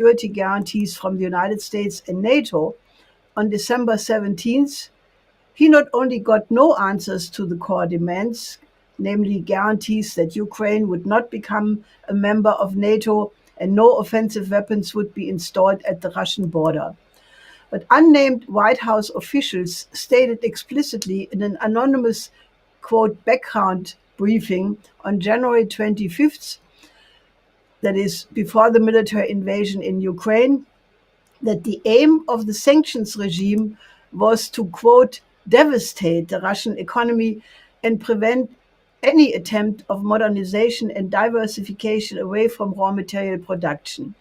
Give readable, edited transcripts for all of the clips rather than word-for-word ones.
security guarantees from the United States and NATO on December 17th, he not only got no answers to the core demands, namely guarantees that Ukraine would not become a member of NATO and no offensive weapons would be installed at the Russian border, but unnamed White House officials stated explicitly in an anonymous, quote, background briefing on January 25th, that is before the military invasion in Ukraine, that the aim of the sanctions regime was to, quote, devastate the Russian economy and prevent any attempt of modernization and diversification away from raw material production.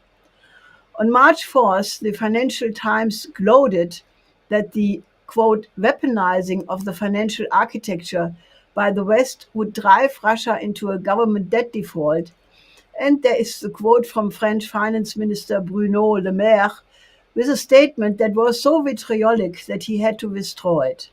On March 4th, the Financial Times gloated that the, quote, weaponizing of the financial architecture by the West would drive Russia into a government debt default. And there is the quote from French Finance Minister Bruno Le Maire with a statement that was so vitriolic that he had to withdraw it.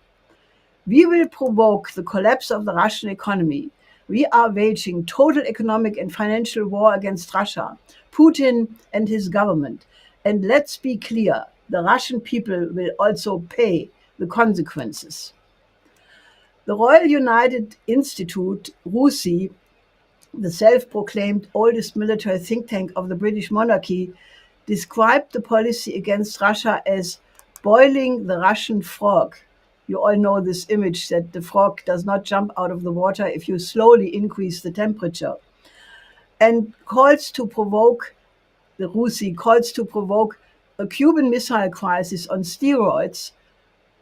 We will provoke the collapse of the Russian economy. We are waging total economic and financial war against Russia, Putin and his government. And let's be clear, the Russian people will also pay the consequences. The Royal United Institute, RUSI, the self-proclaimed oldest military think tank of the British monarchy, described the policy against Russia as boiling the Russian frog. You all know this image that the frog does not jump out of the water if you slowly increase the temperature. And the RUSI calls to provoke a Cuban Missile Crisis on steroids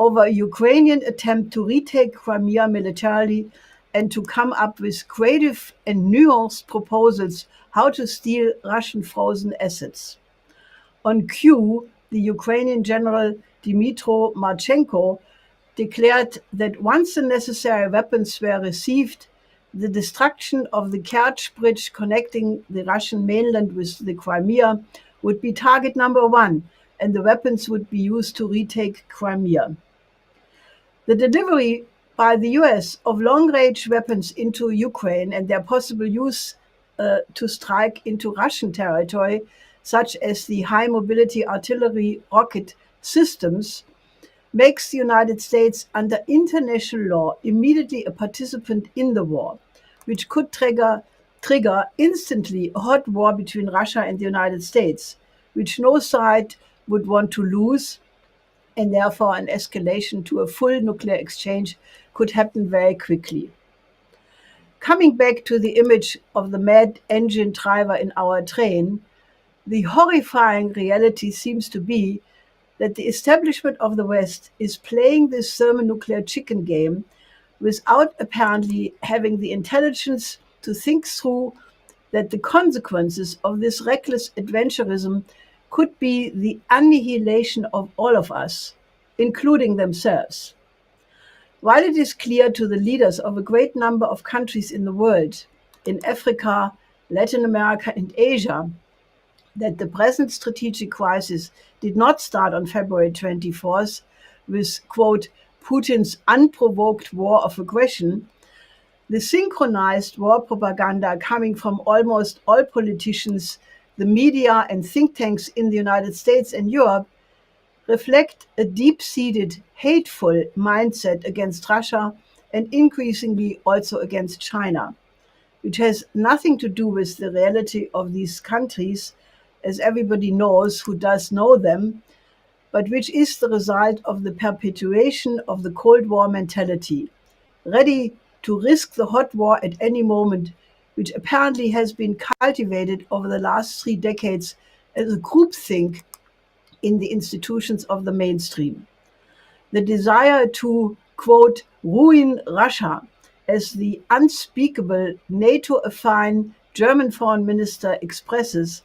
over a Ukrainian attempt to retake Crimea militarily and to come up with creative and nuanced proposals how to steal Russian frozen assets. On cue, the Ukrainian General Dmytro Marchenko declared that once the necessary weapons were received, the destruction of the Kerch Bridge connecting the Russian mainland with the Crimea would be target number one, and the weapons would be used to retake Crimea. The delivery by the US of long-range weapons into Ukraine and their possible use to strike into Russian territory, such as the high-mobility artillery rocket systems, makes the United States under international law immediately a participant in the war, which could trigger instantly a hot war between Russia and the United States, which no side would want to lose, and therefore an escalation to a full nuclear exchange could happen very quickly. Coming back to the image of the mad engine driver in our train, the horrifying reality seems to be that the establishment of the West is playing this thermonuclear chicken game without apparently having the intelligence to think through that the consequences of this reckless adventurism could be the annihilation of all of us, including themselves. While it is clear to the leaders of a great number of countries in the world, in Africa, Latin America, and Asia, that the present strategic crisis did not start on February 24th with, quote, Putin's unprovoked war of aggression, the synchronized war propaganda coming from almost all politicians, the media, and think tanks in the United States and Europe reflect a deep-seated, hateful mindset against Russia and increasingly also against China, which has nothing to do with the reality of these countries, as everybody knows who does know them, but which is the result of the perpetuation of the Cold War mentality, ready to risk the hot war at any moment, which apparently has been cultivated over the last 3 decades as a groupthink in the institutions of the mainstream. The desire to, quote, ruin Russia, as the unspeakable NATO-affine German foreign minister expresses,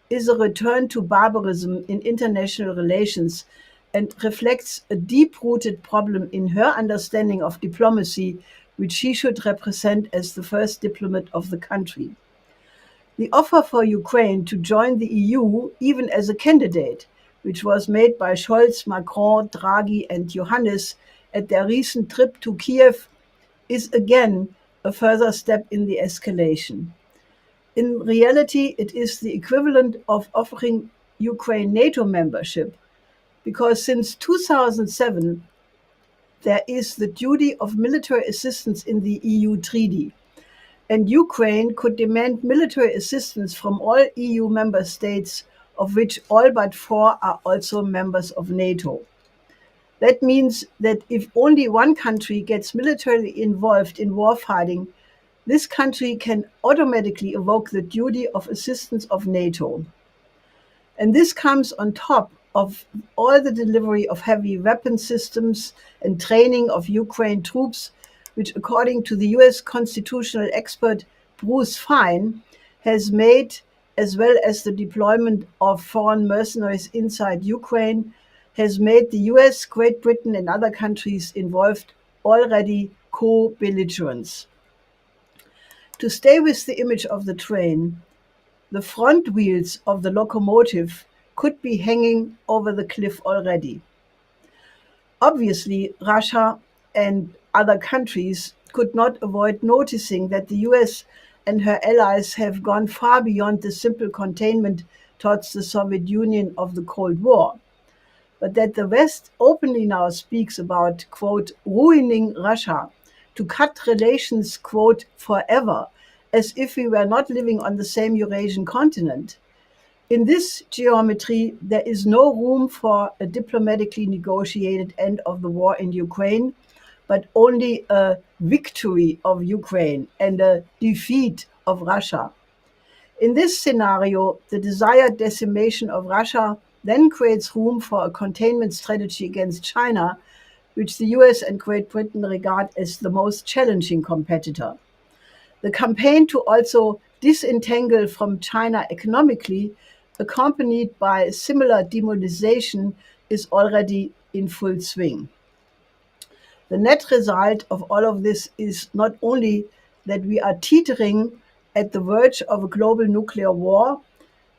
is a return to barbarism in international relations and reflects a deep-rooted problem in her understanding of diplomacy, which she should represent as the first diplomat of the country. The offer for Ukraine to join the EU, even as a candidate, which was made by Scholz, Macron, Draghi, and Johannes at their recent trip to Kiev, is again a further step in the escalation. In reality, it is the equivalent of offering Ukraine NATO membership, because since 2007, there is the duty of military assistance in the EU treaty, and Ukraine could demand military assistance from all EU member states, of which all but 4 are also members of NATO. That means that if only one country gets militarily involved in warfighting, this country can automatically evoke the duty of assistance of NATO. And this comes on top of all the delivery of heavy weapon systems and training of Ukraine troops, which, according to the US constitutional expert Bruce Fein, has made, as well as the deployment of foreign mercenaries inside Ukraine, has made the US, Great Britain, and other countries involved already co-belligerents. To stay with the image of the train, the front wheels of the locomotive could be hanging over the cliff already. Obviously, Russia and other countries could not avoid noticing that the US and her allies have gone far beyond the simple containment towards the Soviet Union of the Cold War, but that the West openly now speaks about, quote, ruining Russia, to cut relations, quote, forever, as if we were not living on the same Eurasian continent. In this geometry, there is no room for a diplomatically negotiated end of the war in Ukraine, but only a victory of Ukraine and a defeat of Russia. In this scenario, the desired decimation of Russia then creates room for a containment strategy against China, which the US and Great Britain regard as the most challenging competitor. The campaign to also disentangle from China economically, accompanied by similar demonization, is already in full swing. The net result of all of this is not only that we are teetering at the verge of a global nuclear war,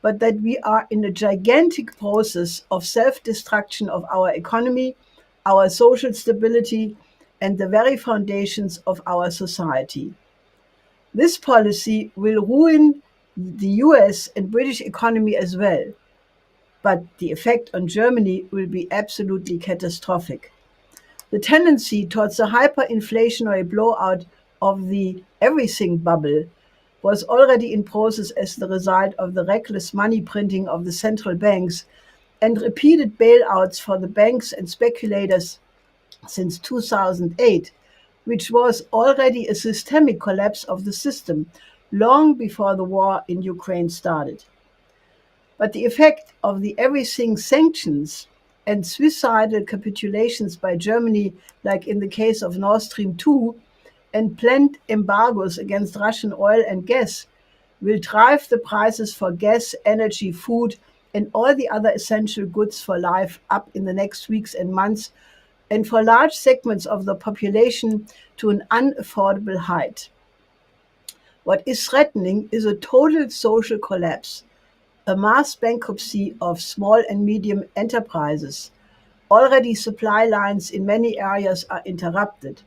but that we are in a gigantic process of self-destruction of our economy, our social stability, and the very foundations of our society. This policy will ruin the US and British economy as well, but the effect on Germany will be absolutely catastrophic. The tendency towards a hyperinflationary blowout of the everything bubble was already in process as the result of the reckless money printing of the central banks and repeated bailouts for the banks and speculators since 2008, which was already a systemic collapse of the system long before the war in Ukraine started. But the effect of the everything sanctions and suicidal capitulations by Germany, like in the case of Nord Stream 2, and planned embargoes against Russian oil and gas, will drive the prices for gas, energy, food, and all the other essential goods for life up in the next weeks and months, and for large segments of the population to an unaffordable height. What is threatening is a total social collapse, a mass bankruptcy of small and medium enterprises. Already supply lines in many areas are interrupted,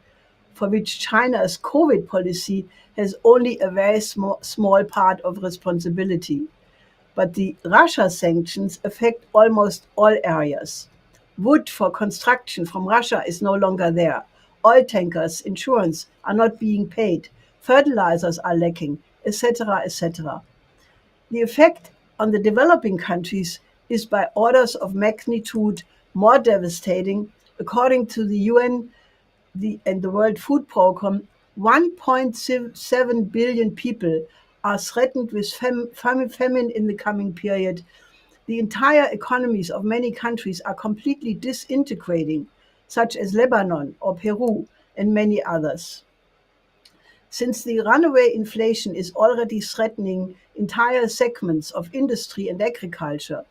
for which China's COVID policy has only a very small part of responsibility. But the Russia sanctions affect almost all areas. Wood for construction from Russia is no longer there. Oil tankers, insurance are not being paid. Fertilizers are lacking, etc., etc. The effect on the developing countries is by orders of magnitude more devastating. According to the UN and the World Food Programme, 1.7 billion people are threatened with famine in the coming period. The entire economies of many countries are completely disintegrating, such as Lebanon or Peru and many others. Since the runaway inflation is already threatening entire segments of industry and agriculture,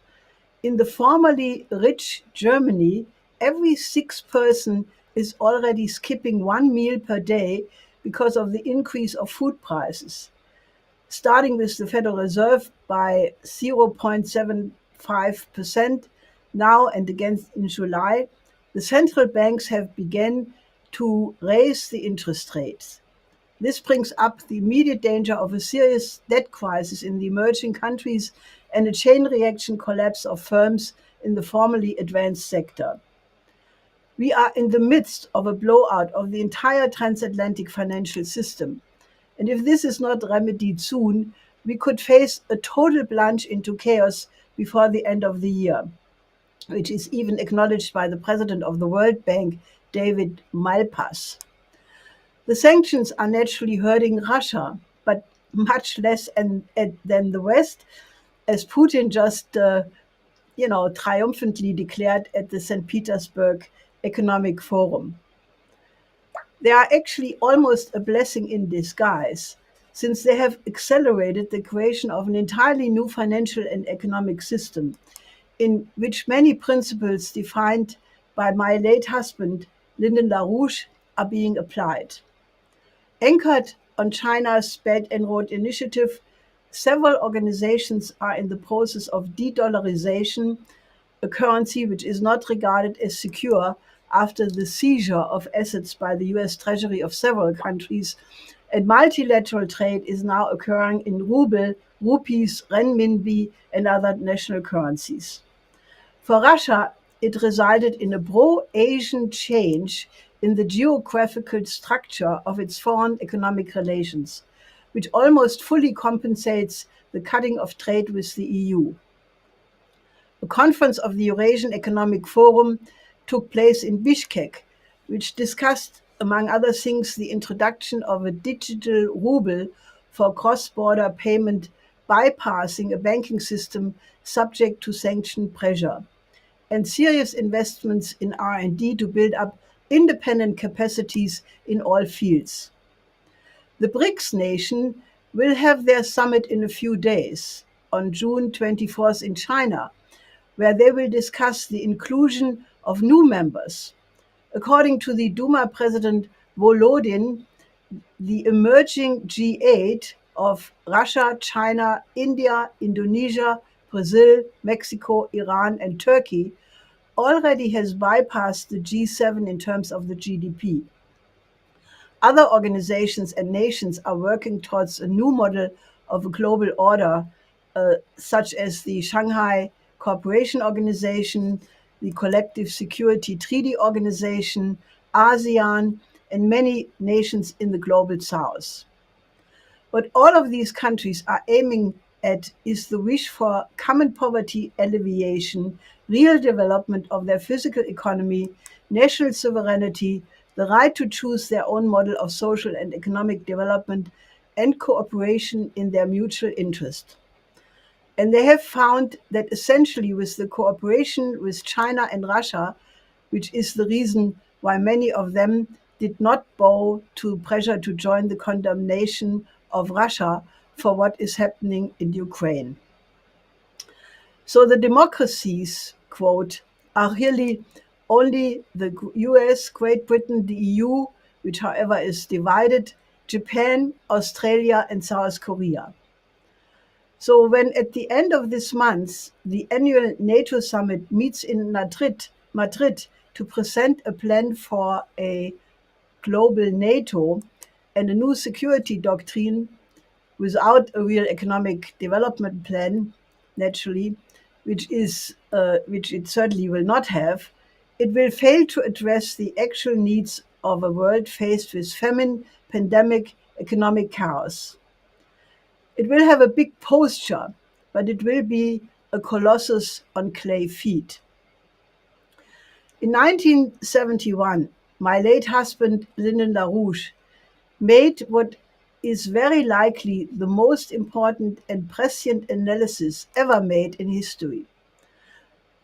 in the formerly rich Germany, every sixth person is already skipping one meal per day because of the increase of food prices. Starting with the Federal Reserve by 0.75% now and again in July, the central banks have begun to raise the interest rates. This brings up the immediate danger of a serious debt crisis in the emerging countries and a chain reaction collapse of firms in the formerly advanced sector. We are in the midst of a blowout of the entire transatlantic financial system. And if this is not remedied soon, we could face a total plunge into chaos before the end of the year, which is even acknowledged by the president of the World Bank, David Malpass. The sanctions are naturally hurting Russia, but much less than the West, as Putin just triumphantly declared at the St. Petersburg Economic Forum. They are actually almost a blessing in disguise, since they have accelerated the creation of an entirely new financial and economic system, in which many principles defined by my late husband, Lyndon LaRouche, are being applied. Anchored on China's Belt and Road Initiative, several organizations are in the process of de-dollarization, a currency which is not regarded as secure after the seizure of assets by the US Treasury of several countries, and multilateral trade is now occurring in ruble, rupees, renminbi, and other national currencies. For Russia, it resulted in a pro-Asian change in the geographical structure of its foreign economic relations, which almost fully compensates the cutting of trade with the EU. A conference of the Eurasian Economic Forum took place in Bishkek, which discussed, among other things, the introduction of a digital ruble for cross-border payment, bypassing a banking system subject to sanction pressure, and serious investments in R&D to build up independent capacities in all fields. The BRICS nation will have their summit in a few days, on June 24th in China, where they will discuss the inclusion of new members. According to the Duma President Volodin, the emerging G8 of Russia, China, India, Indonesia, Brazil, Mexico, Iran, and Turkey already has bypassed the G7 in terms of the GDP. Other organizations and nations are working towards a new model of a global order, such as the Shanghai Cooperation Organization, the Collective Security Treaty Organization, ASEAN, and many nations in the global south. What all of these countries are aiming at is the wish for common poverty alleviation, real development of their physical economy, national sovereignty, the right to choose their own model of social and economic development, and cooperation in their mutual interest. And they have found that essentially with the cooperation with China and Russia, which is the reason why many of them did not bow to pressure to join the condemnation of Russia for what is happening in Ukraine. So the democracies, quote, are really only the US, Great Britain, the EU, which however is divided, Japan, Australia, and South Korea. So when at the end of this month, the annual NATO summit meets in Madrid to present a plan for a global NATO and a new security doctrine without a real economic development plan, naturally, which it certainly will not have, it will fail to address the actual needs of a world faced with famine, pandemic, economic chaos. It will have a big posture, but it will be a colossus on clay feet. In 1971, my late husband, Lyndon LaRouche, made what is very likely the most important and prescient analysis ever made in history.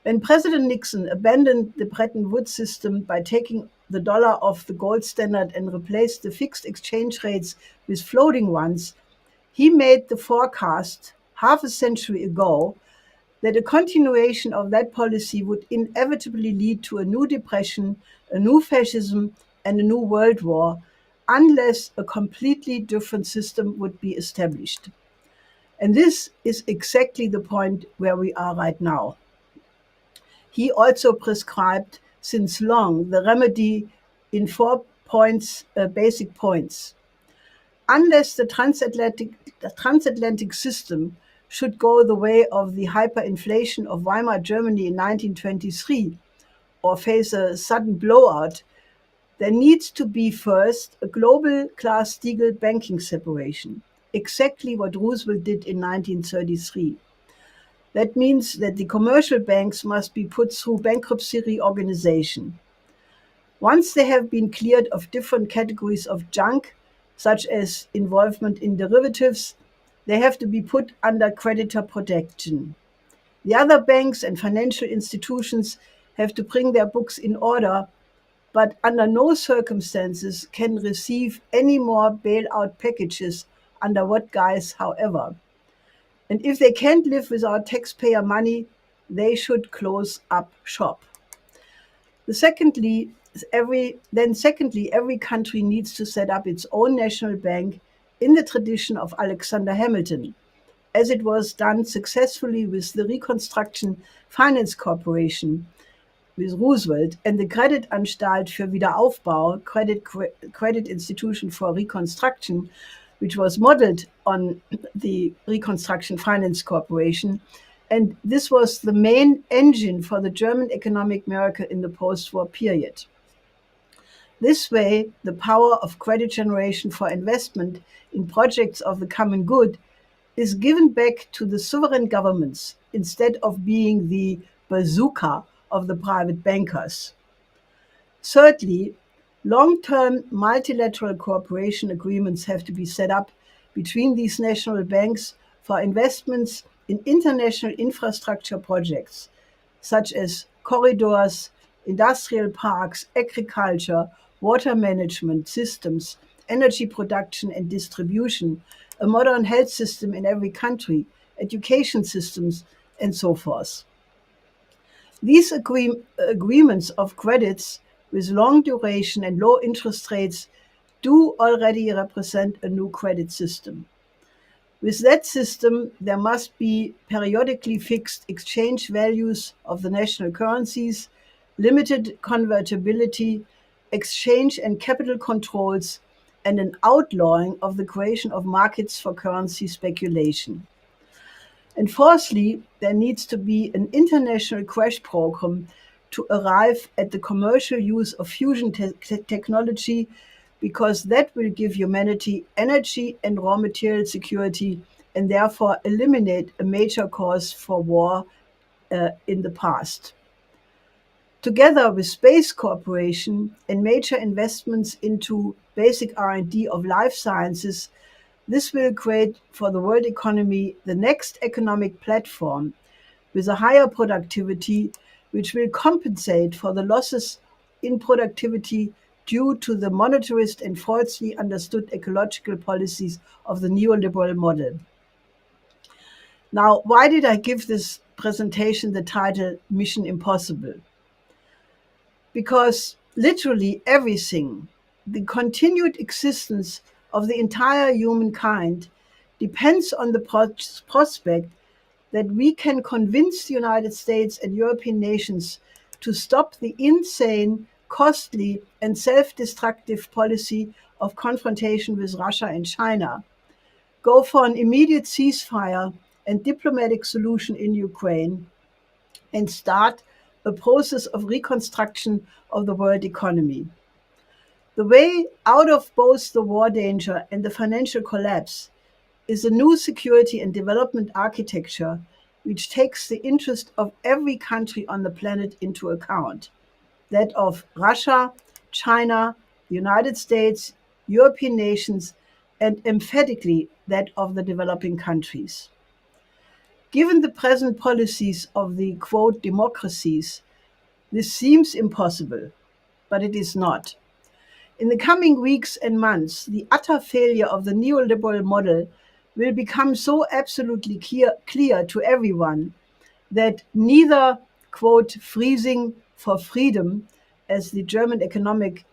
When President Nixon abandoned the Bretton Woods system by taking the dollar off the gold standard and replaced the fixed exchange rates with floating ones, he made the forecast half a century ago that a continuation of that policy would inevitably lead to a new depression, a new fascism, and a new world war, unless a completely different system would be established. And this is exactly the point where we are right now. He also prescribed since long the remedy in 4 points, basic points. Unless the transatlantic system should go the way of the hyperinflation of Weimar Germany in 1923 or face a sudden blowout, there needs to be first a global Glass-Steagall banking separation, exactly what Roosevelt did in 1933. That means that the commercial banks must be put through bankruptcy reorganization. Once they have been cleared of different categories of junk, such as involvement in derivatives, they have to be put under creditor protection. The other banks and financial institutions have to bring their books in order, but under no circumstances can receive any more bailout packages under what guise, however. And if they can't live without taxpayer money, they should close up shop. Secondly, every country needs to set up its own national bank in the tradition of Alexander Hamilton, as it was done successfully with the Reconstruction Finance Corporation with Roosevelt and the Kreditanstalt für Wiederaufbau, Credit Institution for Reconstruction, which was modeled on the Reconstruction Finance Corporation. And this was the main engine for the German economic miracle in the post-war period. This way, the power of credit generation for investment in projects of the common good is given back to the sovereign governments instead of being the bazooka of the private bankers. Thirdly, long-term multilateral cooperation agreements have to be set up between these national banks for investments in international infrastructure projects, such as corridors, industrial parks, agriculture, water management systems, energy production and distribution, a modern health system in every country, education systems, and so forth. These agreements of credits with long duration and low interest rates do already represent a new credit system. With that system, there must be periodically fixed exchange values of the national currencies, limited convertibility, exchange and capital controls, and an outlawing of the creation of markets for currency speculation. And fourthly, there needs to be an international crash program to arrive at the commercial use of fusion technology, because that will give humanity energy and raw material security and therefore eliminate a major cause for war in the past. Together with space cooperation and major investments into basic R&D of life sciences, this will create for the world economy the next economic platform with a higher productivity, which will compensate for the losses in productivity due to the monetarist and falsely understood ecological policies of the neoliberal model. Now, why did I give this presentation the title Mission Impossible? Because literally everything, the continued existence of the entire humankind, depends on the prospect that we can convince the United States and European nations to stop the insane, costly, and self-destructive policy of confrontation with Russia and China, go for an immediate ceasefire and diplomatic solution in Ukraine, and start a process of reconstruction of the world economy. The way out of both the war danger and the financial collapse is a new security and development architecture which takes the interest of every country on the planet into account, that of Russia, China, the United States, European nations, and emphatically that of the developing countries. Given the present policies of the, quote, democracies, this seems impossible, but it is not. In the coming weeks and months, the utter failure of the neoliberal model will become so absolutely clear to everyone that neither, quote, freezing for freedom, as the German economic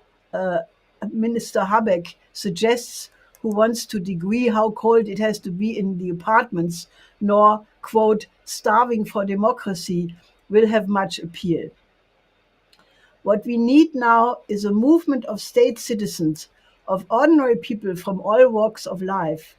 minister Habeck suggests, who wants to degree how cold it has to be in the apartments, nor, quote, starving for democracy, will have much appeal. What we need now is a movement of state citizens, of ordinary people from all walks of life,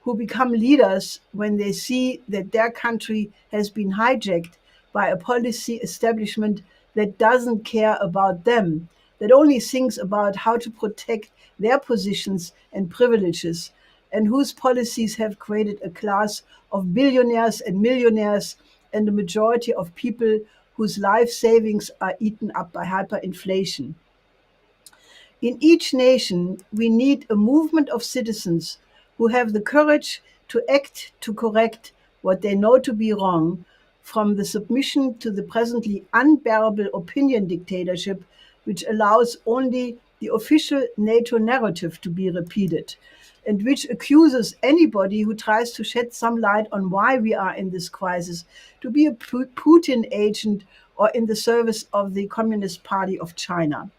who become leaders when they see that their country has been hijacked by a policy establishment that doesn't care about them, that only thinks about how to protect their positions and privileges, and whose policies have created a class of billionaires and millionaires and a majority of people whose life savings are eaten up by hyperinflation. In each nation, we need a movement of citizens who have the courage to act to correct what they know to be wrong, from the submission to the presently unbearable opinion dictatorship, which allows only the official NATO narrative to be repeated, and which accuses anybody who tries to shed some light on why we are in this crisis to be a Putin agent or in the service of the Communist Party of China.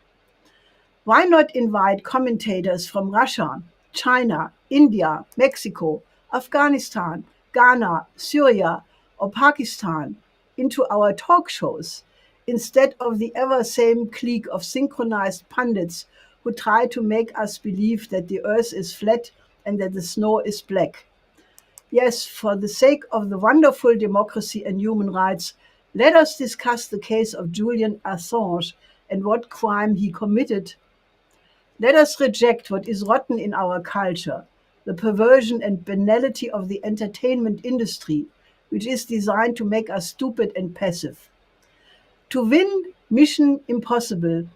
Why not invite commentators from Russia, China, India, Mexico, Afghanistan, Ghana, Syria, or Pakistan into our talk shows instead of the ever same clique of synchronized pundits who try to make us believe that the earth is flat and that the snow is black? Yes, for the sake of the wonderful democracy and human rights, let us discuss the case of Julian Assange and what crime he committed. Let us reject what is rotten in our culture, the perversion and banality of the entertainment industry, which is designed to make us stupid and passive. To win Mission Impossible,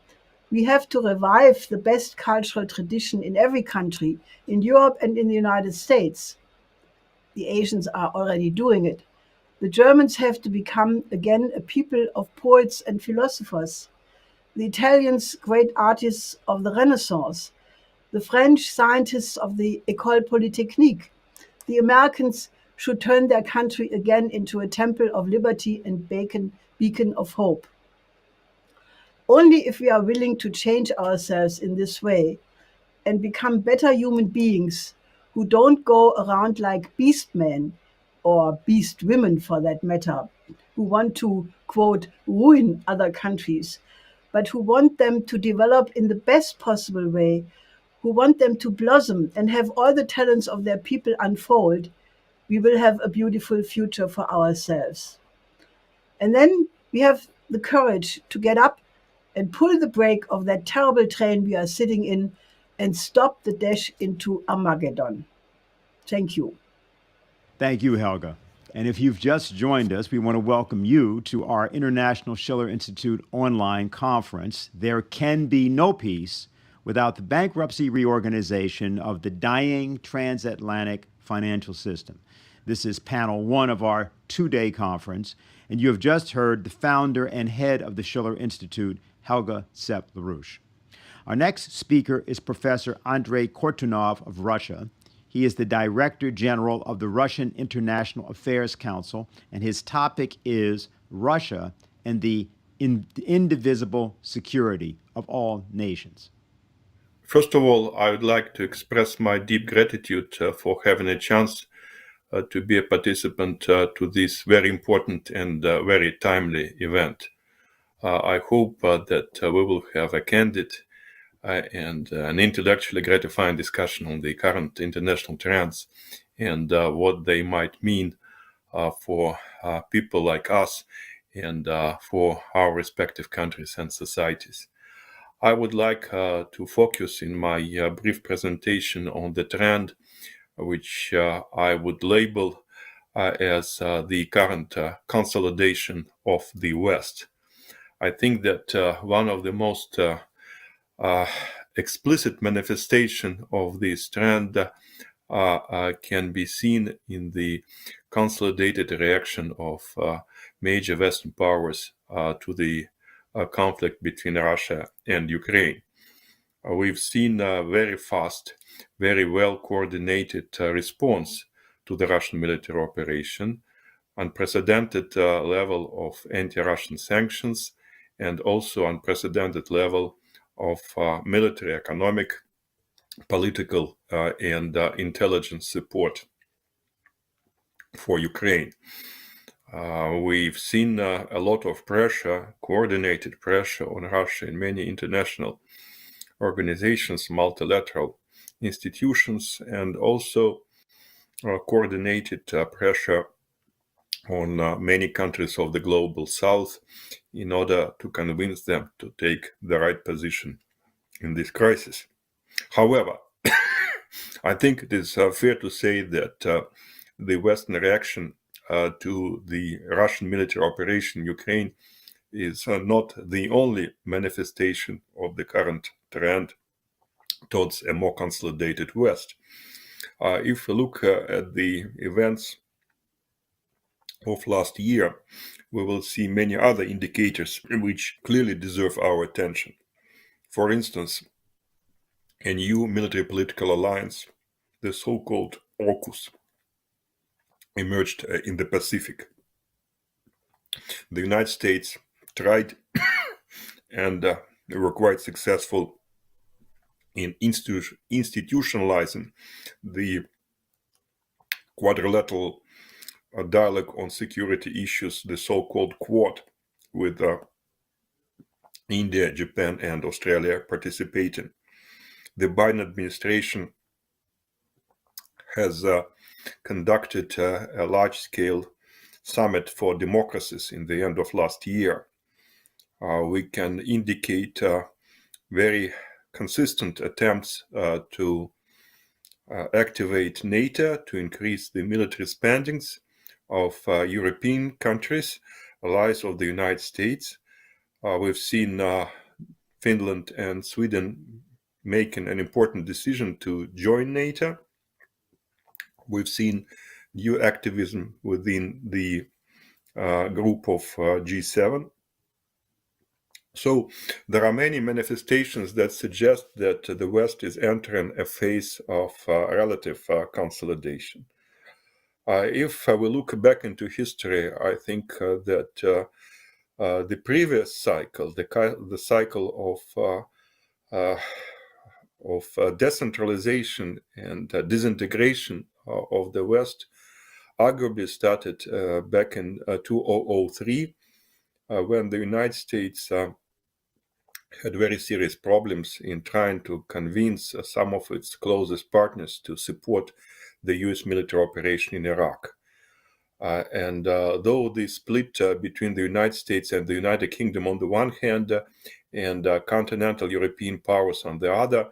we have to revive the best cultural tradition in every country, in Europe and in the United States. The Asians are already doing it. The Germans have to become again a people of poets and philosophers. The Italians, great artists of the Renaissance. The French, scientists of the École Polytechnique. The Americans should turn their country again into a temple of liberty and beacon of hope. Only if we are willing to change ourselves in this way and become better human beings who don't go around like beast men, or beast women for that matter, who want to, quote, ruin other countries, but who want them to develop in the best possible way, who want them to blossom and have all the talents of their people unfold, we will have a beautiful future for ourselves. And then we have the courage to get up and pull the brake of that terrible train we are sitting in and stop the dash into Armageddon. Thank you. Thank you, Helga. And if you've just joined us, we want to welcome you to our International Schiller Institute online conference, There Can Be No Peace Without the Bankruptcy Reorganization of the Dying Transatlantic Financial System. This is panel one of our two-day conference, and you have just heard the founder and head of the Schiller Institute, Helga Sepp-LaRouche. Our next speaker is Professor Andrei Kortunov of Russia. He is the Director General of the Russian International Affairs Council, and his topic is Russia and the indivisible security of all nations. First of all, I would like to express my deep gratitude for having a chance to be a participant to this very important and very timely event. I hope that we will have a candid and an intellectually gratifying discussion on the current international trends and what they might mean for people like us and for our respective countries and societies. I would like to focus in my brief presentation on the trend which I would label as the current consolidation of the West. I think that one of the most explicit manifestation of this trend can be seen in the consolidated reaction of major Western powers to the conflict between Russia and Ukraine. We've seen a very fast, very well coordinated response to the Russian military operation, unprecedented level of anti-Russian sanctions, and also unprecedented level of military, economic, political, and intelligence support for Ukraine. We've seen a lot of pressure, coordinated pressure on Russia in many international organizations, multilateral institutions, and also coordinated pressure on many countries of the global south in order to convince them to take the right position in this crisis. However, I think it is fair to say that the Western reaction to the Russian military operation in Ukraine is not the only manifestation of the current trend towards a more consolidated West. If we look at the events of last year, we will see many other indicators which clearly deserve our attention. For instance, a new military political alliance, the so-called AUKUS, emerged in the Pacific. The United States tried and were quite successful in institutionalizing the quadrilateral dialogue on security issues, the so-called Quad, with India, Japan, and Australia participating. The Biden administration has conducted a large-scale summit for democracies in the end of last year. We can indicate very consistent attempts to activate NATO, to increase the military spendings of European countries, allies of the United States. We've seen Finland and Sweden making an important decision to join NATO. We've seen new activism within the group of G7. So there are many manifestations that suggest that the West is entering a phase of relative consolidation. If we look back into history, I think that the previous cycle, the cycle of decentralization and disintegration of the West, arguably started back in 2003, when the United States had very serious problems in trying to convince some of its closest partners to support the US military operation in Iraq. And though the split between the United States and the United Kingdom on the one hand and continental European powers on the other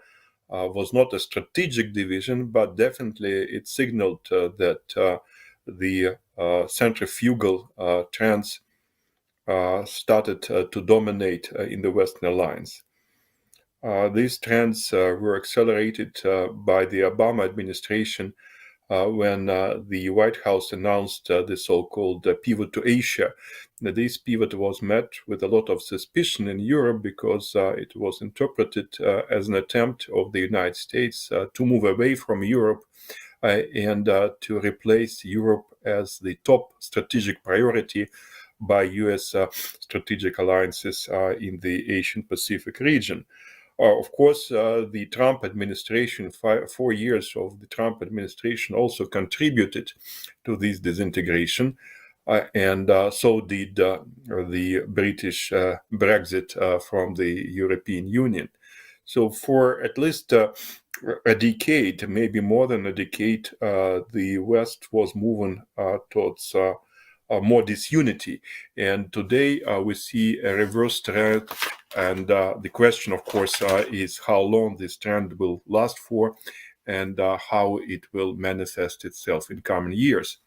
was not a strategic division, but definitely it signaled that the centrifugal trends started to dominate in the Western alliance. These trends were accelerated by the Obama administration when the White House announced the so-called pivot to Asia. This pivot was met with a lot of suspicion in Europe because it was interpreted as an attempt of the United States to move away from Europe and to replace Europe as the top strategic priority by US strategic alliances in the Asian Pacific region. Of course, the Trump administration, 4 years of the Trump administration also contributed to this disintegration, and so did the British Brexit from the European Union. So for at least a decade, maybe more than a decade, the West was moving towards more disunity. And today we see a reverse trend. And the question, of course, is how long this trend will last for and how it will manifest itself in coming years.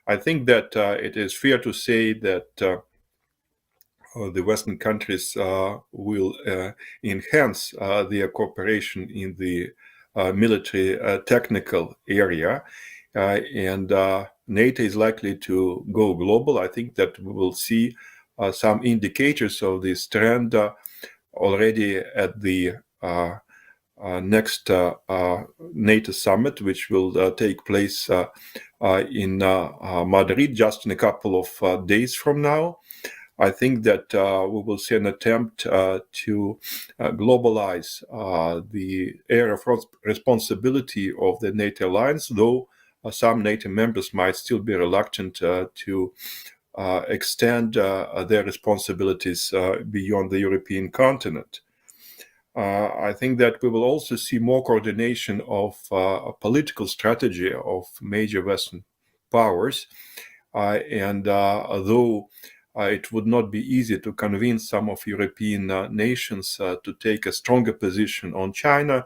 I think that it is fair to say that the Western countries will enhance their cooperation in the military technical area. And NATO is likely to go global. I think that we will see some indicators of this trend already at the next NATO summit, which will take place in Madrid just in a couple of days from now. I think that we will see an attempt to globalize the area of responsibility of the NATO alliance, though some NATO members might still be reluctant to extend their responsibilities beyond the European continent. I think that we will also see more coordination of a political strategy of major Western powers. And although it would not be easy to convince some of European nations to take a stronger position on China,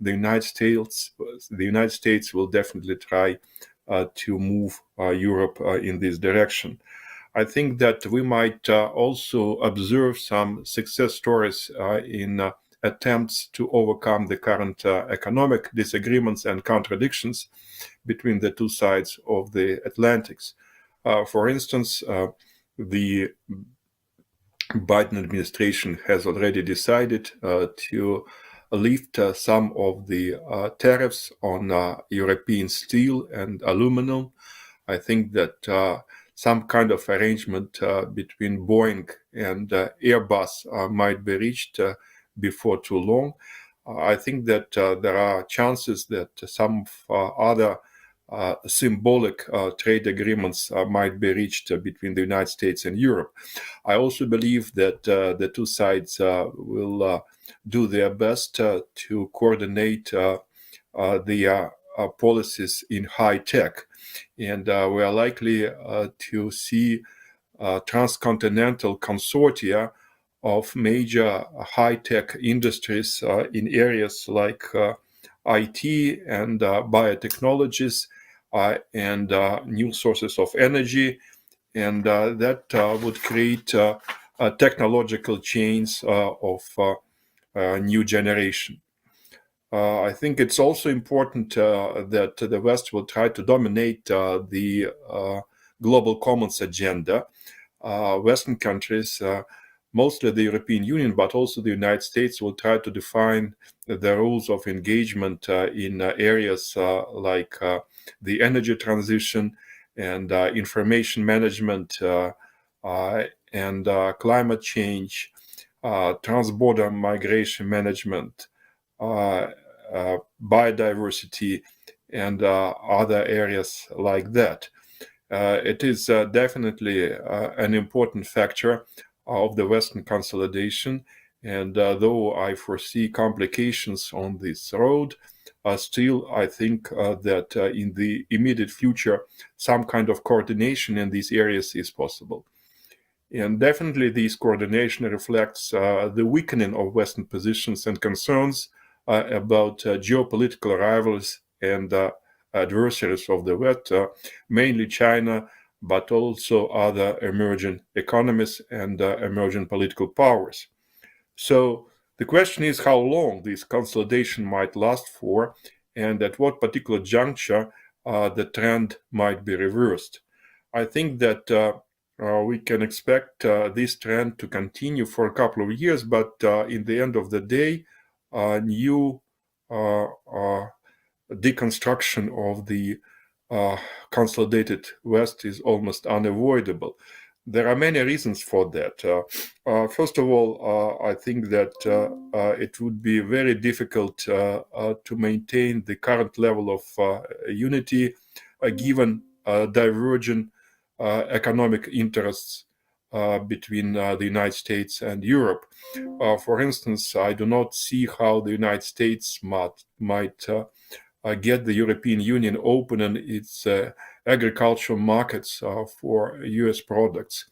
the United States will definitely try to move Europe in this direction. I think that we might also observe some success stories in attempts to overcome the current economic disagreements and contradictions between the two sides of the Atlantics. For instance, the Biden administration has already decided to lift some of the tariffs on European steel and aluminum. I think that some kind of arrangement between Boeing and Airbus might be reached before too long. I think that there are chances that some other symbolic trade agreements might be reached between the United States and Europe. I also believe that the two sides will do their best to coordinate the policies in high tech. And we are likely to see transcontinental consortia of major high-tech industries in areas like IT and biotechnologies and new sources of energy. And that would create technological chains of new generation. I think it's also important that the West will try to dominate the global commons agenda. Western countries, mostly the European Union, but also the United States, will try to define the rules of engagement in areas like the energy transition and information management and climate change, transborder migration management, biodiversity, and other areas like that. It is definitely an important factor of the Western consolidation, and though I foresee complications on this road, still I think that in the immediate future some kind of coordination in these areas is possible. And definitely this coordination reflects the weakening of Western positions and concerns about geopolitical rivals and adversaries of the West, mainly China, but also other emerging economies and emerging political powers. So the question is how long this consolidation might last for, and at what particular juncture the trend might be reversed. I think that we can expect this trend to continue for a couple of years, but in the end of the day, new deconstruction of the consolidated West is almost unavoidable. There are many reasons for that. First of all, I think that it would be very difficult to maintain the current level of unity given divergent economic interests between the United States and Europe. For instance, I do not see how the United States might get the European Union opening its agricultural markets for US products.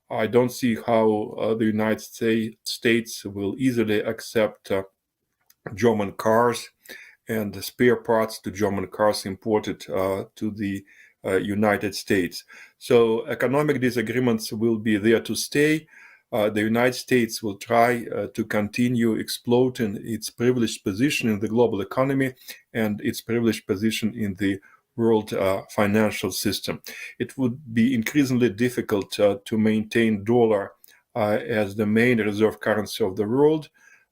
I don't see how the United States will easily accept German cars and spare parts to German cars imported to the United States. So economic disagreements will be there to stay. The United States will try to continue exploiting its privileged position in the global economy and its privileged position in the world financial system. It would be increasingly difficult to maintain dollar as the main reserve currency of the world.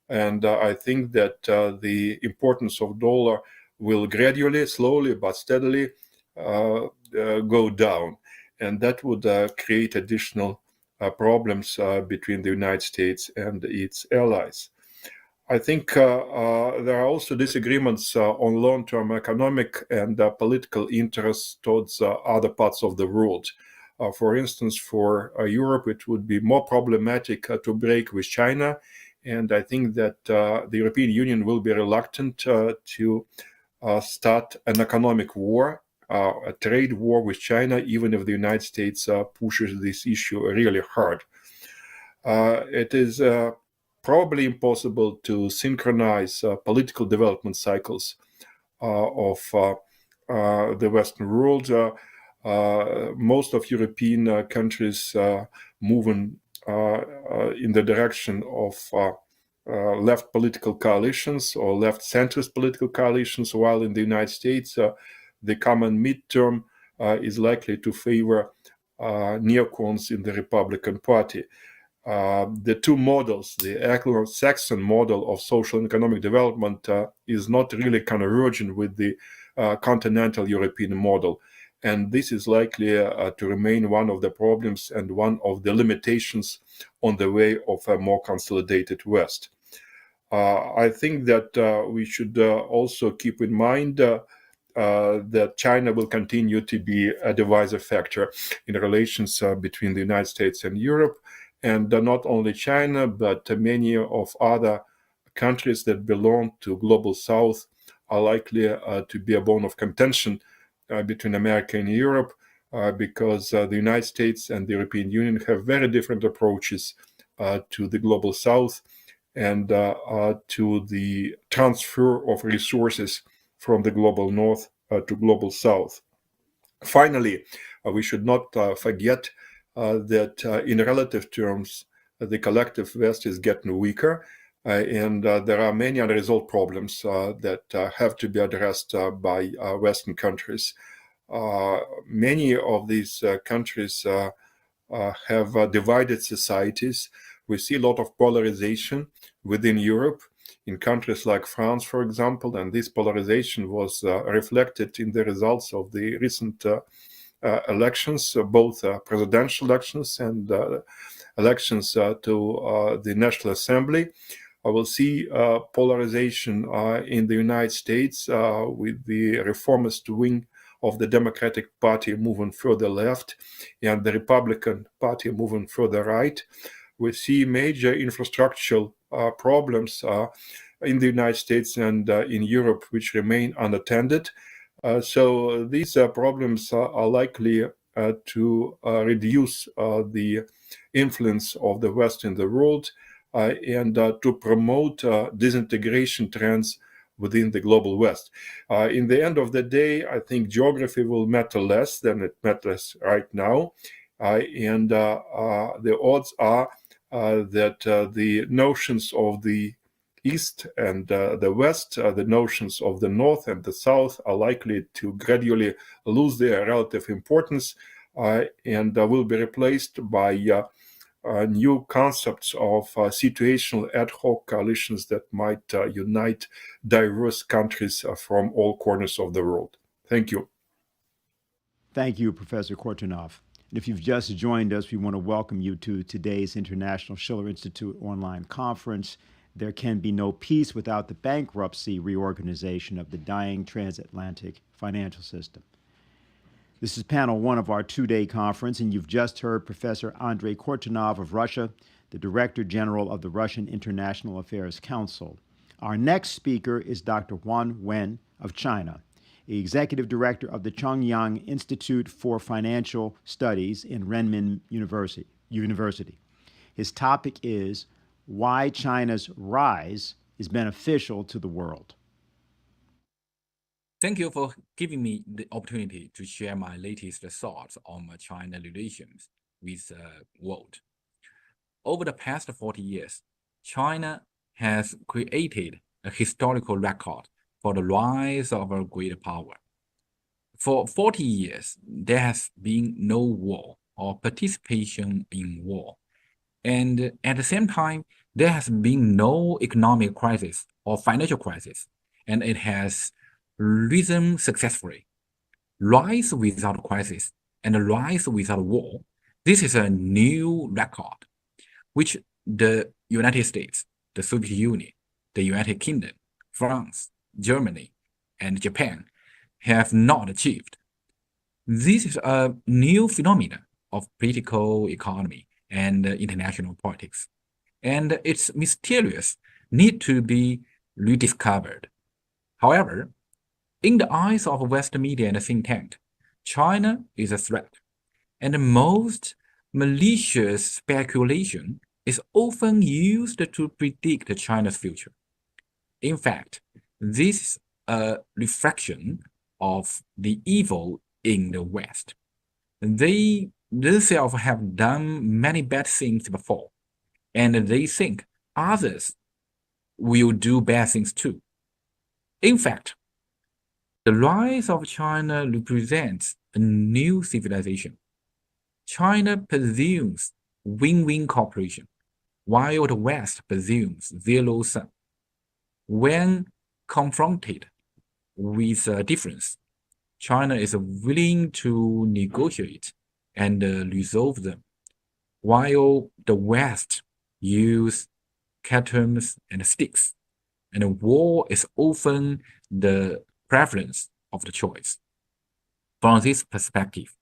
And I think that the importance of dollar will gradually, slowly, but steadily go down. And that would create additional problems between the United States and its allies. I think there are also disagreements on long-term economic and political interests towards other parts of the world. For instance, for Europe, it would be more problematic to break with China And I think that the European Union will be reluctant to start an economic war, a trade war with China, even if the United States pushes this issue really hard. It is probably impossible to synchronize political development cycles of the Western world. Most of European countries moving in the direction of left political coalitions or left centrist political coalitions, while in the United States, the common midterm is likely to favor neocons in the Republican Party. The two models, the Anglo-Saxon model of social and economic development is not really convergent with the continental European model. And this is likely to remain one of the problems and one of the limitations on the way of a more consolidated West. I think that we should also keep in mind that China will continue to be a divisive factor in relations between the United States and Europe. And not only China, but many of other countries that belong to Global South are likely to be a bone of contention between America and Europe, because the United States and the European Union have very different approaches to the Global South and to the transfer of resources from the Global North to Global South. Finally, we should not forget that in relative terms, the collective West is getting weaker, and there are many unresolved problems that have to be addressed by Western countries. Many of these countries have divided societies. We see a lot of polarization within Europe, in countries like France, for example, and this polarization was reflected in the results of the recent elections, both presidential elections and elections to the National Assembly. I will see polarization in the United States with the reformist wing of the Democratic Party moving further left and the Republican Party moving further right. We see major infrastructural problems in the United States and in Europe, which remain unattended. So these problems are likely to reduce the influence of the West in the world and to promote disintegration trends within the global West. In the end of the day, I think geography will matter less than it matters right now. And the odds are that the notions of the East and the West, the notions of the North and the South are likely to gradually lose their relative importance and will be replaced by new concepts of situational ad hoc coalitions that might unite diverse countries from all corners of the world. Thank you. Thank you, Professor Kortunov. And if you've just joined us, we want to welcome you to today's International Schiller Institute online conference. There can be no peace without the bankruptcy reorganization of the dying transatlantic financial system. This is panel one of our two-day conference, and you've just heard Professor Andrei Kortunov of Russia, the Director General of the Russian International Affairs Council. Our next speaker is Dr. Huan Wen of China, the Executive Director of the Chongyang Institute for Financial Studies in Renmin University. His topic is why China's rise is beneficial to the world. Thank you for giving me the opportunity to share my latest thoughts on China relations with the world. Over the past 40 years, China has created a historical record for the rise of a great power. For 40 years, there has been no war or participation in war. And at the same time, there has been no economic crisis or financial crisis, and it has risen successfully. Rise without crisis and rise without war. This is a new record, which the United States, the Soviet Union, the United Kingdom, France, Germany, and Japan have not achieved. This is a new phenomenon of political economy and international politics. and its mysterious need to be rediscovered. However, in the eyes of Western media and think tank, China is a threat, and most malicious speculation is often used to predict China's future. In fact, this is a reflection of the evil in the West. They themselves have done many bad things before, and they think others will do bad things too. In fact, the rise of China represents a new civilization. China presumes win-win cooperation, while the West presumes zero-sum. When confronted with a difference, China is willing to negotiate and resolve them, while the West uses cartoons and sticks, and war is often the preference of the choice. From this perspective,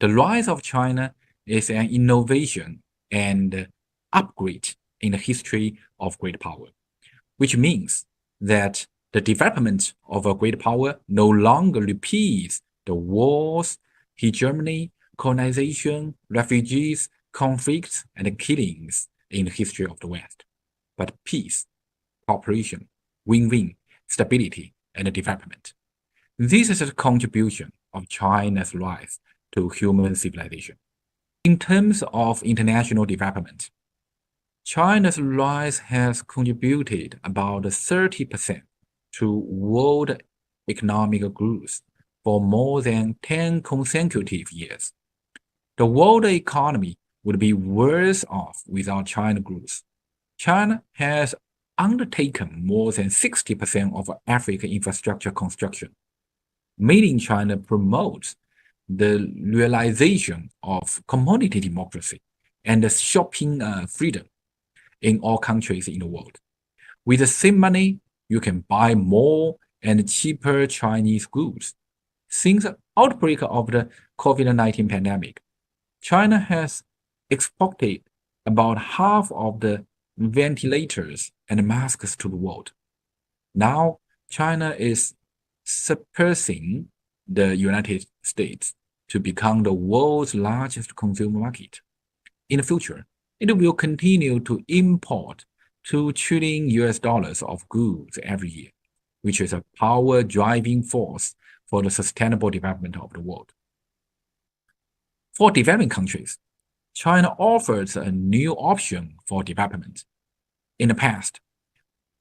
the rise of China is an innovation and upgrade in the history of great power, which means that the development of a great power no longer repeats the wars, hegemony, colonization, refugees, conflicts, and killings in the history of the West, but peace, cooperation, win-win, stability, and development. This is the contribution of China's rise to human civilization. In terms of international development, China's rise has contributed about 30% to world economic growth for more than 10 consecutive years. The world economy would be worse off without China's growth. China has undertaken more than 60% of African infrastructure construction. Made in China promotes the realization of commodity democracy and shopping freedom in all countries in the world. With the same money, you can buy more and cheaper Chinese goods. Since the outbreak of the COVID-19 pandemic, China has exported about half of the ventilators and masks to the world. Now, China is surpassing the United States to become the world's largest consumer market. In the future, it will continue to import $2 trillion of goods every year, which is a power driving force for the sustainable development of the world. For developing countries, China offers a new option for development. In the past,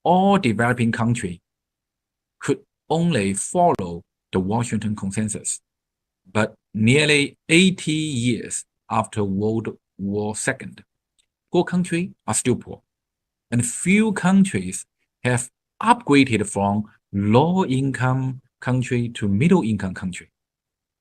all developing countries could only follow the Washington Consensus, but nearly 80 years after World War II, poor countries are still poor, and few countries have upgraded from low-income country to middle-income country.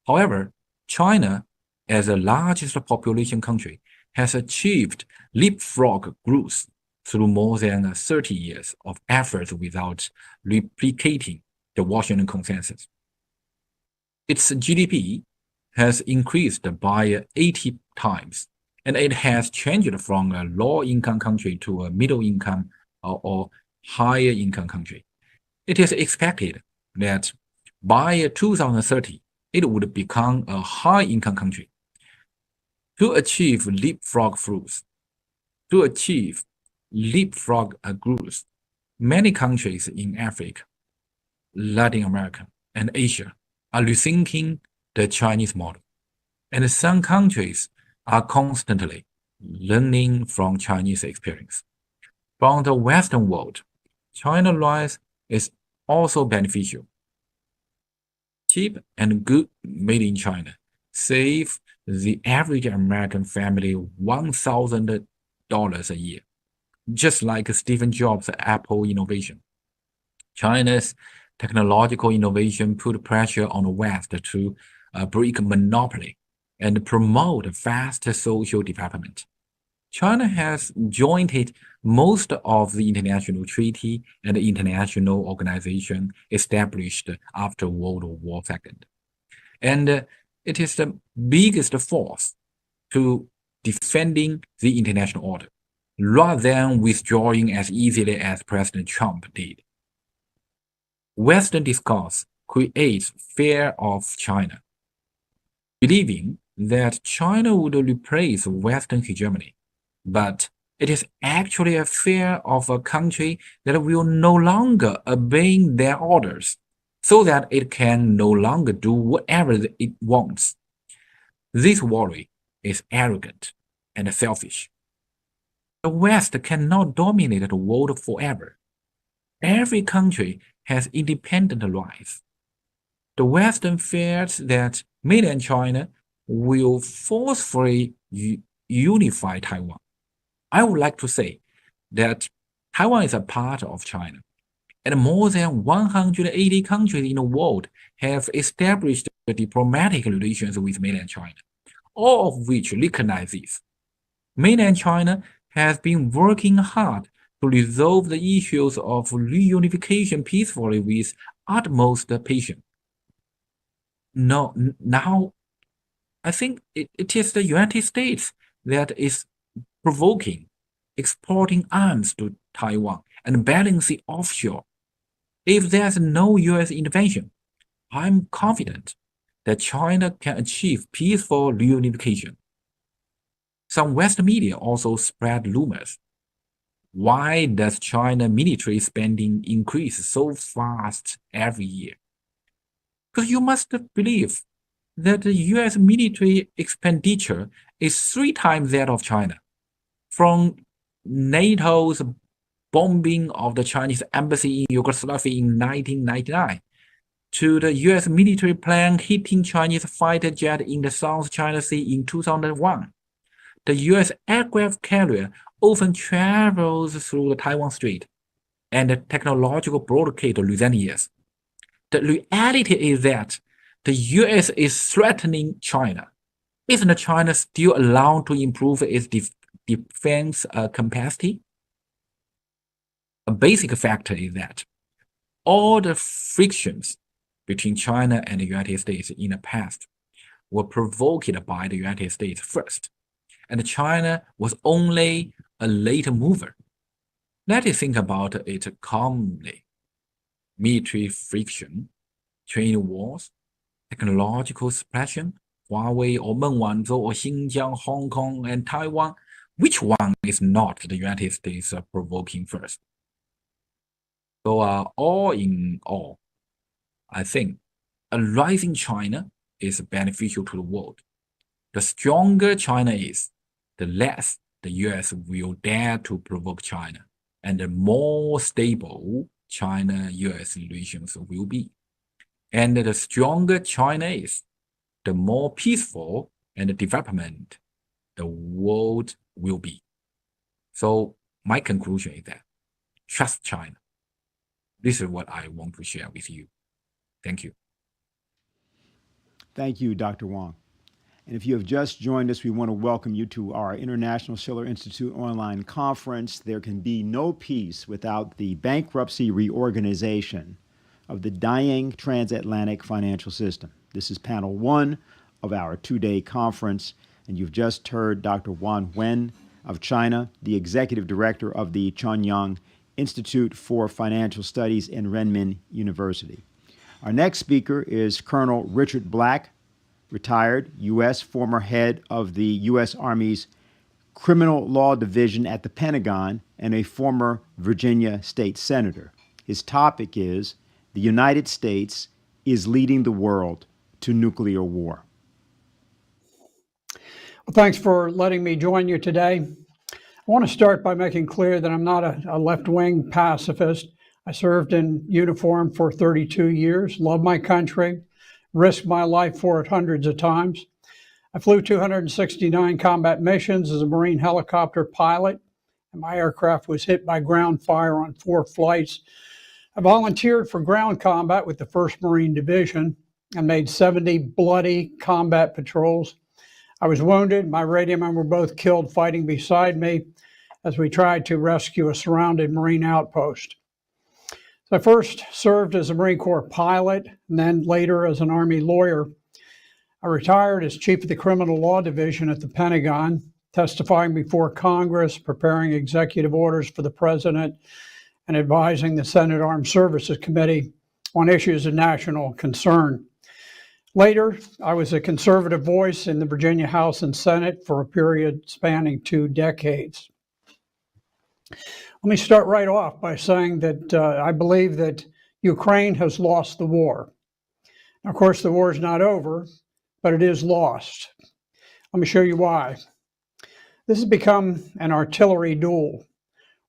However, China, as the largest population country, has achieved leapfrog growth through more than 30 years of efforts without replicating the Washington Consensus. Its GDP has increased by 80 times, and it has changed from a low-income country to a middle-income or higher-income country. It is expected that by 2030, it would become a high-income country. To achieve leapfrog growth, many countries in Africa, Latin America, and Asia are rethinking the Chinese model, and some countries are constantly learning from Chinese experience. From the Western world, China's rise is also beneficial. Cheap and good made in China save the average American family $1,000 a year, just like Steve Jobs' Apple innovation. China's technological innovation put pressure on the West to break monopoly and promote fast social development. China has joined most of the international treaty and international organization established after World War II. And it is the biggest force to defending the international order. rather than withdrawing as easily as President Trump did. Western discourse creates fear of China, believing that China would replace Western hegemony, but it is actually a fear of a country that will no longer obey their orders, so that it can no longer do whatever it wants. This worry is arrogant and selfish. The West cannot dominate the world forever. Every country has independent rights. The West fears that mainland China will forcefully unify Taiwan. I would like to say that Taiwan is a part of China, and more than 180 countries in the world have established diplomatic relations with mainland China, all of which recognize this. Mainland China has been working hard to resolve the issues of reunification peacefully with utmost patience. Now, I think it is the United States that is provoking, exporting arms to Taiwan and balancing offshore. If there's no U.S. intervention, I'm confident that China can achieve peaceful reunification. Some West media also spread rumors. Why does China military spending increase so fast every year? Because you must believe that the U.S. military expenditure is 3 times that of China. From NATO's bombing of the Chinese embassy in Yugoslavia in 1999, to the U.S. military plane hitting Chinese fighter jet in the South China Sea in 2001. The U.S. aircraft carrier often travels through the Taiwan Strait, and the technological blockade recent years. The reality is that the U.S. is threatening China. Isn't China still allowed to improve its defense capacity? A basic factor is that all the frictions between China and the United States in the past were provoked by the United States first, and China was only a late mover. Let us think about it calmly. Military friction, trade wars, technological suppression, Huawei or Menwanzhou or Xinjiang, Hong Kong, and Taiwan. Which one is not the United States provoking first? So all in all, I think a rising China is beneficial to the world. The stronger China is, the less the US will dare to provoke China, and the more stable China-US relations will be. And the stronger China is, the more peaceful and development the world will be. So my conclusion is that trust China. This is what I want to share with you. Thank you. Thank you, Dr. Wang. And if you have just joined us, we want to welcome you to our International Schiller Institute online conference. There can be no peace without the bankruptcy reorganization of the dying transatlantic financial system. This is panel 1 of our 2-day conference, and you've just heard Dr. Wan Wen of China, the executive director of the Chanyang Institute for Financial Studies in Renmin University. Our next speaker is Colonel Richard Black, retired U.S. former head of the U.S. Army's Criminal Law Division at the Pentagon and a former Virginia state senator. His topic is The United States is Leading the World to Nuclear War. Well, thanks for letting me join you today. I want to start by making clear that I'm not a left-wing pacifist. I served in uniform for 32 years, love my country, risked my life for it hundreds of times. I flew 269 combat missions as a Marine helicopter pilot, and my aircraft was hit by ground fire on 4 flights. I volunteered for ground combat with the 1st Marine Division and made 70 bloody combat patrols. I was wounded. My radio men were both killed fighting beside me as we tried to rescue a surrounded Marine outpost. So I first served as a Marine Corps pilot and then later as an Army lawyer. I retired as chief of the Criminal Law Division at the Pentagon, testifying before Congress, preparing executive orders for the president, and advising the Senate Armed Services Committee on issues of national concern. Later, I was a conservative voice in the Virginia House and Senate for a period spanning 2 decades. Let me start right off by saying that I believe that Ukraine has lost the war. Now, of course, the war is not over, but it is lost. Let me show you why. This has become an artillery duel.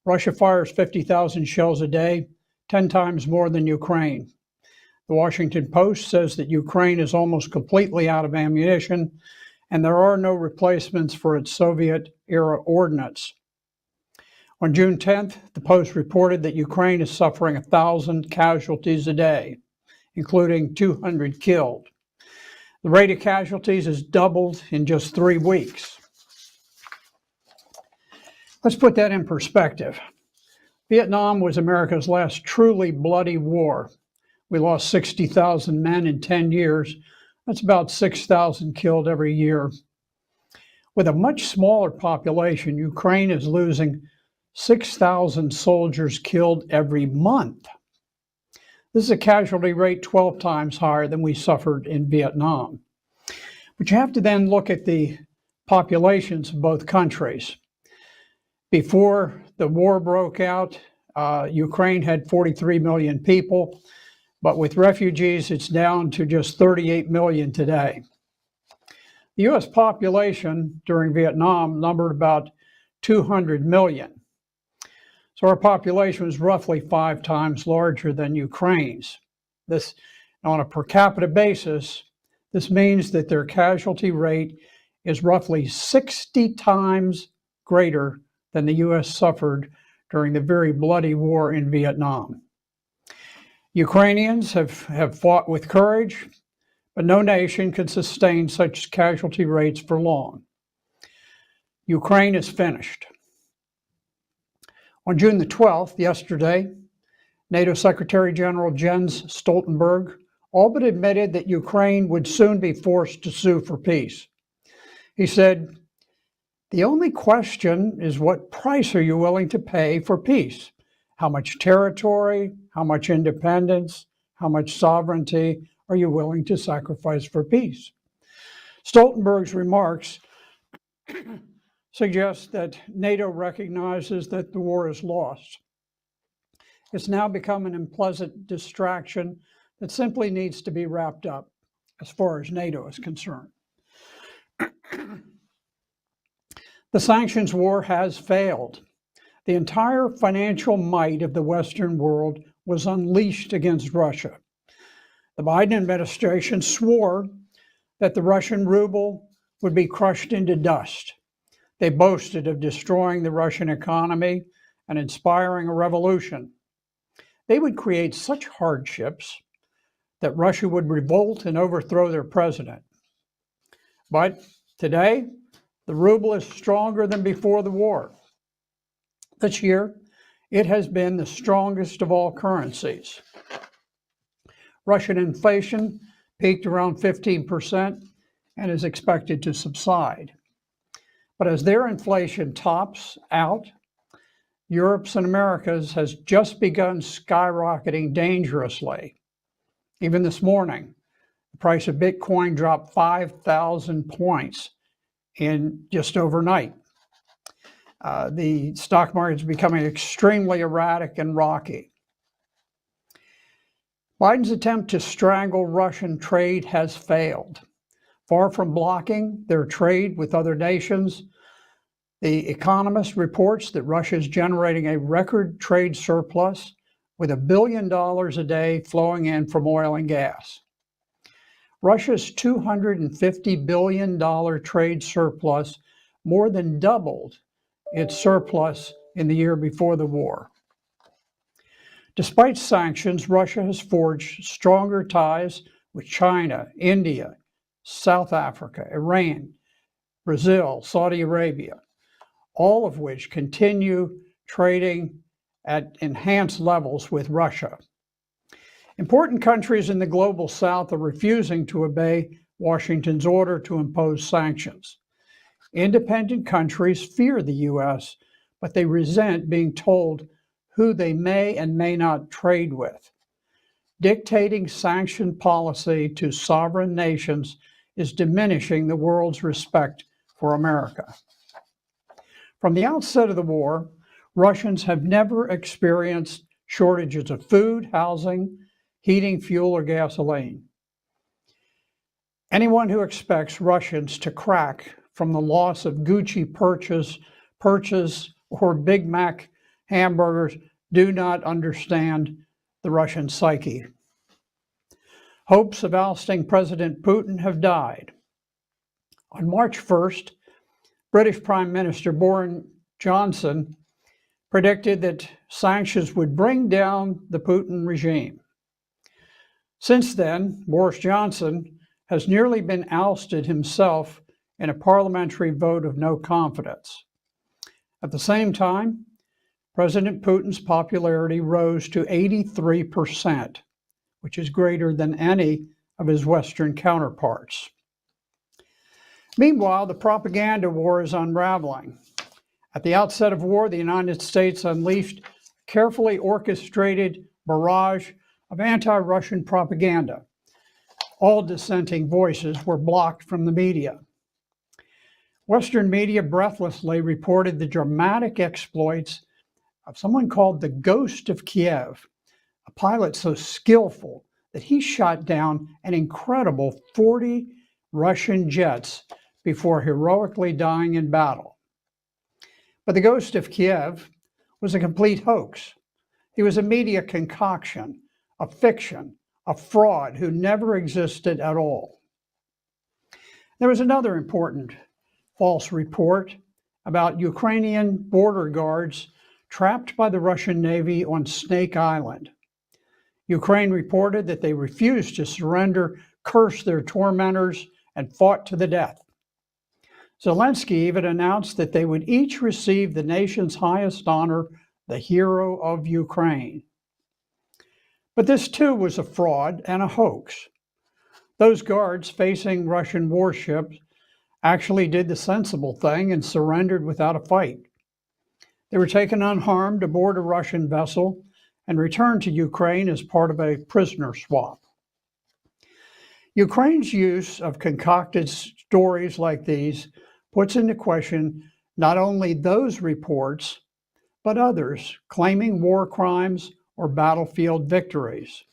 Russia fires 50,000 shells a day, 10 times more than Ukraine. The Washington Post says that Ukraine is almost completely out of ammunition, and there are no replacements for its Soviet-era ordnance. On June 10th, the Post reported that Ukraine is suffering 1,000 casualties a day, including 200 killed. The rate of casualties has doubled in just 3 weeks. Let's put that in perspective. Vietnam was America's last truly bloody war. We lost 60,000 men in 10 years. That's about 6,000 killed every year. With a much smaller population, Ukraine is losing 6,000 soldiers killed every month. This is a casualty rate 12 times higher than we suffered in Vietnam. But you have to then look at the populations of both countries. Before the war broke out, Ukraine had 43 million people, but with refugees, it's down to just 38 million today. The U.S. population during Vietnam numbered about 200 million. So our population was roughly 5 times larger than Ukraine's. This, on a per capita basis, this means that their casualty rate is roughly 60 times greater than the U.S. suffered during the very bloody war in Vietnam. Ukrainians have fought with courage, but no nation can sustain such casualty rates for long. Ukraine is finished. On June the 12th, yesterday, NATO Secretary General Jens Stoltenberg all but admitted that Ukraine would soon be forced to sue for peace. He said, "The only question is what price are you willing to pay for peace? How much territory, how much independence, how much sovereignty are you willing to sacrifice for peace?" Stoltenberg's remarks suggest that NATO recognizes that the war is lost. It's now become an unpleasant distraction that simply needs to be wrapped up as far as NATO is concerned. The sanctions war has failed. The entire financial might of the Western world was unleashed against Russia. The Biden administration swore that the Russian ruble would be crushed into dust. They boasted of destroying the Russian economy and inspiring a revolution. They would create such hardships that Russia would revolt and overthrow their president. But today, the ruble is stronger than before the war. This year, it has been the strongest of all currencies. Russian inflation peaked around 15% and is expected to subside. But as their inflation tops out, Europe's and America's has just begun skyrocketing dangerously. Even this morning, the price of Bitcoin dropped 5,000 points in just overnight. The stock market is becoming extremely erratic and rocky. Biden's attempt to strangle Russian trade has failed. Far from blocking their trade with other nations, The Economist reports that Russia is generating a record trade surplus with $1 billion a day flowing in from oil and gas. Russia's $250 billion trade surplus more than doubled its surplus in the year before the war. Despite sanctions, Russia has forged stronger ties with China, India, South Africa, Iran, Brazil, Saudi Arabia, all of which continue trading at enhanced levels with Russia. Important countries in the global South are refusing to obey Washington's order to impose sanctions. Independent countries fear the U.S., but they resent being told who they may and may not trade with. Dictating sanctioned policy to sovereign nations is diminishing the world's respect for America. From the outset of the war, Russians have never experienced shortages of food, housing, heating, fuel, or gasoline. Anyone who expects Russians to crack from the loss of Gucci purchase, or Big Mac hamburgers do not understand the Russian psyche. Hopes of ousting President Putin have died. On March 1st, British Prime Minister Boris Johnson predicted that sanctions would bring down the Putin regime. Since then, Boris Johnson has nearly been ousted himself in a parliamentary vote of no confidence. At the same time, President Putin's popularity rose to 83%, which is greater than any of his Western counterparts. Meanwhile, the propaganda war is unraveling. At the outset of war, the United States unleashed a carefully orchestrated barrage of anti-Russian propaganda. All dissenting voices were blocked from the media. Western media breathlessly reported the dramatic exploits of someone called the Ghost of Kiev, a pilot so skillful that he shot down an incredible 40 Russian jets before heroically dying in battle. But the Ghost of Kiev was a complete hoax. He was a media concoction, a fiction, a fraud who never existed at all. There was another important false report about Ukrainian border guards trapped by the Russian Navy on Snake Island. Ukraine reported that they refused to surrender, cursed their tormentors, and fought to the death. Zelensky even announced that they would each receive the nation's highest honor, the Hero of Ukraine. But this too was a fraud and a hoax. Those guards facing Russian warships actually did the sensible thing and surrendered without a fight. They were taken unharmed aboard a Russian vessel and returned to Ukraine as part of a prisoner swap. Ukraine's use of concocted stories like these puts into question not only those reports, but others claiming war crimes or battlefield victories.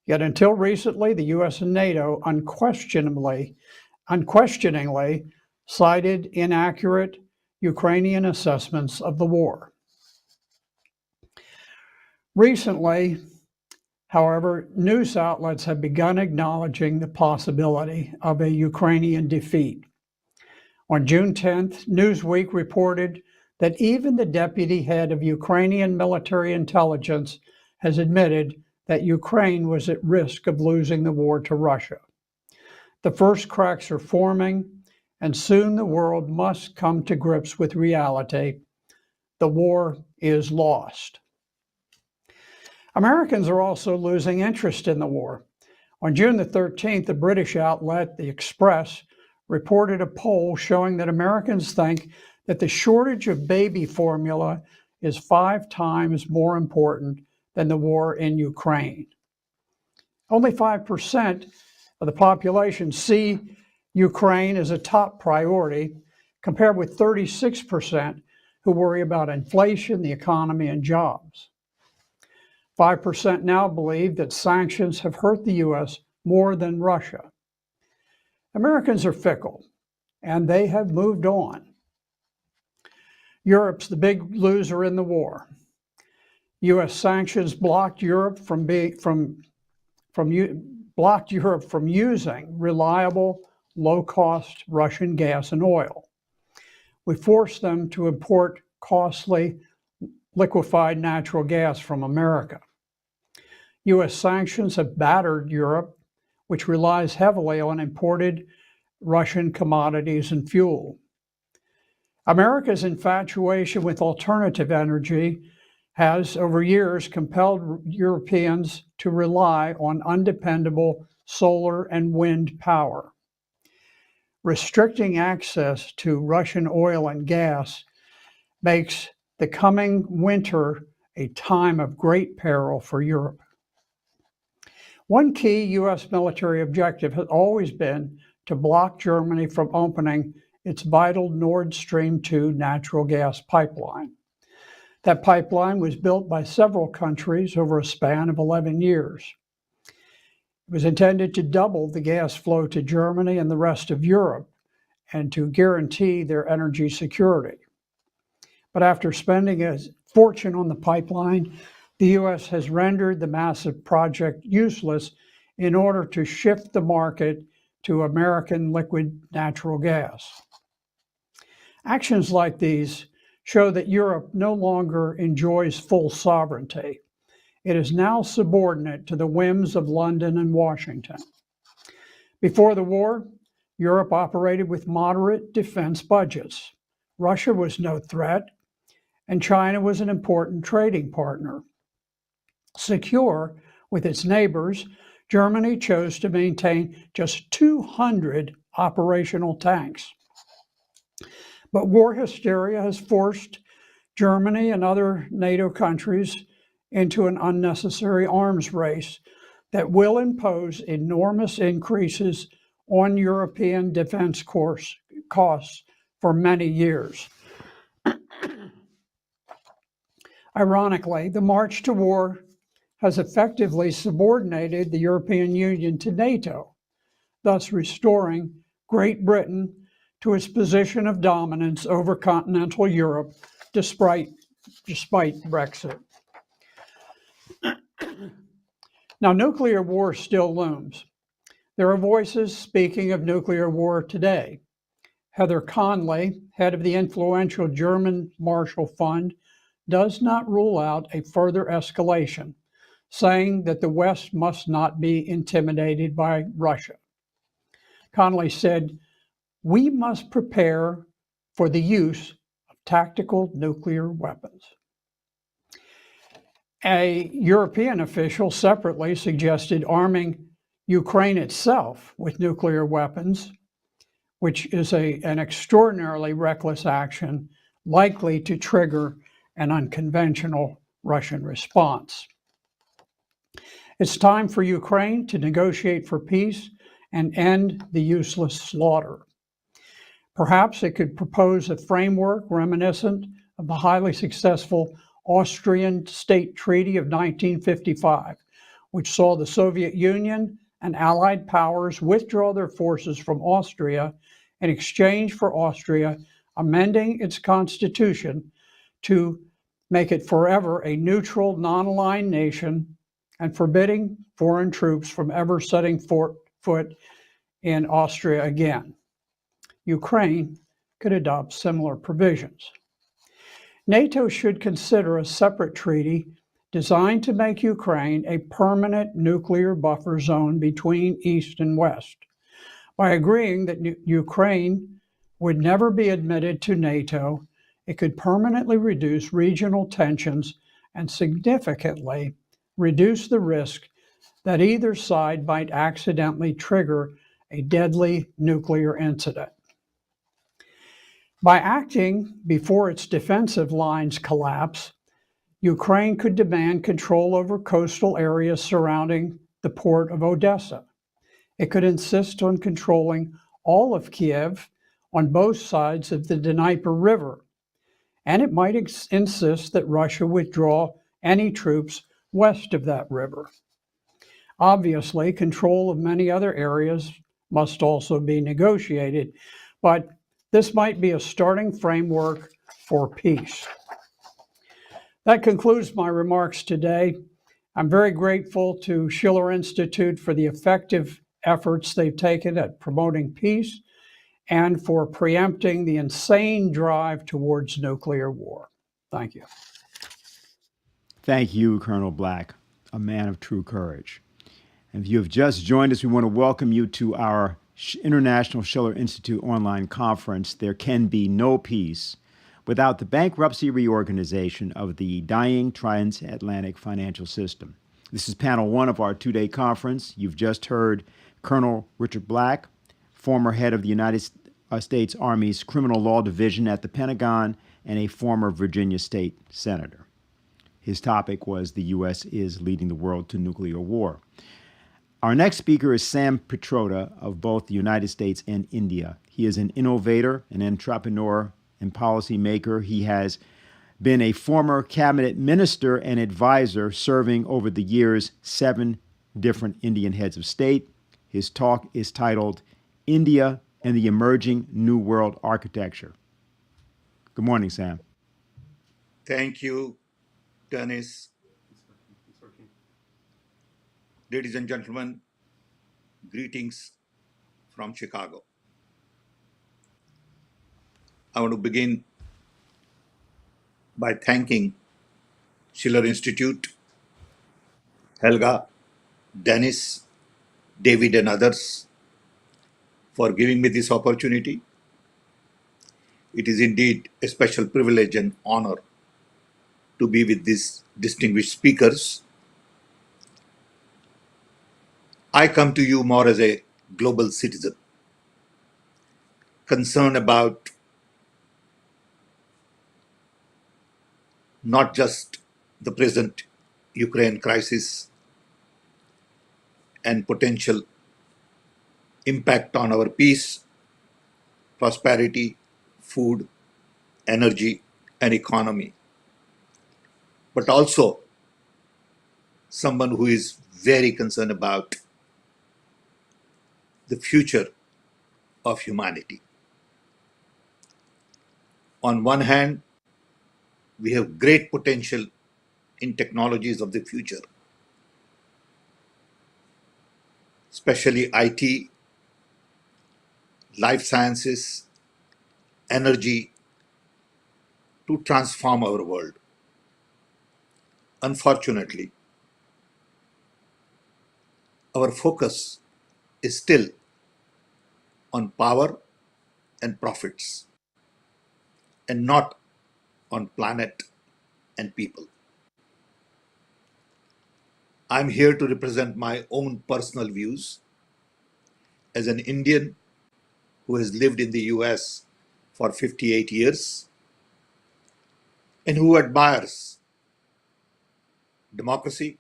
Yet until recently, the US and NATO unquestioningly cited inaccurate Ukrainian assessments of the war. Recently, however, news outlets have begun acknowledging the possibility of a Ukrainian defeat. On June 10th, Newsweek reported that even the deputy head of Ukrainian military intelligence has admitted that Ukraine was at risk of losing the war to Russia. The first cracks are forming, and soon the world must come to grips with reality. The war is lost. Americans are also losing interest in the war. On June the 13th, the British outlet, The Express, reported a poll showing that Americans think that the shortage of baby formula is 5 times more important than the war in Ukraine. Only 5% of the population see Ukraine as a top priority, compared with 36% who worry about inflation, the economy, and jobs. 5% now believe that sanctions have hurt the U.S. more than Russia. Americans are fickle, and they have moved on. Europe's the big loser in the war. U.S. sanctions blocked Europe from using reliable, low-cost Russian gas and oil. We forced them to import costly liquefied natural gas from America. U.S. sanctions have battered Europe, which relies heavily on imported Russian commodities and fuel. America's infatuation with alternative energy has, over years, compelled Europeans to rely on undependable solar and wind power. restricting access to Russian oil and gas makes the coming winter a time of great peril for Europe. One key U.S. military objective has always been to block Germany from opening its vital Nord Stream 2 natural gas pipeline. That pipeline was built by several countries over a span of 11 years. It was intended to double the gas flow to Germany and the rest of Europe and to guarantee their energy security. But after spending a fortune on the pipeline, the U.S. has rendered the massive project useless in order to shift the market to American liquid natural gas. Actions like these show that Europe no longer enjoys full sovereignty. It is now subordinate to the whims of London and Washington. Before the war, Europe operated with moderate defense budgets. Russia was no threat, and China was an important trading partner. Secure with its neighbors, Germany chose to maintain just 200 operational tanks. But war hysteria has forced Germany and other NATO countries into an unnecessary arms race that will impose enormous increases on European defense costs for many years. Ironically, the march to war has effectively subordinated the European Union to NATO, thus restoring Great Britain to its position of dominance over continental Europe despite Brexit. Now, nuclear war still looms. There are voices speaking of nuclear war today. Heather Conley, head of the influential German Marshall Fund, does not rule out a further escalation, saying that the West must not be intimidated by Russia. Conley said, "We must prepare for the use of tactical nuclear weapons." A European official separately suggested arming Ukraine itself with nuclear weapons, which is an extraordinarily reckless action likely to trigger an unconventional Russian response. It's time for Ukraine to negotiate for peace and end the useless slaughter. Perhaps it could propose a framework reminiscent of the highly successful Austrian State Treaty of 1955, which saw the Soviet Union and Allied powers withdraw their forces from Austria in exchange for Austria amending its constitution to make it forever a neutral, non-aligned nation and forbidding foreign troops from ever setting foot in Austria again. Ukraine could adopt similar provisions. NATO should consider a separate treaty designed to make Ukraine a permanent nuclear buffer zone between East and West. By agreeing that Ukraine would never be admitted to NATO, it could permanently reduce regional tensions and significantly reduce the risk that either side might accidentally trigger a deadly nuclear incident. By acting before its defensive lines collapse, Ukraine could demand control over coastal areas surrounding the port of Odessa. It could insist on controlling all of Kiev on both sides of the Dnieper River, and it might insist that Russia withdraw any troops west of that river. Obviously, control of many other areas must also be negotiated, but this might be a starting framework for peace. That concludes my remarks today. I'm very grateful to Schiller Institute for the effective efforts they've taken at promoting peace and for preempting the insane drive towards nuclear war. Thank you. Thank you, Colonel Black, a man of true courage. And if you have just joined us, we want to welcome you to our International Schiller Institute online conference, There Can Be No Peace Without the Bankruptcy Reorganization of the Dying Transatlantic Financial System. This is panel one of our two-day conference. You've just heard Colonel Richard Black, former head of the United States Army's Criminal Law Division at the Pentagon, and a former Virginia state senator. His topic was the U.S. is leading the world to nuclear war. Our next speaker is Sam Pitroda of both the United States and India. He is an innovator, an entrepreneur, and policymaker. He has been a former cabinet minister and advisor, serving over the years 7 different Indian heads of state. His talk is titled India and the Emerging New World Architecture. Good morning, Sam. Thank you, Dennis. Ladies and gentlemen, greetings from Chicago. I want to begin by thanking Schiller Institute, Helga, Dennis, David, and others for giving me this opportunity. It is indeed a special privilege and honor to be with these distinguished speakers. I come to you more as a global citizen, concerned about not just the present Ukraine crisis and potential impact on our peace, prosperity, food, energy, and economy, but also someone who is very concerned about the future of humanity. On one hand, we have great potential in technologies of the future, especially IT, life sciences, energy, to transform our world. Unfortunately, our focus is still on power and profits, and not on planet and people. I'm here to represent my own personal views as an Indian who has lived in the US for 58 years and who admires democracy,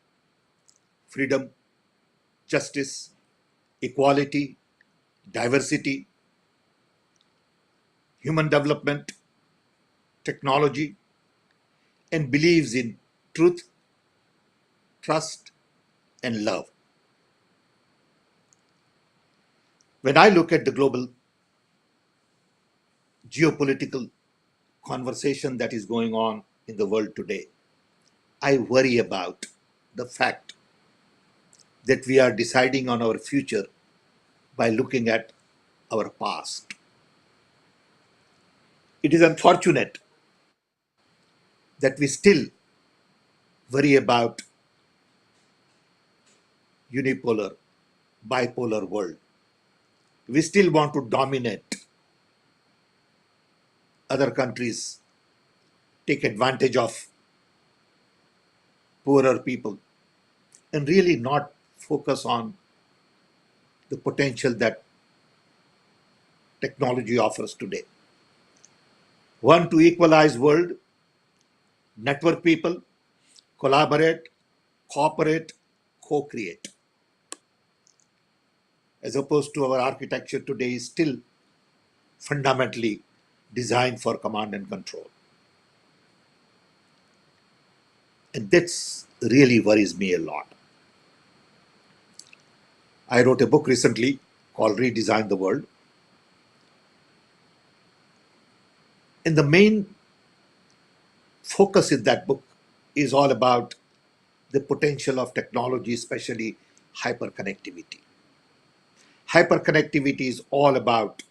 freedom, justice, equality, diversity, human development, technology, and believes in truth, trust, and love. When I look at the global geopolitical conversation that is going on in the world today, I worry about the fact that we are deciding on our future by looking at our past. It is unfortunate that we still worry about unipolar, bipolar world. We still want to dominate other countries, take advantage of poorer people, and really not focus on the potential that technology offers today. Want to equalize world, network people, collaborate, cooperate, co-create. As opposed to our architecture today is still fundamentally designed for command and control. And that really worries me a lot. I wrote a book recently called Redesign the World. And the main focus in that book is all about the potential of technology, especially hyperconnectivity. Hyperconnectivity is all about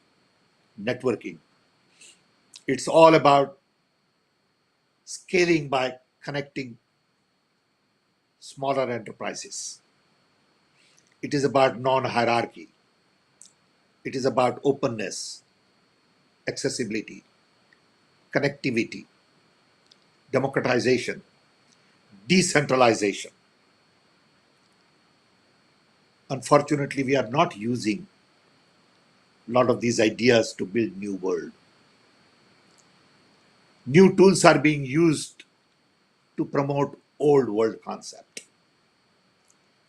networking. It's all about scaling by connecting smaller enterprises. It is about non-hierarchy. It is about openness, accessibility, connectivity, democratization, decentralization. Unfortunately, we are not using a lot of these ideas to build new world. New tools are being used to promote old world concept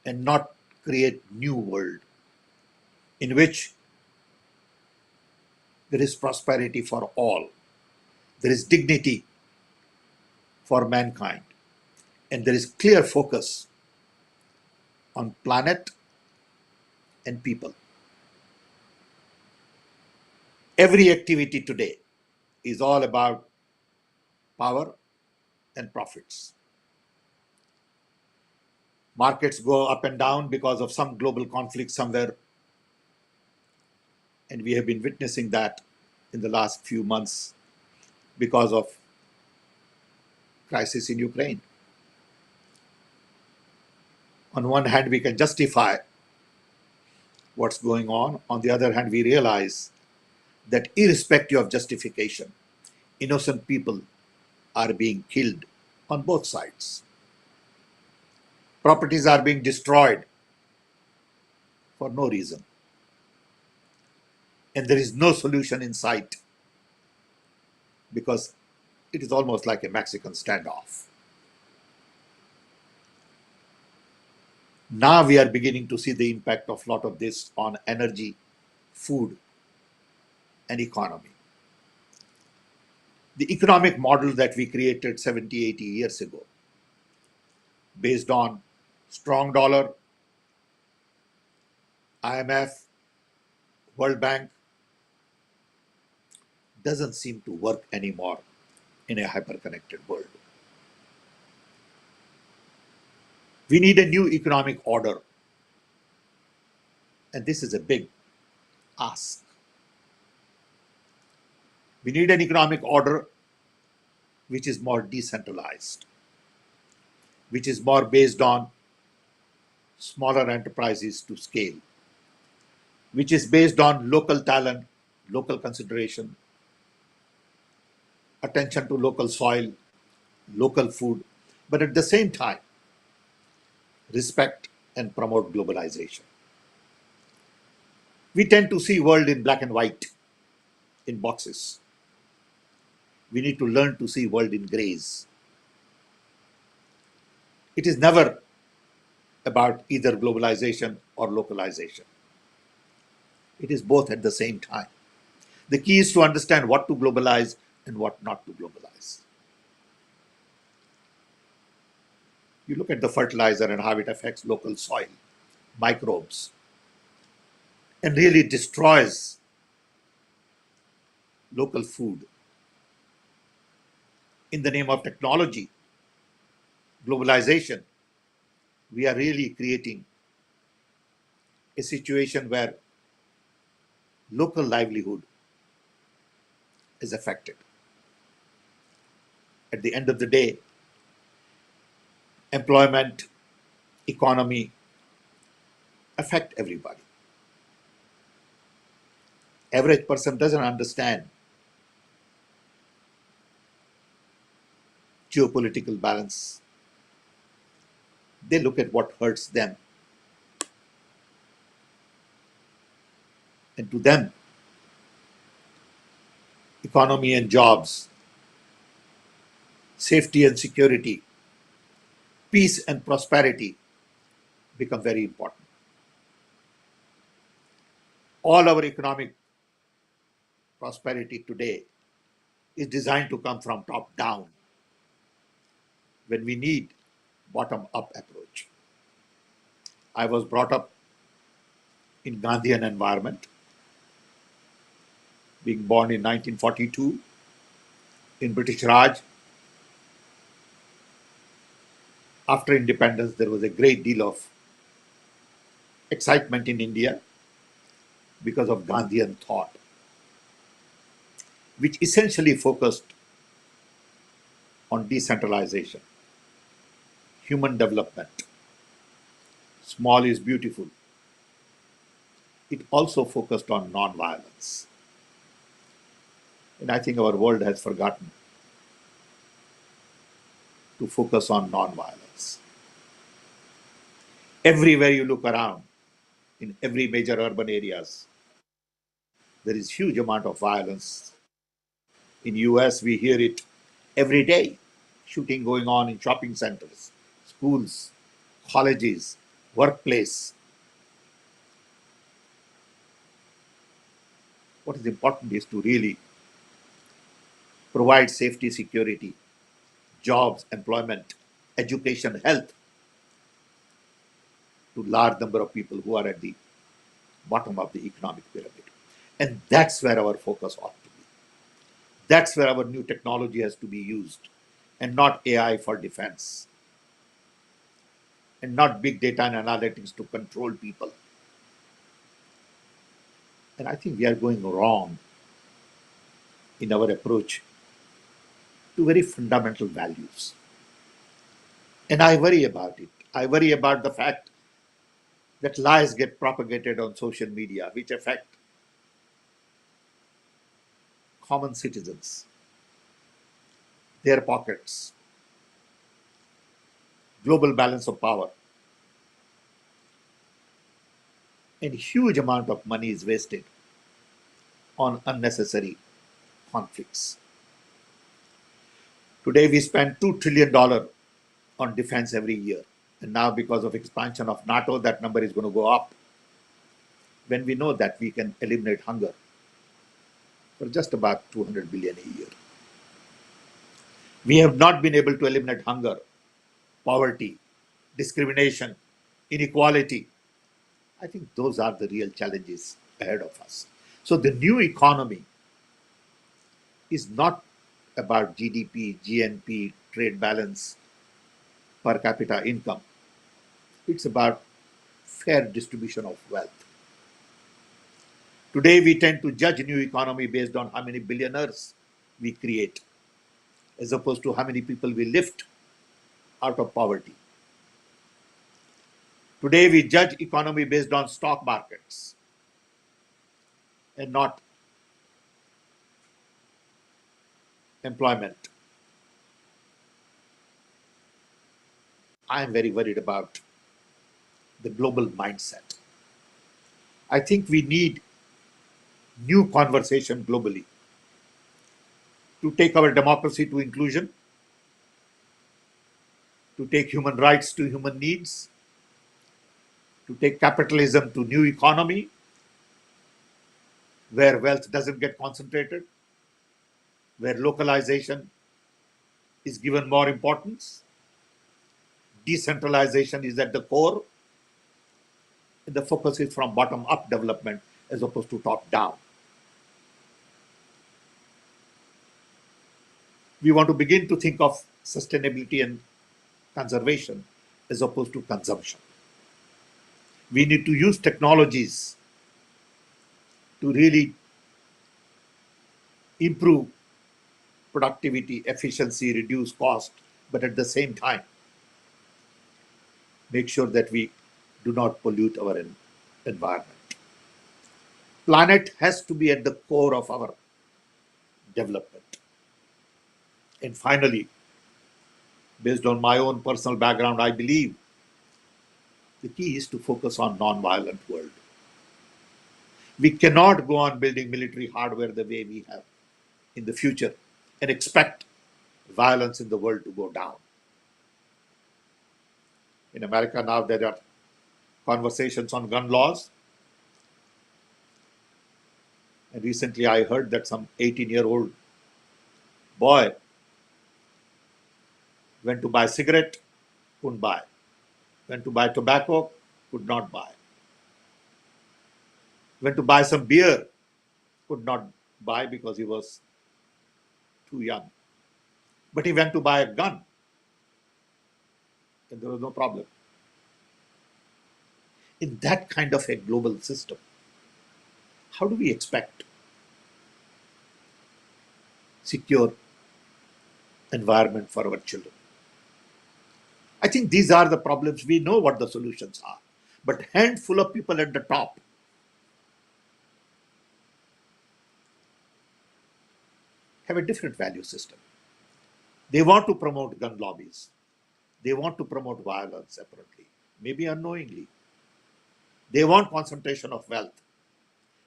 and not create new world in which there is prosperity for all, there is dignity for mankind, and there is clear focus on planet and people. Every activity today is all about power and profits. Markets go up and down because of some global conflict somewhere, and we have been witnessing that in the last few months because of crisis in Ukraine. On one hand, we can justify what's going on. On the other hand, we realize that irrespective of justification, innocent people are being killed on both sides. Properties are being destroyed for no reason. And there is no solution in sight because it is almost like a Mexican standoff. Now we are beginning to see the impact of a lot of this on energy, food, and economy. The economic model that we created 70, 80 years ago, based on strong dollar, IMF, World Bank, doesn't seem to work anymore in a hyper-connected world. We need a new economic order. And this is a big ask. We need an economic order which is more decentralized, which is more based on smaller enterprises to scale, which is based on local talent, local consideration, attention to local soil, local food, but at the same time, respect and promote globalization. We tend to see world in black and white, in boxes. We need to learn to see world in grays. It is never about either globalization or localization. It is both at the same time. The key is to understand what to globalize and what not to globalize. You look at the fertilizer and how it affects local soil, microbes, and really destroys local food. In the name of technology, globalization, we are really creating a situation where local livelihood is affected. At the end of the day, employment, economy affect everybody. Average person doesn't understand geopolitical balance. They look at what hurts them. And to them, economy and jobs, safety and security, peace and prosperity become very important. All our economic prosperity today is designed to come from top down when we need bottom up approach. I was brought up in Gandhian environment, being born in 1942 in British Raj. After independence, there was a great deal of excitement in India because of Gandhian thought, which essentially focused on decentralization, human development. Small is beautiful. It also focused on non-violence. And I think our world has forgotten to focus on non-violence. Everywhere you look around, in every major urban areas, There is huge amount of violence. In US, we hear it every day. Shooting going on in shopping centers, schools, colleges, workplace. What is important is to really provide safety, security, jobs, employment, education, health to large number of people who are at the bottom of the economic pyramid. And that's where our focus ought to be. That's where our new technology has to be used, and not AI for defense, and not big data and analytics to control people. And I think we are going wrong in our approach to very fundamental values. And I worry about it. I worry about the fact that lies get propagated on social media, which affect common citizens, their pockets, global balance of power. And huge amount of money is wasted on unnecessary conflicts. Today we spend $2 trillion on defense every year. And now because of expansion of NATO, that number is going to go up. When we know that we can eliminate hunger for just about 200 billion a year. We have not been able to eliminate hunger, poverty, discrimination, inequality. I think those are the real challenges ahead of us. So the new economy is not about GDP, GNP, trade balance, per capita income. It's about fair distribution of wealth. Today, we tend to judge new economy based on how many billionaires we create, as opposed to how many people we lift out of poverty. Today, we judge economy based on stock markets and not employment. I am very worried about the global mindset. I think we need new conversation globally to take our democracy to inclusion, to take human rights to human needs, to take capitalism to new economy, where wealth doesn't get concentrated, where localization is given more importance, decentralization is at the core, and the focus is from bottom-up development as opposed to top-down. We want to begin to think of sustainability and conservation as opposed to consumption. We need to use technologies to really improve productivity, efficiency, reduce cost, but at the same time, make sure that we do not pollute our environment. Planet has to be at the core of our development. And finally, based on my own personal background, I believe the key is to focus on non-violent world. We cannot go on building military hardware the way we have in the future and expect violence in the world to go down. In America now there are conversations on gun laws. And recently I heard that some 18-year-old boy went to buy a cigarette, couldn't buy. Went to buy tobacco, could not buy. Went to buy some beer, could not buy because he was too young. But he went to buy a gun, and there was no problem. In that kind of a global system, how do we expect secure environment for our children? I think these are the problems. We know what the solutions are, but handful of people at the top have a different value system. They want to promote gun lobbies. They want to promote violence separately, maybe unknowingly. They want concentration of wealth.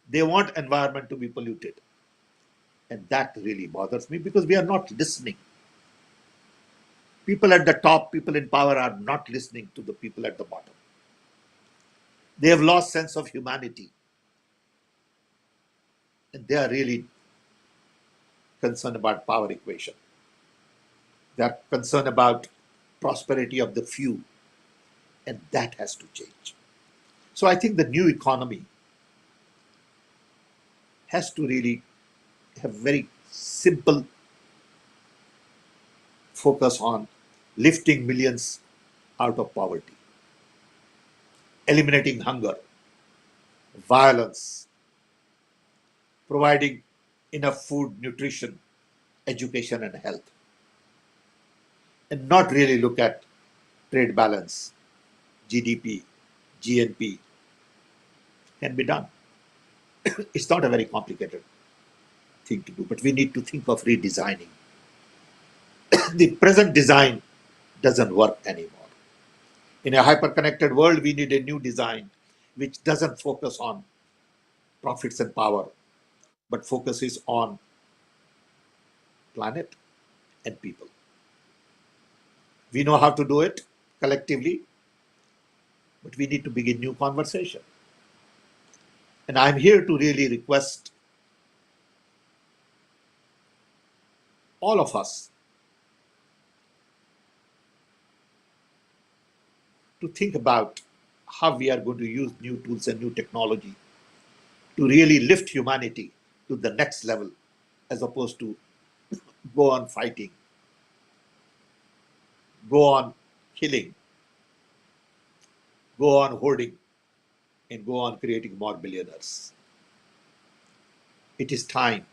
They want environment to be polluted. And that really bothers me because we are not listening. People at the top, people in power are not listening to the people at the bottom. They have lost sense of humanity. And they are really concerned about power equation. They are concerned about prosperity of the few. And that has to change. So I think the new economy has to really have very simple focus on lifting millions out of poverty, eliminating hunger, violence, providing enough food, nutrition, education, and health, and not really look at trade balance, GDP, GNP. Can be done. It's not a very complicated thing to do, but we need to think of redesigning. The present design doesn't work anymore. In a hyper-connected world, we need a new design which doesn't focus on profits and power, but focuses on planet and people. We know how to do it collectively, but we need to begin new conversation. And I'm here to really request all of us to think about how we are going to use new tools and new technology to really lift humanity to the next level, as opposed to go on fighting, go on killing, go on hoarding, and go on creating more billionaires. It is time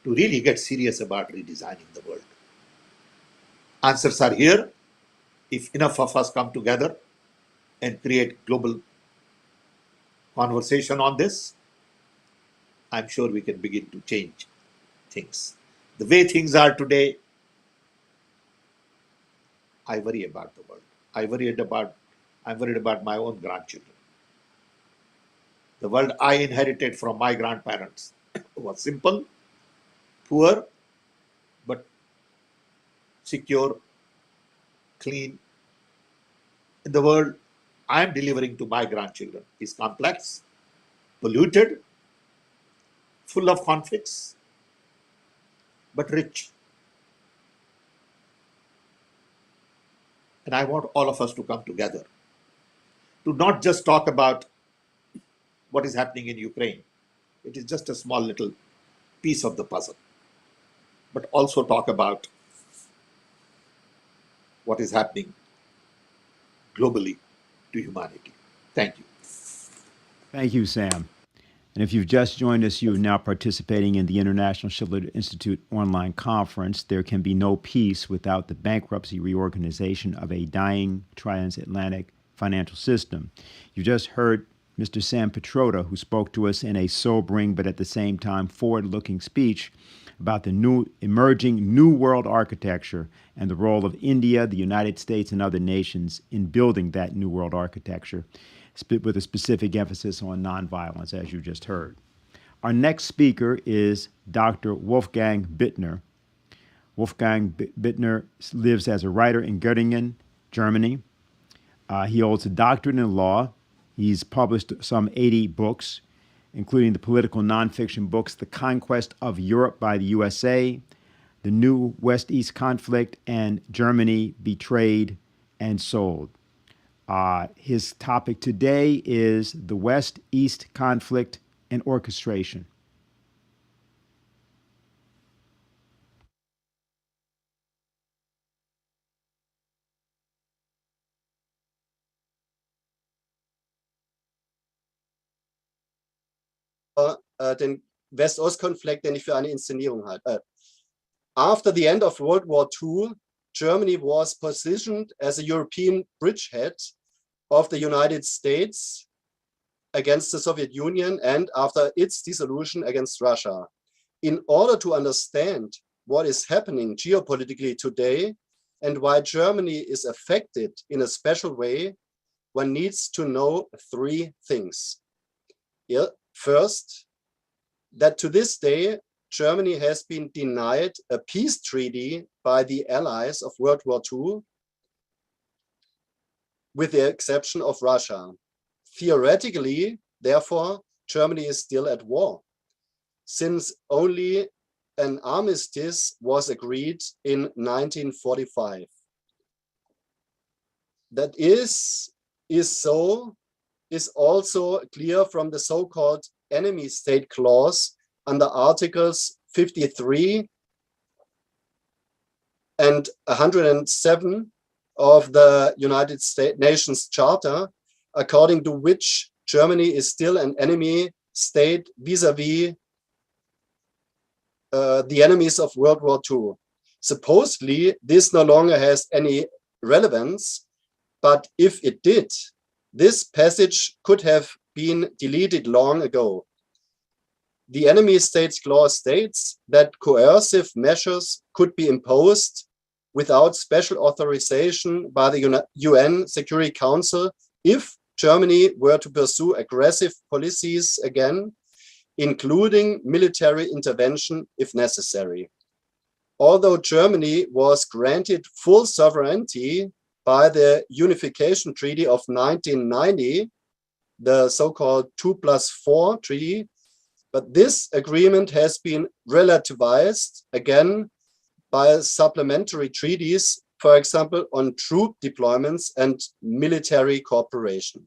to really get serious about redesigning the world. Answers are here if enough of us come together and create global conversation on this. I'm sure we can begin to change things. The way things are today, I worry about the world. I'm worried about my own grandchildren. The world I inherited from my grandparents was simple, poor, but secure, clean. In the world I am delivering to my grandchildren is complex, polluted, full of conflicts, but rich. And I want all of us to come together to not just talk about what is happening in Ukraine. It is just a small little piece of the puzzle, but also talk about what is happening globally to humanity. Thank you. Thank you, Sam. And if you've just joined us, you are now participating in the International Schiller Institute online conference. There can be no peace without the bankruptcy reorganization of a dying transatlantic financial system. You just heard Mr. Sam Petrotta, who spoke to us in a sobering but at the same time forward-looking speech about the emerging new world architecture and the role of India, the United States, and other nations in building that new world architecture, with a specific emphasis on nonviolence, as you just heard. Our next speaker is Dr. Wolfgang Bittner. Wolfgang Bittner lives as a writer in Göttingen, Germany. He holds a doctorate in law. He's published some 80 books, including the political nonfiction books The Conquest of Europe by the USA, The New West-East Conflict, and Germany Betrayed and Sold. His topic today is the West-East conflict and orchestration. Den West-Ost-Konflikt, den ich für eine Inszenierung halte. After the end of World War II, Germany was positioned as a European bridgehead of the United States against the Soviet Union and after its dissolution against Russia. In order to understand what is happening geopolitically today and why Germany is affected in a special way, one needs to know three things. Yeah. First, that to this day, Germany has been denied a peace treaty by the allies of World War II, with the exception of Russia. Theoretically, therefore, Germany is still at war, since only an armistice was agreed in 1945. That is also clear from the so-called enemy state clause under Articles 53 and 107 of the United Nations Charter, according to which Germany is still an enemy state vis-à-vis the enemies of World War II. Supposedly, this no longer has any relevance, but if it did, this passage could have been deleted long ago. The enemy states clause states that coercive measures could be imposed without special authorization by the UN Security Council if Germany were to pursue aggressive policies again, including military intervention if necessary. Although Germany was granted full sovereignty by the Unification Treaty of 1990, the so-called 2+4 treaty, but this agreement has been relativized again by supplementary treaties, for example, on troop deployments and military cooperation.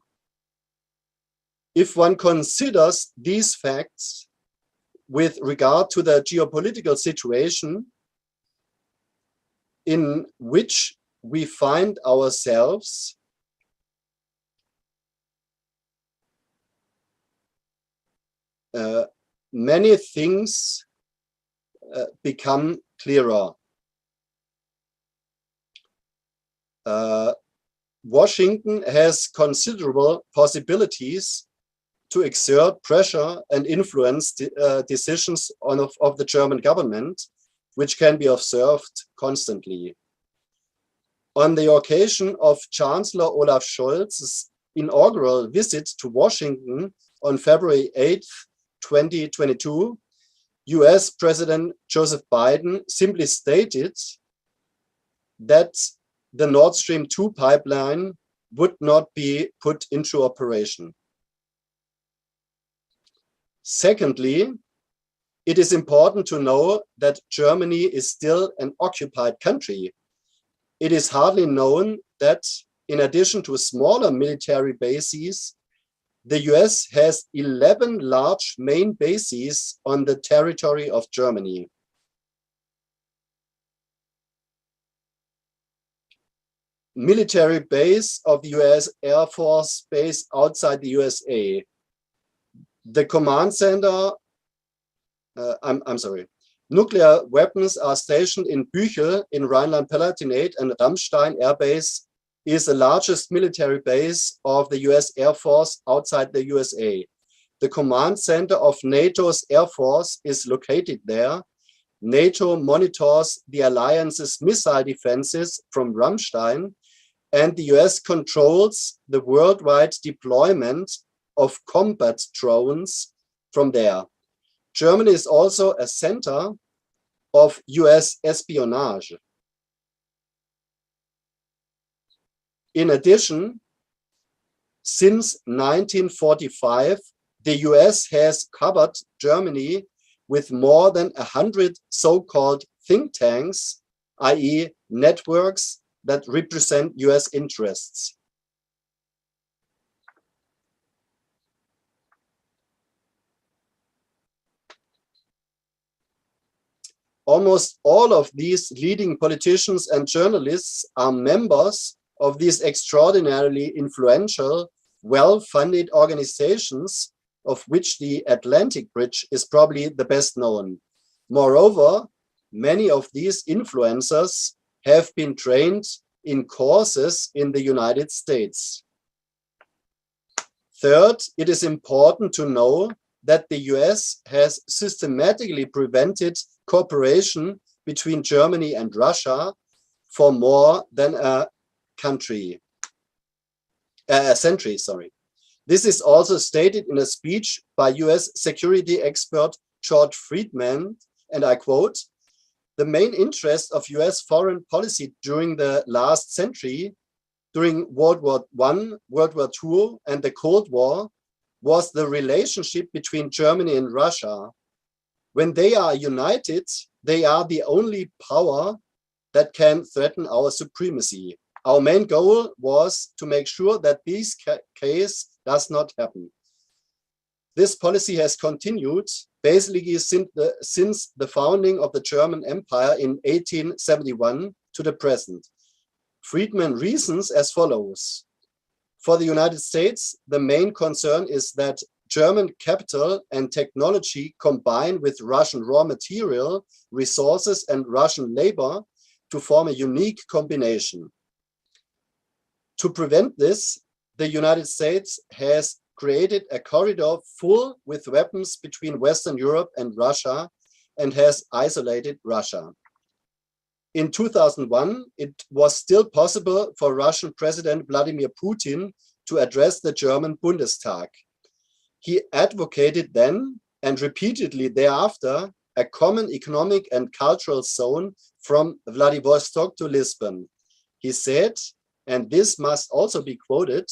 If one considers these facts with regard to the geopolitical situation in which we find ourselves, many things become clearer. Washington has considerable possibilities to exert pressure and influence decisions of the German government, which can be observed constantly. On the occasion of Chancellor Olaf Scholz's inaugural visit to Washington on February 8th, 2022, US President Joseph Biden simply stated that the Nord Stream 2 pipeline would not be put into operation. Secondly, it is important to know that Germany is still an occupied country. It is hardly known that, in addition to smaller military bases, the US has 11 large main bases on the territory of Germany. Military base of the US Air Force base outside the USA. The command center, nuclear weapons are stationed in Büchel in Rhineland-Palatinate, and Ramstein Air Base is the largest military base of the US Air Force outside the USA. The command center of NATO's Air Force is located there. NATO monitors the alliance's missile defenses from Ramstein, and the US controls the worldwide deployment of combat drones from there. Germany is also a center of US espionage. In addition, since 1945, the US has covered Germany with more than 100 so-called think tanks, i.e. networks that represent US interests. Almost all of these leading politicians and journalists are members of these extraordinarily influential, well-funded organizations, of which the Atlantic Bridge is probably the best known. Moreover, many of these influencers have been trained in courses in the United States. Third, it is important to know that the US has systematically prevented cooperation between Germany and Russia for more than a century. This is also stated in a speech by US security expert George Friedman, and I quote, "The main interest of US foreign policy during the last century, during World War I, World War II, and the Cold War, was the relationship between Germany and Russia. When they are united, they are the only power that can threaten our supremacy. Our main goal was to make sure that this case does not happen." This policy has continued basically since the founding of the German Empire in 1871 to the present. Friedman reasons as follows. For the United States, the main concern is that German capital and technology combine with Russian raw material, resources, and Russian labor to form a unique combination. To prevent this, the United States has created a corridor full with weapons between Western Europe and Russia and has isolated Russia. In 2001, it was still possible for Russian President Vladimir Putin to address the German Bundestag. He advocated then and repeatedly thereafter a common economic and cultural zone from Vladivostok to Lisbon. He said, and this must also be quoted,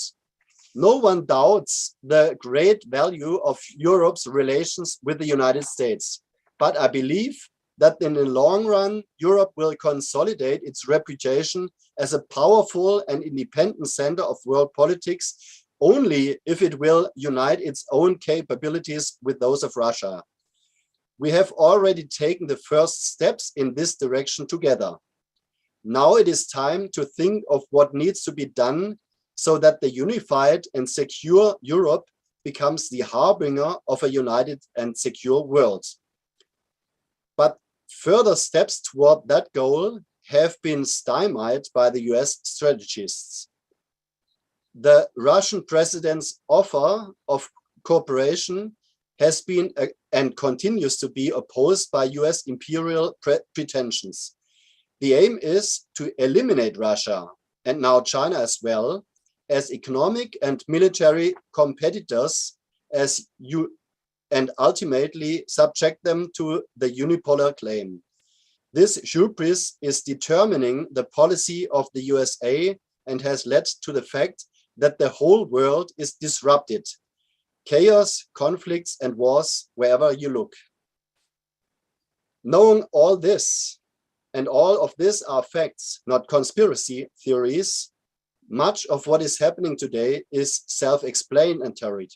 "No one doubts the great value of Europe's relations with the United States, but I believe that in the long run, Europe will consolidate its reputation as a powerful and independent center of world politics only if it will unite its own capabilities with those of Russia. We have already taken the first steps in this direction together. Now it is time to think of what needs to be done so that the unified and secure Europe becomes the harbinger of a united and secure world." But further steps toward that goal have been stymied by the US strategists. The Russian president's offer of cooperation has been and continues to be opposed by US imperial pretensions. The aim is to eliminate Russia, and now China as well, as economic and military competitors and ultimately subject them to the unipolar claim. This hubris is determining the policy of the USA and has led to the fact that the whole world is disrupted. Chaos, conflicts, and wars wherever you look. Knowing all this, and all of this are facts, not conspiracy theories, much of what is happening today is self-explanatory.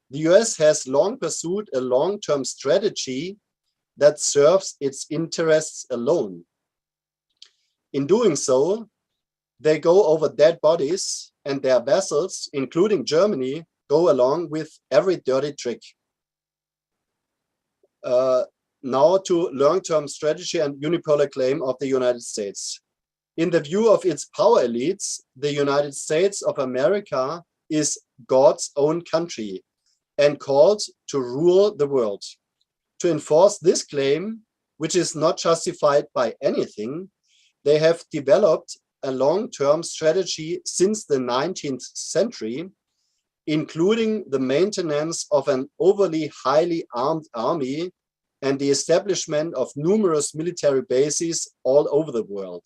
The US has long pursued a long-term strategy that serves its interests alone. In doing so, they go over dead bodies, and their vassals, including Germany, go along with every dirty trick. Now to long-term strategy and unipolar claim of the United States. In the view of its power elites, the United States of America is God's own country and called to rule the world. To enforce this claim, which is not justified by anything, they have developed a long-term strategy since the 19th century, including the maintenance of an overly highly armed army and the establishment of numerous military bases all over the world.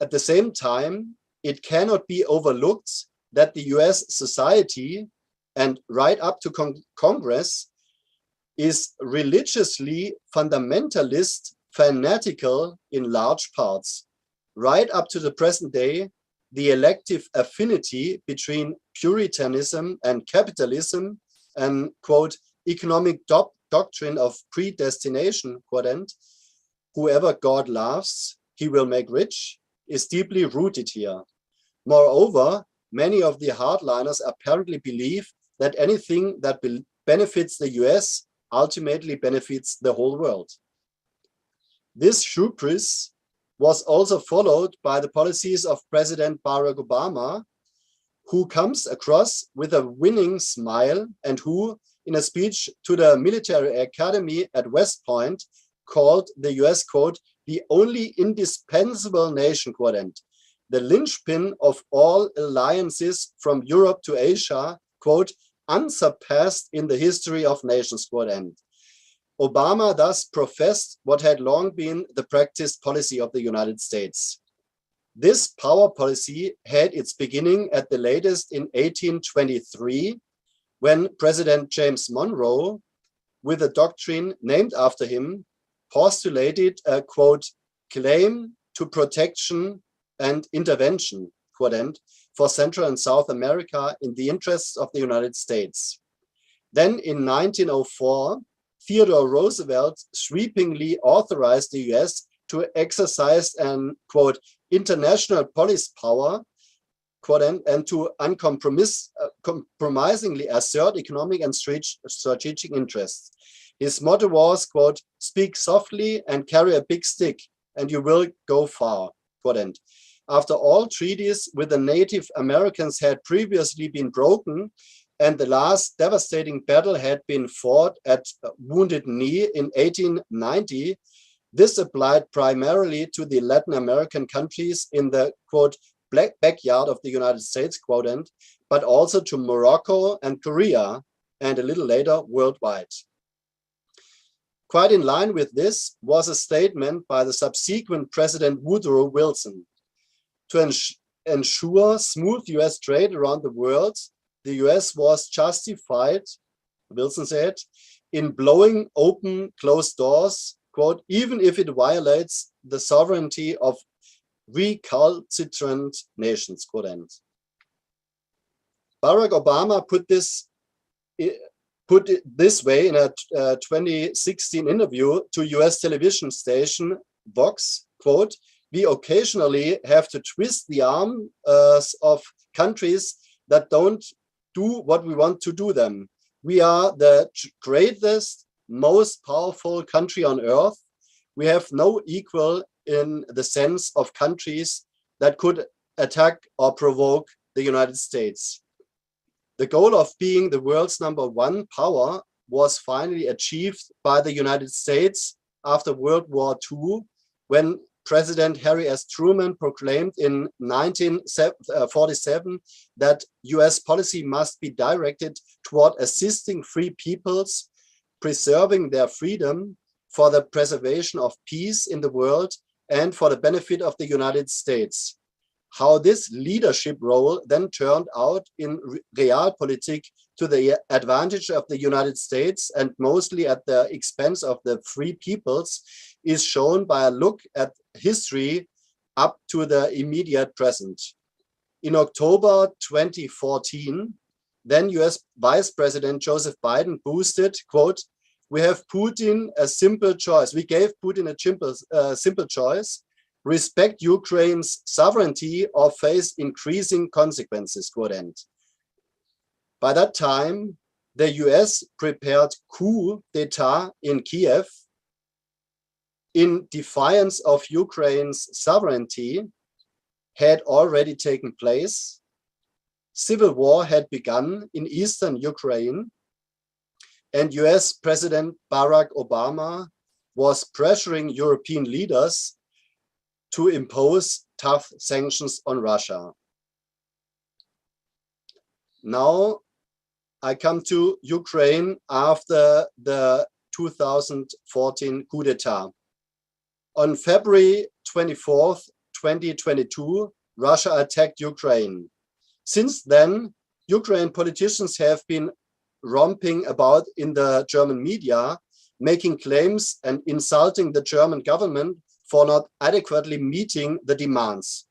At the same time, it cannot be overlooked that the US society, and right up to Congress, is religiously fundamentalist, fanatical in large parts. Right up to the present day, the elective affinity between Puritanism and capitalism and, quote, economic doctrine of predestination, quote end, whoever God loves, he will make rich, is deeply rooted here. Moreover, many of the hardliners apparently believe that anything that benefits the US ultimately benefits the whole world. This hubris was also followed by the policies of President Barack Obama, who comes across with a winning smile and who, in a speech to the military academy at West Point, called the US, quote, the only indispensable nation, quote end. the linchpin of all alliances from Europe to Asia, quote, unsurpassed in the history of nations, quote end. Obama thus professed what had long been the practiced policy of the United States. This power policy had its beginning at the latest in 1823, when President James Monroe, with a doctrine named after him, postulated a, quote, claim to protection and intervention, quote end, for Central and South America in the interests of the United States. Then in 1904, Theodore Roosevelt sweepingly authorized the US to exercise an, quote, international police power, quote, and to uncompromisingly assert economic and strategic interests. His motto was, quote, speak softly and carry a big stick, and you will go far, quote end. After all treaties with the Native Americans had previously been broken, and the last devastating battle had been fought at Wounded Knee in 1890, this applied primarily to the Latin American countries in the, quote, backyard of the United States, quote end, but also to Morocco and Korea, and a little later worldwide. Quite in line with this was a statement by the subsequent President Woodrow Wilson. To ensure smooth US trade around the world, the US was justified, Wilson said, in blowing open closed doors, quote, even if it violates the sovereignty of recalcitrant nations, quote end. Barack Obama put it this way in a 2016 interview to US television station Vox, quote, we occasionally have to twist the arms of countries that don't do what we want to do them. We are the greatest, most powerful country on earth. We have no equal in the sense of countries that could attack or provoke the United States. The goal of being the world's #1 power was finally achieved by the United States after World War II, when President Harry S. Truman proclaimed in 1947 that US policy must be directed toward assisting free peoples, preserving their freedom for the preservation of peace in the world and for the benefit of the United States. How this leadership role then turned out in realpolitik to the advantage of the United States and mostly at the expense of the free peoples is shown by a look at history up to the immediate present. In October 2014, then US Vice President Joseph Biden boosted, quote, we have Putin a simple choice. We gave Putin a simple choice. Respect Ukraine's sovereignty or face increasing consequences, quote end. By that time, the US prepared coup d'etat in Kiev in defiance of Ukraine's sovereignty had already taken place. Civil war had begun in eastern Ukraine, and US President Barack Obama was pressuring European leaders to impose tough sanctions on Russia. Now I come to Ukraine after the 2014 coup d'etat. On February 24th, 2022, Russia attacked Ukraine. Since then, Ukraine politicians have been romping about in the German media, making claims and insulting the German government for not adequately meeting the demands.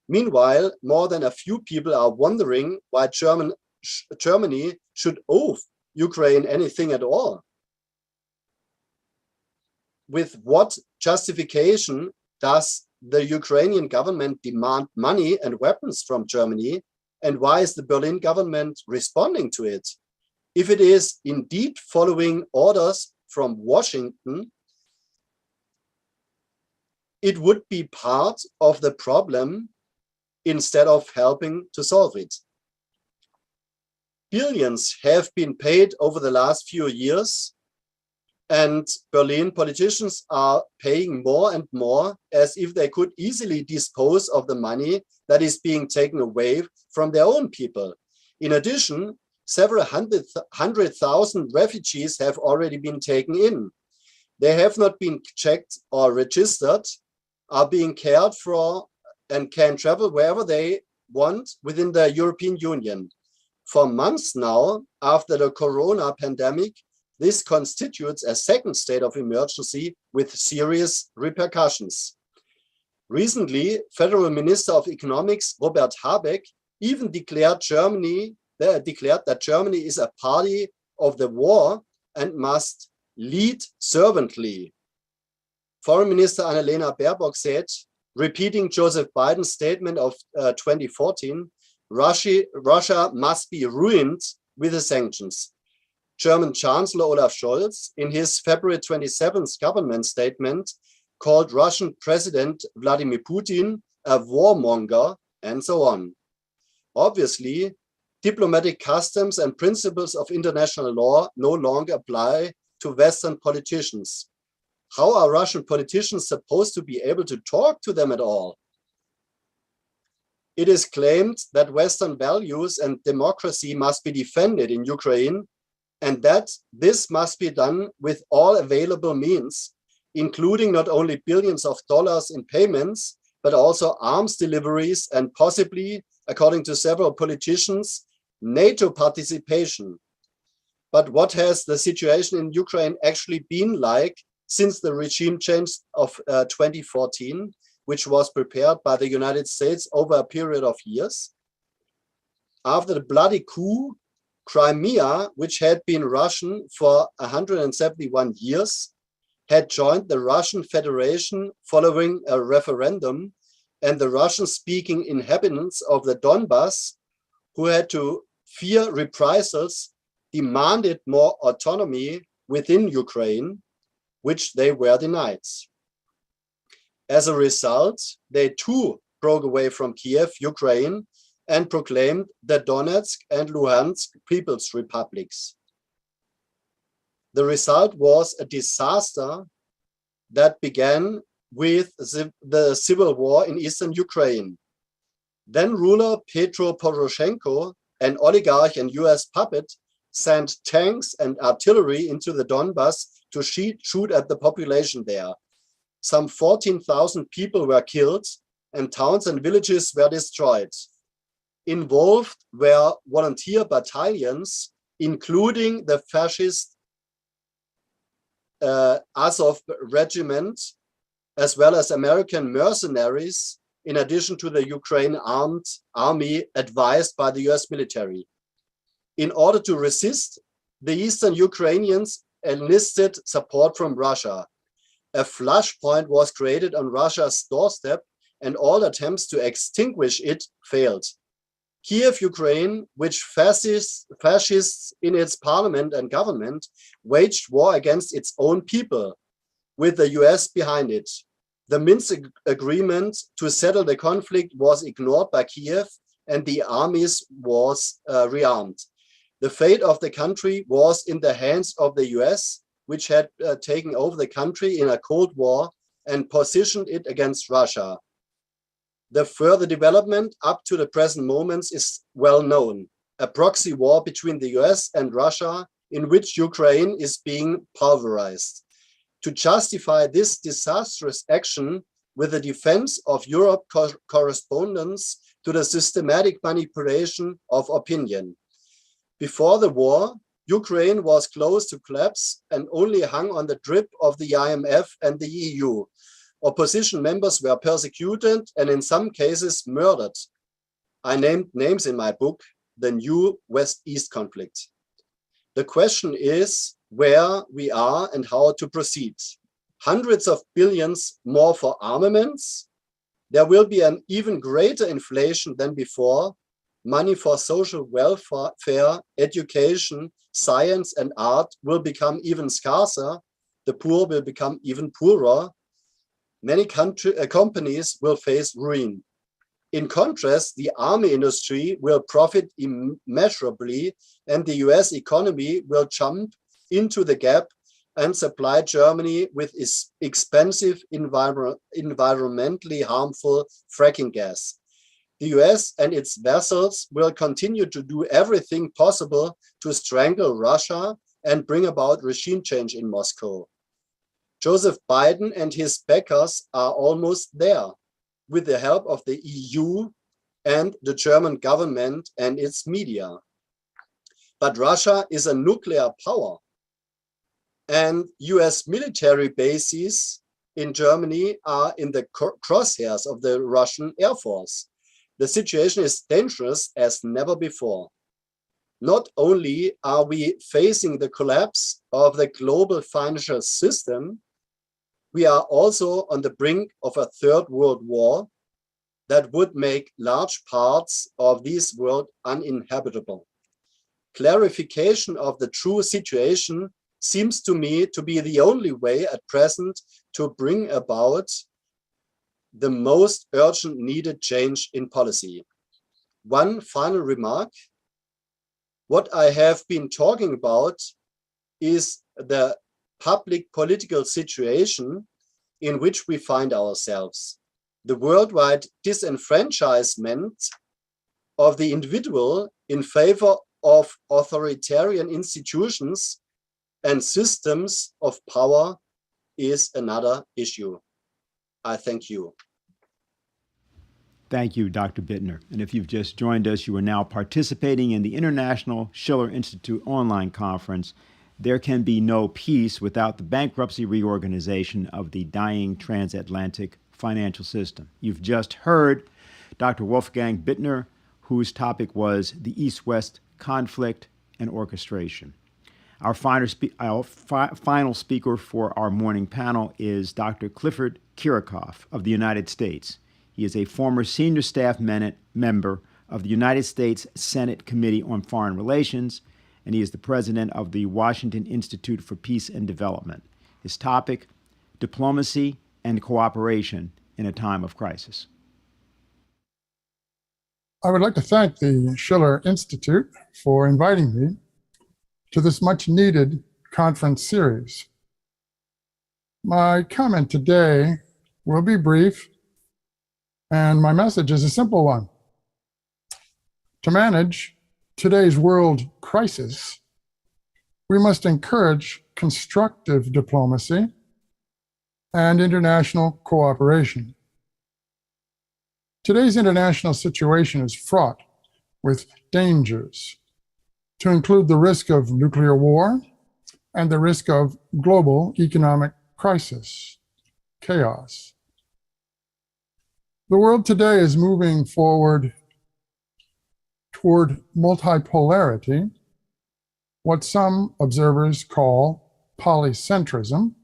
Meanwhile, more than a few people are wondering why Germany should owe Ukraine anything at all. With what justification does the Ukrainian government demand money and weapons from Germany? And why is the Berlin government responding to it? If it is indeed following orders from Washington, it would be part of the problem instead of helping to solve it. Billions have been paid over the last few years, And Berlin politicians are paying more and more as if they could easily dispose of the money that is being taken away from their own people. In addition, several hundred thousand refugees have already been taken in. They have not been checked or registered, are being cared for, and can travel wherever they want within the European Union. For months now, after the corona pandemic, this constitutes a second state of emergency with serious repercussions. Recently, Federal Minister of Economics Robert Habeck even declared that Germany is a party of the war and must lead servantly. Foreign Minister Annalena Baerbock said, repeating Joseph Biden's statement of 2014, Russia must be ruined with the sanctions. German Chancellor Olaf Scholz, in his February 27th government statement, called Russian President Vladimir Putin a warmonger, and so on. Obviously, diplomatic customs and principles of international law no longer apply to Western politicians. How are Russian politicians supposed to be able to talk to them at all? It is claimed that Western values and democracy must be defended in Ukraine, and that this must be done with all available means, including not only billions of dollars in payments, but also arms deliveries and possibly, according to several politicians, NATO participation. But what has the situation in Ukraine actually been like since the regime change of 2014, which was prepared by the United States over a period of years? After the bloody coup, Crimea, which had been Russian for 171 years, had joined the Russian Federation following a referendum, and the Russian-speaking inhabitants of the Donbas, who had to fear reprisals, demanded more autonomy within Ukraine, which they were denied. As a result, they too broke away from Kiev, Ukraine, and proclaimed the Donetsk and Luhansk People's Republics. The result was a disaster that began with the civil war in eastern Ukraine. Then ruler Petro Poroshenko, an oligarch and US puppet, sent tanks and artillery into the Donbas to shoot at the population there. Some 14,000 people were killed and towns and villages were destroyed. Involved were volunteer battalions, including the fascist Azov regiment, as well as American mercenaries, in addition to the Ukraine armed army advised by the US military. In order to resist, the Eastern Ukrainians enlisted support from Russia. A flashpoint was created on Russia's doorstep, and all attempts to extinguish it failed. Kiev, Ukraine, which fascists in its parliament and government, waged war against its own people, with the US behind it. The Minsk agreement to settle the conflict was ignored by Kiev, and the armies was rearmed. The fate of the country was in the hands of the US, which had taken over the country in a Cold War and positioned it against Russia. The further development up to the present moments is well known. A proxy war between the US and Russia in which Ukraine is being pulverized. To justify this disastrous action with the defense of Europe corresponds to the systematic manipulation of opinion. Before the war, Ukraine was close to collapse and only hung on the drip of the IMF and the EU. Opposition members were persecuted and in some cases murdered. I named names in my book, The New West-East Conflict. The question is where we are and how to proceed. Hundreds of billions more for armaments. There will be an even greater inflation than before. Money for social welfare, education, science, and art will become even scarcer. The poor will become even poorer. Many companies will face ruin. In contrast, the army industry will profit immeasurably, and the US economy will jump into the gap and supply Germany with expensive environmentally harmful fracking gas. The US and its vassals will continue to do everything possible to strangle Russia and bring about regime change in Moscow. Joseph Biden and his backers are almost there, with the help of the EU and the German government and its media. But Russia is a nuclear power, and US military bases in Germany are in the crosshairs of the Russian Air Force. The situation is dangerous as never before. Not only are we facing the collapse of the global financial system, we are also on the brink of a third world war that would make large parts of this world uninhabitable. Clarification of the true situation seems to me to be the only way at present to bring about the most urgent needed change in policy. One final remark. What I have been talking about is the public political situation in which we find ourselves. The worldwide disenfranchisement of the individual in favor of authoritarian institutions and systems of power is another issue. I thank you. Thank you, Dr. Bittner. And if you've just joined us, you are now participating in the International Schiller Institute online conference, There Can Be No Peace Without the Bankruptcy Reorganization of the Dying Transatlantic Financial System. You've just heard Dr. Wolfgang Bittner, whose topic was the East-West conflict and orchestration. Our final speaker for our morning panel is Dr. Clifford Kirikoff of the United States. He is a former senior staff member of the United States Senate Committee on Foreign Relations, and he is the president of the Washington Institute for Peace and Development. His topic, diplomacy and cooperation in a time of crisis. I would like to thank the Schiller Institute for inviting me to this much needed conference series. My comment today will be brief, and my message is a simple one. To manage today's world crisis, we must encourage constructive diplomacy and international cooperation. Today's international situation is fraught with dangers, to include the risk of nuclear war and the risk of global economic crisis, chaos. The world today is moving forward toward multipolarity, what some observers call polycentrism,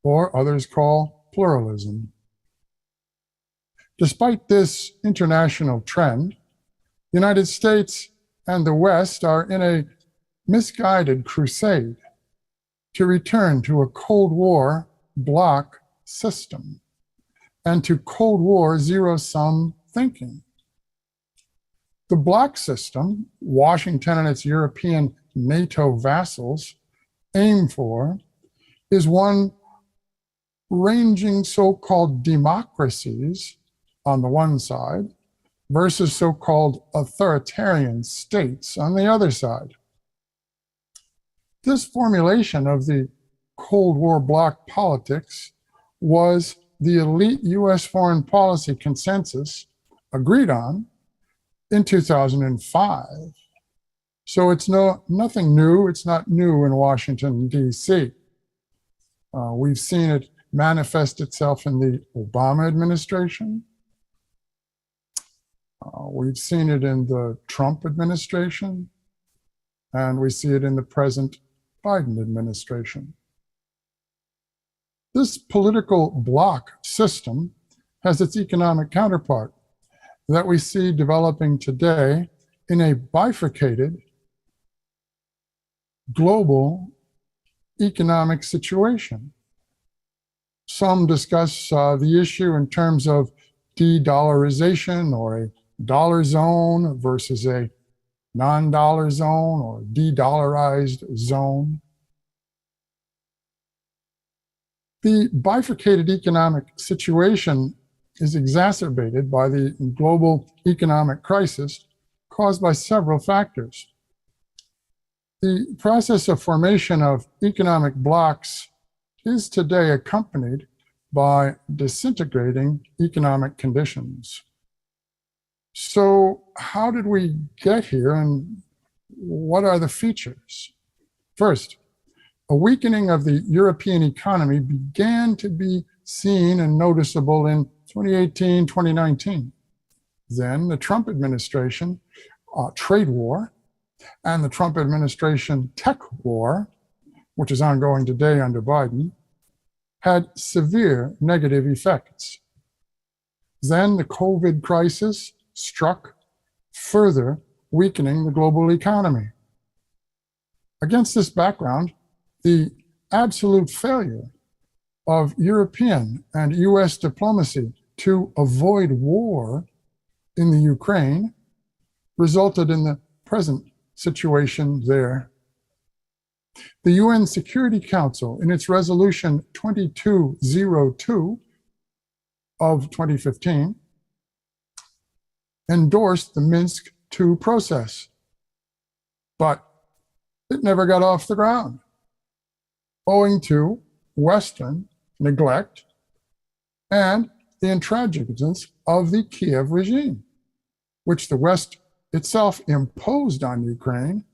or others call pluralism. Despite this international trend, the United States and the West are in a misguided crusade to return to a Cold War bloc system and to Cold War zero-sum thinking. The bloc system, Washington and its European NATO vassals aim for, is one ranging so-called democracies on the one side versus so-called authoritarian states on the other side. This formulation of the Cold War bloc politics was the elite US foreign policy consensus agreed on in 2005. So it's nothing new. It's not new in Washington, D.C. We've seen it manifest itself in the Obama administration. We've seen it in the Trump administration, and we see it in the present Biden administration. This political bloc system has its economic counterpart that we see developing today in a bifurcated global economic situation. Some discuss the issue in terms of de-dollarization or a dollar zone versus a non-dollar zone or de-dollarized zone. The bifurcated economic situation is exacerbated by the global economic crisis caused by several factors. The process of formation of economic blocks is today accompanied by disintegrating economic conditions. So how did we get here, and what are the features? First, a weakening of the European economy began to be seen and noticeable in 2018, 2019. Then the Trump administration trade war and the Trump administration tech war, which is ongoing today under Biden, had severe negative effects. Then the COVID crisis struck, further weakening the global economy. Against this background, the absolute failure of European and US diplomacy to avoid war in the Ukraine resulted in the present situation there. The UN Security Council, in its resolution 2202 of 2015, endorsed the Minsk II process, but it never got off the ground, owing to Western neglect and the intransigence of the Kiev regime, which the West itself imposed on Ukraine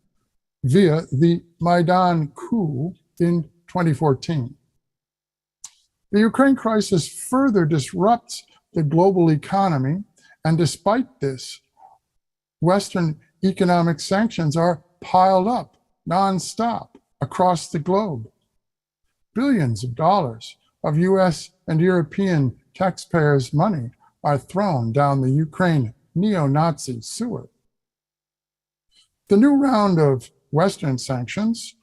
via the Maidan coup in 2014. The Ukraine crisis further disrupts the global economy, and despite this, Western economic sanctions are piled up nonstop across the globe. Billions of dollars of US and European taxpayers' money are thrown down the Ukraine neo-Nazi sewer. The new round of Western sanctions,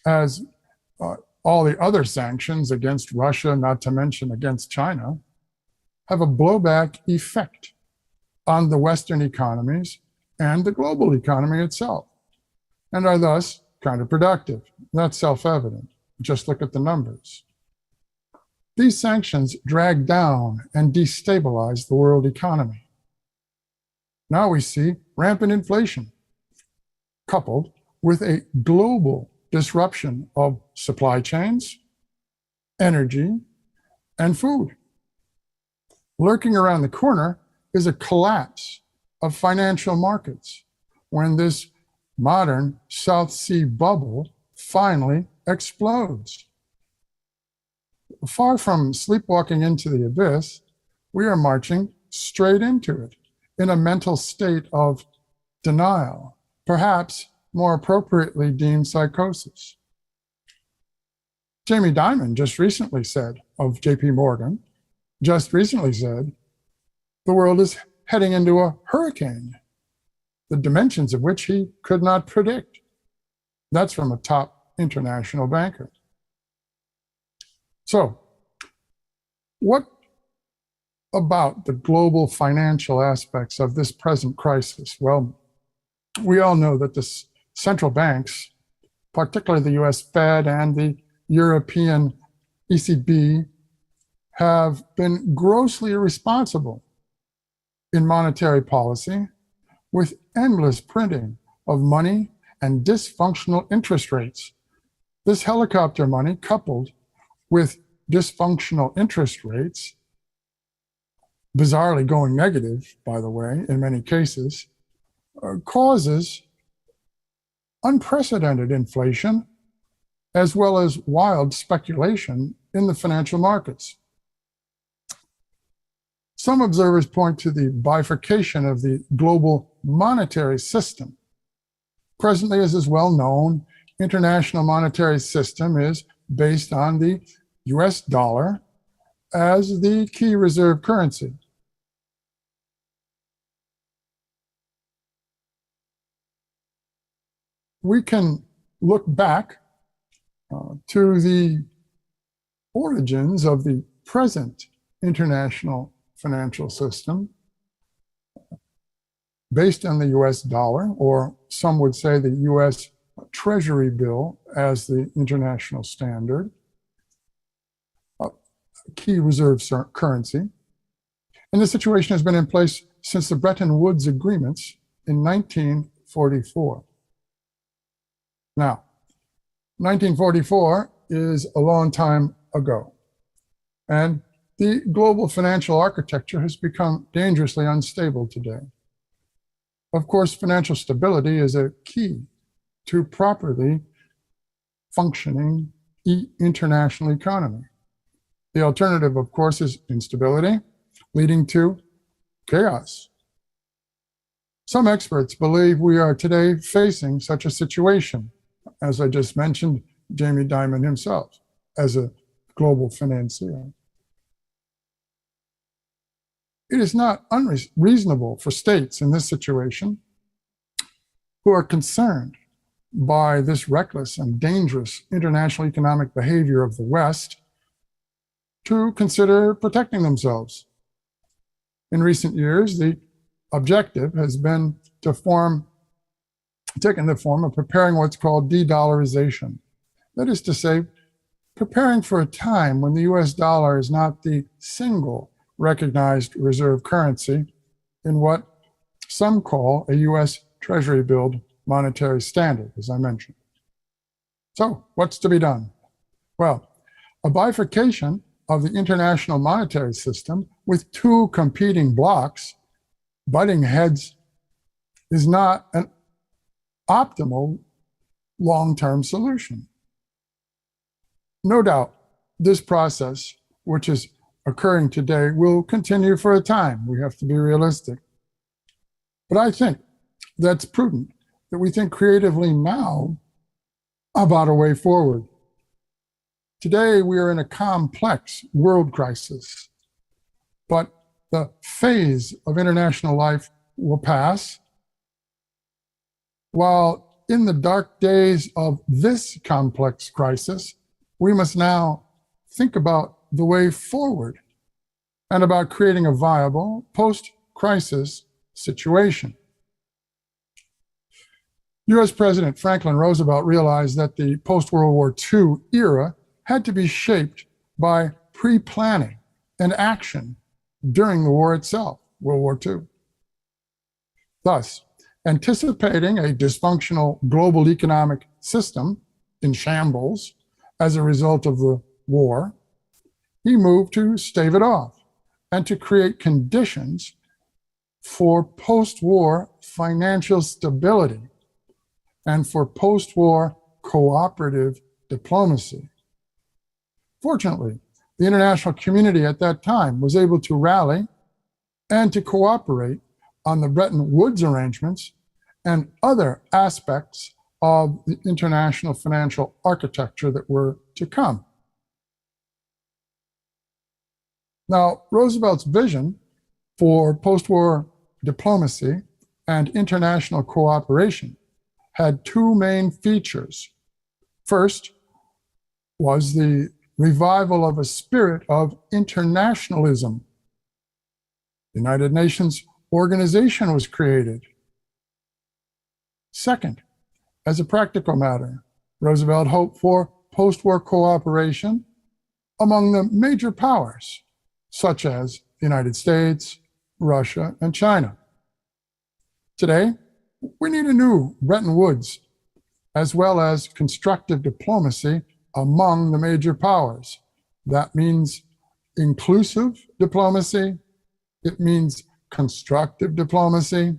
as all the other sanctions against Russia, not to mention against China, have a blowback effect on the Western economies and the global economy itself, and are thus counterproductive. That's self-evident. Just look at the numbers. These sanctions drag down and destabilize the world economy. Now we see rampant inflation, coupled with a global disruption of supply chains, energy, and food. Lurking around the corner is a collapse of financial markets when this modern South Sea bubble finally explodes. Far from sleepwalking into the abyss, we are marching straight into it in a mental state of denial, perhaps more appropriately deemed psychosis. Jamie Dimon just recently said of JP Morgan, the world is heading into a hurricane, the dimensions of which he could not predict. That's from a top international banker. So, what about the global financial aspects of this present crisis? Well, we all know that the central banks, particularly the US Fed and the European ECB, have been grossly irresponsible in monetary policy, with endless printing of money and dysfunctional interest rates. This helicopter money, coupled with dysfunctional interest rates, bizarrely going negative, by the way, in many cases, causes unprecedented inflation, as well as wild speculation in the financial markets. Some observers point to the bifurcation of the global monetary system. Presently, as is well known, international monetary system is based on the US dollar as the key reserve currency. We can look back to the origins of the present international financial system based on the US dollar, or some would say the US Treasury bill as the international standard. key reserve currency. And this situation has been in place since the Bretton Woods agreements in 1944. Now, 1944 is a long time ago, and the global financial architecture has become dangerously unstable today. Of course, financial stability is a key to properly functioning international economy. The alternative, of course, is instability, leading to chaos. Some experts believe we are today facing such a situation, as I just mentioned, Jamie Dimon himself, as a global financier. It is not unreasonable for states in this situation who are concerned by this reckless and dangerous international economic behavior of the West to consider protecting themselves. In recent years, the objective has been taken the form of preparing what's called de-dollarization. That is to say, preparing for a time when the US dollar is not the single recognized reserve currency in what some call a US Treasury bill monetary standard, as I mentioned. So what's to be done? Well, a bifurcation of the international monetary system with two competing blocks butting heads is not an optimal long-term solution. No doubt, this process, which is occurring today, will continue for a time. We have to be realistic. But I think that's prudent, that we think creatively now about a way forward. Today, we are in a complex world crisis, but the phase of international life will pass. While in the dark days of this complex crisis, we must now think about the way forward and about creating a viable post-crisis situation. US President Franklin Roosevelt realized that the post-World War II era had to be shaped by pre-planning and action during the war itself, World War II. Thus, anticipating a dysfunctional global economic system in shambles as a result of the war, he moved to stave it off and to create conditions for post-war financial stability and for post-war cooperative diplomacy. Fortunately, the international community at that time was able to rally and to cooperate on the Bretton Woods arrangements and other aspects of the international financial architecture that were to come. Now, Roosevelt's vision for post-war diplomacy and international cooperation had two main features. First was the revival of a spirit of internationalism. The United Nations organization was created. Second, as a practical matter, Roosevelt hoped for post-war cooperation among the major powers, such as the United States, Russia, and China. Today, we need a new Bretton Woods, as well as constructive diplomacy among the major powers. That means inclusive diplomacy, it means constructive diplomacy,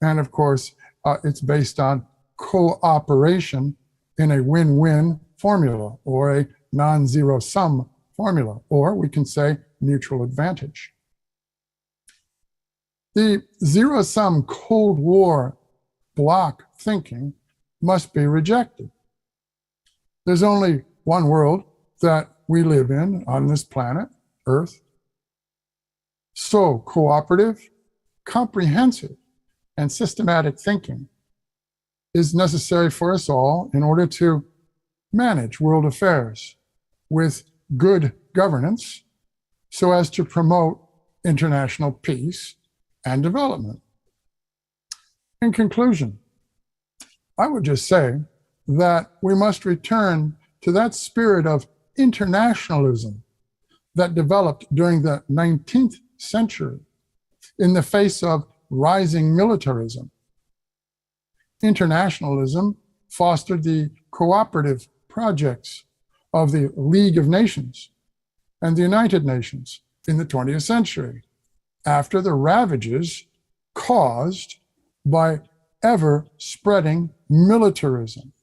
and of course, it's based on cooperation in a win-win formula or a non-zero sum formula, or we can say mutual advantage. The zero-sum Cold War bloc thinking must be rejected. There's only one world that we live in on this planet, Earth. So cooperative, comprehensive, and systematic thinking is necessary for us all in order to manage world affairs with good governance so as to promote international peace and development. In conclusion, I would just say that we must return to that spirit of internationalism that developed during the 19th century in the face of rising militarism. Internationalism fostered the cooperative projects of the League of Nations and the United Nations in the 20th century, after the ravages caused by ever-spreading militarism.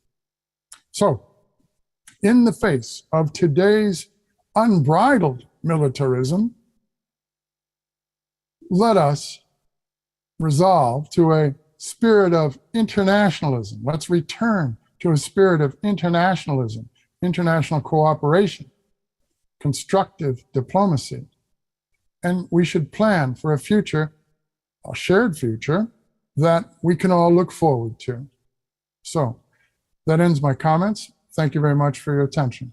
So, in the face of today's unbridled militarism, let us resolve to a spirit of internationalism. Let's return to a spirit of internationalism, international cooperation, constructive diplomacy. And we should plan for a future, a shared future, that we can all look forward to. So that ends my comments. Thank you very much for your attention.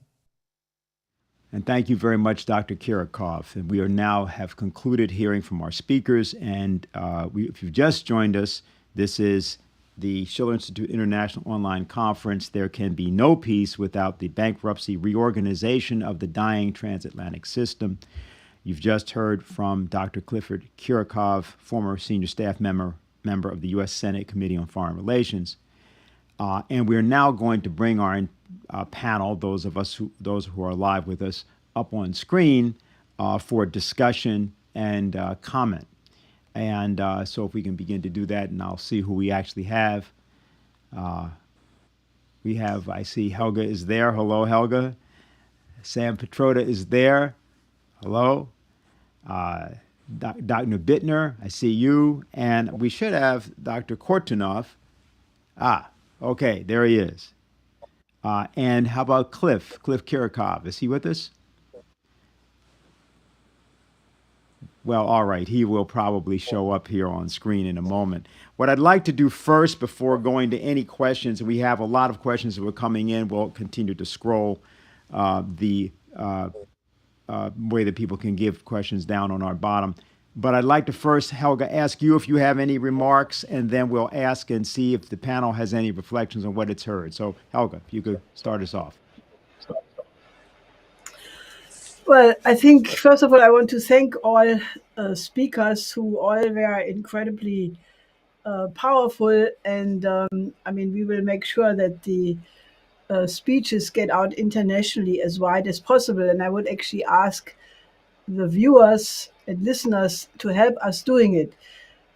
And thank you very much, Dr. Kirikov. And we are now have concluded hearing from our speakers. And if you've just joined us, this is the Schiller Institute International Online Conference. There can be no peace without the bankruptcy reorganization of the dying transatlantic system. You've just heard from Dr. Clifford Kirikov, former senior staff member of the U.S. Senate Committee on Foreign Relations. And we're now going to bring our panel, those who are live with us, up on screen for discussion and comment. And so if we can begin to do that, and I'll see who we actually have. I see Helga is there. Hello, Helga. Sam Petroda is there. Hello. Dr. Bittner, I see you. And we should have Dr. Kortunov. Okay, there he is. And how about Cliff Kirikov? Is he with us? Well, all right, he will probably show up here on screen in a moment. What I'd like to do first, before going to any questions, we have a lot of questions that were coming in. We'll continue to scroll the way that people can give questions down on our bottom. But I'd like to first, Helga, ask you if you have any remarks, and then we'll ask and see if the panel has any reflections on what it's heard. So, Helga, if you could start us off. Well, I think, first of all, I want to thank all speakers who all were incredibly powerful. And we will make sure that the speeches get out internationally as wide as possible. And I would actually ask the viewers and listeners to help us doing it,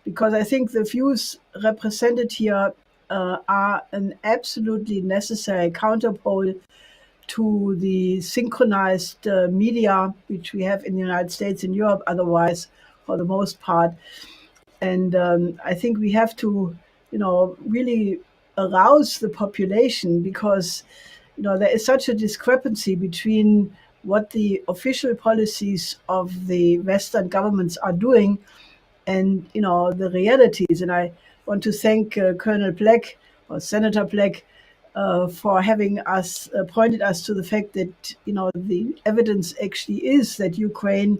because I think the views represented here are an absolutely necessary counterpole to the synchronized media which we have in the United States and Europe otherwise, for the most part. And I think we have to, really arouse the population, because, there is such a discrepancy between what the official policies of the Western governments are doing and, the realities. And I want to thank Colonel Black, or Senator Black, for having us pointed us to the fact that, the evidence actually is that Ukraine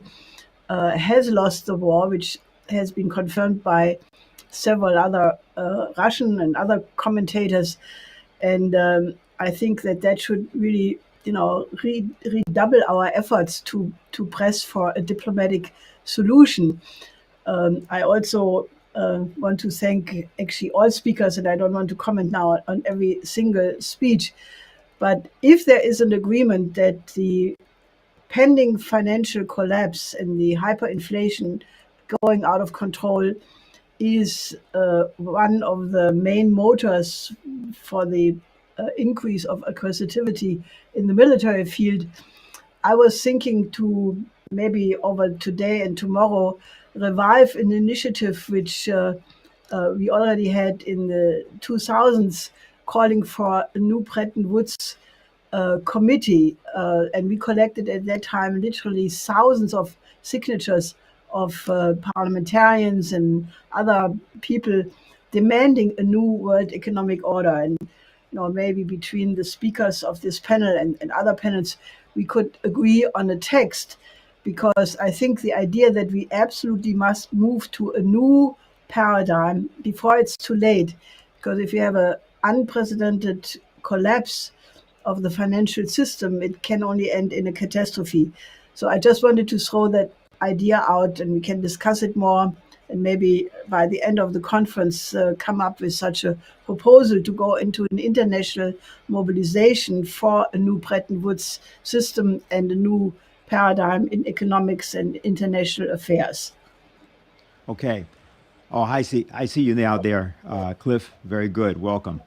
has lost the war, which has been confirmed by several other Russian and other commentators. And I think that should really, redouble our efforts to press for a diplomatic solution. I also want to thank actually all speakers, and I don't want to comment now on every single speech. But if there is an agreement that the pending financial collapse and the hyperinflation going out of control is one of the main motors for the increase of aggressivity in the military field, I was thinking to maybe over today and tomorrow revive an initiative which we already had in the 2000s, calling for a new Bretton Woods committee. And we collected at that time literally thousands of signatures of parliamentarians and other people demanding a new world economic order. And maybe between the speakers of this panel and other panels, we could agree on a text, because I think the idea that we absolutely must move to a new paradigm before it's too late, because if you have an unprecedented collapse of the financial system, it can only end in a catastrophe. So I just wanted to throw that idea out, and we can discuss it more, and maybe by the end of the conference come up with such a proposal to go into an international mobilization for a new Bretton Woods system and a new paradigm in economics and international affairs. Okay. Oh, I see you now there, Cliff. Very good. Welcome.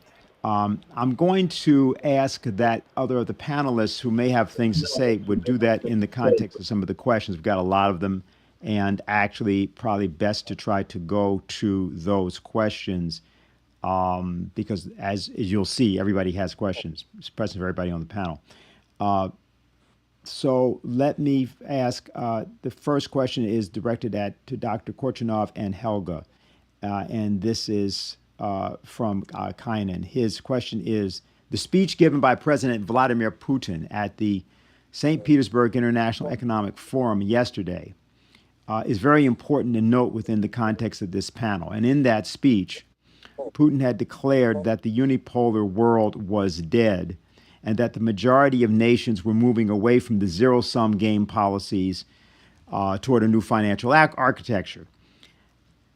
I'm going to ask that other of the panelists who may have things to say would do that in the context of some of the questions. We've got a lot of them, and actually probably best to try to go to those questions because as you'll see, everybody has questions. It's present for everybody on the panel. So let me ask, the first question is directed to Dr. Korchinov and Helga. And this is from Kainan. His question is, the speech given by President Vladimir Putin at the St. Petersburg International Economic Forum yesterday is very important to note within the context of this panel. And in that speech, Putin had declared that the unipolar world was dead and that the majority of nations were moving away from the zero-sum game policies toward a new financial architecture.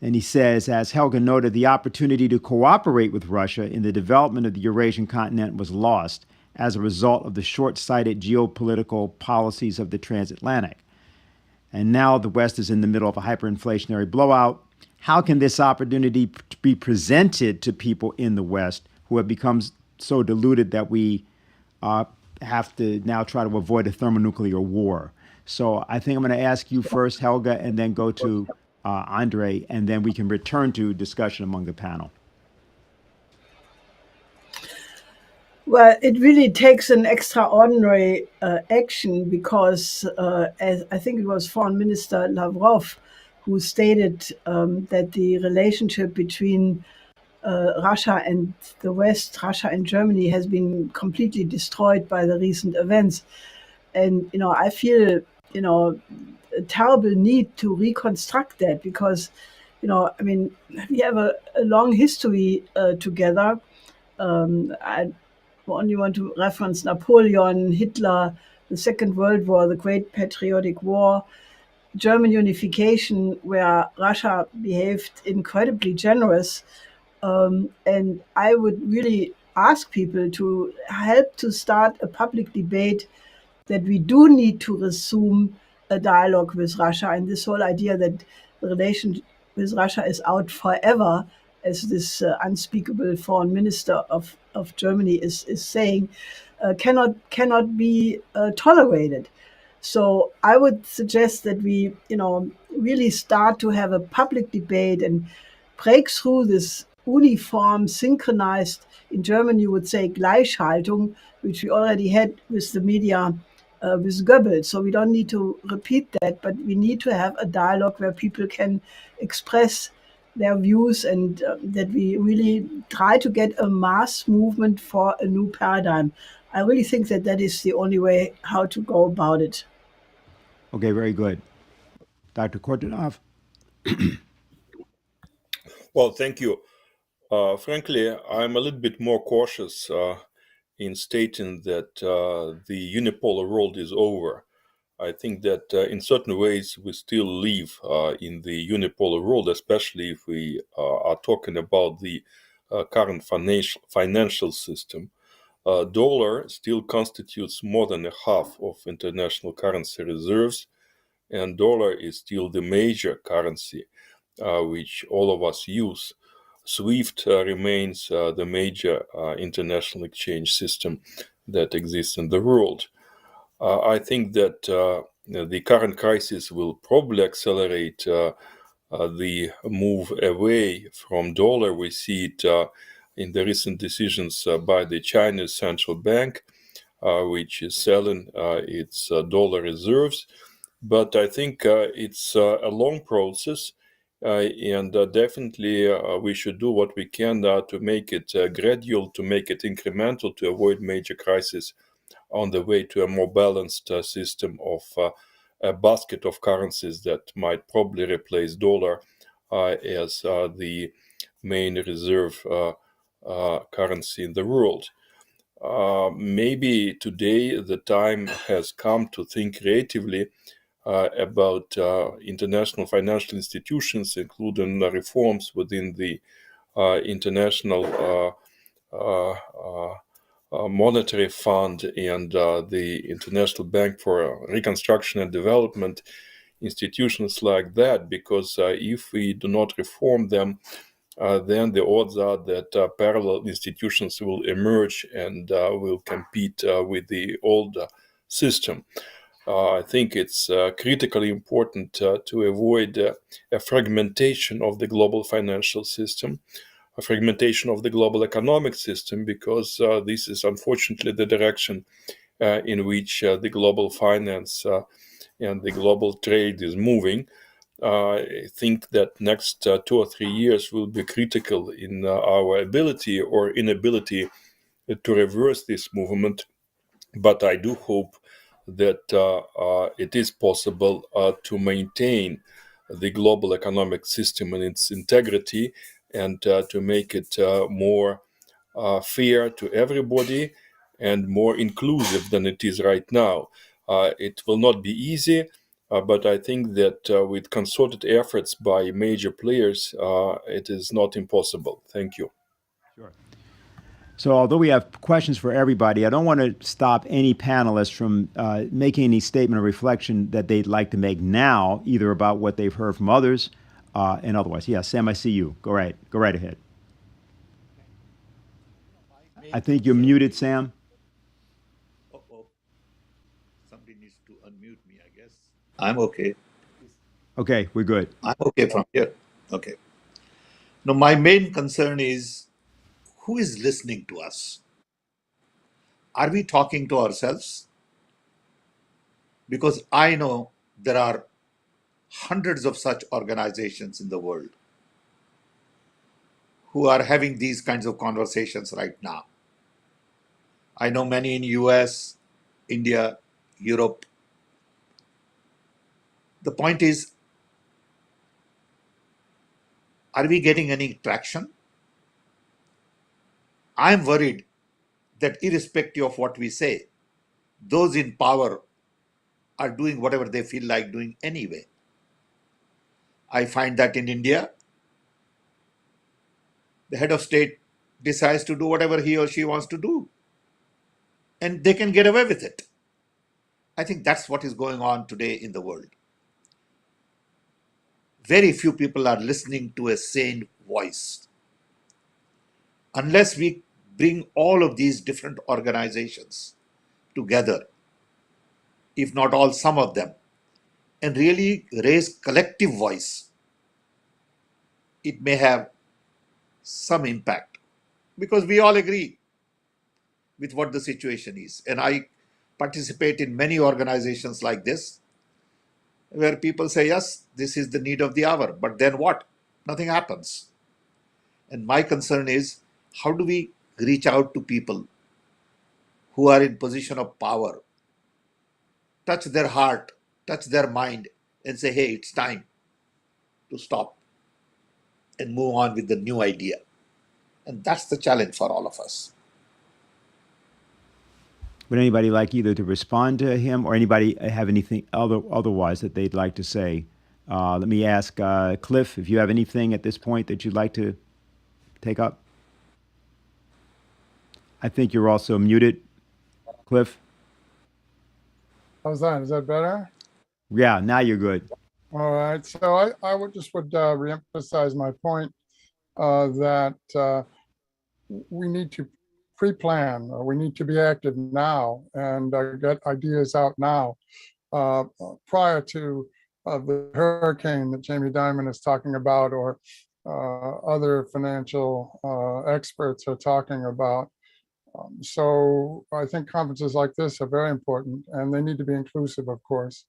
And he says, as Helga noted, the opportunity to cooperate with Russia in the development of the Eurasian continent was lost as a result of the short-sighted geopolitical policies of the transatlantic. And now the West is in the middle of a hyperinflationary blowout. How can this opportunity be presented to people in the West who have become so deluded that we have to now try to avoid a thermonuclear war? So I think I'm going to ask you first, Helga, and then go to Andre, and then we can return to discussion among the panel. Well, it really takes an extraordinary action because, as I think it was Foreign Minister Lavrov who stated that the relationship between Russia and the West, Russia and Germany, has been completely destroyed by the recent events. And, I feel, a terrible need to reconstruct that because, we have a long history together. I only want to reference Napoleon, Hitler, the Second World War, the Great Patriotic War, German unification, where Russia behaved incredibly generous. And I would really ask people to help to start a public debate that we do need to resume a dialogue with Russia. And this whole idea that the relation with Russia is out forever, as this unspeakable foreign minister of Germany is saying, cannot be tolerated. So I would suggest that we, really start to have a public debate and break through this uniform, synchronized, in German you would say Gleichhaltung, which we already had with the media with Goebbels. So we don't need to repeat that, but we need to have a dialogue where people can express their views and that we really try to get a mass movement for a new paradigm. I really think that that is the only way how to go about it. Okay, very good. Dr. Korchinov? Well, thank you. Frankly, I'm a little bit more cautious in stating that the unipolar world is over. I think that in certain ways we still live in the unipolar world, especially if we are talking about the current financial system. Dollar still constitutes more than a half of international currency reserves, and dollar is still the major currency which all of us use. SWIFT remains the major international exchange system that exists in the world. I think that the current crisis will probably accelerate the move away from dollar. We see it in the recent decisions by the Chinese central bank, which is selling its dollar reserves. But I think it's a long process. And definitely we should do what we can to make it gradual, to make it incremental, to avoid major crises on the way to a more balanced system of a basket of currencies that might probably replace dollar as the main reserve currency in the world. maybe today the time has come to think creatively about international financial institutions, including reforms within the international monetary fund and the International Bank for Reconstruction and Development, institutions like that, because if we do not reform them, then the odds are that parallel institutions will emerge and will compete with the old system. I think it's critically important to avoid a fragmentation of the global financial system, a fragmentation of the global economic system, because this is unfortunately the direction in which the global finance and the global trade is moving. I think that next 2 or 3 years will be critical in our ability or inability to reverse this movement. But I do hope that it is possible to maintain the global economic system in its integrity and to make it more fair to everybody and more inclusive than it is right now. It will not be easy, but I think that with concerted efforts by major players, it is not impossible. Thank you. Sure. So although we have questions for everybody, I don't want to stop any panelists from making any statement or reflection that they'd like to make now, either about what they've heard from others and otherwise. Yeah, Sam, I see you. Go right ahead. I think you're muted, Sam. Somebody needs to unmute me, I guess. I'm okay. Okay, we're good. I'm okay from here. Okay. Now, my main concern is who is listening to us? Are we talking to ourselves? Because I know there are hundreds of such organizations in the world who are having these kinds of conversations right now. I know many in US, India, Europe. The point is, are we getting any traction? I'm worried that irrespective of what we say, those in power are doing whatever they feel like doing anyway. I find that in India, the head of state decides to do whatever he or she wants to do, and they can get away with it. I think that's what is going on today in the world. Very few people are listening to a sane voice. Unless we bring all of these different organizations together, if not all, some of them, and really raise collective voice, it may have some impact, because we all agree with what the situation is. And I participate in many organizations like this, where people say, yes, this is the need of the hour, but then what? Nothing happens. And my concern is, how do we reach out to people who are in position of power, touch their heart, touch their mind, and say, hey, it's time to stop and move on with the new idea. And that's the challenge for all of us. Would anybody like either to respond to him or anybody have anything otherwise that they'd like to say? Let me ask Cliff, if you have anything at this point that you'd like to take up. I think you're also muted, Cliff. How's that? Is that better? Yeah, now you're good. All right. So I would reemphasize my point that we need to pre-plan. We need to be active now and get ideas out now prior to the hurricane that Jamie Dimon is talking about, or other financial experts are talking about. So I think conferences like this are very important, and they need to be inclusive, of course.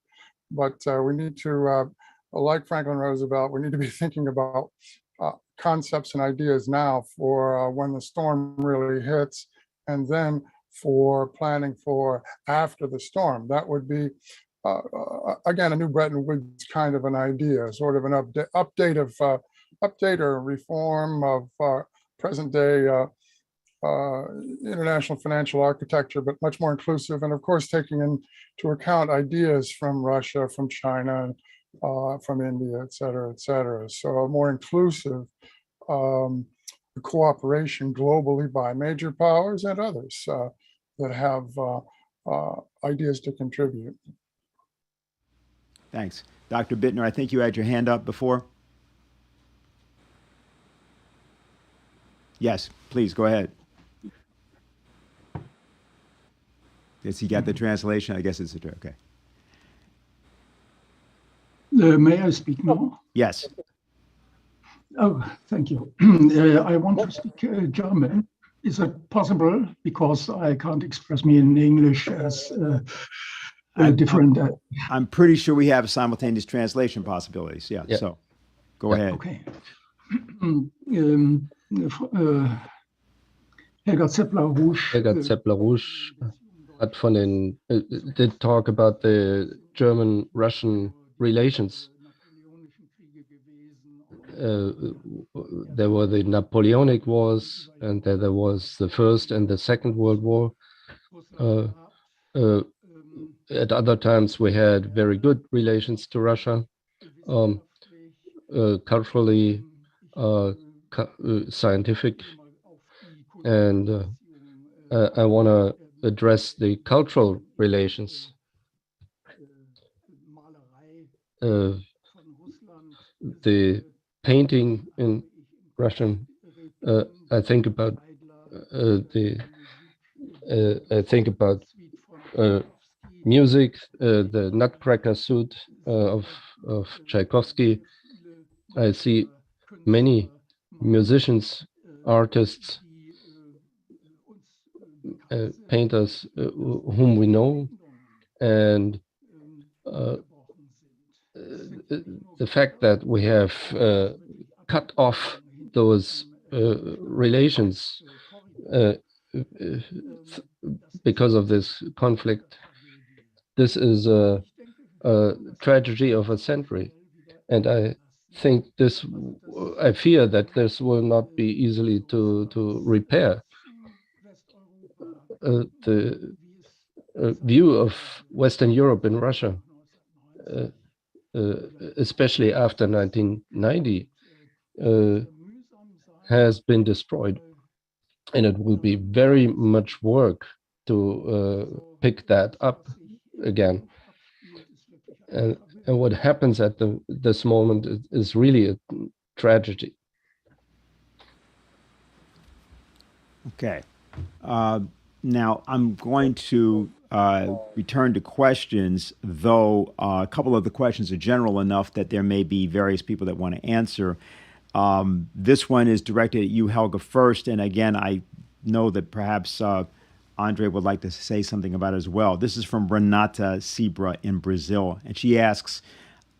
But we need to, like Franklin Roosevelt, we need to be thinking about concepts and ideas now for when the storm really hits, and then for planning for after the storm. That would be, again, a new Bretton Woods kind of an idea, sort of an update or reform of present day international financial architecture, but much more inclusive, and of course taking into account ideas from Russia, from China, from India, et cetera, et cetera. So a more inclusive cooperation globally by major powers and others that have ideas to contribute. Thanks. Dr. Bittner, I think you had your hand up before. Yes, please go ahead. Has he got the translation? I guess it's okay. May I speak now? Yes. Oh, thank you. I want to speak German. Is it possible? Because I can't express me in English as different. I'm pretty sure we have simultaneous translation possibilities. Yeah. So go ahead. Okay. Helga Zeppler-Rouge hat von den did talk about the German-Russian relations. There were the Napoleonic Wars, and there was the First and the Second World War. At other times, we had very good relations to Russia, culturally, scientific, and I want to address the cultural relations. The painting in Russian, I think about music, the Nutcracker suit of Tchaikovsky. I see many musicians, artists, painters whom we know, and the fact that we have cut off those relations because of this conflict, this is a tragedy of a century, and I fear that this will not be easily to repair. The view of Western Europe and Russia, especially after 1990, has been destroyed, and it will be very much work to pick that up again. And what happens at this moment is really a tragedy. Okay. Now I'm going to return to questions, though a couple of the questions are general enough that there may be various people that want to answer. This one is directed at you, Helga, first. And again, I know that perhaps Andre would like to say something about it as well. This is from Renata Sibra in Brazil. And she asks,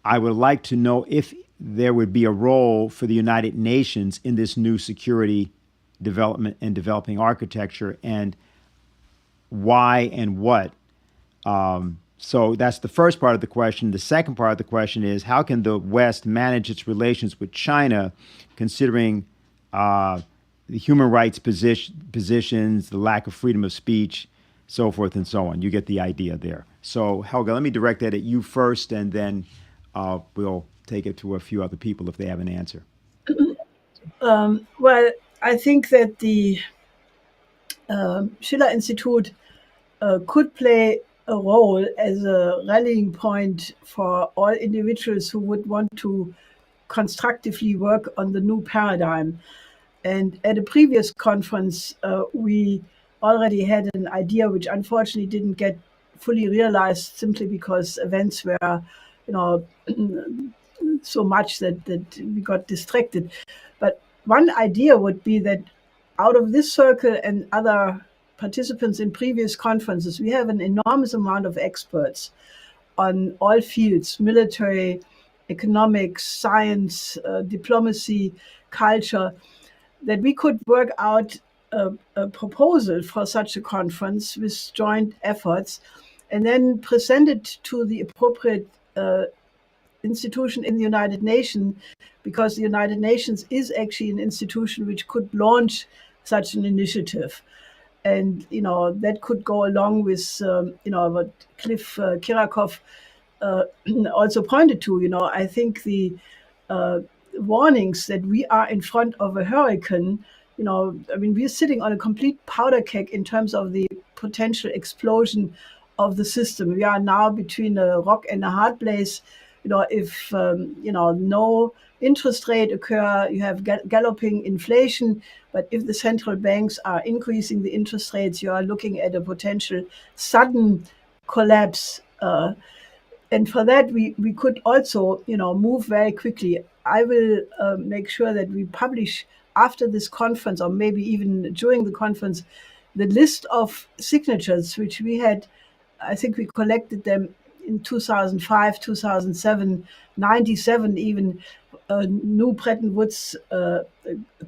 I would like to know if there would be a role for the United Nations in this new security development and developing architecture, and why and what. So that's the first part of the question. The second part of the question is, how can the West manage its relations with China, considering the human rights positions, the lack of freedom of speech, so forth and so on? You get the idea there. So Helga, let me direct that at you first, and then we'll take it to a few other people if they have an answer. Well, I think that the Schiller Institute could play a role as a rallying point for all individuals who would want to constructively work on the new paradigm. And at a previous conference, we already had an idea which unfortunately didn't get fully realized simply because events were, so much that we got distracted. But one idea would be that out of this circle and other participants in previous conferences, we have an enormous amount of experts on all fields: military, economics, science, diplomacy, culture, that we could work out a proposal for such a conference with joint efforts and then present it to the appropriate institution in the United Nations, because the United Nations is actually an institution which could launch such an initiative. And, that could go along with, what Cliff Kirakov also pointed to. I think the warnings that we are in front of a hurricane, we're sitting on a complete powder keg in terms of the potential explosion of the system. We are now between a rock and a hard place. If, no interest rate occur, you have galloping inflation. But if the central banks are increasing the interest rates, you are looking at a potential sudden collapse. And for that, we could also, move very quickly. I will make sure that we publish after this conference, or maybe even during the conference, the list of signatures which we had. I think we collected them in 2005, 2007, 97, even a new Bretton Woods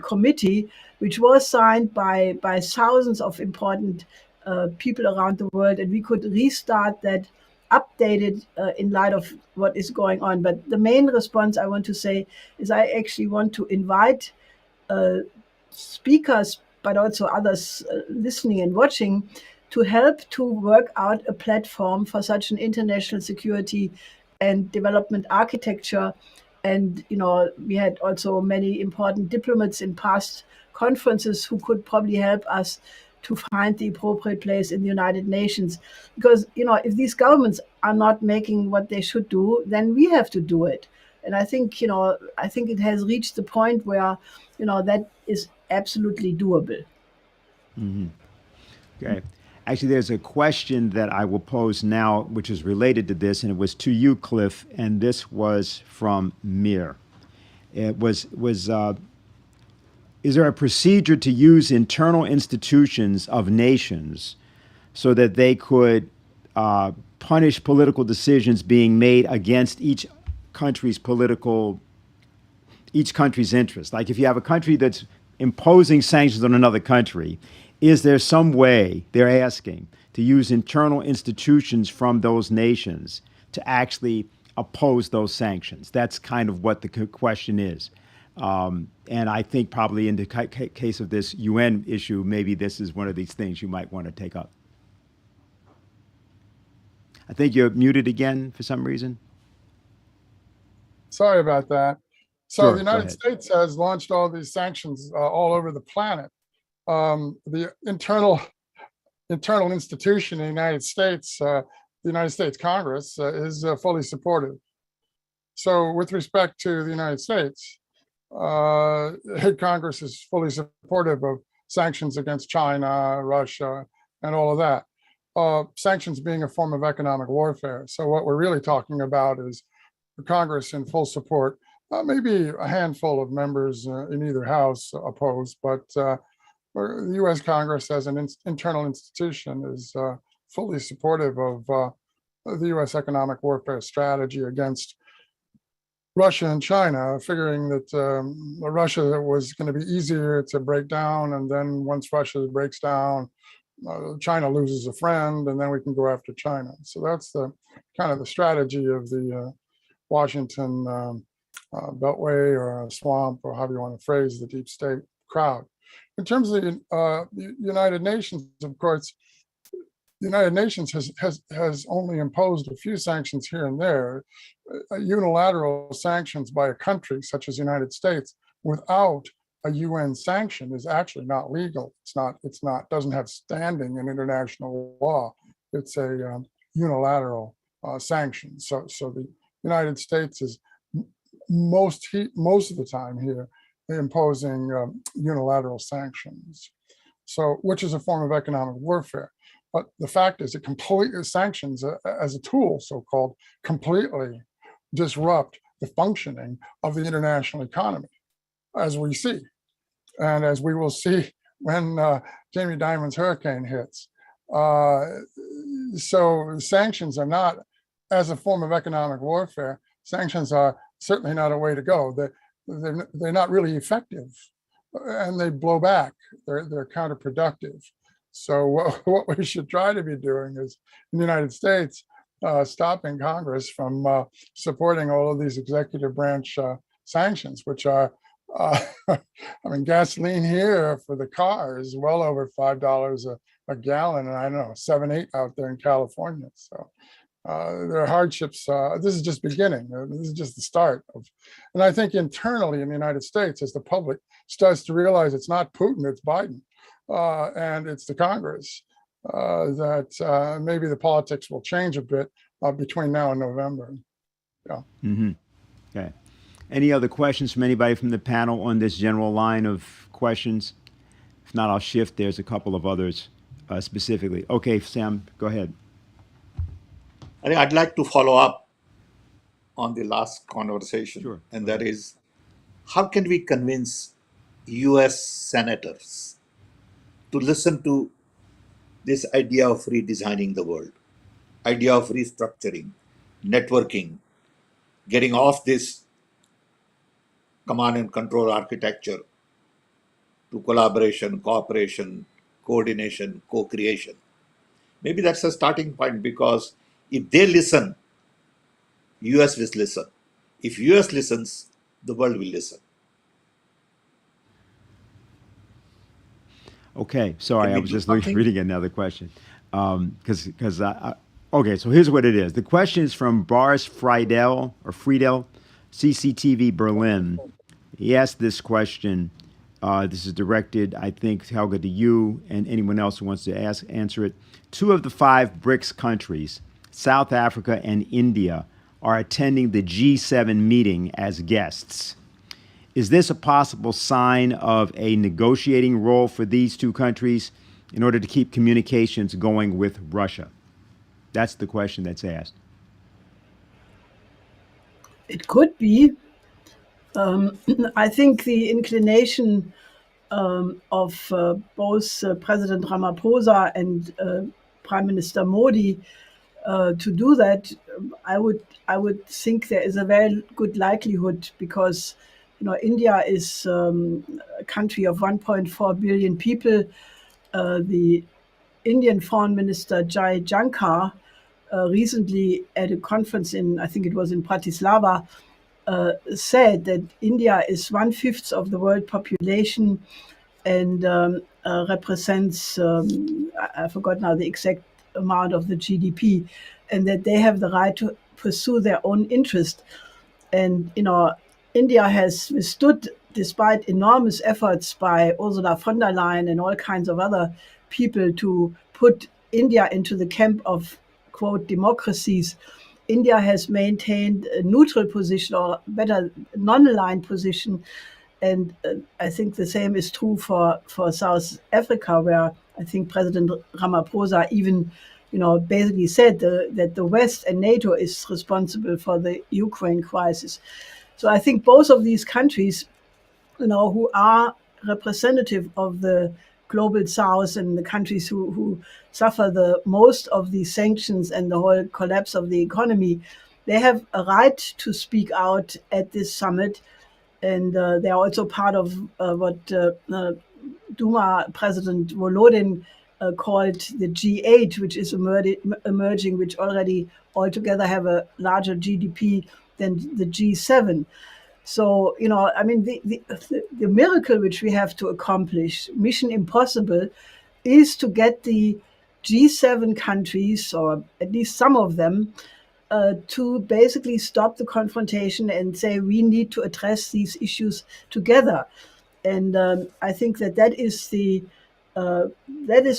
committee, which was signed by thousands of important people around the world. And we could restart that, updated in light of what is going on. But the main response I want to say is I actually want to invite speakers, but also others listening and watching, to help to work out a platform for such an international security and development architecture. And, we had also many important diplomats in past conferences who could probably help us to find the appropriate place in the United Nations. Because, if these governments are not making what they should do, then we have to do it. And I think, it has reached the point where, that is absolutely doable. Mm-hmm. Okay. Actually, there's a question that I will pose now, which is related to this, and it was to you, Cliff, and this was from Mir. It was is there a procedure to use internal institutions of nations so that they could punish political decisions being made against each country's interest? Like if you have a country that's imposing sanctions on another country, is there some way, they're asking, to use internal institutions from those nations to actually oppose those sanctions? That's kind of what the question is. And I think probably in the case of this UN issue, maybe this is one of these things you might want to take up. I think you're muted again for some reason. Sorry about that. So Sure, the United States has launched all these sanctions all over the planet. The internal institution in the United States, the United States Congress, is fully supportive. So with respect to the United States, Congress is fully supportive of sanctions against China, Russia, and all of that. Sanctions being a form of economic warfare. So what we're really talking about is the Congress in full support. Maybe a handful of members in either house opposed, but the U.S. Congress as an internal institution is fully supportive of the U.S. economic warfare strategy against Russia and China, figuring that Russia was going to be easier to break down, and then once Russia breaks down, China loses a friend, and then we can go after China. So that's the kind of the strategy of the Washington Beltway or swamp, or however you want to phrase the deep state crowd. In terms of the United Nations, of course, the United Nations has only imposed a few sanctions here and there. Unilateral sanctions by a country such as the United States without a UN sanction is actually not legal. It's not doesn't have standing in international law. It's a unilateral sanction. So the United States is most of the time here imposing unilateral sanctions. So which is a form of economic warfare. But the fact is, it completely sanctions as a tool, so-called, completely disrupt the functioning of the international economy, as we see, and as we will see when Jamie Dimon's hurricane hits. So sanctions are not, as a form of economic warfare, sanctions are certainly not a way to go. They're not really effective, and they blow back. They're counterproductive. So what we should try to be doing is, in the United States, stopping Congress from supporting all of these executive branch sanctions, which are I mean, gasoline here for the car is well over $5 a gallon, and I don't know, 7, 8 out there in California. So there are hardships. This is just beginning. This is just the start of, and I think internally in the United States, as the public starts to realize it's not Putin, it's Biden, and it's the Congress, that maybe the politics will change a bit between now and November. Yeah. Mm-hmm. Okay. Any other questions from anybody from the panel on this general line of questions? If not, I'll shift. There's a couple of others specifically. Okay, Sam, go ahead. I think I'd like to follow up on the last conversation, Sure. and that is, how can we convince US senators to listen to this idea of redesigning the world, idea of restructuring, networking, getting off this command and control architecture to collaboration, cooperation, coordination, co-creation? Maybe that's a starting point, because if they listen, US will listen. If US listens, the world will listen. Okay, sorry, Can I we was do just something? reading another question. Okay, so here's what it is. The question is from Boris Friedel, CCTV Berlin. He asked this question. This is directed, I think, Helga, to you and anyone else who wants to answer it. 2 of the 5 BRICS countries, South Africa and India, are attending the G7 meeting as guests. Is this a possible sign of a negotiating role for these 2 countries in order to keep communications going with Russia? That's the question that's asked. It could be. I think the inclination of both President Ramaphosa and Prime Minister Modi to do that, I would think there is a very good likelihood, because India is a country of 1.4 billion people. The Indian Foreign Minister Jai Jankar recently at a conference I think it was in Bratislava, said that India is 1/5 of the world population and represents, I forgot now the exact amount of the GDP, and that they have the right to pursue their own interest. And, India has withstood, despite enormous efforts by Ursula von der Leyen and all kinds of other people to put India into the camp of, quote, democracies. India has maintained a neutral position, or better, non-aligned position. And I think the same is true for South Africa, where I think President Ramaphosa even, basically said that the West and NATO is responsible for the Ukraine crisis. So I think both of these countries, who are representative of the global South and the countries who suffer the most of these sanctions and the whole collapse of the economy, they have a right to speak out at this summit. And they are also part of what Duma President Volodin called the G8, which is emerging, which already altogether have a larger GDP than the G7. So, the miracle which we have to accomplish, mission impossible, is to get the G7 countries, or at least some of them, to basically stop the confrontation and say we need to address these issues together. And I think that is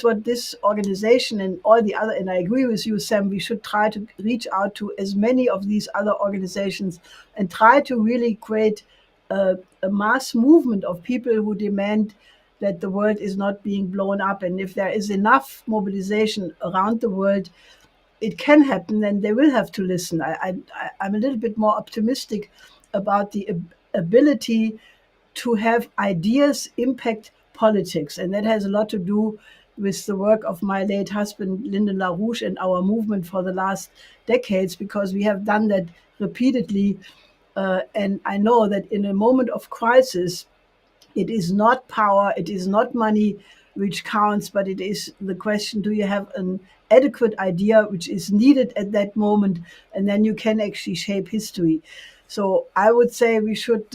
what this organization and all the other, and I agree with you, Sam, we should try to reach out to as many of these other organizations and try to really create a mass movement of people who demand that the world is not being blown up. And if there is enough mobilization around the world, it can happen, and they will have to listen. I'm a little bit more optimistic about the ability to have ideas impact politics. And that has a lot to do with the work of my late husband, Lyndon LaRouche, and our movement for the last decades, because we have done that repeatedly. And I know that in a moment of crisis, it is not power, it is not money which counts, but it is the question, do you have an adequate idea which is needed at that moment? And then you can actually shape history. So I would say we should,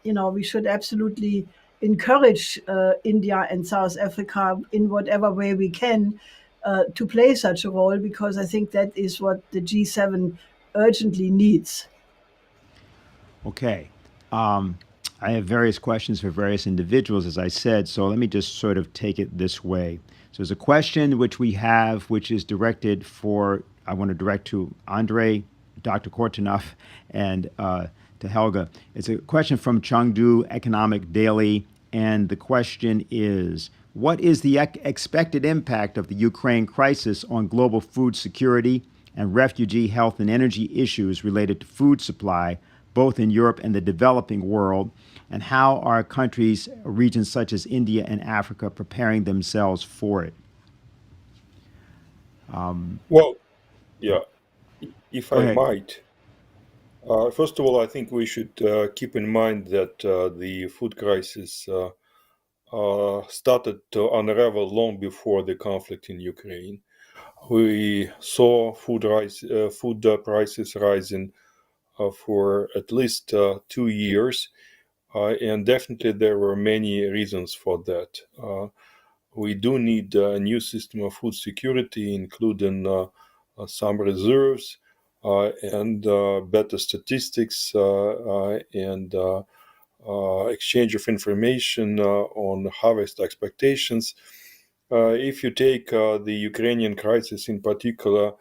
we should absolutely encourage India and South Africa in whatever way we can to play such a role, because I think that is what the G7 urgently needs. Okay. I have various questions for various individuals, as I said, so let me just sort of take it this way. So there's a question which we have, which is directed I want to direct to Andre, Dr. Kortunov, and to Helga. It's a question from Chengdu Economic Daily, and the question is, what is the expected impact of the Ukraine crisis on global food security and refugee, health, and energy issues related to food supply, both in Europe and the developing world, and how are countries, regions such as India and Africa, preparing themselves for it? Well, yeah, if Go I ahead. might. First of all, I think we should keep in mind that the food crisis started to unravel long before the conflict in Ukraine. We saw food prices rising for at least 2 years, and definitely there were many reasons for that. We do need a new system of food security, including some reserves and better statistics and exchange of information on harvest expectations. If you take the Ukrainian crisis in particular,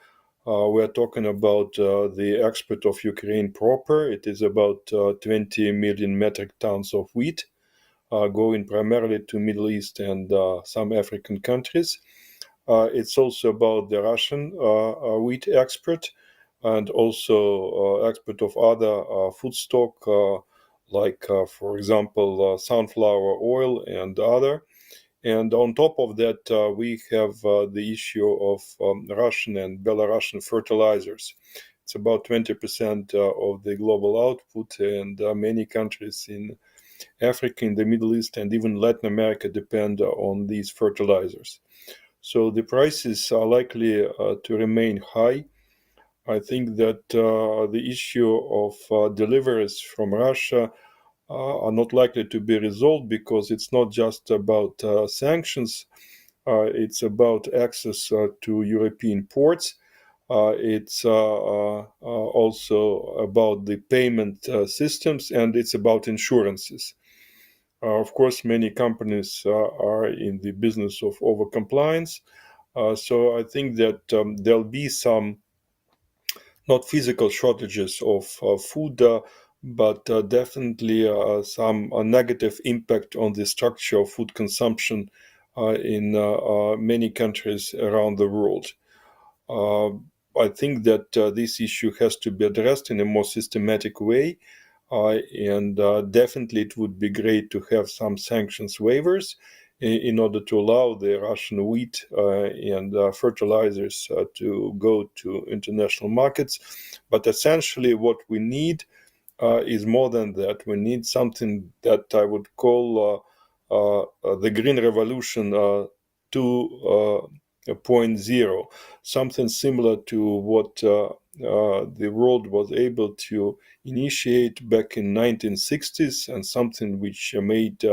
we're talking about the export of Ukraine proper. It is about 20 million metric tons of wheat, going primarily to Middle East and some African countries. It's also about the Russian wheat export and also export of other food stock, like, for example, sunflower oil and other. And on top of that, we have the issue of Russian and Belarusian fertilizers. It's about 20% of the global output, and many countries in Africa, in the Middle East, and even Latin America depend on these fertilizers. So the prices are likely to remain high. I think that the issue of deliveries from Russia are not likely to be resolved, because it's not just about sanctions, it's about access to European ports. It's also about the payment systems, and it's about insurances. Of course, many companies are in the business of overcompliance. So I think that there'll be some, not physical shortages of food, but definitely some negative impact on the structure of food consumption in many countries around the world. I think that this issue has to be addressed in a more systematic way, and definitely it would be great to have some sanctions waivers in order to allow the Russian wheat and fertilizers to go to international markets. But essentially what we need is more than that. We need something that I would call the Green Revolution 2.0, something similar to what the world was able to initiate back in 1960s, and something which made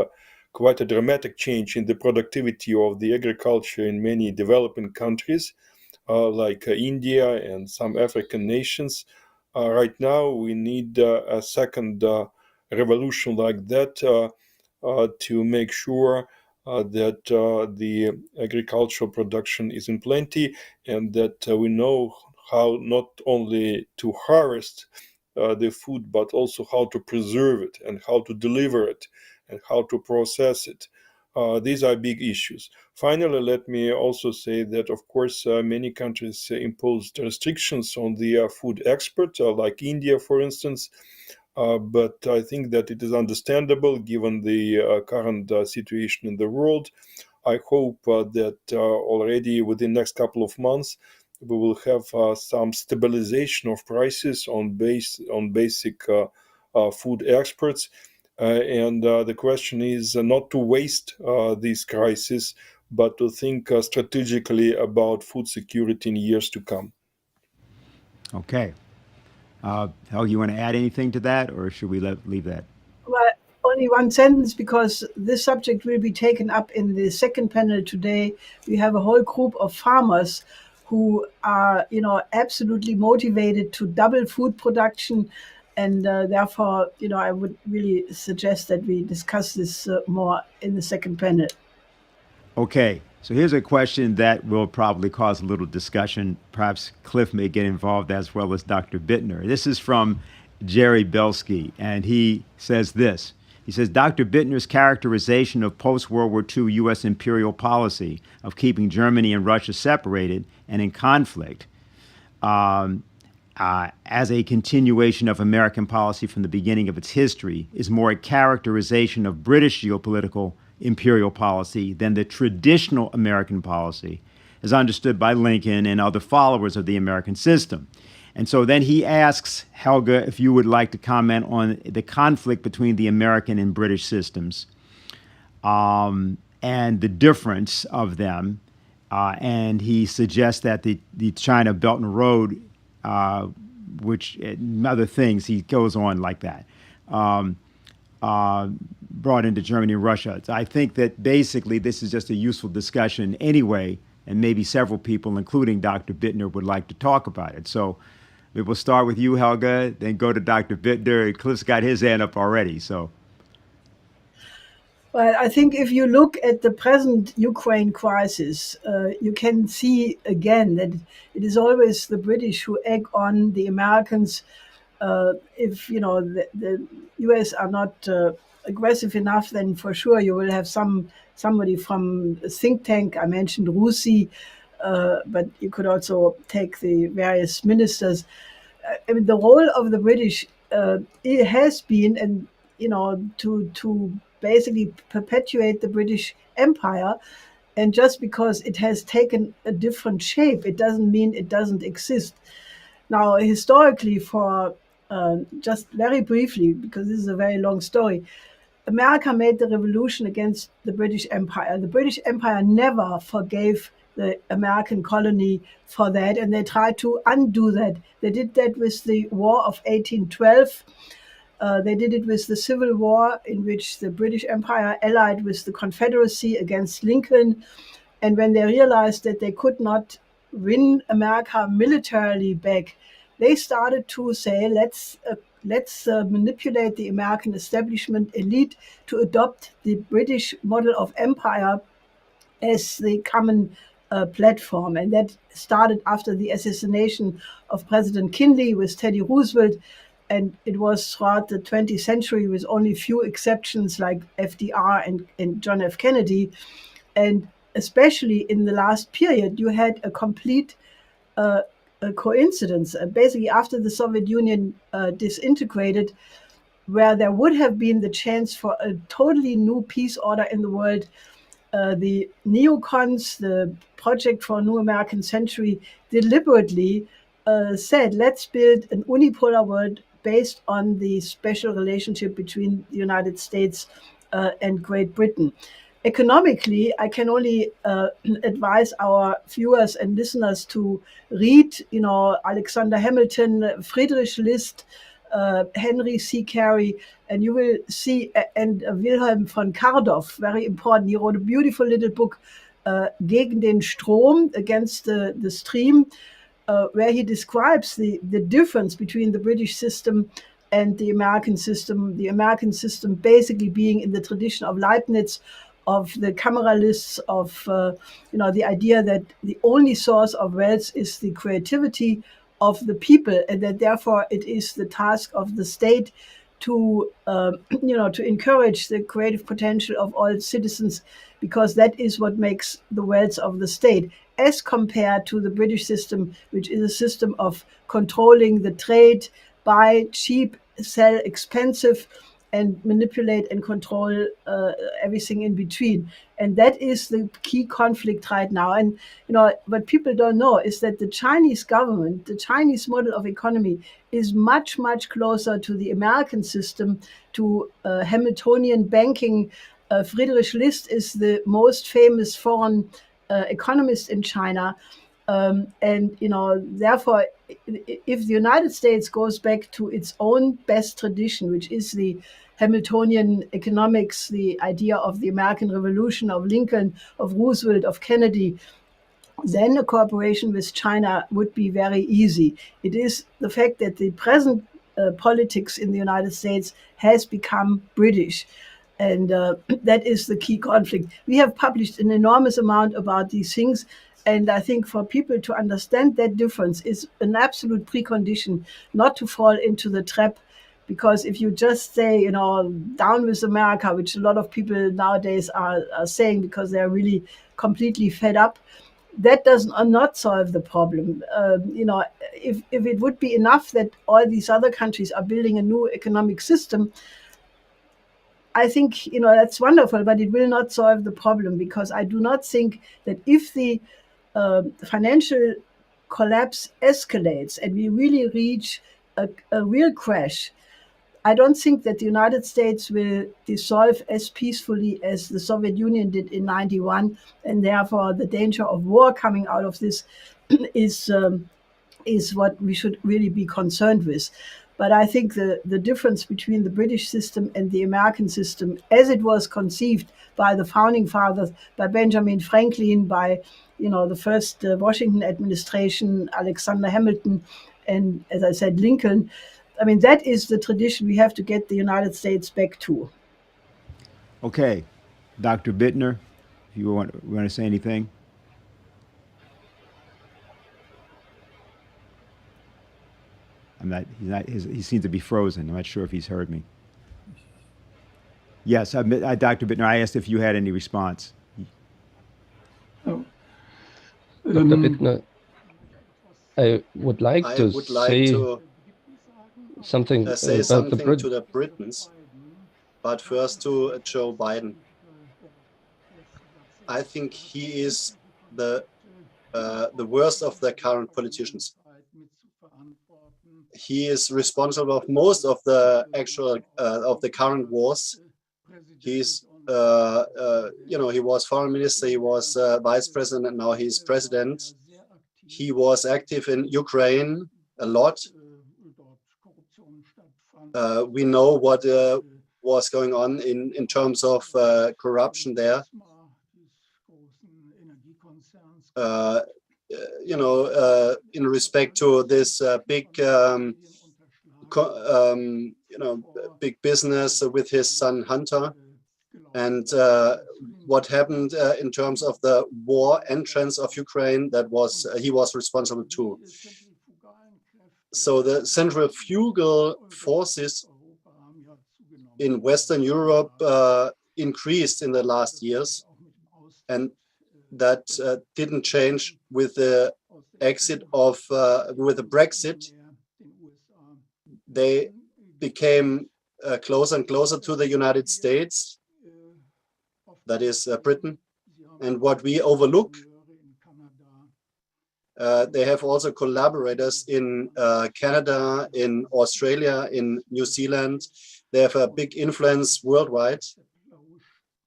quite a dramatic change in the productivity of the agriculture in many developing countries like India and some African nations. Right now, we need a second revolution like that to make sure that the agricultural production is in plenty, and that we know how not only to harvest the food, but also how to preserve it and how to deliver it and how to process it. These are big issues. Finally, let me also say that, of course, many countries imposed restrictions on the food export, like India, for instance. But I think that it is understandable given the current situation in the world. I hope that already within the next couple of months, we will have some stabilization of prices on basic food exports. And the question is not to waste this crisis, but to think strategically about food security in years to come. Okay. Helga, you want to add anything to that, or should we leave that? Well, only one sentence, because this subject will be taken up in the second panel today. We have a whole group of farmers who are, absolutely motivated to double food production. And therefore, I would really suggest that we discuss this more in the second panel. Okay, so here's a question that will probably cause a little discussion. Perhaps Cliff may get involved as well as Dr. Bittner. This is from Jerry Belsky, and he says this. He says, Dr. Bittner's characterization of post-World War II U.S. imperial policy of keeping Germany and Russia separated and in conflict as a continuation of American policy from the beginning of its history is more a characterization of British geopolitical imperial policy than the traditional American policy as understood by Lincoln and other followers of the American system. And so then he asks, Helga, if you would like to comment on the conflict between the American and British systems and the difference of them. And he suggests that the China Belt and Road, which and other things, he goes on like that, brought into Germany and Russia. So I think that basically this is just a useful discussion anyway, and maybe several people, including Dr. Bittner, would like to talk about it. So we will start with you, Helga, then go to Dr. Bittner. Cliff's got his hand up already, so. Well, I think if you look at the present Ukraine crisis, you can see again that it is always the British who egg on the Americans. If the US are not aggressive enough, then for sure you will have somebody from a think tank. I mentioned Rusi, but you could also take the various ministers. I mean, the role of the British it has been, and to basically perpetuate the British Empire. And just because it has taken a different shape, it doesn't mean it doesn't exist. Now, historically, for just very briefly, because this is a very long story, America made the revolution against the British Empire. The British Empire never forgave the American colony for that, and they tried to undo that. They did that with the War of 1812. They did it with the Civil War, in which the British Empire allied with the Confederacy against Lincoln. And when they realized that they could not win America militarily back, they started to say, let's manipulate the American establishment elite to adopt the British model of empire as the common platform. And that started after the assassination of President Kinley with Teddy Roosevelt. And it was throughout the 20th century with only few exceptions like FDR and John F. Kennedy. And especially in the last period, you had a complete coincidence. Basically, after the Soviet Union disintegrated, where there would have been the chance for a totally new peace order in the world, the neocons, the Project for a New American Century, deliberately said, let's build an unipolar world based on the special relationship between the United States and Great Britain. Economically, I can only advise our viewers and listeners to read, Alexander Hamilton, Friedrich List, Henry C. Carey, and you will see, and Wilhelm von Kardorff, very important. He wrote a beautiful little book, Gegen den Strom, against the stream, where he describes the difference between the British system and the American system basically being in the tradition of Leibniz, of the cameralists, of the idea that the only source of wealth is the creativity of the people, and that therefore it is the task of the state to encourage the creative potential of all citizens, because that is what makes the wealth of the state, as compared to the British system, which is a system of controlling the trade, buy cheap, sell expensive, and manipulate and control everything in between. And that is the key conflict right now. And what people don't know is that the Chinese government, the Chinese model of economy, is much, much closer to the American system, to Hamiltonian banking. Friedrich List is the most famous foreign economist in China. And therefore, if the United States goes back to its own best tradition, which is the Hamiltonian economics, the idea of the American Revolution, of Lincoln, of Roosevelt, of Kennedy, then a cooperation with China would be very easy. It is the fact that the present politics in the United States has become British. And that is the key conflict. We have published an enormous amount about these things. And I think for people to understand that difference is an absolute precondition not to fall into the trap. Because if you just say, down with America, which a lot of people nowadays are saying because they're really completely fed up, that does not solve the problem. If it would be enough that all these other countries are building a new economic system, I think, that's wonderful, but it will not solve the problem, because I do not think that if the financial collapse escalates and we really reach a real crash, I don't think that the United States will dissolve as peacefully as the Soviet Union did in 91, and therefore the danger of war coming out of this is what we should really be concerned with. But I think the difference between the British system and the American system, as it was conceived by the founding fathers, by Benjamin Franklin, by the first Washington administration, Alexander Hamilton, and, as I said, Lincoln, I mean, that is the tradition we have to get the United States back to. Okay. Dr. Bittner, if you want to say anything? He seems to be frozen. I'm not sure if he's heard me. Yes, Dr. Bittner, I asked if you had any response. Dr. Bittner, I would like to say something to the Britons, but first to Joe Biden. I think he is the worst of the current politicians. He is responsible of most of the actual of the current wars. He's he was foreign minister, he was vice president, and now he's president. He was active in Ukraine a lot. We know what was going on in terms of corruption there. In respect to this big, big business with his son Hunter, and what happened in terms of the war entrance of Ukraine, he was responsible too. So the centrifugal forces in Western Europe increased in the last years, and that didn't change with the with the Brexit. They became closer and closer to the United States, that is Britain. And what we overlook, they have also collaborators in Canada, in Australia, in New Zealand. They have a big influence worldwide.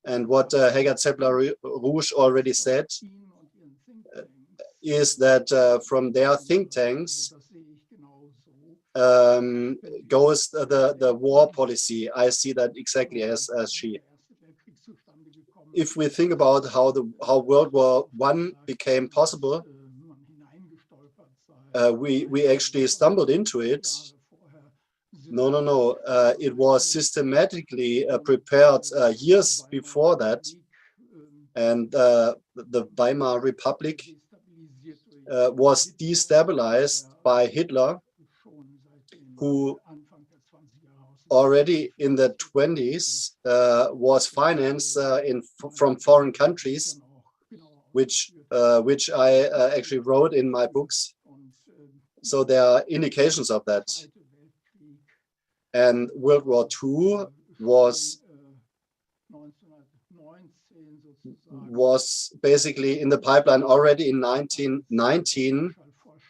And what Haggard Zeppler Rouge already said is that from their think tanks goes the war policy. I see that exactly as she. If we think about how World War I became possible, we actually stumbled into it. No. It was systematically prepared years before that. And the Weimar Republic was destabilized by Hitler, who already in the 20s was financed from foreign countries, which I actually wrote in my books. So there are indications of that. And World War II was basically in the pipeline already in 1919.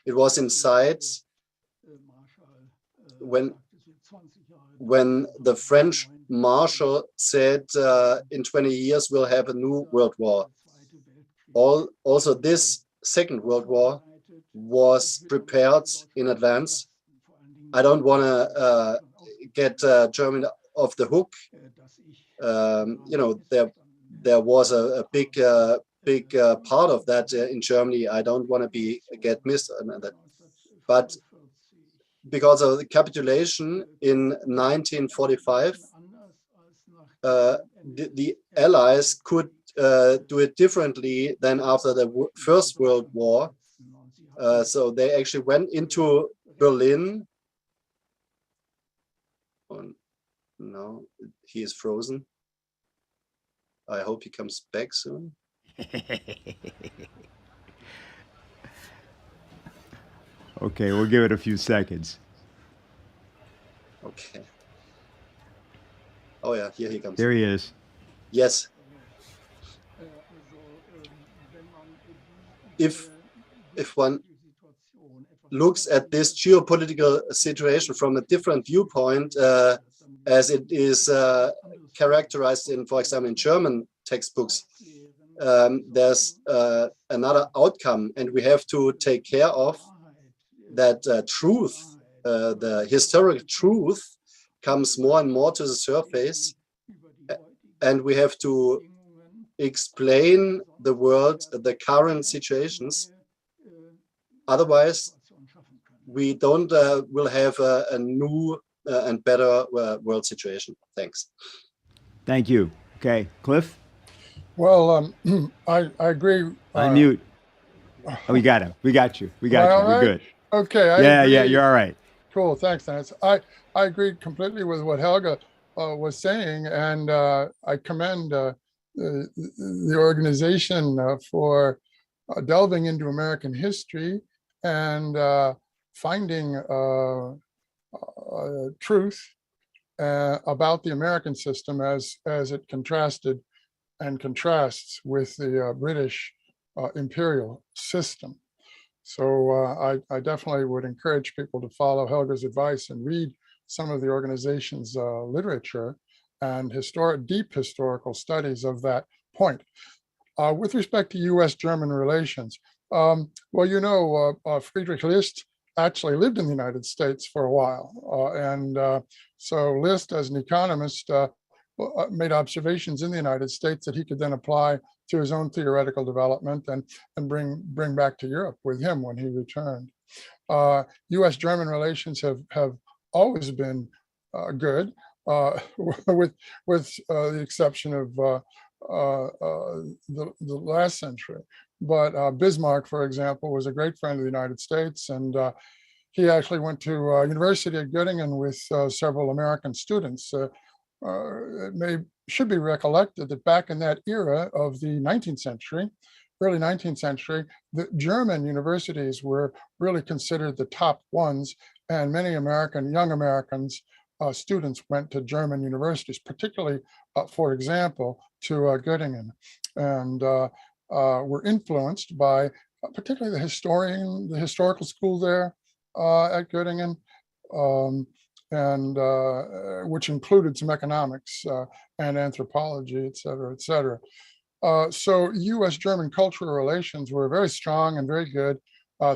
It was in sight when the French Marshal said in 20 years we'll have a new world war. Also, this Second World War was prepared in advance. I don't want to get Germany off the hook. There was a big part of that in Germany. I don't want to get missed on that. But because of the capitulation in 1945, the Allies could do it differently than after the First World War. So they actually went into Berlin. Oh, no, he is frozen. I hope he comes back soon. Okay, we'll give it a few seconds. Okay. Oh yeah, here he comes. There he is. Yes. If one looks at this geopolitical situation from a different viewpoint, as it is characterized in, for example, in German textbooks, there's another outcome, and we have to take care of that truth. The historical truth comes more and more to the surface, and we have to explain the world, the current situations. Otherwise, we don't will have a new and better world situation. Thanks. Thank you. Okay, Cliff? Well, I agree. Unmute. Oh, we got him. We got you. We got you. We're good. Okay. Yeah, you're all right. Cool. Thanks, Dennis. I agree completely with what Helga was saying, and I commend the organization for delving into American history and finding truth about the American system as it contrasted and contrasts with the British imperial system. So I definitely would encourage people to follow Helga's advice and read some of the organization's literature and deep historical studies of that point. With respect to US-German relations, Friedrich List actually lived in the United States for a while. So List, as an economist, made observations in the United States that he could then apply to his own theoretical development and bring back to Europe with him when he returned. US-German relations have always been good, with the exception of the last century. But Bismarck, for example, was a great friend of the United States, and he actually went to university at Göttingen with several American students. It should be recollected that back in that era of the 19th century, early 19th century, the German universities were really considered the top ones, and many young Americans students went to German universities, particularly, for example, to Göttingen, and were influenced by particularly the historical school there at Göttingen, and which included some economics and anthropology, et cetera, et cetera. So US-German cultural relations were very strong and very good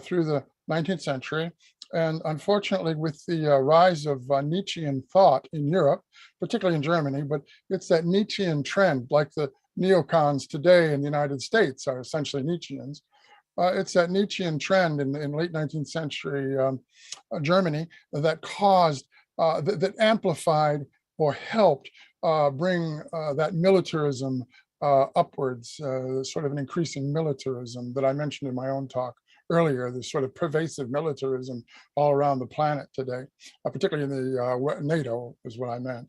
through the 19th century. And unfortunately, with the rise of Nietzschean thought in Europe, particularly in Germany, but it's that Nietzschean trend, like the neocons today in the United States are essentially Nietzscheans. It's that Nietzschean trend in late 19th century Germany that caused, that amplified or helped bring that militarism upwards, sort of an increasing militarism that I mentioned in my own talk earlier, this sort of pervasive militarism all around the planet today, particularly in the NATO is what I meant.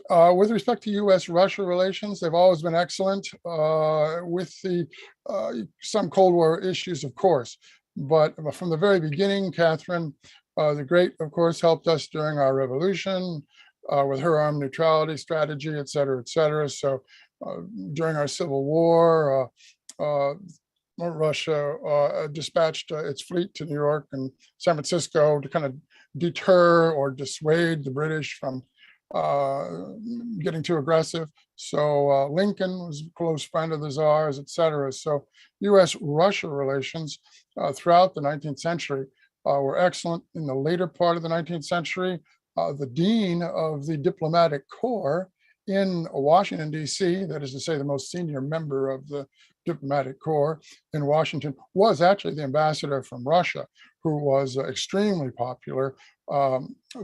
With respect to US-Russia relations, they've always been excellent with some Cold War issues, of course. But from the very beginning, Catherine the Great, of course, helped us during our revolution with her armed neutrality strategy, et cetera, et cetera. So during our Civil War, Russia dispatched its fleet to New York and San Francisco to kind of deter or dissuade the British from getting too aggressive. So Lincoln was a close friend of the czars, et cetera. So U.S.-Russia relations throughout the 19th century were excellent. In the later part of the 19th century, the dean of the diplomatic corps in Washington, D.C., that is to say, the most senior member of the diplomatic corps in Washington, was actually the ambassador from Russia, who was extremely popular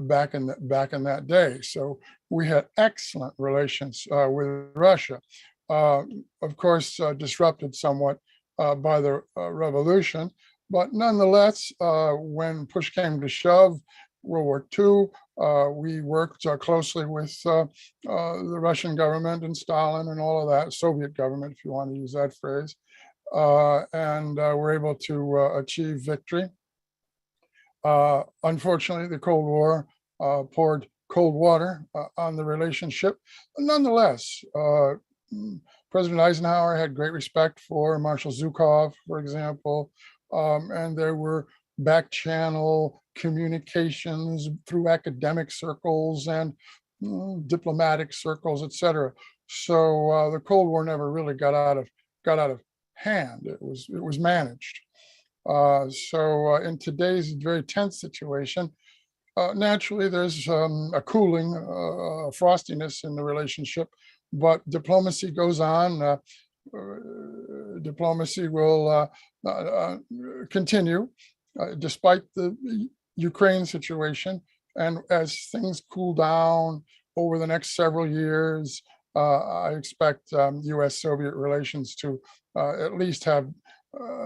back in that day. So we had excellent relations with Russia. Of course, disrupted somewhat by the revolution, but nonetheless, when push came to shove, World War II, we worked closely with the Russian government and Stalin and all of that, Soviet government, if you want to use that phrase, and were able to achieve victory. Unfortunately, the Cold War poured cold water on the relationship. Nonetheless, President Eisenhower had great respect for Marshal Zhukov, for example, and there were back channel communications through academic circles and diplomatic circles, et cetera. So the Cold War never really got out of hand. It was managed. So in today's very tense situation, naturally there's a cooling, frostiness in the relationship, but diplomacy goes on. Diplomacy will continue despite the Ukraine situation. And as things cool down over the next several years, I expect U.S.-Soviet relations to at least have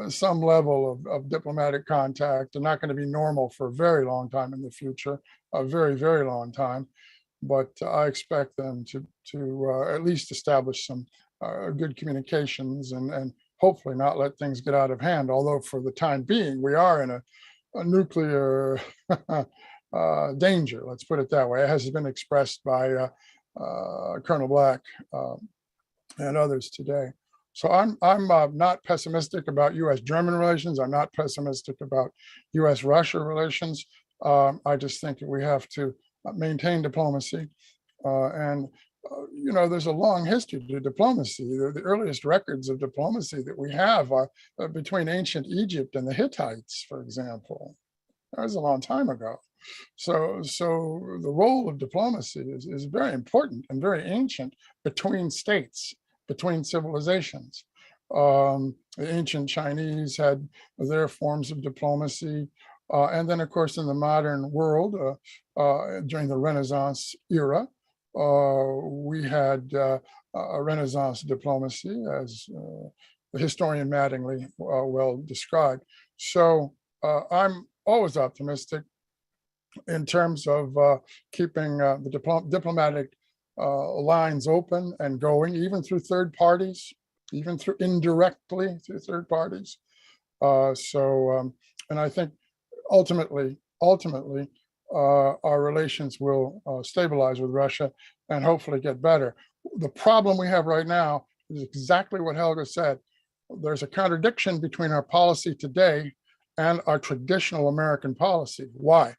some level of diplomatic contact. They're not going to be normal for a very long time in the future, a very, very long time. But I expect them to at least establish some good communications and hopefully not let things get out of hand. Although for the time being, we are in a nuclear danger, let's put it that way. It has been expressed by Colonel Black and others today. So I'm not pessimistic about U.S.-German relations. I'm not pessimistic about U.S.-Russia relations. I just think that we have to maintain diplomacy. There's a long history to diplomacy. The earliest records of diplomacy that we have are between ancient Egypt and the Hittites, for example. That was a long time ago. So the role of diplomacy is very important and very ancient between states, between civilizations. The ancient Chinese had their forms of diplomacy. And then, of course, in the modern world, during the Renaissance era, we had a Renaissance diplomacy, as the historian Mattingly well described. So I'm always optimistic in terms of keeping the diplomatic lines open and going, even through third parties, even through indirectly through third parties. And I think ultimately, our relations will stabilize with Russia and hopefully get better. The problem we have right now is exactly what Helga said. There's a contradiction between our policy today and our traditional American policy. Why?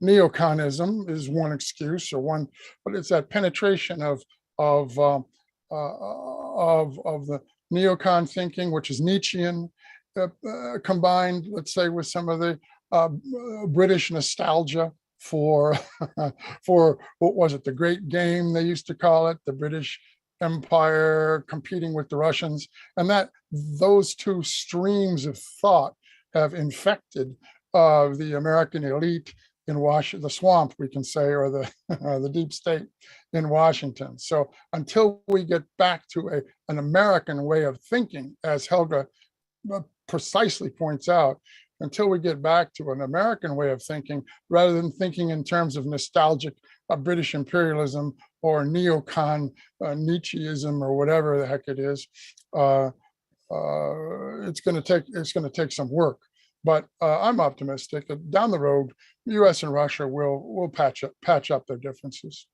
Neoconism is one excuse, but it's that penetration of the neocon thinking, which is Nietzschean, combined, let's say, with some of the British nostalgia for what was it, the Great Game, they used to call it, the British Empire competing with the Russians, and that those two streams of thought have infected the American elite in Washington, the swamp, we can say, or the deep state in Washington. So until we get back to an American way of thinking, as Helga precisely points out, until we get back to an American way of thinking, rather than thinking in terms of nostalgic British imperialism or neocon Nietzscheism or whatever the heck it is, it's going to take some work. But I'm optimistic that down the road, the U.S. and Russia will patch up their differences.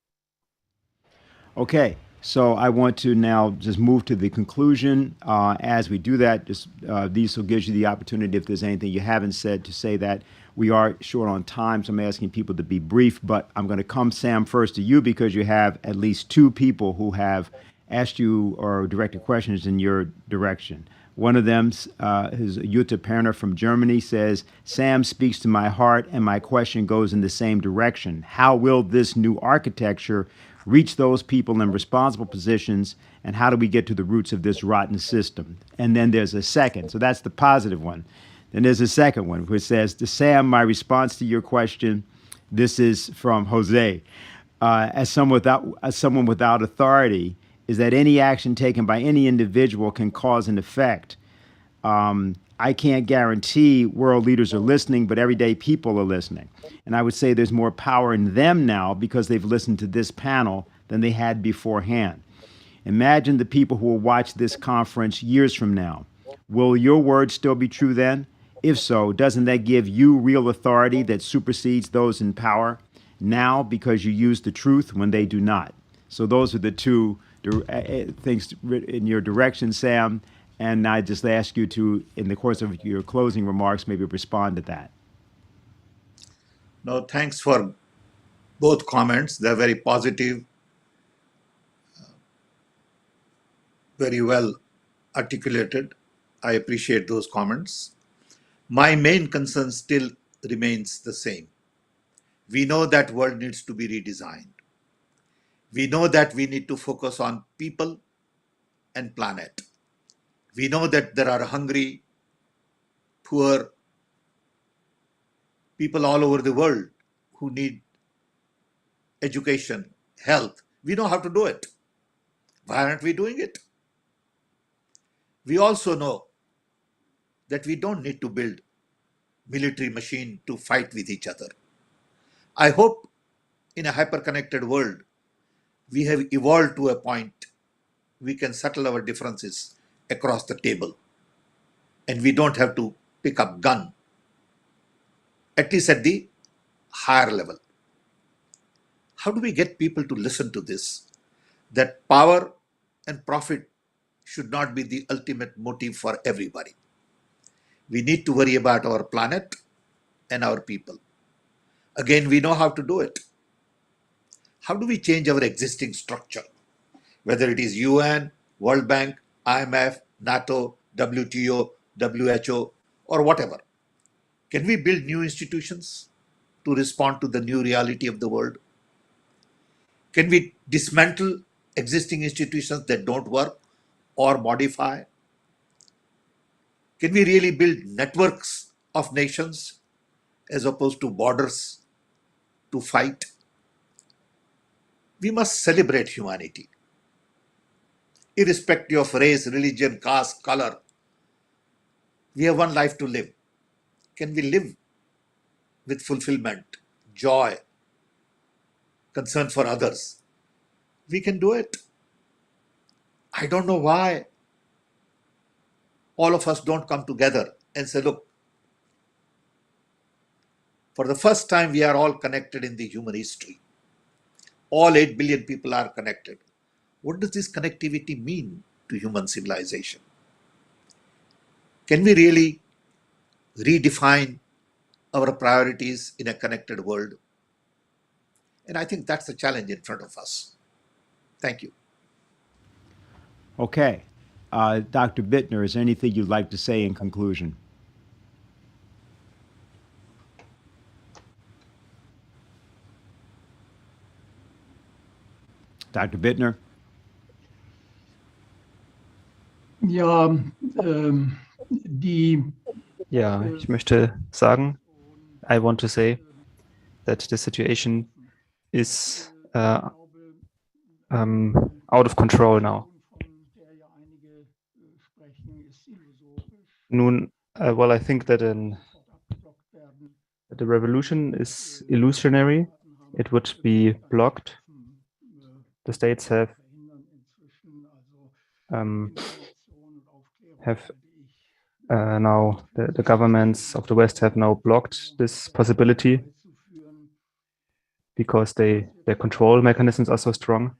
Okay, so I want to now just move to the conclusion. As we do that, these will give you the opportunity, if there's anything you haven't said, to say that. We are short on time, so I'm asking people to be brief, but I'm going to come, Sam, first to you because you have at least two people who have asked you or directed questions in your direction. One of them is Jutta Perner from Germany, says, Sam speaks to my heart and my question goes in the same direction. How will this new architecture reach those people in responsible positions, and how do we get to the roots of this rotten system? And then there's a second, so that's the positive one. Then there's a second one, which says, to Sam, my response to your question, this is from Jose. As someone without authority, is that any action taken by any individual can cause an effect. I can't guarantee world leaders are listening, but everyday people are listening. And I would say there's more power in them now because they've listened to this panel than they had beforehand. Imagine the people who will watch this conference years from now. Will your words still be true then? If so, doesn't that give you real authority that supersedes those in power now because you use the truth when they do not? So those are the two things in your direction, Sam. And I just ask you to, in the course of your closing remarks, maybe respond to that. No, thanks for both comments. They're very positive, very well articulated. I appreciate those comments. My main concern still remains the same. We know that world needs to be redesigned. We know that we need to focus on people and planet. We know that there are hungry, poor people all over the world who need education, health. We know how to do it. Why aren't we doing it? We also know that we don't need to build military machine to fight with each other. I hope in a hyper-connected world, we have evolved to a point we can settle our differences across the table. And we don't have to pick up gun, at least at the higher level. How do we get people to listen to this? That power and profit should not be the ultimate motive for everybody. We need to worry about our planet and our people. Again, we know how to do it. How do we change our existing structure? Whether it is UN, World Bank, IMF, NATO, WTO, WHO, or whatever. Can we build new institutions to respond to the new reality of the world? Can we dismantle existing institutions that don't work or modify? Can we really build networks of nations as opposed to borders to fight? We must celebrate humanity, irrespective of race, religion, caste, color. We have one life to live. Can we live with fulfillment, joy, concern for others? We can do it. I don't know why all of us don't come together and say, look, for the first time, we are all connected in the human history. All 8 billion people are connected. What does this connectivity mean to human civilization? Can we really redefine our priorities in a connected world? And I think that's the challenge in front of us. Thank you. Okay. Dr. Bittner, is there anything you'd like to say in conclusion? Dr. Bittner? Ja, Ja, ich möchte sagen, I want to say that the situation is out of control now. Nun, well, I think that the revolution is illusionary. It would be blocked. The states have now, the governments of the West have now blocked this possibility because their control mechanisms are so strong.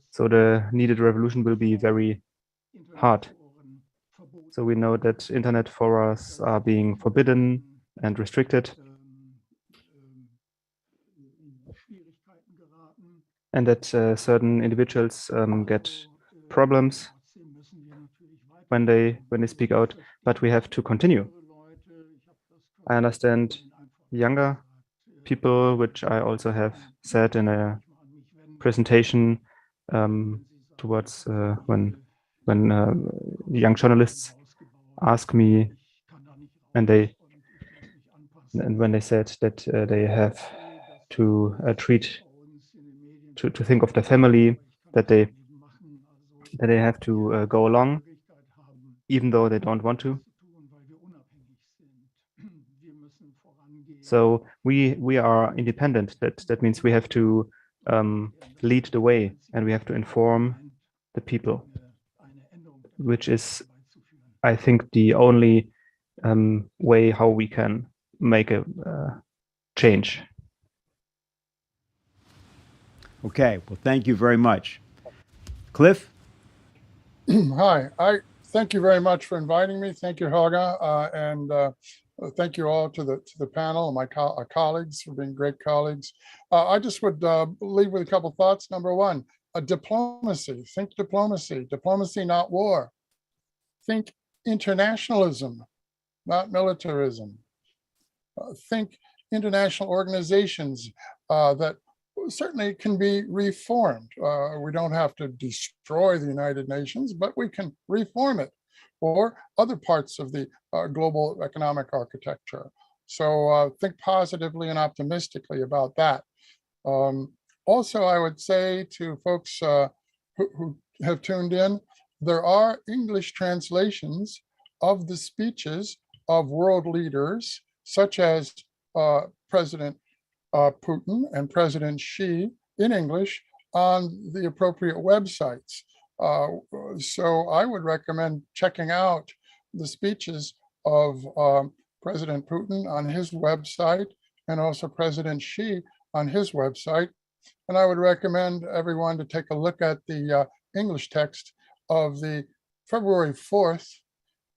So the needed revolution will be very hard. So we know that internet forums are being forbidden, and restricted, and that certain individuals get problems when they speak out, but we have to continue. I understand younger people, which I also have said in a presentation towards when young journalists ask me, and when they said that they have to to think of their family, that they have to go along, even though they don't want to. So we are independent. That means we have to lead the way, and we have to inform the people, which is, I think, the only way how we can make a change. Okay, well, thank you very much. Cliff? Hi, I thank you very much for inviting me. Thank you, Helga, and thank you all to the panel and my colleagues for being great colleagues. I just would leave with a couple thoughts. Number one, diplomacy. Think diplomacy. Diplomacy, not war. Think internationalism, not militarism. Think international organizations that certainly can be reformed. We don't have to destroy the United Nations, but we can reform it, or other parts of the global economic architecture. So think positively and optimistically about that. Also, I would say to folks who have tuned in, there are English translations of the speeches of world leaders, such as President Putin and President Xi in English on the appropriate websites. So I would recommend checking out the speeches of President Putin on his website and also President Xi on his website. And I would recommend everyone to take a look at the English text of the February 4th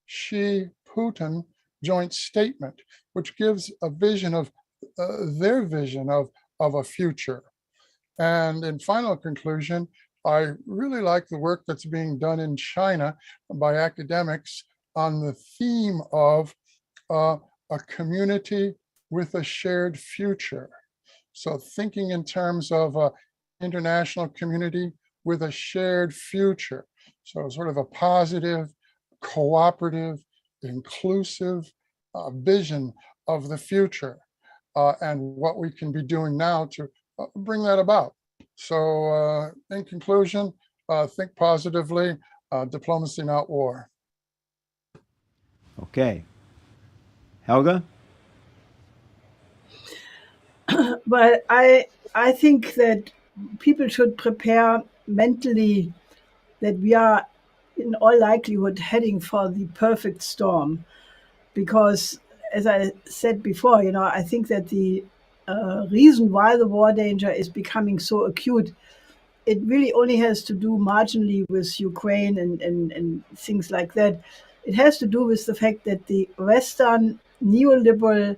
Xi-Putin joint statement, which gives a vision of their vision of a future. And in final conclusion, I really like the work that's being done in China by academics on the theme of a community with a shared future. So thinking in terms of an international community with a shared future. So sort of a positive, cooperative, inclusive vision of the future. And what we can be doing now to bring that about. So in conclusion, think positively, diplomacy, not war. Okay. Helga? Well, I think that people should prepare mentally that we are in all likelihood heading for the perfect storm, because as I said before, I think that the reason why the war danger is becoming so acute, it really only has to do marginally with Ukraine and things like that. It has to do with the fact that the Western neoliberal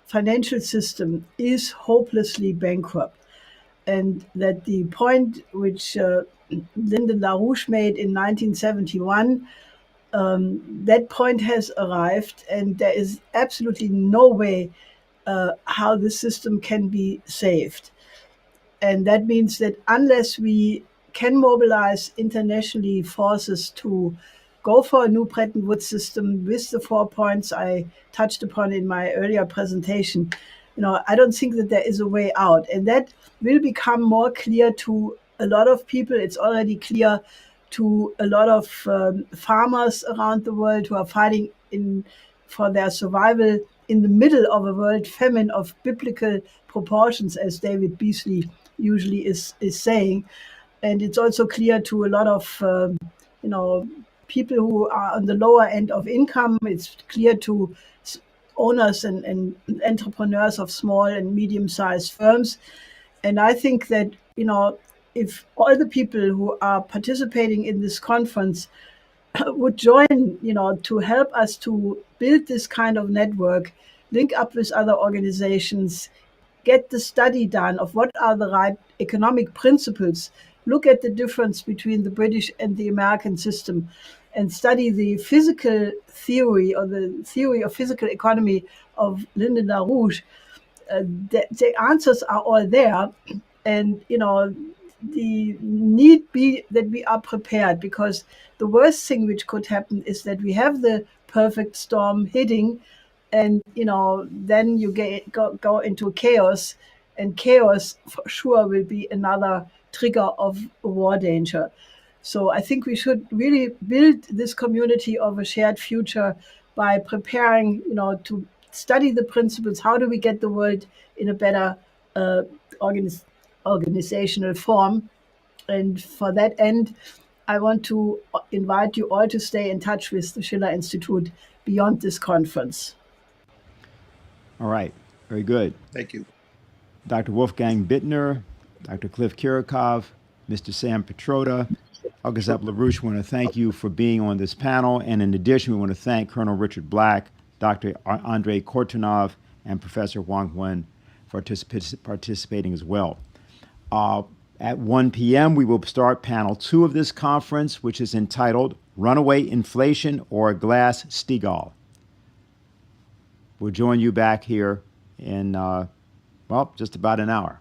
financial system is hopelessly bankrupt. And that the point which Lyndon LaRouche made in 1971, that point has arrived, and there is absolutely no way how the system can be saved. And that means that unless we can mobilize internationally forces to go for a new Bretton Woods system with the 4 points I touched upon in my earlier presentation, I don't think that there is a way out. And that will become more clear to a lot of people. It's already clear to a lot of farmers around the world who are fighting for their survival in the middle of a world famine of biblical proportions, as David Beasley usually is saying. And it's also clear to a lot of people who are on the lower end of income. It's clear to owners and entrepreneurs of small and medium-sized firms. And I think that, if all the people who are participating in this conference would join, to help us to build this kind of network, link up with other organizations, get the study done of what are the right economic principles, look at the difference between the British and the American system, and study the physical theory or the theory of physical economy of Lyndon LaRouche. The answers are all there, and the need be that we are prepared, because the worst thing which could happen is that we have the perfect storm hitting, and then you go into chaos, and chaos for sure will be another trigger of war danger. So I think we should really build this community of a shared future by preparing, to study the principles. How do we get the world in a better organizational form? And for that end, I want to invite you all to stay in touch with the Schiller Institute beyond this conference. All right. Very good. Thank you. Dr. Wolfgang Bittner, Dr. Cliff Kirikov, Mr. Sam Petroda, Helga Zepp-LaRouche, we want to thank you for being on this panel. And in addition, we want to thank Colonel Richard Black, Dr. Andrei Kortunov, and Professor Wang Wen for participating as well. At 1 p.m., we will start panel 2 of this conference, which is entitled Runaway Inflation or Glass-Steagall. We'll join you back here in, just about an hour.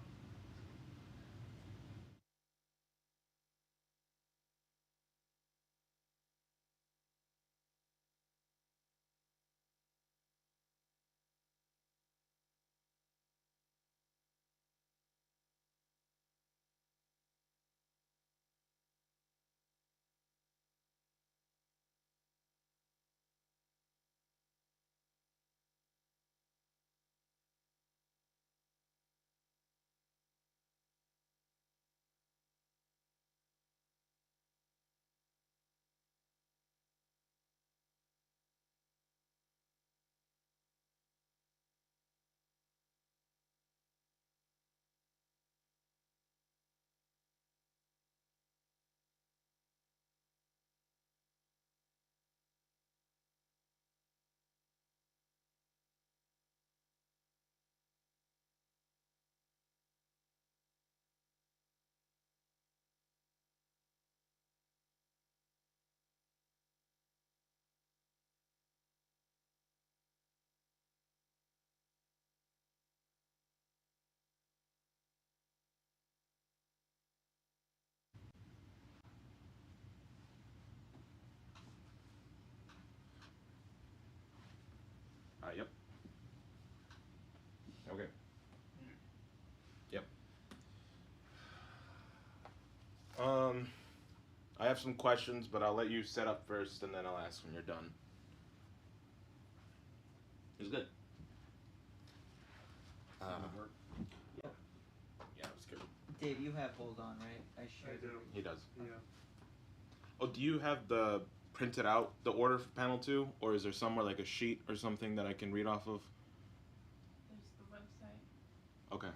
Yep. Okay. Yep. I have some questions, but I'll let you set up first, and then I'll ask when you're done. It's good. Work. Yeah. Yeah, it was good. Dave, you have hold on, right? I do. He does. Yeah. Oh, do you have the printed out the order for panel 2, or is there somewhere like a sheet or something that I can read off of? There's the website. Okay.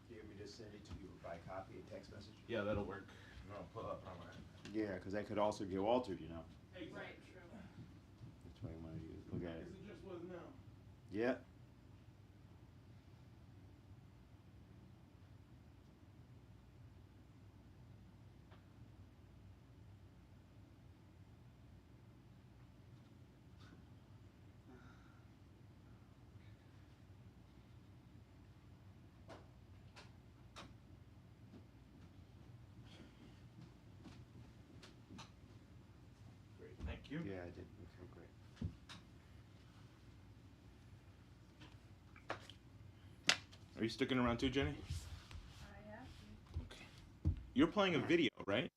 Do you want me to send it to you by copy, a text message? Yeah, that'll work. No, pull up. Yeah, because that could also get altered, Exactly. Right, true. That's why I wanted you to look at it. It just was now. Yeah. Thank you. Yeah, I did. Okay, great. Are you sticking around too, Jenny? I have to. Okay. You're playing a video, right?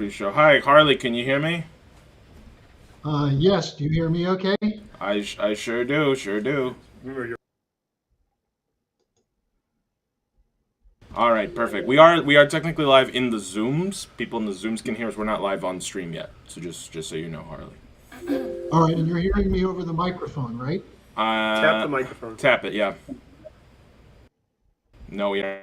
pre-show. Hi, Harley. Can you hear me? Yes, do you hear me okay? I sure do. Sure do. All right, perfect. We are technically live in the Zooms. People in the Zooms can hear us. We're not live on stream yet. So just so you know, Harley. All right, and you're hearing me over the microphone, right? Tap the microphone. Tap it, yeah. No, we are.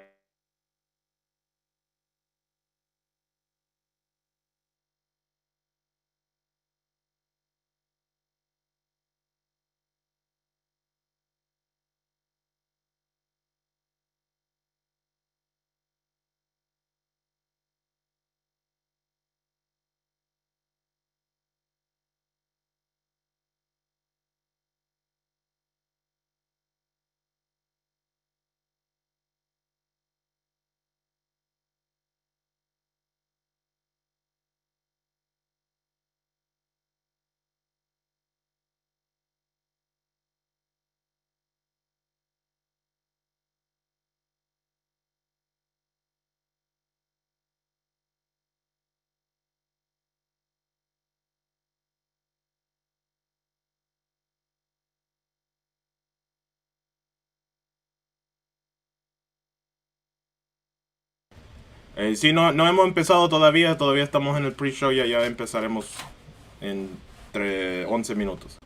Sí, no hemos empezado todavía estamos en el pre-show, ya empezaremos entre 11 minutos.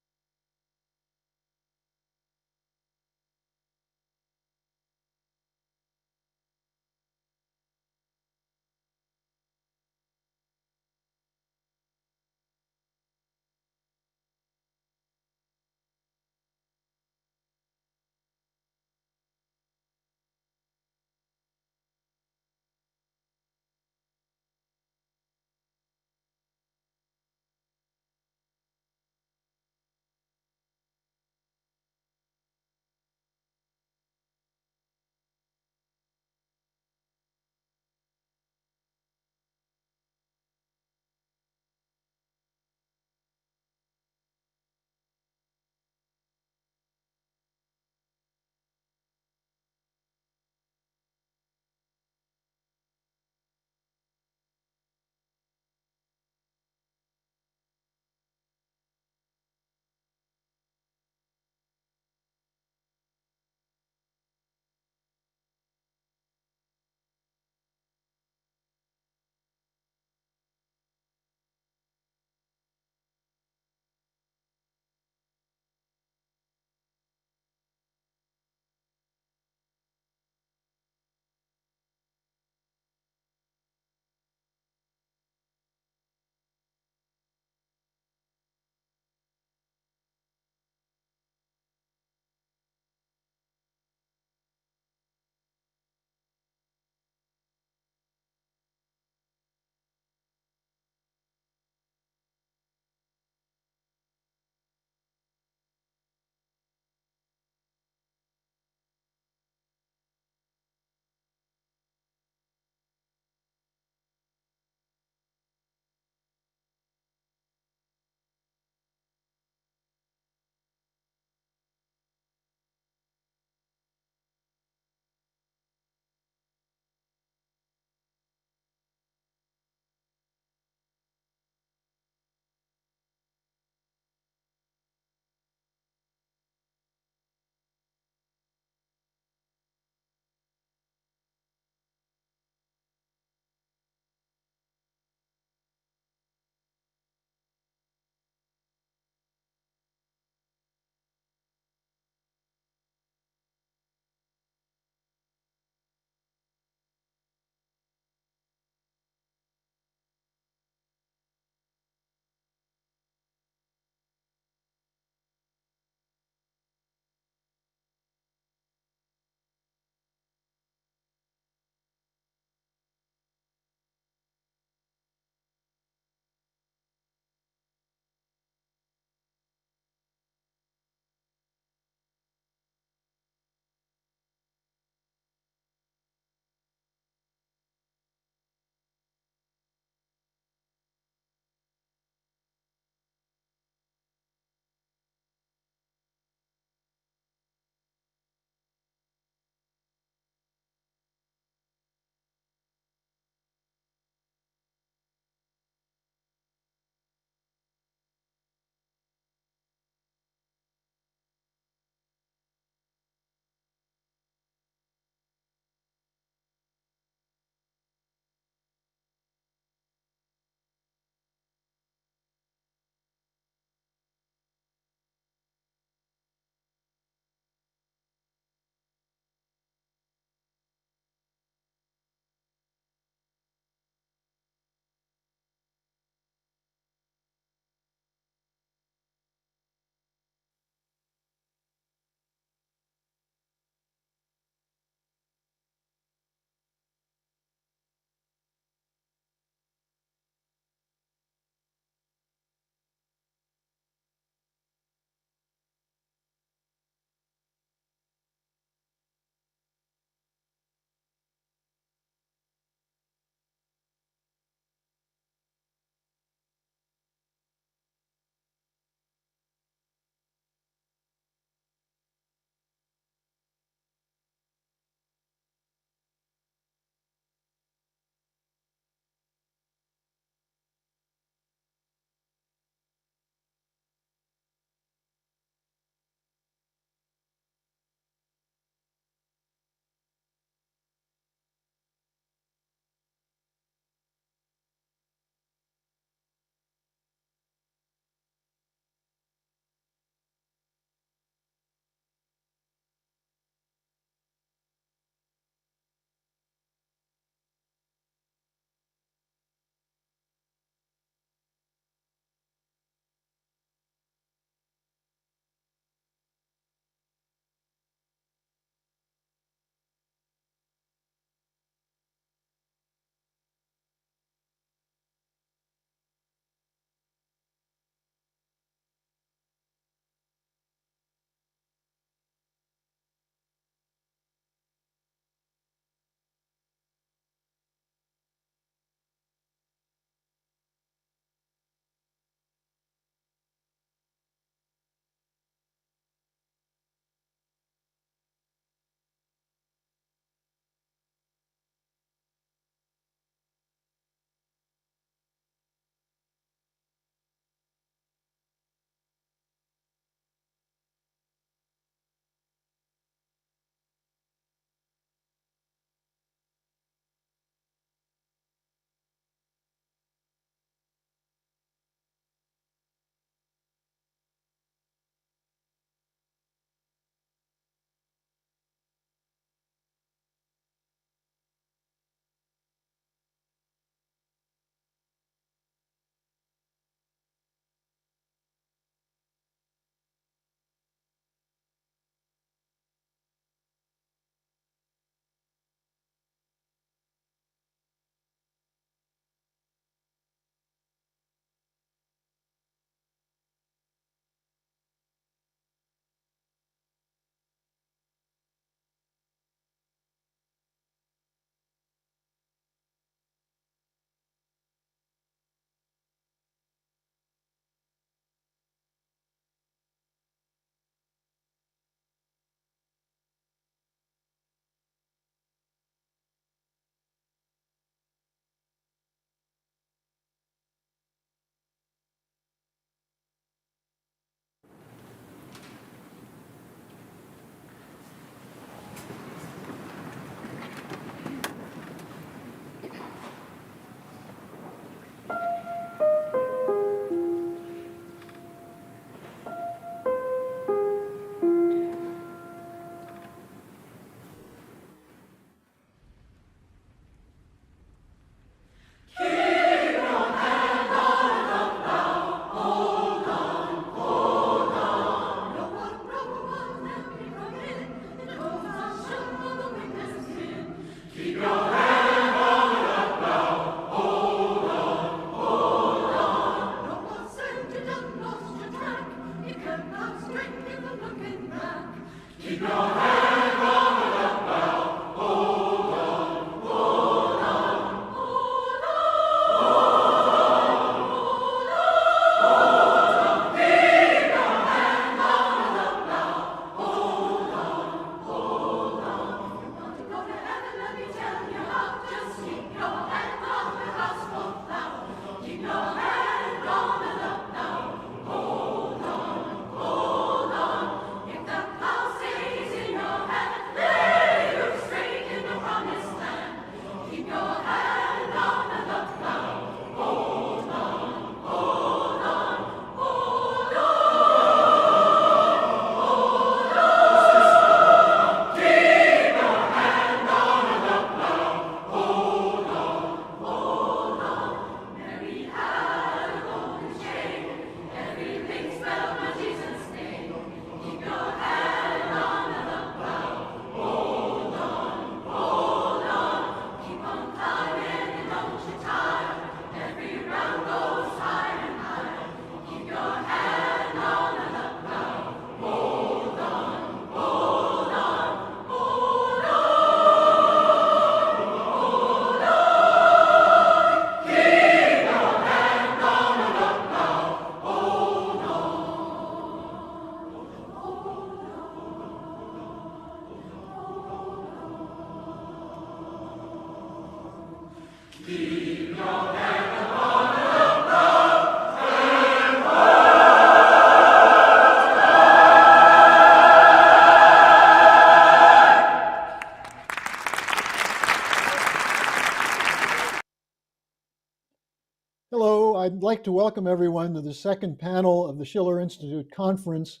Hello, I'd like to welcome everyone to the second panel of the Schiller Institute Conference.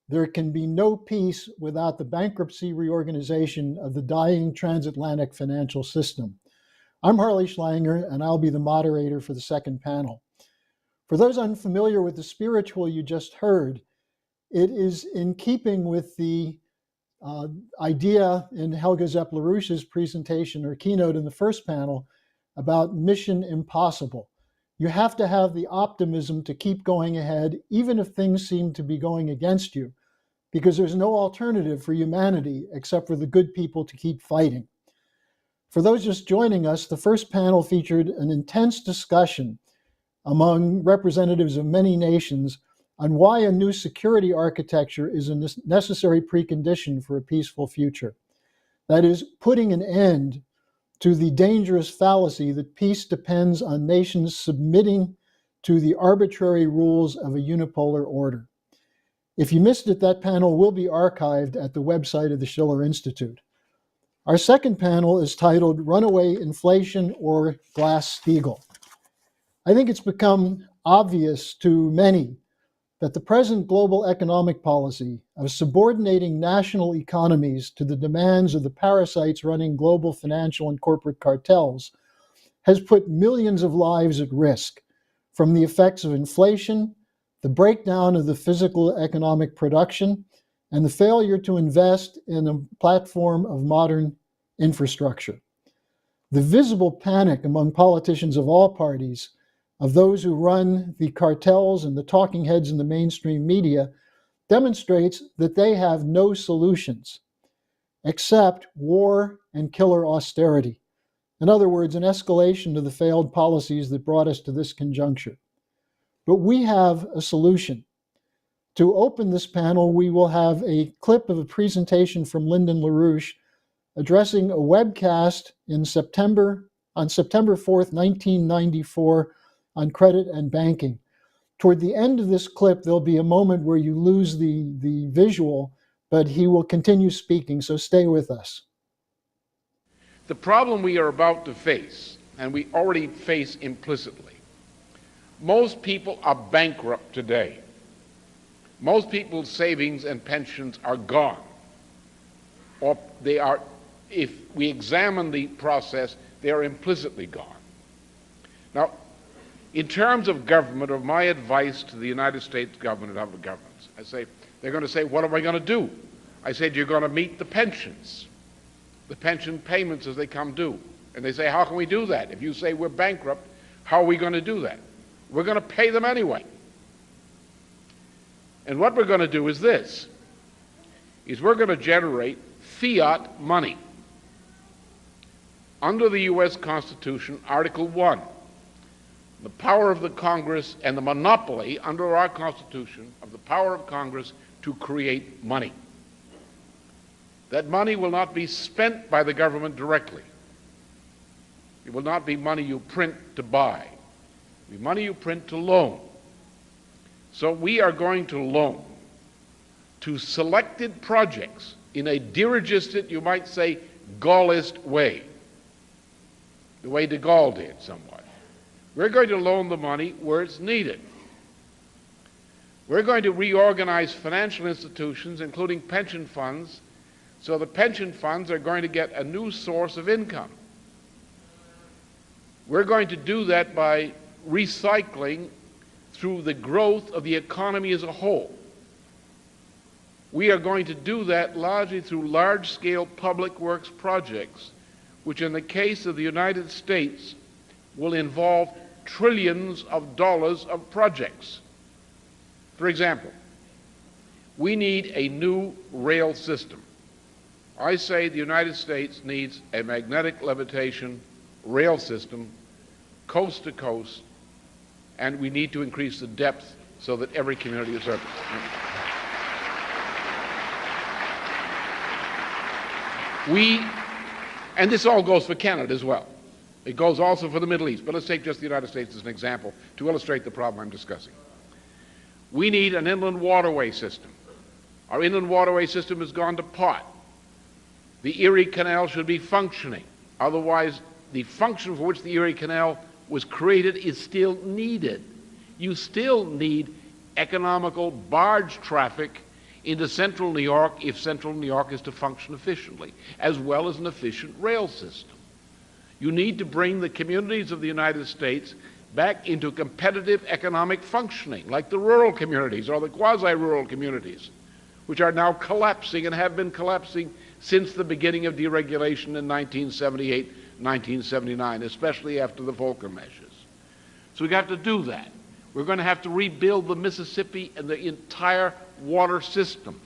There can be no peace without the bankruptcy reorganization of the dying transatlantic financial system. I'm Harley Schlanger, and I'll be the moderator for the second panel. For those unfamiliar with the spiritual you just heard, it is in keeping with the idea in Helga Zepp-LaRouche's presentation or keynote in the first panel about mission impossible. You have to have the optimism to keep going ahead, even if things seem to be going against you, because there's no alternative for humanity except for the good people to keep fighting. For those just joining us, the first panel featured an intense discussion among representatives of many nations on why a new security architecture is a necessary precondition for a peaceful future. That is, putting an end to the dangerous fallacy that peace depends on nations submitting to the arbitrary rules of a unipolar order. If you missed it, that panel will be archived at the website of the Schiller Institute. Our second panel is titled Runaway Inflation or Glass-Steagall. I think it's become obvious to many that the present global economic policy of subordinating national economies to the demands of the parasites running global financial and corporate cartels has put millions of lives at risk, from the effects of inflation, the breakdown of the physical economic production, and the failure to invest in a platform of modern infrastructure. The visible panic among politicians of all parties, of those who run the cartels and the talking heads in the mainstream media, demonstrates that they have no solutions except war and killer austerity. In other words, an escalation of the failed policies that brought us to this conjuncture. But we have a solution. To open this panel, we will have a clip of a presentation from Lyndon LaRouche addressing a webcast on September 4th, 1994, on credit and banking. Toward the end of this clip, there'll be a moment where you lose the visual, but he will continue speaking, so stay with us. The problem we are about to face, and we already face implicitly, most people are bankrupt today. Most people's savings and pensions are gone, or they are, if we examine the process, they are implicitly gone. Now, in terms of government, or my advice to the United States government and other governments, I say, they're going to say, what am I going to do? I said, you're going to meet the pensions, the pension payments as they come due. And they say, how can we do that? If you say we're bankrupt, how are we going to do that? We're going to pay them anyway. And what we're going to do is this, is we're going to generate fiat money. Under the U.S. Constitution, Article 1, the power of the Congress and the monopoly under our Constitution of the power of Congress to create money. That money will not be spent by the government directly. It will not be money you print to buy. It will be money you print to loan. So we are going to loan to selected projects in a dirigistic, you might say, Gaullist way, the way de Gaulle did somewhat. We're going to loan the money where it's needed. We're going to reorganize financial institutions, including pension funds, so the pension funds are going to get a new source of income. We're going to do that by recycling through the growth of the economy as a whole. We are going to do that largely through large-scale public works projects, which in the case of the United States will involve trillions of dollars of projects. For example, we need a new rail system. I say the United States needs a magnetic levitation rail system, coast to coast, and we need to increase the depth so that every community is served. And this all goes for Canada as well. It goes also for the Middle East, but let's take just the United States as an example to illustrate the problem I'm discussing. We need an inland waterway system. Our inland waterway system has gone to pot. The Erie Canal should be functioning. Otherwise, the function for which the Erie Canal was created is still needed. You still need economical barge traffic into central New York if central New York is to function efficiently, as well as an efficient rail system. You need to bring the communities of the United States back into competitive economic functioning, like the rural communities or the quasi-rural communities, which are now collapsing and have been collapsing since the beginning of deregulation in 1978, 1979, especially after the Volcker measures. So we have to do that. We're going to have to rebuild the Mississippi and the entire water system.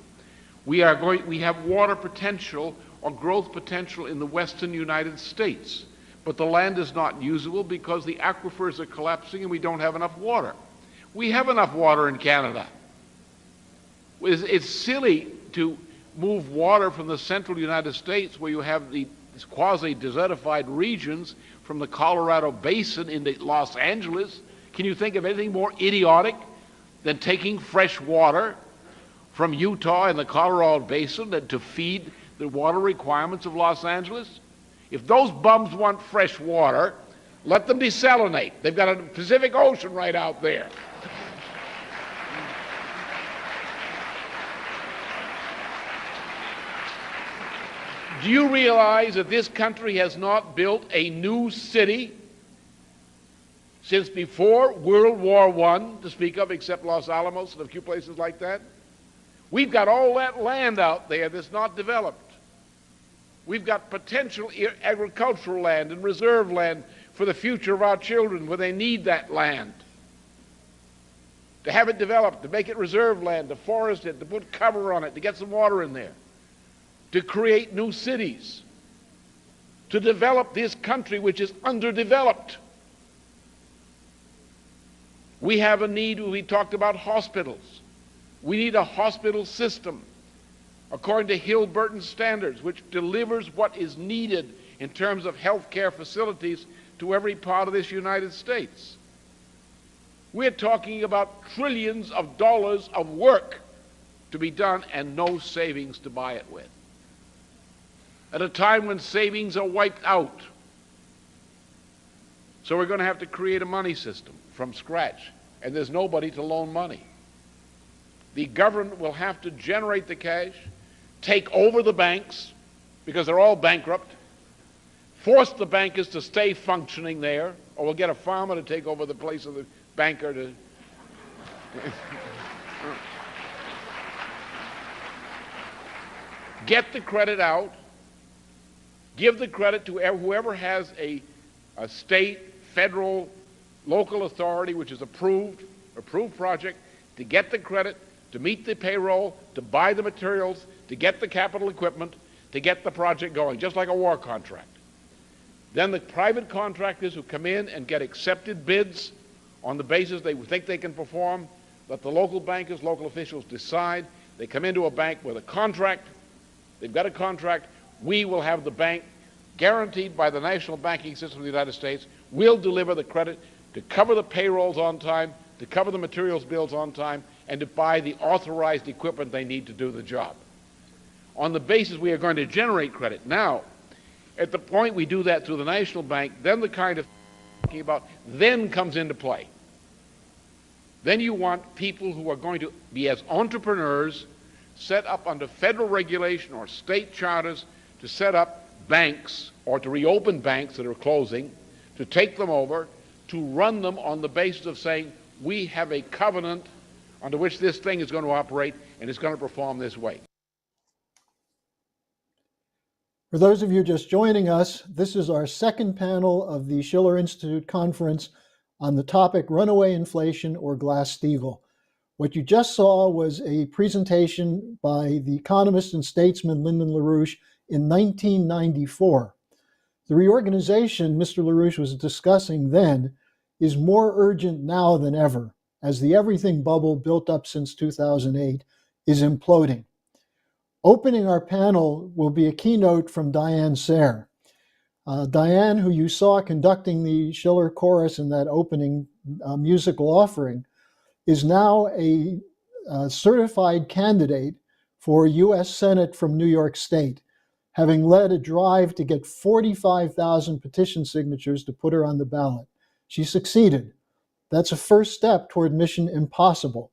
We have water potential or growth potential in the western United States, but the land is not usable because the aquifers are collapsing and we don't have enough water. We have enough water in Canada. It's silly to move water from the central United States, where you have these quasi-desertified regions, from the Colorado Basin into Los Angeles. Can you think of anything more idiotic than taking fresh water from Utah and the Colorado Basin to feed the water requirements of Los Angeles? If those bums want fresh water, let them desalinate. They've got a Pacific Ocean right out there. Do you realize that this country has not built a new city since before World War I, to speak of, except Los Alamos and a few places like that? We've got all that land out there that's not developed. We've got potential agricultural land and reserve land for the future of our children, where they need that land. To have it developed, to make it reserve land, to forest it, to put cover on it, to get some water in there, to create new cities, to develop this country which is underdeveloped. We have a need. We talked about hospitals. We need a hospital system according to Hill-Burton standards, which delivers what is needed in terms of health care facilities to every part of this United States. We're talking about trillions of dollars of work to be done and no savings to buy it with, at a time when savings are wiped out. So we're going to have to create a money system from scratch, and there's nobody to loan money. The government will have to generate the cash, take over the banks, because they're all bankrupt, force the bankers to stay functioning there, or we'll get a farmer to take over the place of the banker to... Get the credit out, give the credit to whoever has a state, federal, local authority which is approved project, to get the credit, to meet the payroll, to buy the materials, to get the capital equipment, to get the project going, just like a war contract. Then the private contractors who come in and get accepted bids on the basis they think they can perform, let the local bankers, local officials decide. They come into a bank with a contract. They've got a contract. We will have the bank guaranteed by the national banking system of the United States. We'll deliver the credit to cover the payrolls on time, to cover the materials bills on time, and to buy the authorized equipment they need to do the job. On the basis we are going to generate credit. Now, at the point we do that through the national bank, then the kind of talking about then comes into play. Then you want people who are going to be as entrepreneurs, set up under federal regulation or state charters to set up banks or to reopen banks that are closing, to take them over, to run them on the basis of saying, we have a covenant under which this thing is going to operate and it's going to perform this way. For those of you just joining us, this is our second panel of the Schiller Institute conference on the topic runaway inflation or Glass-Steagall. What you just saw was a presentation by the economist and statesman Lyndon LaRouche in 1994. The reorganization Mr. LaRouche was discussing then is more urgent now than ever, as the everything bubble built up since 2008 is imploding. Opening our panel will be a keynote from Diane Sayre. Diane, who you saw conducting the Schiller chorus in that opening musical offering, is now a certified candidate for U.S. Senate from New York State, having led a drive to get 45,000 petition signatures to put her on the ballot. She succeeded. That's a first step toward mission impossible.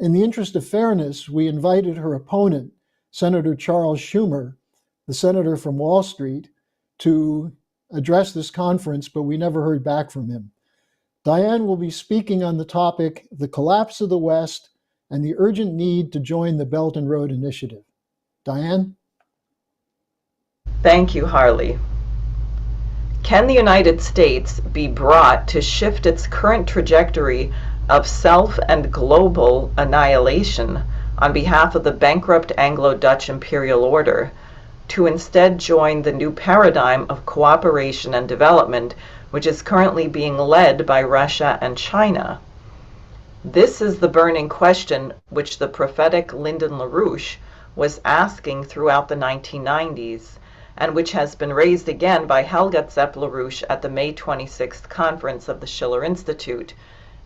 In the interest of fairness, we invited her opponent, Senator Charles Schumer, the senator from Wall Street, to address this conference, but we never heard back from him. Diane will be speaking on the topic, the collapse of the West and the urgent need to join the Belt and Road Initiative. Diane? Thank you, Harley. Can the United States be brought to shift its current trajectory of self and global annihilation on behalf of the bankrupt Anglo-Dutch imperial order to instead join the new paradigm of cooperation and development, which is currently being led by Russia and China? This is the burning question which the prophetic Lyndon LaRouche was asking throughout the 1990s, and which has been raised again by Helga Zepp-LaRouche at the May 26th conference of the Schiller Institute.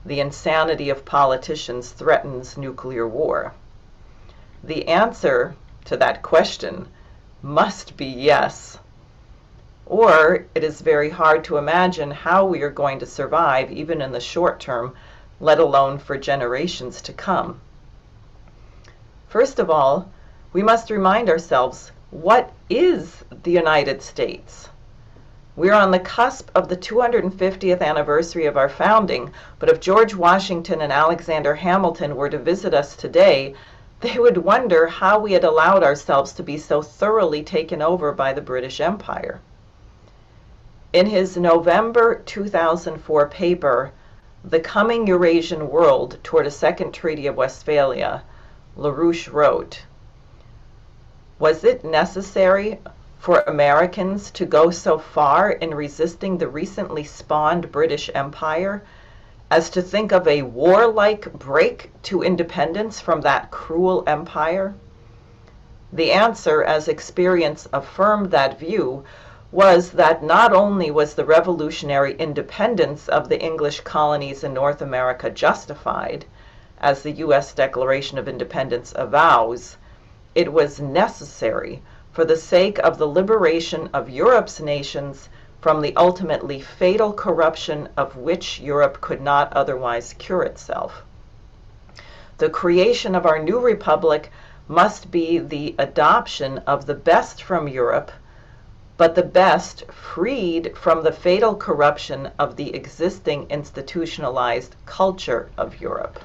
The insanity of politicians threatens nuclear war. The answer to that question must be yes, or it is very hard to imagine how we are going to survive even in the short term, let alone for generations to come. First of all, we must remind ourselves, what is the United States? We're on the cusp of the 250th anniversary of our founding, but if George Washington and Alexander Hamilton were to visit us today, they would wonder how we had allowed ourselves to be so thoroughly taken over by the British Empire. In his November 2004 paper, The Coming Eurasian World Toward a Second Treaty of Westphalia, LaRouche wrote, "Was it necessary for Americans to go so far in resisting the recently spawned British Empire as to think of a warlike break to independence from that cruel empire?" The answer, as experience affirmed that view, was that not only was the revolutionary independence of the English colonies in North America justified, as the U.S. Declaration of Independence avows, it was necessary for the sake of the liberation of Europe's nations from the ultimately fatal corruption of which Europe could not otherwise cure itself. The creation of our new republic must be the adoption of the best from Europe, but the best freed from the fatal corruption of the existing institutionalized culture of Europe.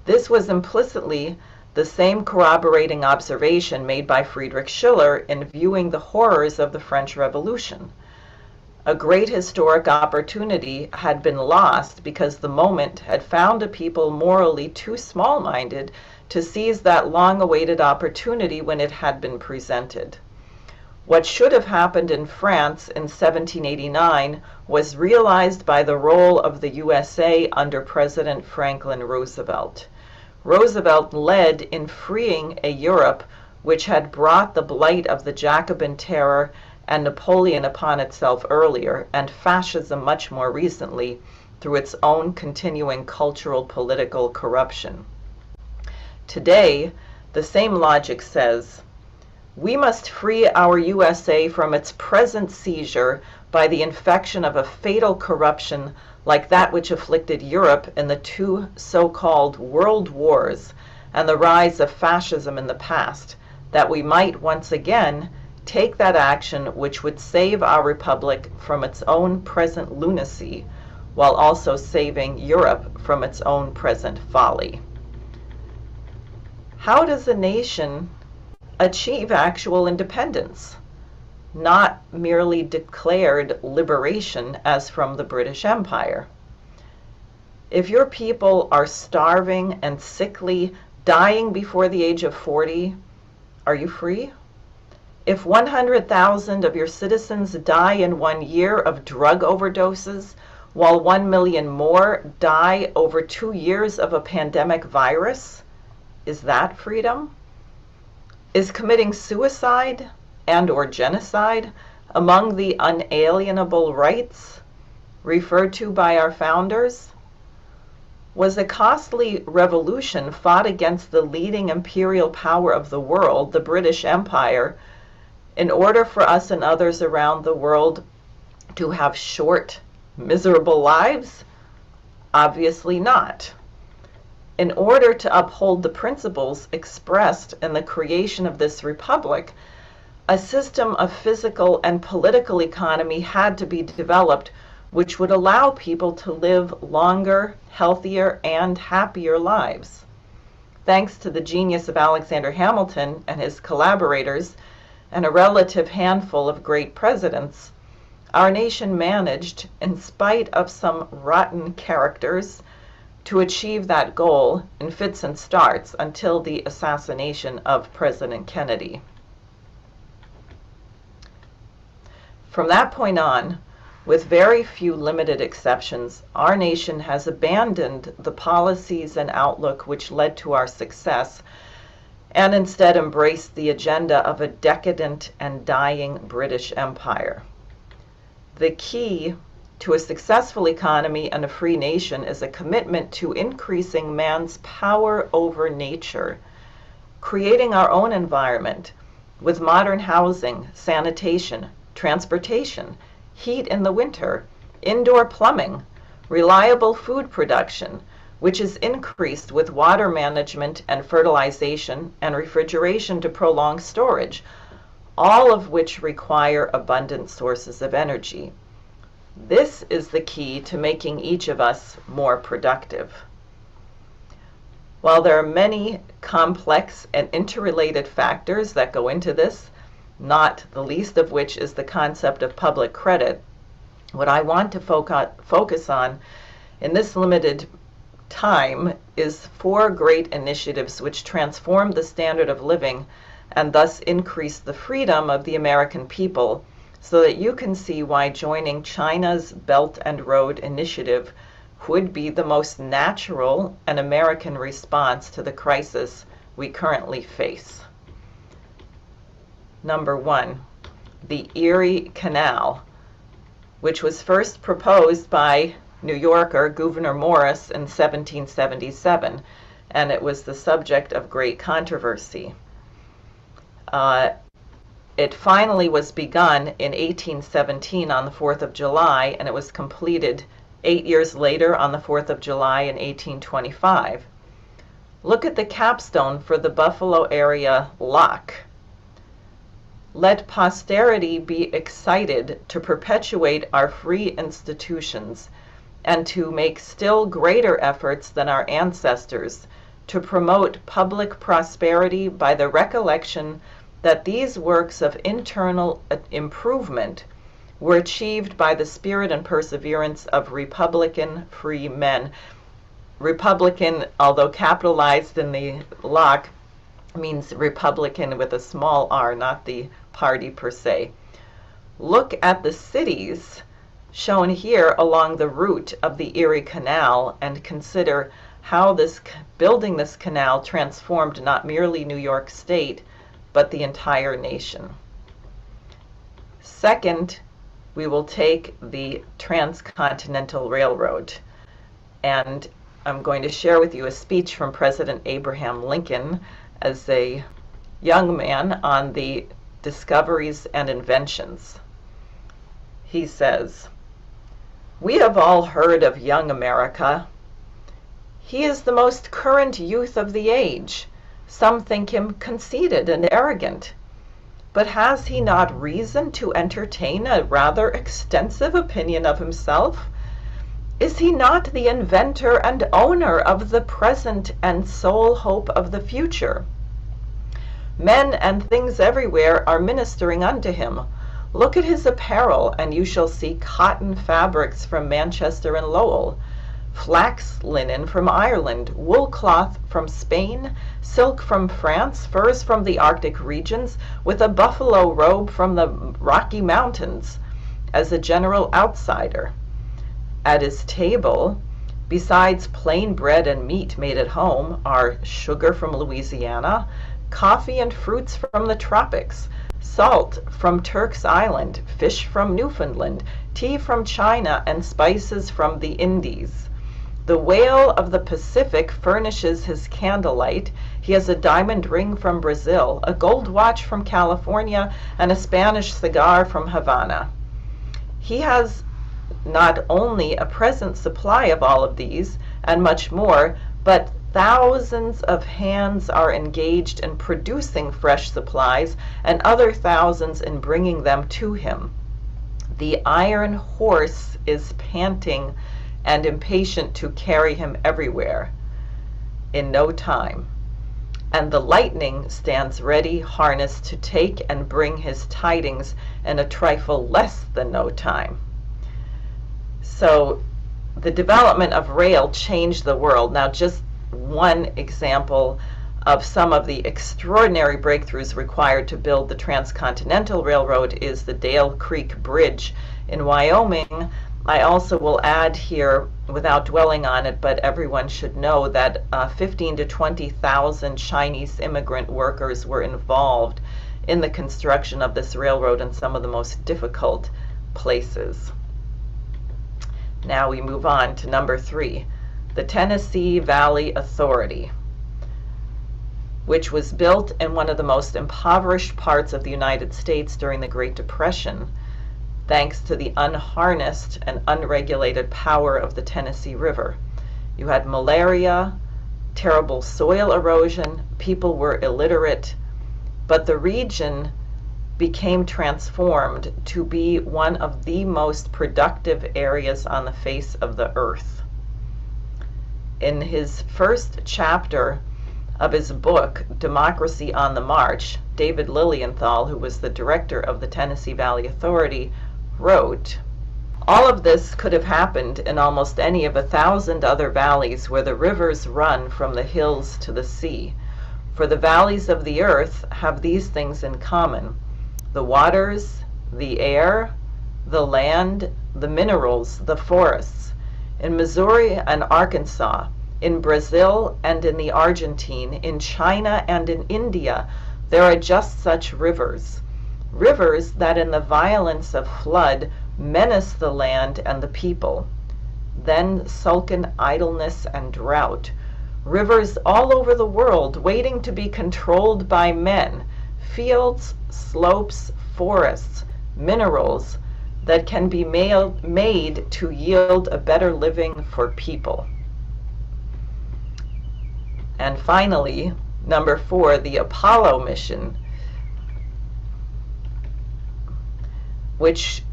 This was implicitly the same corroborating observation made by Friedrich Schiller in viewing the horrors of the French Revolution. A great historic opportunity had been lost because the moment had found a people morally too small-minded to seize that long-awaited opportunity when it had been presented. What should have happened in France in 1789 was realized by the role of the USA under President Franklin Roosevelt. Roosevelt led in freeing a Europe which had brought the blight of the Jacobin terror and Napoleon upon itself earlier, and fascism much more recently, through its own continuing cultural political corruption. Today, the same logic says, we must free our USA from its present seizure by the infection of a fatal corruption like that which afflicted Europe in the two so-called world wars and the rise of fascism in the past, that we might once again take that action which would save our republic from its own present lunacy, while also saving Europe from its own present folly. How does a nation achieve actual independence? Not merely declared liberation as from the British Empire. If your people are starving and sickly, dying before the age of 40, are you free? If 100,000 of your citizens die in 1 year of drug overdoses, while 1 million more die over 2 years of a pandemic virus, is that freedom? Is committing suicide and/or genocide among the unalienable rights referred to by our founders? Was a costly revolution fought against the leading imperial power of the world, the British Empire, in order for us and others around the world to have short, miserable lives? Obviously not. In order to uphold the principles expressed in the creation of this republic, a system of physical and political economy had to be developed which would allow people to live longer, healthier, and happier lives. Thanks to the genius of Alexander Hamilton and his collaborators, and a relative handful of great presidents, our nation managed, in spite of some rotten characters, to achieve that goal in fits and starts until the assassination of President Kennedy. From that point on, with very few limited exceptions, our nation has abandoned the policies and outlook which led to our success and instead embraced the agenda of a decadent and dying British Empire. The key to a successful economy and a free nation is a commitment to increasing man's power over nature, creating our own environment with modern housing, sanitation, transportation, heat in the winter, indoor plumbing, reliable food production, which is increased with water management and fertilization and refrigeration to prolong storage, all of which require abundant sources of energy. This is the key to making each of us more productive. While there are many complex and interrelated factors that go into this, not the least of which is the concept of public credit, what I want to focus on in this limited time is 4 great initiatives which transform the standard of living and thus increase the freedom of the American people, so that you can see why joining China's Belt and Road Initiative would be the most natural and American response to the crisis we currently face. Number 1, the Erie Canal, which was first proposed by New Yorker Gouverneur Morris in 1777, and it was the subject of great controversy. It finally was begun in 1817 on the 4th of July, and it was completed 8 years later on the 4th of July in 1825. Look at the capstone for the Buffalo area lock. Let posterity be excited to perpetuate our free institutions and to make still greater efforts than our ancestors to promote public prosperity by the recollection that these works of internal improvement were achieved by the spirit and perseverance of Republican free men. Republican, although capitalized in the lock, means Republican with a small r, not the party per se. Look at the cities shown here along the route of the Erie Canal and consider how building this canal transformed not merely New York State, but the entire nation. Second, we will take the Transcontinental Railroad, and I'm going to share with you a speech from President Abraham Lincoln as a young man on the discoveries and inventions. He says, "We have all heard of young America. He is the most current youth of the age. Some think him conceited and arrogant. But has he not reason to entertain a rather extensive opinion of himself? Is he not the inventor and owner of the present and sole hope of the future? Men and things everywhere are ministering unto him. Look at his apparel, and you shall see cotton fabrics from Manchester and Lowell, flax linen from Ireland, wool cloth from Spain, silk from France, furs from the Arctic regions, with a buffalo robe from the Rocky Mountains, as a general outsider. At his table, besides plain bread and meat made at home, are sugar from Louisiana, coffee and fruits from the tropics, salt from Turk's Island, fish from Newfoundland, tea from China, and spices from the Indies. The whale of the Pacific furnishes his candlelight. He has a diamond ring from Brazil, a gold watch from California, and a Spanish cigar from Havana. He has not only a present supply of all of these and much more, but thousands of hands are engaged in producing fresh supplies and other thousands in bringing them to him. The iron horse is panting and impatient to carry him everywhere in no time, and the lightning stands ready harnessed to take and bring his tidings in a trifle less than no time. So the development of rail changed the world. Now, just one example of some of the extraordinary breakthroughs required to build the Transcontinental Railroad is the Dale Creek Bridge in Wyoming. I also will add here, without dwelling on it, but everyone should know that 15 to 20,000 Chinese immigrant workers were involved in the construction of this railroad in some of the most difficult places. Now we move on to number 3, the Tennessee Valley Authority, which was built in one of the most impoverished parts of the United States during the Great Depression, thanks to the unharnessed and unregulated power of the Tennessee River. You had malaria, terrible soil erosion, people were illiterate, but the region became transformed to be one of the most productive areas on the face of the earth. In his first chapter of his book, Democracy on the March, David Lilienthal, who was the director of the Tennessee Valley Authority, wrote, "All of this could have happened in almost any of 1,000 other valleys where the rivers run from the hills to the sea. For the valleys of the earth have these things in common: the waters, the air, the land, the minerals, the forests. In Missouri and Arkansas, in Brazil and in the Argentine, in China and in India, there are just such rivers. Rivers that in the violence of flood menace the land and the people. Then sullen idleness and drought. Rivers all over the world waiting to be controlled by men. Fields, slopes, forests, minerals that can be made to yield a better living for people." And finally, number 4, the Apollo mission, which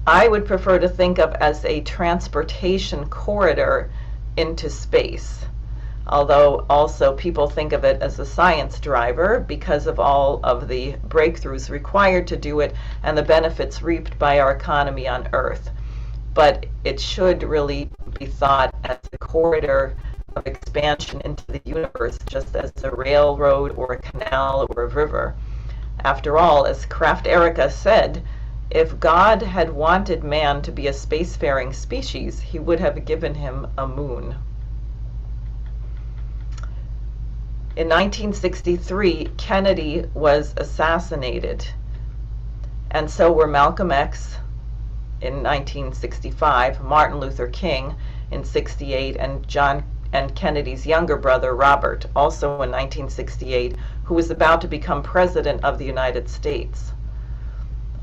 I would prefer to think of as a transportation corridor into space, although also people think of it as a science driver because of all of the breakthroughs required to do it and the benefits reaped by our economy on Earth. But it should really be thought as a corridor of expansion into the universe, just as a railroad or a canal or a river. After all, as Kraft Erika said, if God had wanted man to be a spacefaring species, he would have given him a moon. In 1963, Kennedy was assassinated, and so were Malcolm X in 1965, Martin Luther King in 68, and Kennedy's younger brother, Robert, also in 1968, who was about to become president of the United States.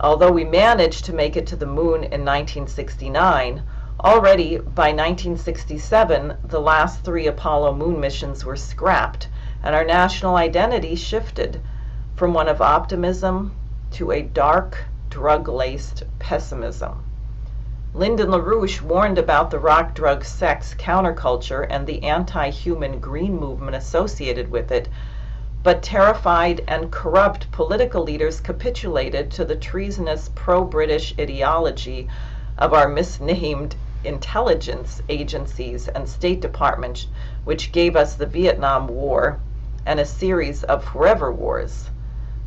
Although we managed to make it to the moon in 1969, already by 1967, the last 3 Apollo moon missions were scrapped, and our national identity shifted from one of optimism to a dark, drug-laced pessimism. Lyndon LaRouche warned about the rock, drug, sex counterculture and the anti-human green movement associated with it, but terrified and corrupt political leaders capitulated to the treasonous pro-British ideology of our misnamed intelligence agencies and State Departments, which gave us the Vietnam War and a series of forever wars.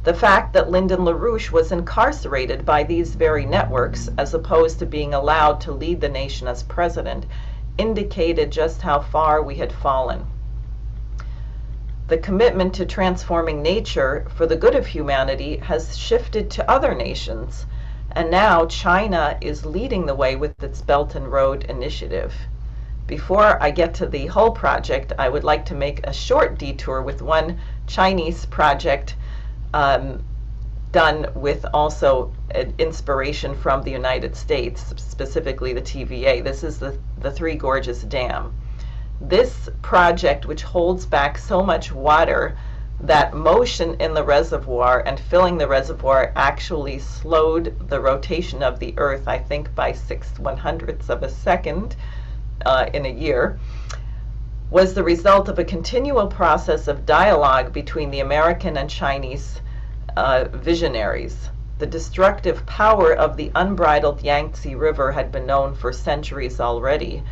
The fact that Lyndon LaRouche was incarcerated by these very networks, as opposed to being allowed to lead the nation as president, indicated just how far we had fallen. the commitment to transforming nature for the good of humanity has shifted to other nations, and now China is leading the way with its Belt and Road Initiative. Before I get to the whole project, I would like to make a short detour with one Chinese project done with also inspiration from the United States, specifically the TVA. This is the Three Gorges Dam. This project, which holds back so much water that motion in the reservoir and filling the reservoir actually slowed the rotation of the Earth, I think by 6/100ths of a second in a year, was the result of a continual process of dialogue between the American and Chinese visionaries. The destructive power of the unbridled Yangtze River had been known for centuries already,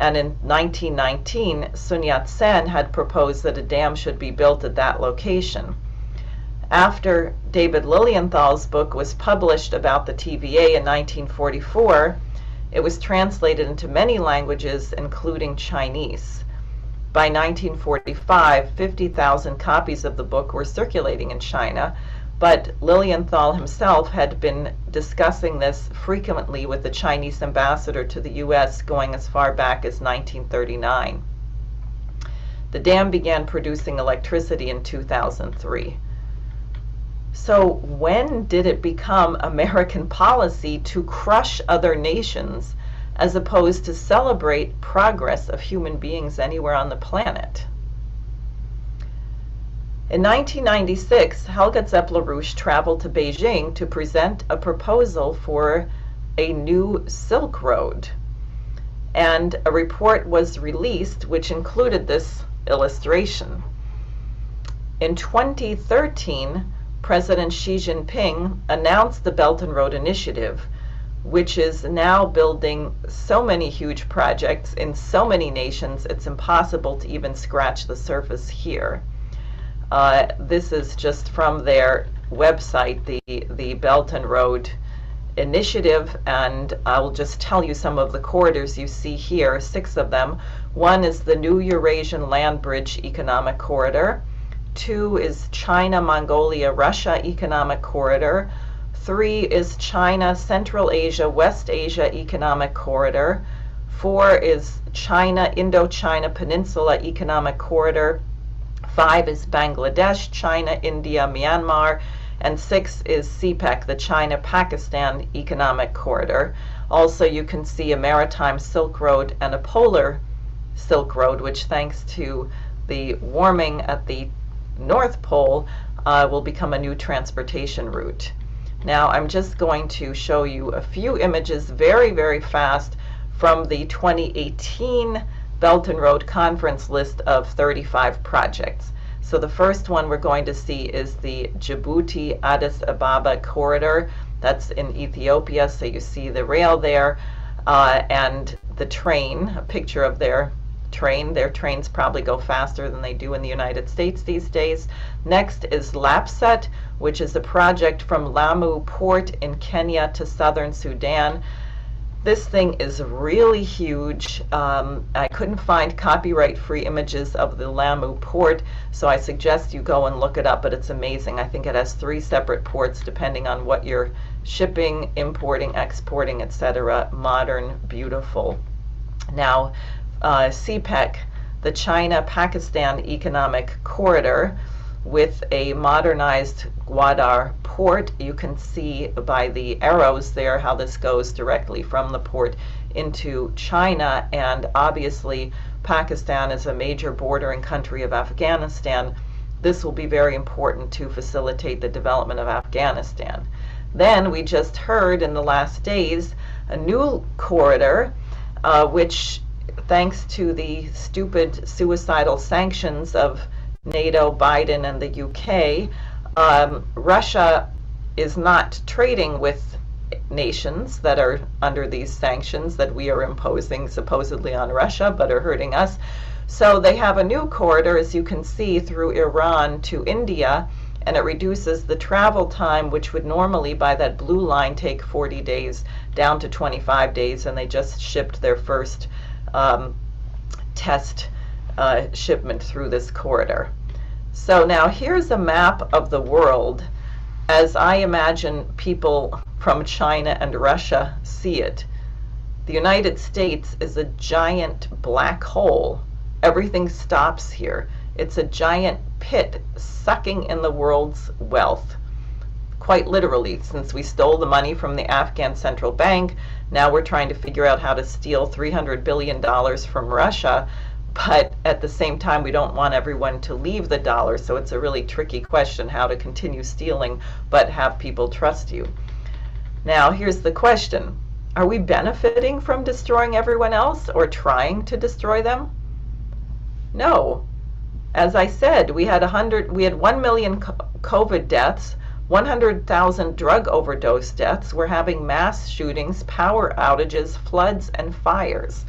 and in 1919 Sun Yat-sen had proposed that a dam should be built at that location. After David Lilienthal's book was published about the TVA in 1944, it was translated into many languages, including Chinese. By 1945, 50,000 copies of the book were circulating in China, but Lilienthal himself had been discussing this frequently with the Chinese ambassador to the U.S. going as far back as 1939. The dam began producing electricity in 2003. So when did it become American policy to crush other nations as opposed to celebrate progress of human beings anywhere on the planet? In 1996, Helga Zeppler-Rouche traveled to Beijing to present a proposal for a new Silk Road. And a report was released which included this illustration. In 2013, President Xi Jinping announced the Belt and Road Initiative, which is now building so many huge projects in so many nations, it's impossible to even scratch the surface here. This is just from their website, the Belt and Road Initiative, and I'll just tell you some of the corridors you see here, 6 of them. 1 is the New Eurasian Land Bridge Economic Corridor. 2 is China, Mongolia, Russia Economic Corridor. 3 is China, Central Asia, West Asia Economic Corridor. 4 is China, Indochina Peninsula Economic Corridor. 5 is Bangladesh, China, India, Myanmar, and 6 is CPEC, the China-Pakistan Economic Corridor. Also, you can see a maritime Silk Road and a polar Silk Road, which thanks to the warming at the North Pole will become a new transportation route. Now, I'm just going to show you a few images very, very fast from the 2018 Belt and Road Conference list of 35 projects. So the first one we're going to see is the Djibouti-Addis Ababa corridor. That's in Ethiopia, so you see the rail there and the train, a picture of their train. Their trains probably go faster than they do in the United States these days. Next is Lapset, which is a project from Lamu Port in Kenya to southern Sudan. This thing is really huge. I couldn't find copyright-free images of the Lamu port, so I suggest you go and look it up, but it's amazing. I think it has 3 separate ports depending on what you're shipping, importing, exporting, etc. Modern, beautiful. Now, CPEC, the China-Pakistan Economic Corridor, with a modernized Gwadar port. You can see by the arrows there how this goes directly from the port into China, and obviously Pakistan is a major bordering country of Afghanistan. This will be very important to facilitate the development of Afghanistan. Then we just heard in the last days a new corridor which, thanks to the stupid suicidal sanctions of NATO, Biden, and the UK, Russia is not trading with nations that are under these sanctions that we are imposing supposedly on Russia but are hurting us. So they have a new corridor, as you can see, through Iran to India, and it reduces the travel time, which would normally by that blue line take 40 days down to 25 days, and they just shipped their first test shipment through this corridor. So now here's a map of the world as I imagine people from China and Russia see it. The United States is a giant black hole. Everything stops here. It's a giant pit sucking in the world's wealth. Quite literally, since we stole the money from the Afghan central bank, now we're trying to figure out how to steal $300 billion from Russia, but at the same time we don't want everyone to leave the dollar, so it's a really tricky question how to continue stealing but have people trust you. Now here's the question. Are we benefiting from destroying everyone else or trying to destroy them? No. As I said, we had 1 million COVID deaths, 100,000 drug overdose deaths. We're having mass shootings, power outages, floods, and fires.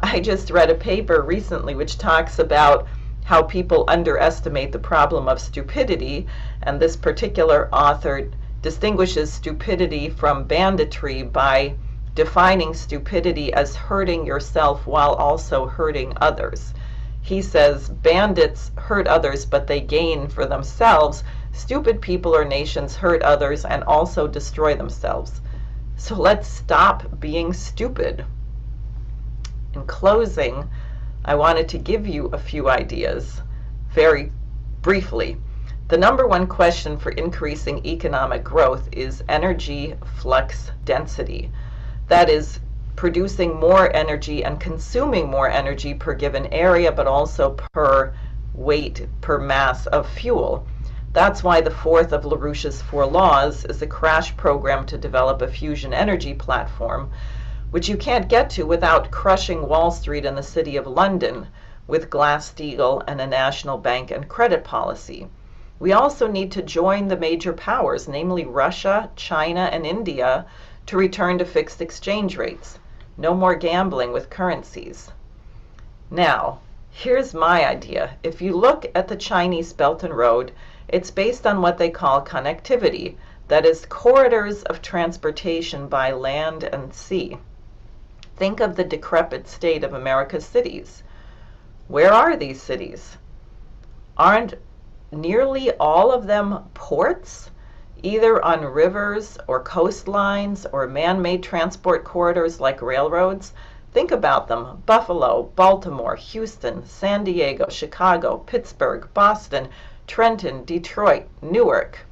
I just read a paper recently which talks about how people underestimate the problem of stupidity, and this particular author distinguishes stupidity from banditry by defining stupidity as hurting yourself while also hurting others. He says bandits hurt others but they gain for themselves. Stupid people or nations hurt others and also destroy themselves. So let's stop being stupid. In closing, I wanted to give you a few ideas very briefly. The number one question for increasing economic growth is energy flux density. That is, producing more energy and consuming more energy per given area, but also per weight, per mass of fuel. That's why the fourth of LaRouche's 4 laws is a crash program to develop a fusion energy platform, which you can't get to without crushing Wall Street and the City of London with Glass-Steagall and a national bank and credit policy. We also need to join the major powers, namely Russia, China, and India, to return to fixed exchange rates. No more gambling with currencies. Now, here's my idea. If you look at the Chinese Belt and Road, it's based on what they call connectivity, that is, corridors of transportation by land and sea. Think of the decrepit state of America's cities. Where are these cities? Aren't nearly all of them ports, either on rivers or coastlines or man-made transport corridors like railroads? Think about them. Buffalo, Baltimore, Houston, San Diego, Chicago, Pittsburgh, Boston, Trenton, Detroit, Newark.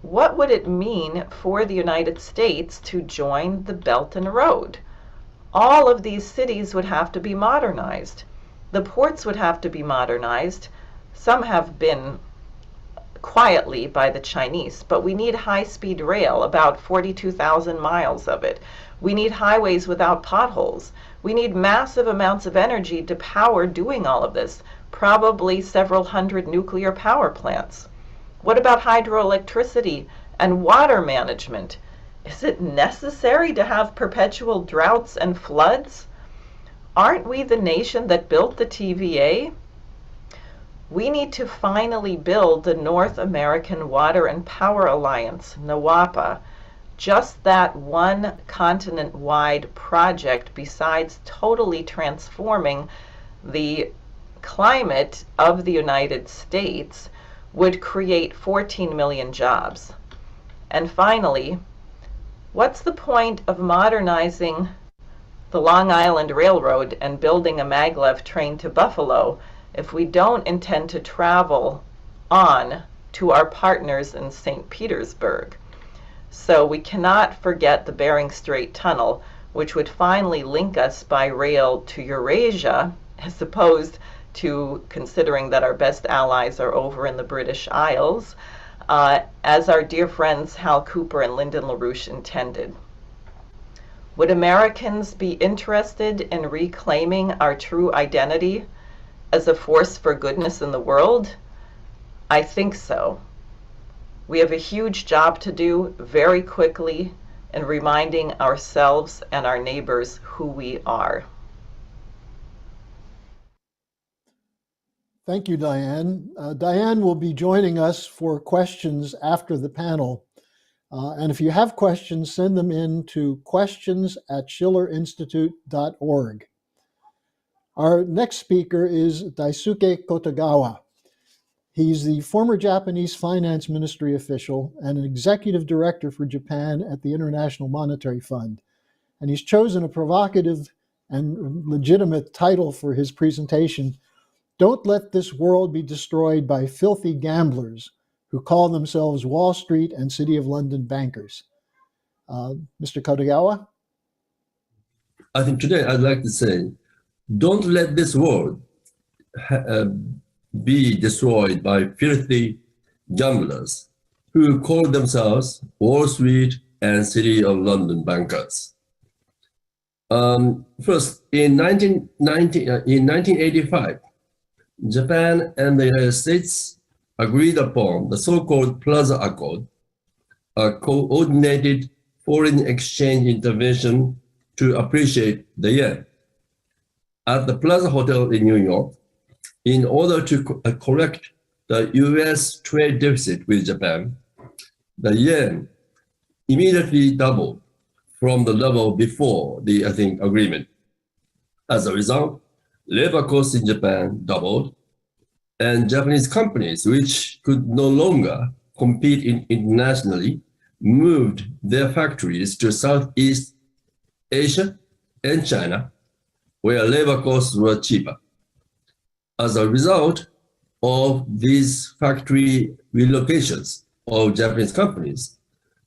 What would it mean for the United States to join the Belt and Road? All of these cities would have to be modernized. The ports would have to be modernized. Some have been quietly by the Chinese, but we need high-speed rail, about 42,000 miles of it. We need highways without potholes. We need massive amounts of energy to power doing all of this, probably several hundred nuclear power plants. What about hydroelectricity and water management? Is it necessary to have perpetual droughts and floods? Aren't we the nation that built the TVA? We need to finally build the North American Water and Power Alliance, NWAPA, just that one continent-wide project besides totally transforming the climate of the United States would create 14 million jobs. And finally, what's the point of modernizing the Long Island Railroad and building a maglev train to Buffalo if we don't intend to travel on to our partners in St. Petersburg? So we cannot forget the Bering Strait Tunnel, which would finally link us by rail to Eurasia, as opposed to considering that our best allies are over in the British Isles, as our dear friends Hal Cooper and Lyndon LaRouche intended. Would Americans be interested in reclaiming our true identity as a force for goodness in the world? I think so. We have a huge job to do very quickly in reminding ourselves and our neighbors who we are. Thank you, Diane. Diane will be joining us for questions after the panel. And if you have questions, send them in to questions@schillerinstitute.org. Our next speaker is Daisuke Kotagawa. He's the former Japanese finance ministry official and an executive director for Japan at the International Monetary Fund. And he's chosen a provocative and legitimate title for his presentation: "Don't let this world be destroyed by filthy gamblers who call themselves Wall Street and City of London bankers." Mr. Kodogawa? I think today I'd like to say, don't let this world be destroyed by filthy gamblers who call themselves Wall Street and City of London bankers. First, in 1985, Japan and the United States agreed upon the so-called Plaza Accord, a coordinated foreign exchange intervention to appreciate the yen. At the Plaza Hotel in New York, in order to correct the US trade deficit with Japan, the yen immediately doubled from the level before the agreement. As a result, labor costs in Japan doubled, and Japanese companies, which could no longer compete internationally, moved their factories to Southeast Asia and China, where labor costs were cheaper. As a result of these factory relocations of Japanese companies,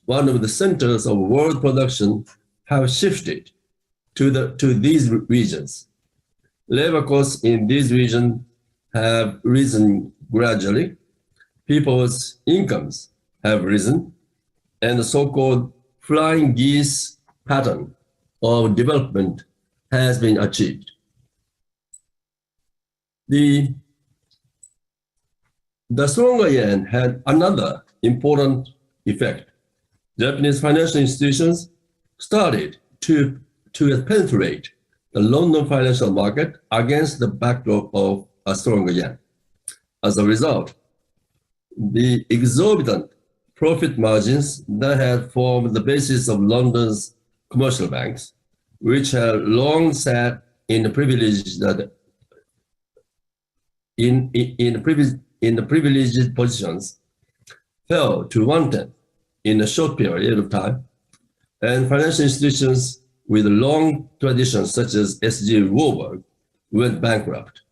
one of the centers of world production have shifted to these regions. Labor costs in these regions have risen gradually, people's incomes have risen, and the so-called flying geese pattern of development has been achieved. The stronger yen had another important effect. Japanese financial institutions started to penetrate the London financial market against the backdrop of a stronger yen. As a result, the exorbitant profit margins that had formed the basis of London's commercial banks, which had long sat in the privileged positions, fell to 1/10 in a short period of time, and financial institutions with long traditions such as S.G. Warburg went bankrupt.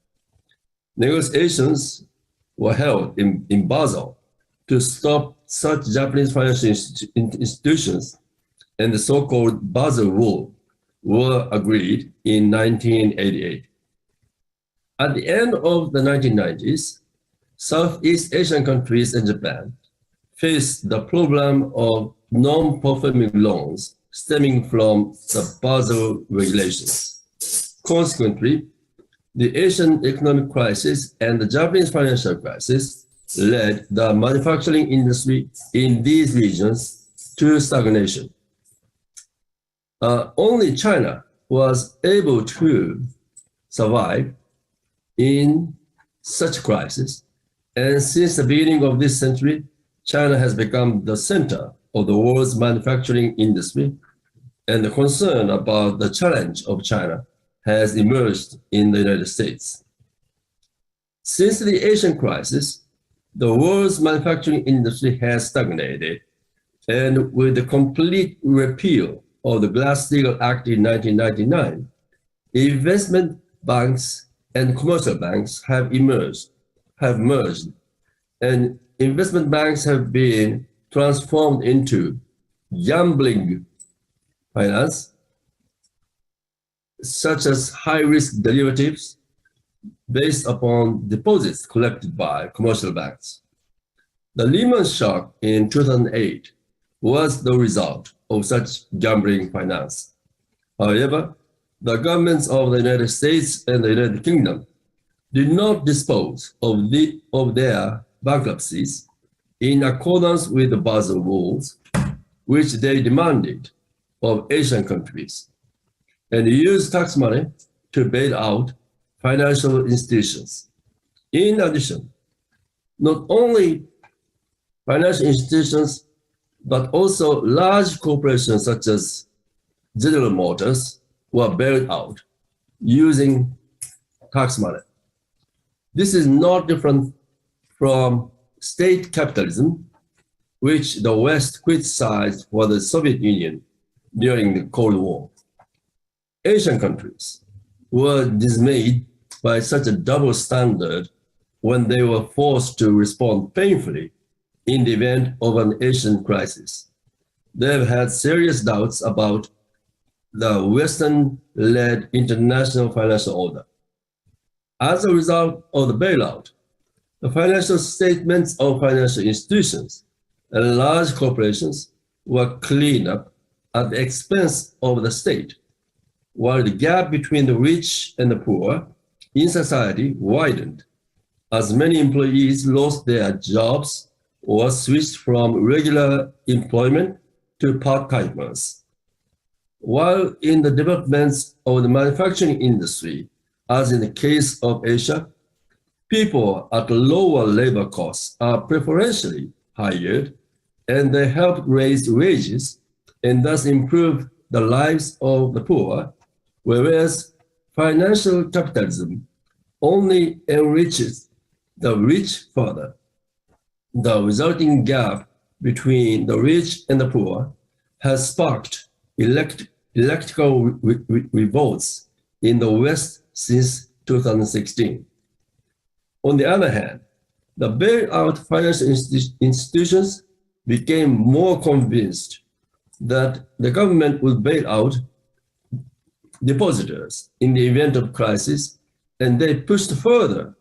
Negotiations were held in Basel to stop such Japanese financial institutions, and the so-called Basel Rule were agreed in 1988. At the end of the 1990s, Southeast Asian countries and Japan faced the problem of non-performing loans stemming from the Basel regulations. Consequently, the Asian economic crisis and the Japanese financial crisis led the manufacturing industry in these regions to stagnation. Only China was able to survive in such crisis, and since the beginning of this century, China has become the center of the world's manufacturing industry, and the concern about the challenge of China has emerged in the United States. Since the Asian crisis, the world's manufacturing industry has stagnated, and with the complete repeal of the Glass-Steagall Act in 1999, investment banks and commercial banks have merged, and investment banks have been transformed into gambling finance, such as high-risk derivatives based upon deposits collected by commercial banks. The Lehman shock in 2008 was the result of such gambling finance. However, the governments of the United States and the United Kingdom did not dispose of their bankruptcies in accordance with the Basel rules, which they demanded of Asian countries, and used tax money to bail out financial institutions. In addition, not only financial institutions, but also large corporations such as General Motors were bailed out using tax money. This is not different from state capitalism, which the West criticized for the Soviet Union during the Cold War. Asian countries were dismayed by such a double standard when they were forced to respond painfully in the event of an Asian crisis. They've had serious doubts about the Western-led international financial order. As a result of the bailout, the financial statements of financial institutions and large corporations were cleaned up at the expense of the state, while the gap between the rich and the poor in society widened, as many employees lost their jobs or switched from regular employment to part-timers. While in the developments of the manufacturing industry, as in the case of Asia, people at lower labor costs are preferentially hired, and they help raise wages and thus improve the lives of the poor, whereas financial capitalism only enriches the rich further. The resulting gap between the rich and the poor has sparked electoral revolts in the West since 2016. On the other hand, the bailout financial institutions became more convinced that the government would bail out depositors in the event of crisis, and they pushed further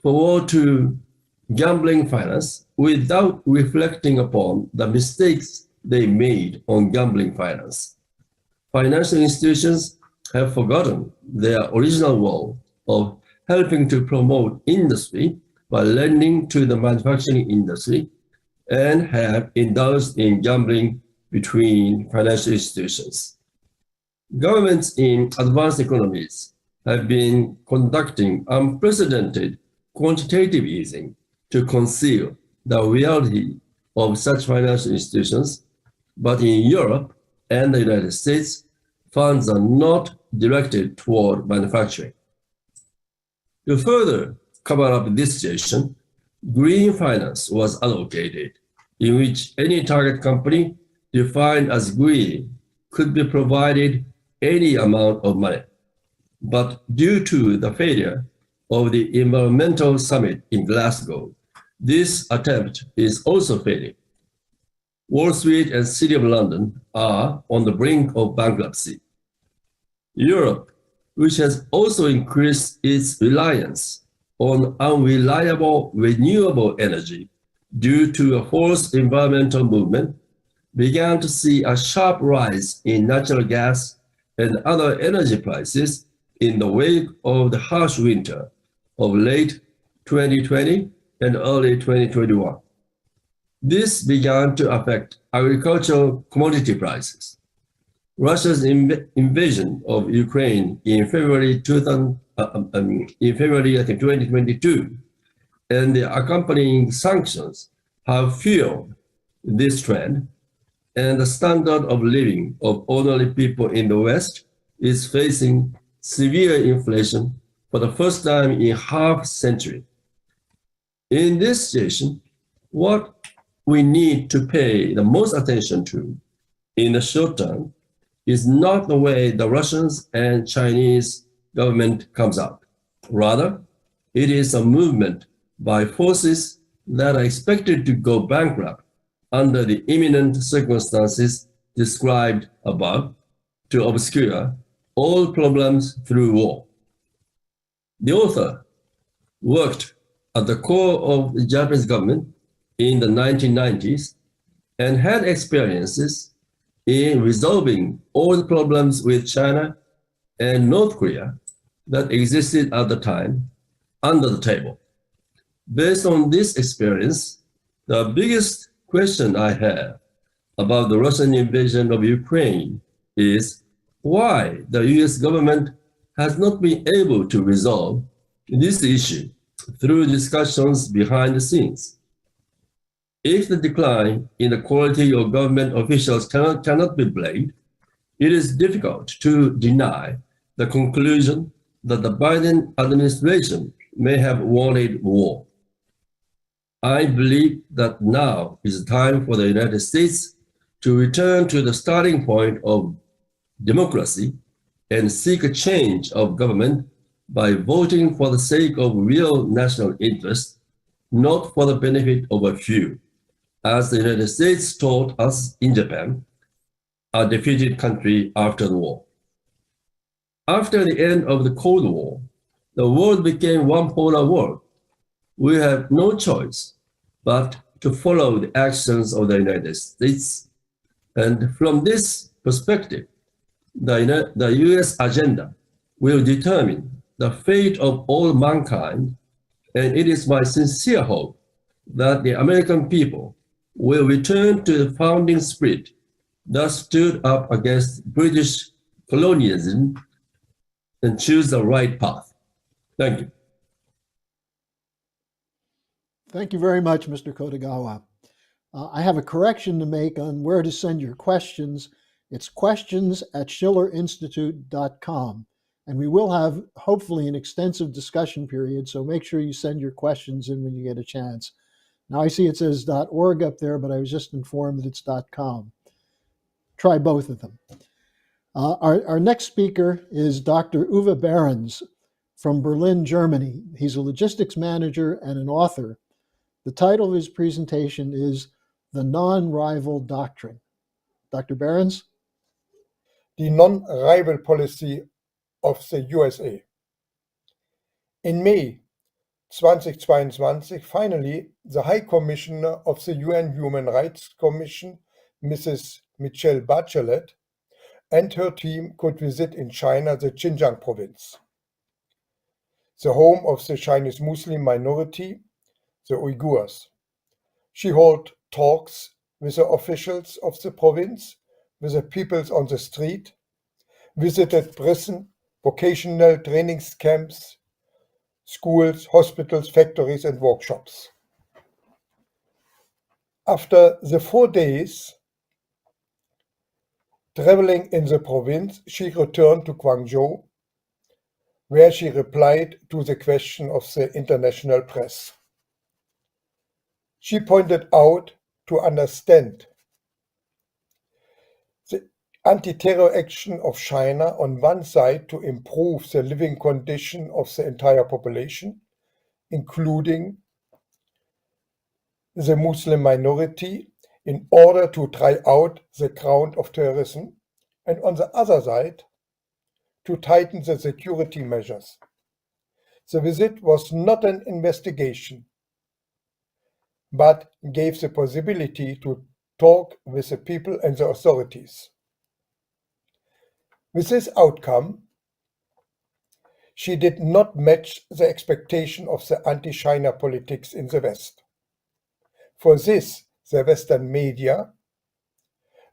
forward to gambling finance without reflecting upon the mistakes they made on gambling finance. Financial institutions have forgotten their original role of helping to promote industry by lending to the manufacturing industry, and have indulged in gambling between financial institutions. Governments in advanced economies have been conducting unprecedented quantitative easing to conceal the reality of such financial institutions, but in Europe and the United States, funds are not directed toward manufacturing. To further cover up this situation, green finance was allocated, in which any target company defined as green could be provided any amount of money. But due to the failure of the environmental summit in Glasgow, this attempt is also failing. Wall Street and City of London are on the brink of bankruptcy. Europe, which has also increased its reliance on unreliable renewable energy due to a forced environmental movement, began to see a sharp rise in natural gas and other energy prices in the wake of the harsh winter of late 2020 and early 2021. This began to affect agricultural commodity prices. Russia's invasion of Ukraine in February 2022 and the accompanying sanctions have fueled this trend, and the standard of living of ordinary people in the West is facing severe inflation for the first time in half a century. In this situation, what we need to pay the most attention to in the short term is not the way the Russians and Chinese government comes out. Rather, it is a movement by forces that are expected to go bankrupt under the imminent circumstances described above to obscure all problems through war. The author worked at the core of the Japanese government in the 1990s and had experiences in resolving all the problems with China and North Korea that existed at the time under the table. Based on this experience, the biggest question I have about the Russian invasion of Ukraine is why the US government has not been able to resolve this issue through discussions behind the scenes. If the decline in the quality of government officials cannot be blamed, it is difficult to deny the conclusion that the Biden administration may have wanted war. I believe that now is time for the United States to return to the starting point of democracy and seek a change of government by voting for the sake of real national interest, not for the benefit of a few, as the United States taught us in Japan, a defeated country after the war. After the end of the Cold War, the world became one polar world. We have no choice but to follow the actions of the United States. And from this perspective, the US agenda will determine the fate of all mankind, and it is my sincere hope that the American people will return to the founding spirit that stood up against British colonialism and choose the right path. Thank you. Thank you very much, Mr. Kotegawa. I have a correction to make on where to send your questions. It's questions@schillerinstitute.com. And we will have, hopefully, an extensive discussion period, so make sure you send your questions in when you get a chance. Now I see it says .org up there, but I was just informed that it's .com. Try both of them. Our next speaker is Dr. Uwe Behrens from Berlin, Germany. He's a logistics manager and an author. The title of his presentation is The Non-Rival Doctrine. Dr. Behrens? The non-rival policy of the USA. In May 2022, finally, the High Commissioner of the UN Human Rights Commission, Mrs. Michelle Bachelet, and her team could visit in China the Xinjiang province, the home of the Chinese Muslim minority, the Uyghurs. She held talks with the officials of the province, with the peoples on the street, visited prison, vocational training camps, schools, hospitals, factories, and workshops. After the 4 days traveling in the province, she returned to Guangzhou, where she replied to the question of the international press. She pointed out to understand the anti-terror action of China on one side to improve the living condition of the entire population, including the Muslim minority, in order to try out the ground of terrorism, and on the other side, to tighten the security measures. The visit was not an investigation, but gave the possibility to talk with the people and the authorities. With this outcome, she did not match the expectation of the anti-China politics in the West. For this, the Western media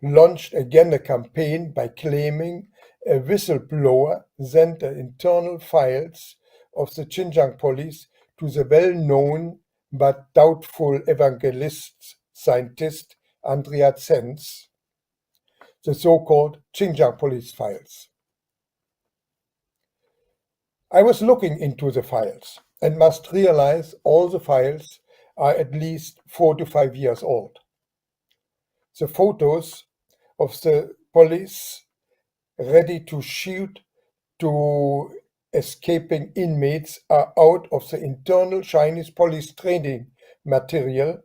launched again a campaign by claiming a whistleblower sent the internal files of the Xinjiang police to the well-known but doubtful evangelist scientist Andrea Zenz, the so-called Xinjiang police files. I was looking into the files and must realize all the files are at least 4 to 5 years old. The photos of the police ready to shoot to escaping inmates are out of the internal Chinese police training material,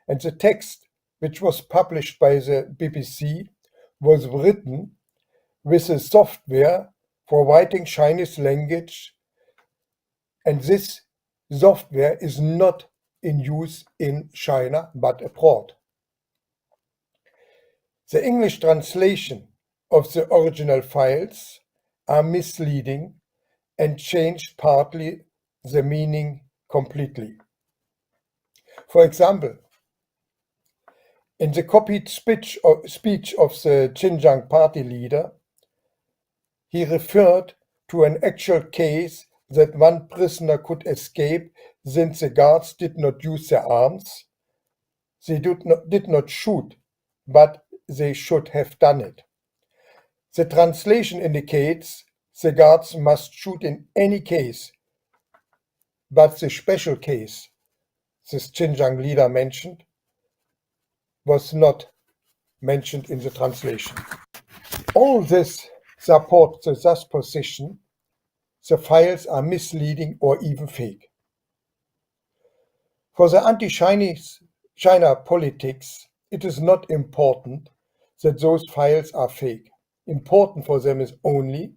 and the text, which was published by the BBC, was written with a software for writing Chinese language, and this software is not in use in China but abroad. The English translation of the original files are misleading and changed partly the meaning completely. For example, in the copied speech of the Xinjiang party leader, he referred to an actual case that one prisoner could escape since the guards did not use their arms. They did not shoot, but they should have done it. The translation indicates the guards must shoot in any case, but the special case, this Xinjiang leader mentioned was not mentioned in the translation. All this supports the thus position. The files are misleading or even fake. For the anti-Chinese China politics, it is not important that those files are fake. Important for them is only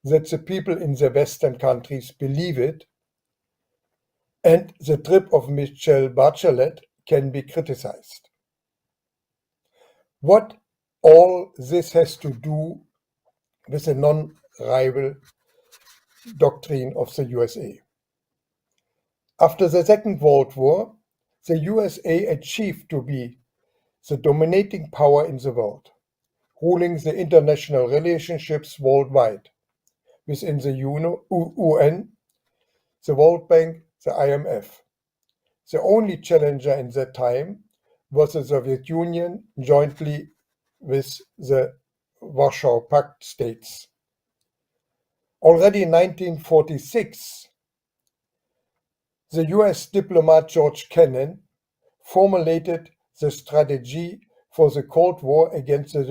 that the people in the Western countries believe it, and the trip of Michelle Bachelet can be criticized. What all this has to do with the non-rival doctrine of the USA. After the Second World War, the USA achieved to be the dominating power in the world, ruling the international relationships worldwide, within the UN, the World Bank, the IMF. The only challenger in that time was the Soviet Union jointly with the Warsaw Pact states. Already in 1946, the US diplomat George Kennan formulated the strategy for the Cold War against the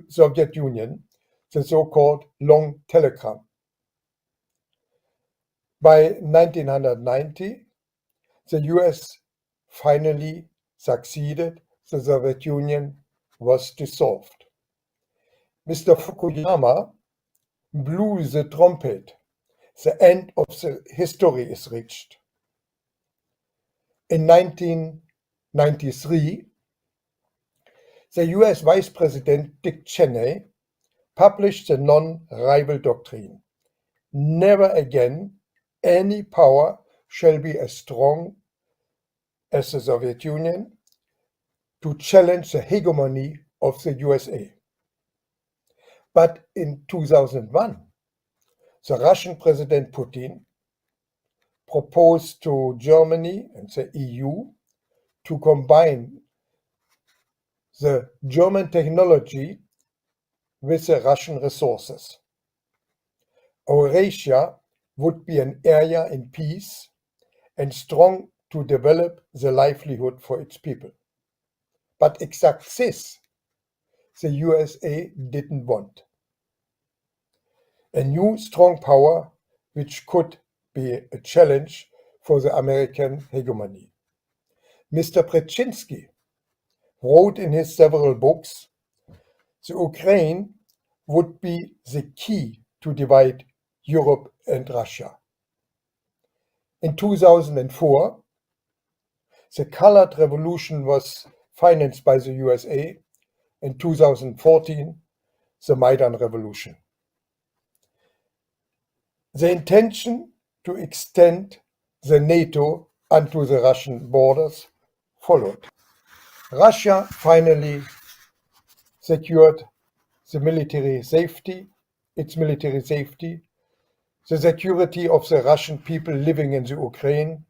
Soviet Union, the so-called long telegram. By 1990, the US finally succeeded. The Soviet Union was dissolved. Mr. Fukuyama blew the trumpet. The end of the history is reached. In 1993, the US Vice President Dick Cheney published the non-rival doctrine. Never again any power shall be as strong as the Soviet Union to challenge the hegemony of the USA. But in 2001, the Russian President Putin proposed to Germany and the EU to combine the German technology with the Russian resources. Eurasia would be an area in peace and strong to develop the livelihood for its people. But exact this, the USA didn't want. A new strong power which could be a challenge for the American hegemony. Mr. Brzezinski wrote in his several books, the Ukraine would be the key to divide Europe and Russia. In 2004, the Colored Revolution was financed by the USA. In 2014, the Maidan Revolution. The intention to extend the NATO onto the Russian borders followed. Russia finally secured its military safety, the security of the Russian people living in the Ukraine,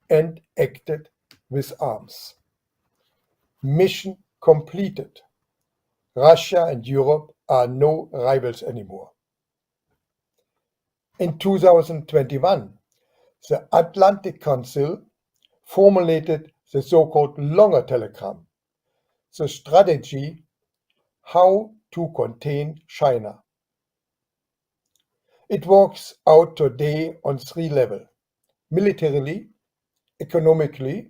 and acted with arms. Mission completed. Russia and Europe are no rivals anymore. In 2021, the Atlantic Council formulated the so-called longer telegram, the strategy how to contain China. It works out today on three levels: militarily, economically,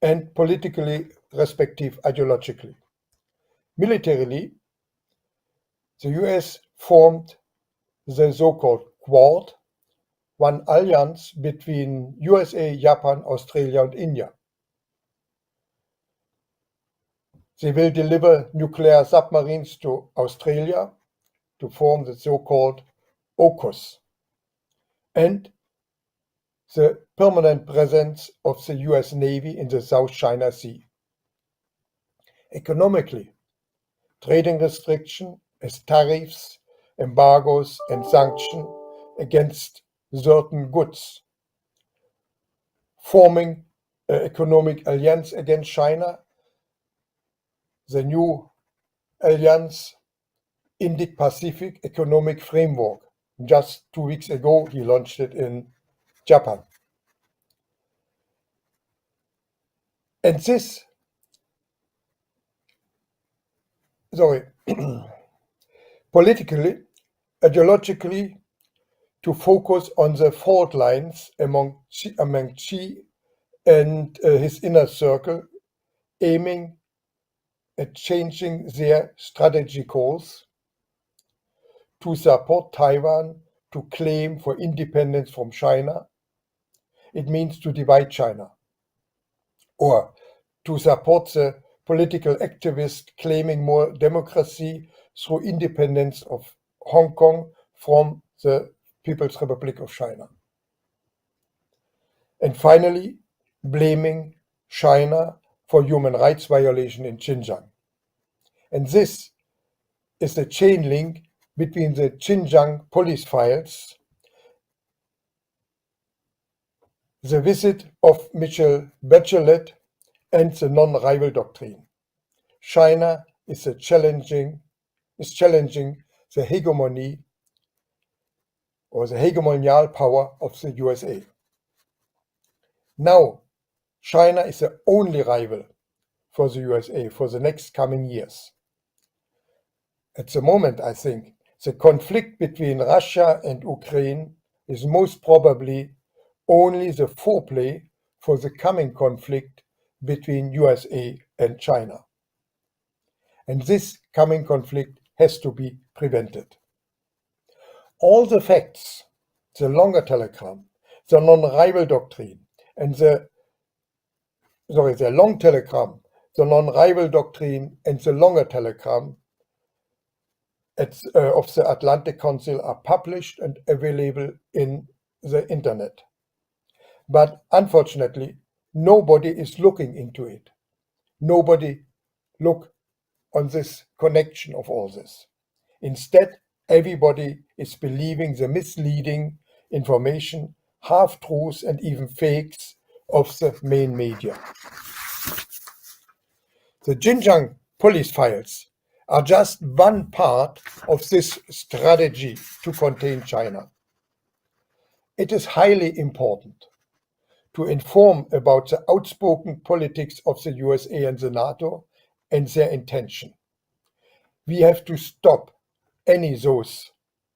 and politically, respective ideologically. Militarily, the US formed the so-called Quad, one alliance between USA, Japan, Australia, and India. They will deliver nuclear submarines to Australia to form the so-called AUKUS, and the permanent presence of the US Navy in the South China Sea. Economically, trading restriction as tariffs, embargoes, and sanctions against certain goods, forming an economic alliance against China, the new alliance Indo-Pacific Economic Framework. Just 2 weeks ago, he launched it in Japan. And this, politically, ideologically, to focus on the fault lines among Xi and his inner circle, aiming at changing their strategy course, to support Taiwan to claim for independence from China. It means to divide China. Or to support the political activists claiming more democracy through independence of Hong Kong from the People's Republic of China. And finally, blaming China for human rights violation in Xinjiang. And this is the chain link between the Xinjiang police files, the visit of Michelle Bachelet, and the non-rival doctrine. China is challenging the hegemony or the hegemonial power of the USA. Now, China is the only rival for the USA for the next coming years. At the moment, I think, the conflict between Russia and Ukraine is most probably only the foreplay for the coming conflict between USA and China. And this coming conflict has to be prevented. All the facts, the longer telegram, the non-rival doctrine, and the long telegram, the non-rival doctrine, and the longer telegram of the Atlantic Council are published and available in the internet. But unfortunately, nobody is looking into it. Nobody look on this connection of all this. Instead, everybody is believing the misleading information, half-truths, and even fakes of the main media. The Xinjiang police files are just one part of this strategy to contain China. It is highly important to inform about the outspoken politics of the USA and the NATO and their intention. We have to stop any those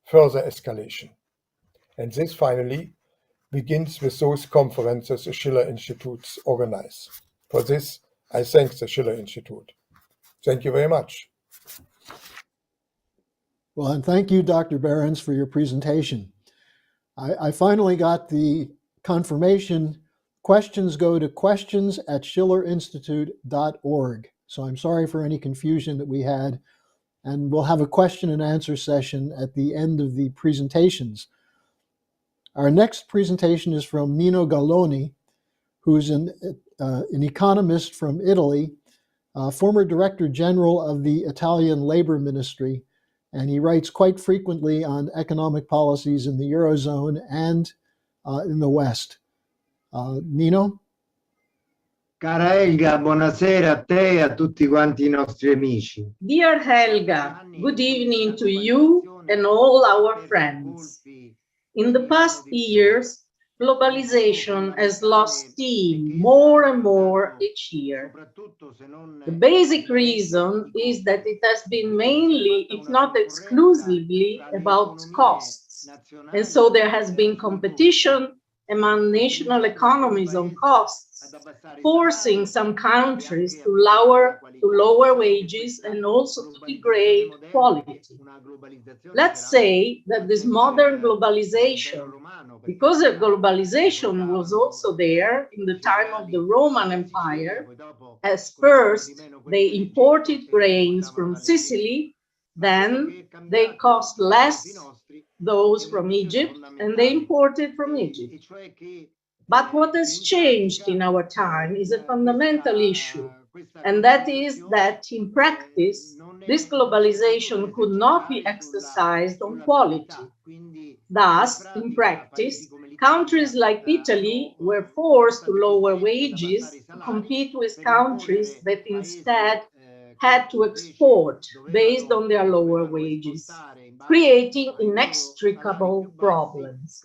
further escalation. And this finally begins with those conferences the Schiller Institutes organize. For this, I thank the Schiller Institute. Thank you very much. Well, and thank you, Dr. Behrens, for your presentation. I finally got the confirmation. Questions go to questions@schillerinstitute.org. So I'm sorry for any confusion that we had. And we'll have a question and answer session at the end of the presentations. Our next presentation is from Nino Galloni, who's an economist from Italy, former Director General of the Italian Labor Ministry, and he writes quite frequently on economic policies in the Eurozone and in the West. Nino? Cara Helga, buonasera a te e a tutti quanti I nostri amici. Dear Helga, good evening to you and all our friends. In the past years, globalization has lost steam more and more each year. The basic reason is that it has been mainly, if not exclusively, about costs. And so there has been competition among national economies on costs, forcing some countries to lower wages and also to degrade quality. Let's say that this modern globalization, because the globalization was also there in the time of the Roman Empire, as first they imported grains from Sicily, then they cost less those from Egypt, and they imported from Egypt. But what has changed in our time is a fundamental issue, and that is that in practice, this globalization could not be exercised on quality. Thus, in practice, countries like Italy were forced to lower wages to compete with countries that instead had to export based on their lower wages. creating inextricable problems.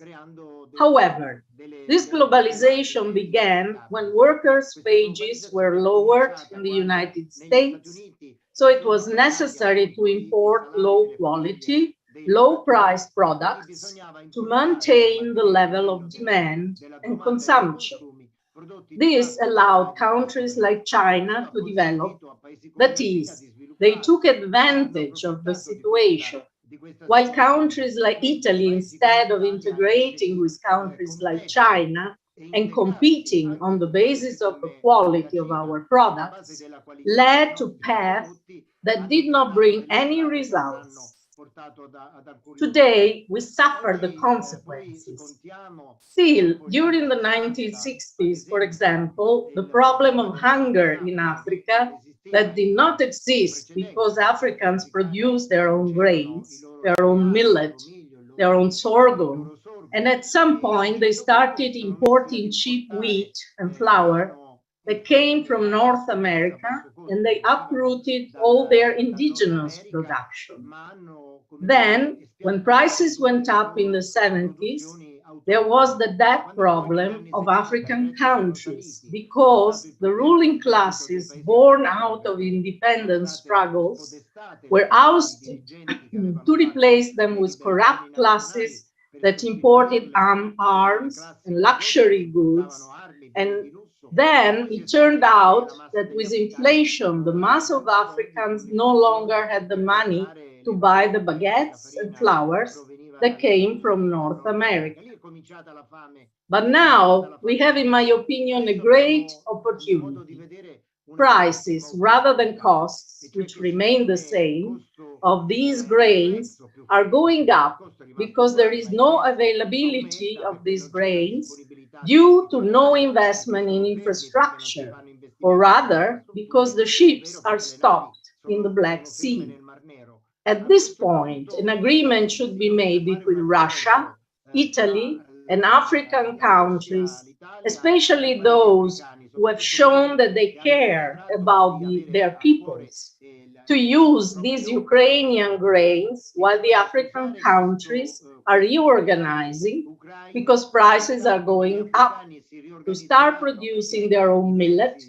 However, this globalization began when workers' wages were lowered in the United States, so it was necessary to import low-quality, low-priced products to maintain the level of demand and consumption. This allowed countries like China to develop. That is, they took advantage of the situation, while countries like Italy, instead of integrating with countries like China and competing on the basis of the quality of our products, led to paths that did not bring any results. Today, we suffer the consequences. Still, during the 1960s, for example, the problem of hunger in Africa that did not exist because Africans produced their own grains, their own millet, their own sorghum, and at some point they started importing cheap wheat and flour that came from North America, and they uprooted all their indigenous production. Then, when prices went up in the 70s, there was the debt problem of African countries because the ruling classes born out of independence struggles were ousted to replace them with corrupt classes that imported arms and luxury goods. And then it turned out that with inflation, the mass of Africans no longer had the money to buy the baguettes and flowers that came from North America. But now we have, in my opinion, a great opportunity. Prices rather than costs, which remain the same, of these grains are going up because there is no availability of these grains due to no investment in infrastructure, or rather because the ships are stopped in the Black Sea. At this point, an agreement should be made between Russia, Italy, and African countries, especially those who have shown that they care about their peoples, to use these Ukrainian grains while the African countries are reorganizing because prices are going up, to start producing their own millet,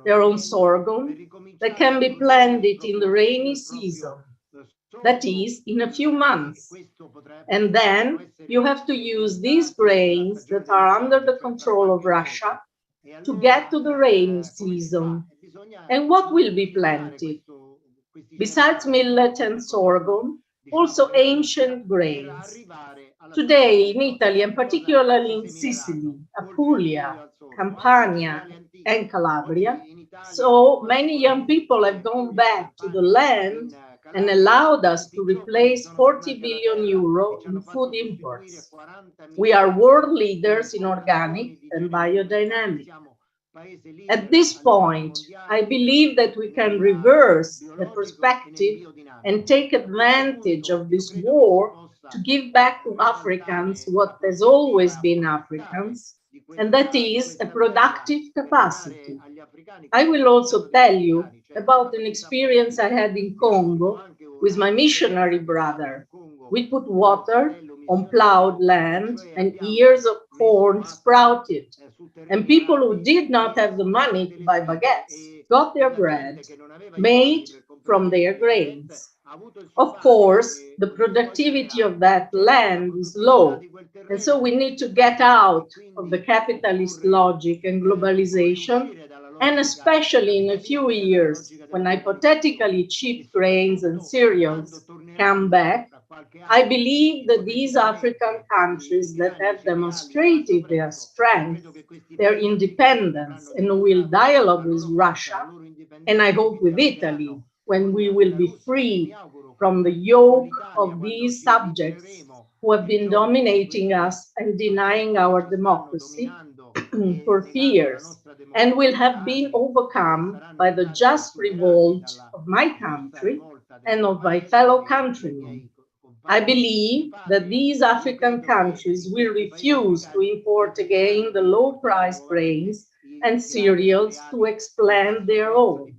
their own sorghum that can be planted in the rainy season. That is, in a few months. And then you have to use these grains that are under the control of Russia to get to the rainy season. And what will be planted? Besides millet and sorghum, also ancient grains. Today in Italy, and particularly in Sicily, Apulia, Campania, and Calabria, so many young people have gone back to the land and allowed us to replace 40 billion euro in food imports. We are world leaders in organic and biodynamic. At this point, I believe that we can reverse the perspective and take advantage of this war to give back to Africans what has always been Africans, and that is a productive capacity. I will also tell you about an experience I had in Congo with my missionary brother. We put water on plowed land and ears of corn sprouted, and people who did not have the money to buy baguettes got their bread made from their grains. Of course, the productivity of that land is low, and so we need to get out of the capitalist logic and globalization, and especially in a few years, when hypothetically cheap grains and cereals come back, I believe that these African countries that have demonstrated their strength, their independence, and will dialogue with Russia, and I hope with Italy, when we will be free from the yoke of these subjects who have been dominating us and denying our democracy for years, and will have been overcome by the just revolt of my country and of my fellow countrymen. I believe that these African countries will refuse to import again the low-priced grains and cereals to expand their own.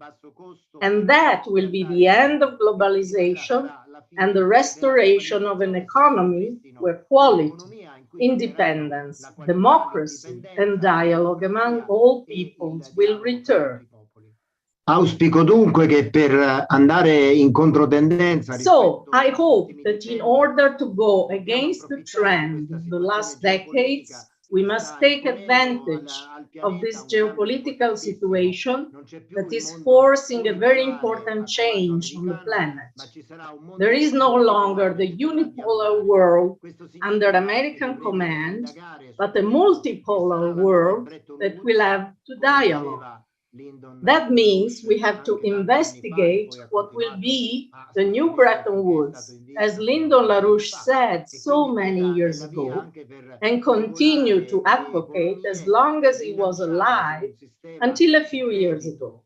And that will be the end of globalization and the restoration of an economy where quality, independence, democracy, and dialogue among all peoples will return. Auspico dunque che per andare in controtendenza. So, I hope that in order to go against the trend of the last decades, we must take advantage of this geopolitical situation that is forcing a very important change on the planet. There is no longer the unipolar world under American command, but a multipolar world that will have to dialogue. That means we have to investigate what will be the new Bretton Woods, as Lyndon LaRouche said so many years ago, and continue to advocate as long as he was alive until a few years ago.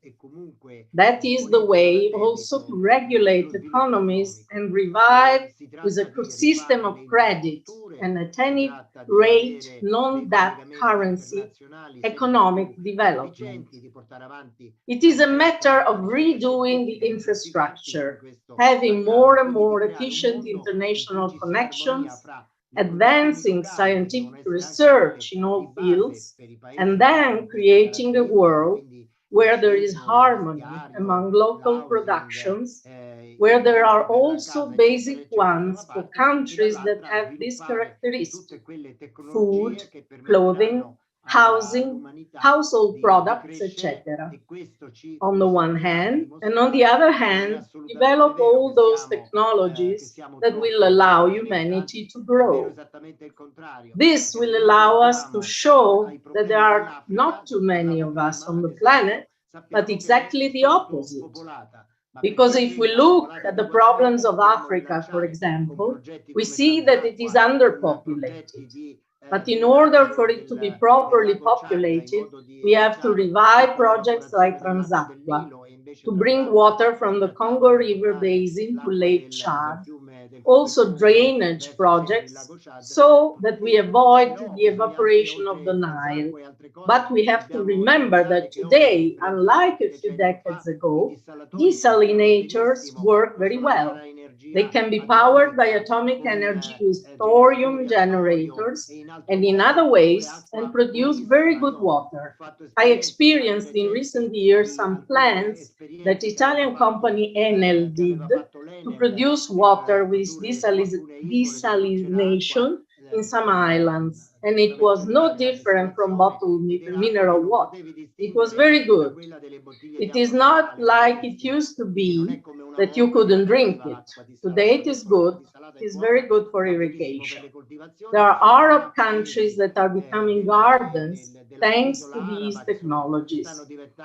That is the way also to regulate economies and revive with a system of credit and at any rate non-debt currency economic development. It is a matter of redoing the infrastructure, having more and more efficient international connections, advancing scientific research in all fields, and then creating a world where there is harmony among local productions, where there are also basic ones for countries that have these characteristics: food, clothing, housing, household products, etc. On the one hand, and on the other hand, develop all those technologies that will allow humanity to grow. This will allow us to show that there are not too many of us on the planet, but exactly the opposite. Because if we look at the problems of Africa, for example, we see that it is underpopulated. But in order for it to be properly populated, we have to revive projects like Transatlántico, to bring water from the Congo River basin to Lake Chad, also drainage projects, so that we avoid the evaporation of the Nile. But we have to remember that today, unlike a few decades ago, desalinators work very well. They can be powered by atomic energy with thorium generators and in other ways, and produce very good water. I experienced in recent years some plants that Italian company Enel did to produce water with desalination in some islands, and it was no different from bottled mineral water. It was very good. It is not like it used to be that you couldn't drink it. Today it is good. It is very good for irrigation. There are Arab countries that are becoming gardens thanks to these technologies.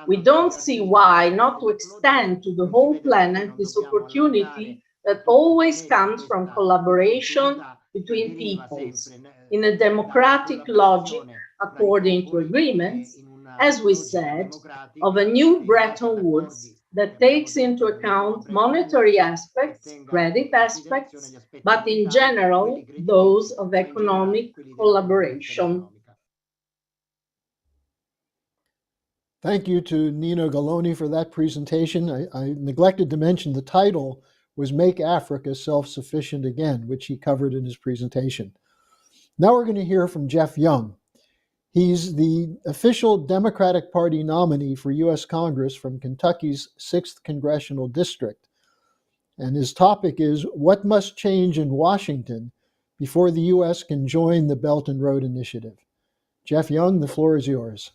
We don't see why not to extend to the whole planet this opportunity that always comes from collaboration between peoples in a democratic logic according to agreements, as we said, of a new Bretton Woods that takes into account monetary aspects, credit aspects, but in general, those of economic collaboration. Thank you to Nino Galloni for that presentation. I neglected to mention the title was Make Africa Self-Sufficient Again, which he covered in his presentation. Now we're going to hear from Jeff Young. He's the official Democratic Party nominee for U.S. Congress from Kentucky's 6th Congressional District. And his topic is, what must change in Washington before the U.S. can join the Belt and Road Initiative? Jeff Young, the floor is yours.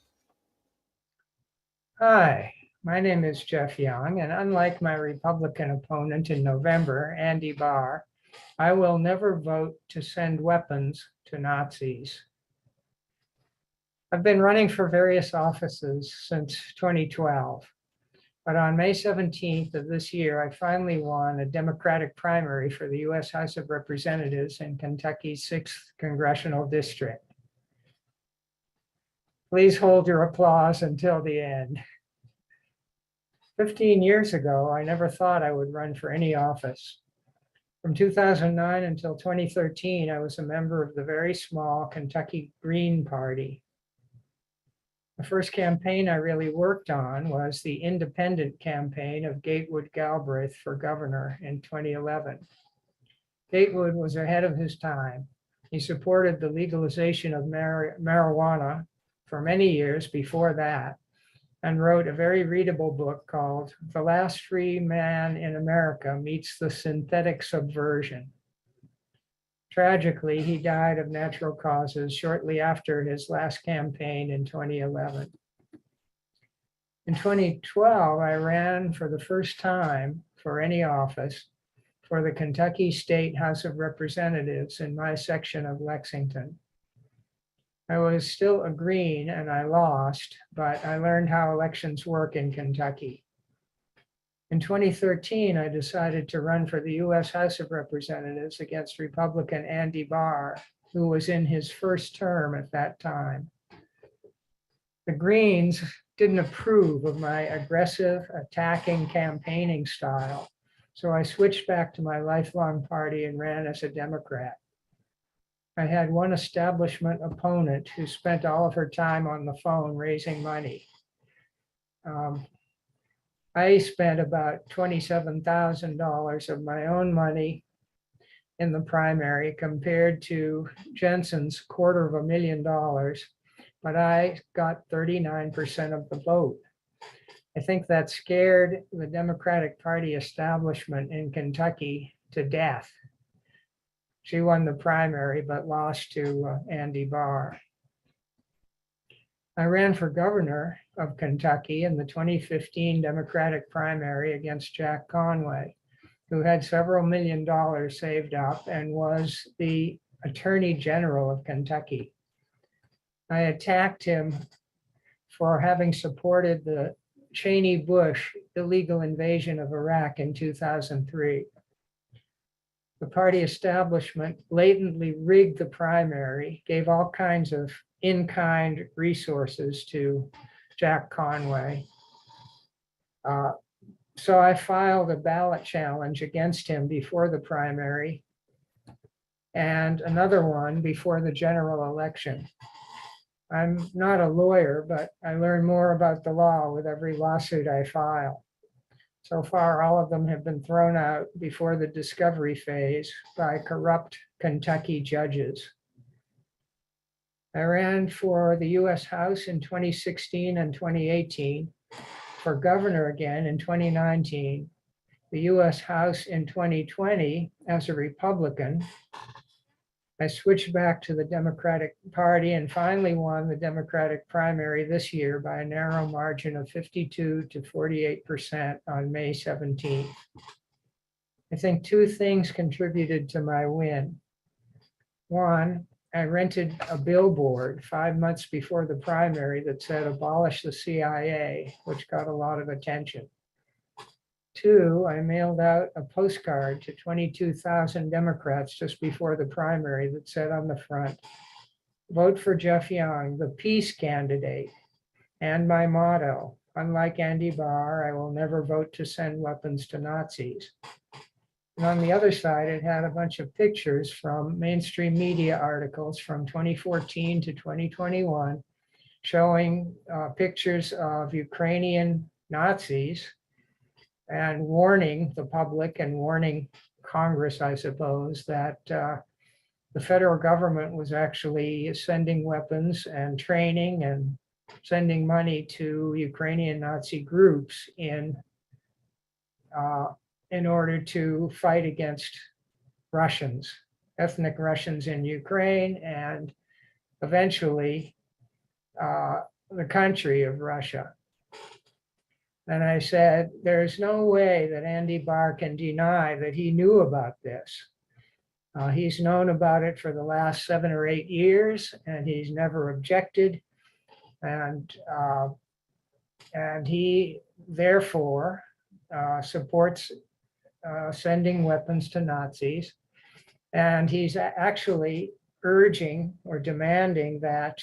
Hi, my name is Jeff Young, and unlike my Republican opponent in November, Andy Barr, I will never vote to send weapons to Nazis. I've been running for various offices since 2012, but on May 17th of this year, I finally won a Democratic primary for the U.S. House of Representatives in Kentucky's 6th Congressional District. Please hold your applause until the end. 15 years ago, I never thought I would run for any office. From 2009 until 2013, I was a member of the very small Kentucky Green Party. The first campaign I really worked on was the independent campaign of Gatewood Galbraith for governor in 2011. Gatewood was ahead of his time. He supported the legalization of marijuana for many years before that, and wrote a very readable book called The Last Free Man in America Meets the Synthetic Subversion. Tragically, he died of natural causes shortly after his last campaign in 2011. In 2012, I ran for the first time for any office for the Kentucky State House of Representatives in my section of Lexington. I was still a Green and I lost, but I learned how elections work in Kentucky. In 2013, I decided to run for the US House of Representatives against Republican Andy Barr, who was in his first term at that time. The Greens didn't approve of my aggressive, attacking campaigning style, so I switched back to my lifelong party and ran as a Democrat. I had one establishment opponent who spent all of her time on the phone raising money. I spent about $27,000 of my own money in the primary compared to Jensen's $250,000, but I got 39% of the vote. I think that scared the Democratic Party establishment in Kentucky to death. She won the primary, but lost to Andy Barr. I ran for governor of Kentucky in the 2015 Democratic primary against Jack Conway, who had several $1 million saved up and was the Attorney General of Kentucky. I attacked him for having supported the Cheney-Bush illegal invasion of Iraq in 2003. The party establishment blatantly rigged the primary, gave all kinds of in-kind resources to Jack Conway. So I filed a ballot challenge against him before the primary and another one before the general election. I'm not a lawyer, but I learn more about the law with every lawsuit I file. So far, all of them have been thrown out before the discovery phase by corrupt Kentucky judges. I ran for the US House in 2016 and 2018, for governor again in 2019, the US House in 2020 as a Republican. I switched back to the Democratic Party and finally won the Democratic primary this year by a narrow margin of 52 to 48% on May 17th. I think two things contributed to my win. One, I rented a billboard 5 months before the primary that said abolish the CIA, which got a lot of attention. Two, I mailed out a postcard to 22,000 Democrats just before the primary that said on the front, vote for Jeff Young, the peace candidate, and my motto, unlike Andy Barr, I will never vote to send weapons to Nazis. And on the other side, it had a bunch of pictures from mainstream media articles from 2014 to 2021, showing pictures of Ukrainian Nazis and warning the public and warning Congress, I suppose, that the federal government was actually sending weapons and training and sending money to Ukrainian Nazi groups in order to fight against Russians, ethnic Russians in Ukraine, and eventually the country of Russia. And I said, there's no way that Andy Barr can deny that he knew about this. He's known about it for the last 7 or 8 years, and he's never objected. And he therefore supports sending weapons to Nazis. And he's actually urging or demanding that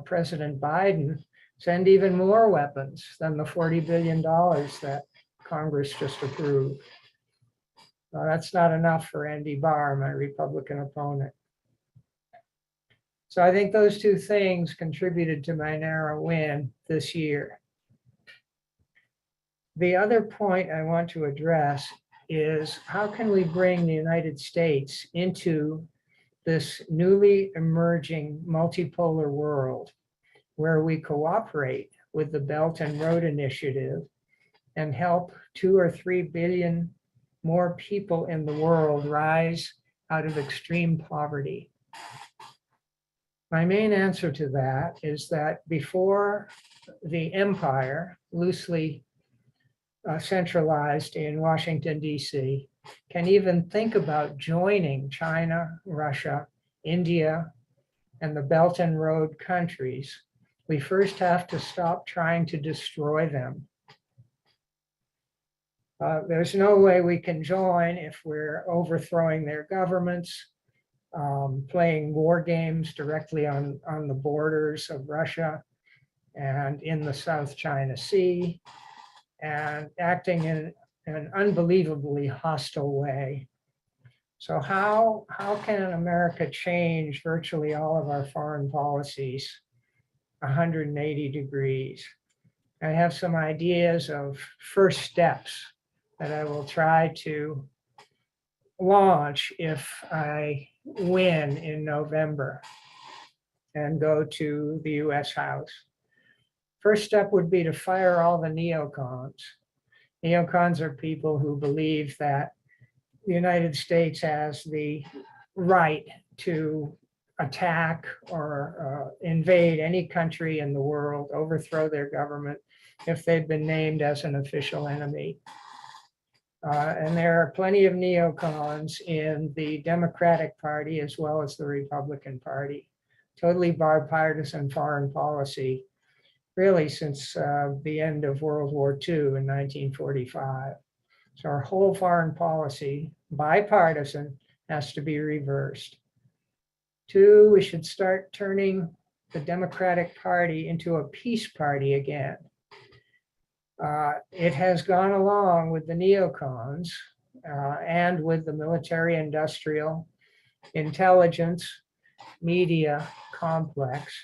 President Biden send even more weapons than the $40 billion that Congress just approved. That's not enough for Andy Barr, my Republican opponent. So I think those two things contributed to my narrow win this year. The other point I want to address is how can we bring the United States into this newly emerging multipolar world where we cooperate with the Belt and Road Initiative and help 2 or 3 billion more people in the world rise out of extreme poverty. My main answer to that is that before the empire, loosely centralized in Washington, D.C., can even think about joining China, Russia, India, and the Belt and Road countries, we first have to stop trying to destroy them. There's no way we can join if we're overthrowing their governments, playing war games directly on the borders of Russia and in the South China Sea, and acting in an unbelievably hostile way. So how can America change virtually all of our foreign policies 180 degrees? I have some ideas of first steps that I will try to launch if I win in November and go to the US House. First step would be to fire all the neocons. Neocons are people who believe that the United States has the right to attack or invade any country in the world, overthrow their government if they've been named as an official enemy. And there are plenty of neocons in the Democratic Party as well as the Republican Party. Totally bipartisan foreign policy, really since the end of World War II in 1945. So our whole foreign policy, bipartisan, has to be reversed. 2, we should start turning the Democratic Party into a peace party again. It has gone along with the neocons and with the military industrial intelligence media complex,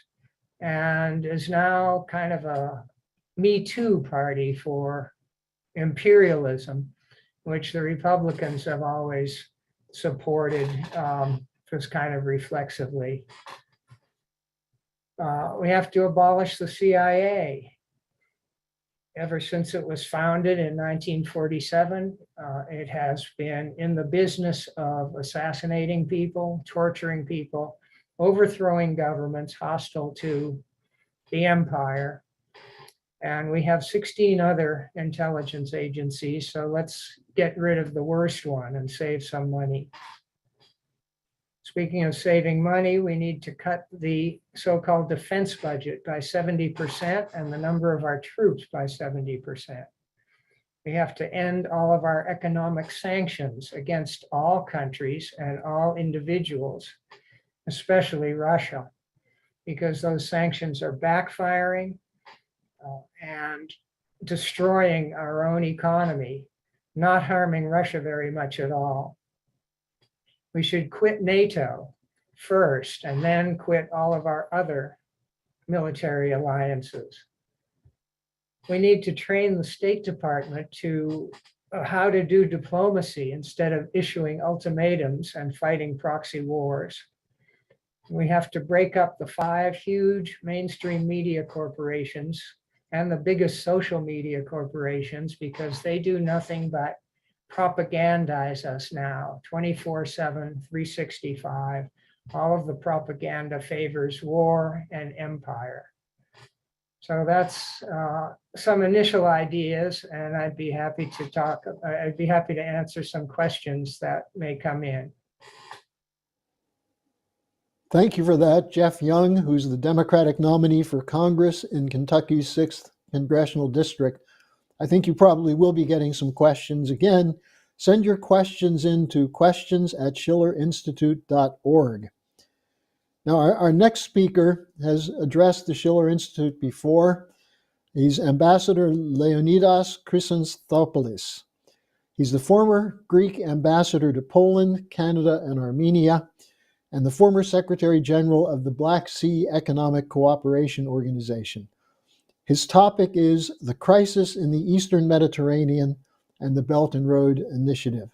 and is now kind of a Me Too party for imperialism, which the Republicans have always supported just kind of reflexively. We have to abolish the CIA. Ever since it was founded in 1947, it has been in the business of assassinating people, torturing people, overthrowing governments hostile to the empire. And we have 16 other intelligence agencies, so let's get rid of the worst one and save some money. Speaking of saving money, we need to cut the so-called defense budget by 70% and the number of our troops by 70%. We have to end all of our economic sanctions against all countries and all individuals, especially Russia, because those sanctions are backfiring and destroying our own economy, not harming Russia very much at all. We should quit NATO first and then quit all of our other military alliances. We need to train the State Department to how to do diplomacy instead of issuing ultimatums and fighting proxy wars. We have to break up the 5 huge mainstream media corporations and the biggest social media corporations, because they do nothing but propagandize us now 24/7, 365. All of the propaganda favors war and empire. So that's some initial ideas, and I'd be happy to answer some questions that may come in. Thank you for that, Jeff Young, who's the Democratic nominee for Congress in Kentucky's 6th Congressional District. I think you probably will be getting some questions. Again, send your questions in to questions@schillerinstitute.org. Now, our next speaker has addressed the Schiller Institute before. He's Ambassador Leonidas Chrysanthopoulos. He's the former Greek ambassador to Poland, Canada, and Armenia, and the former Secretary General of the Black Sea Economic Cooperation Organization. His topic is the crisis in the Eastern Mediterranean and the Belt and Road Initiative.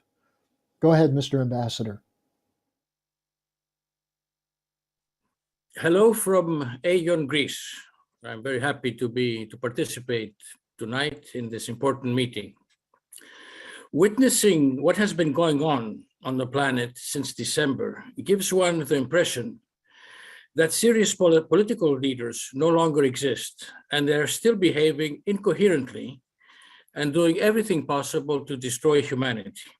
Go ahead, Mr. Ambassador. Hello from Aegon, Greece. I'm very happy to participate tonight in this important meeting. Witnessing what has been going on the planet since December gives one the impression that serious political leaders no longer exist, and they're still behaving incoherently and doing everything possible to destroy humanity.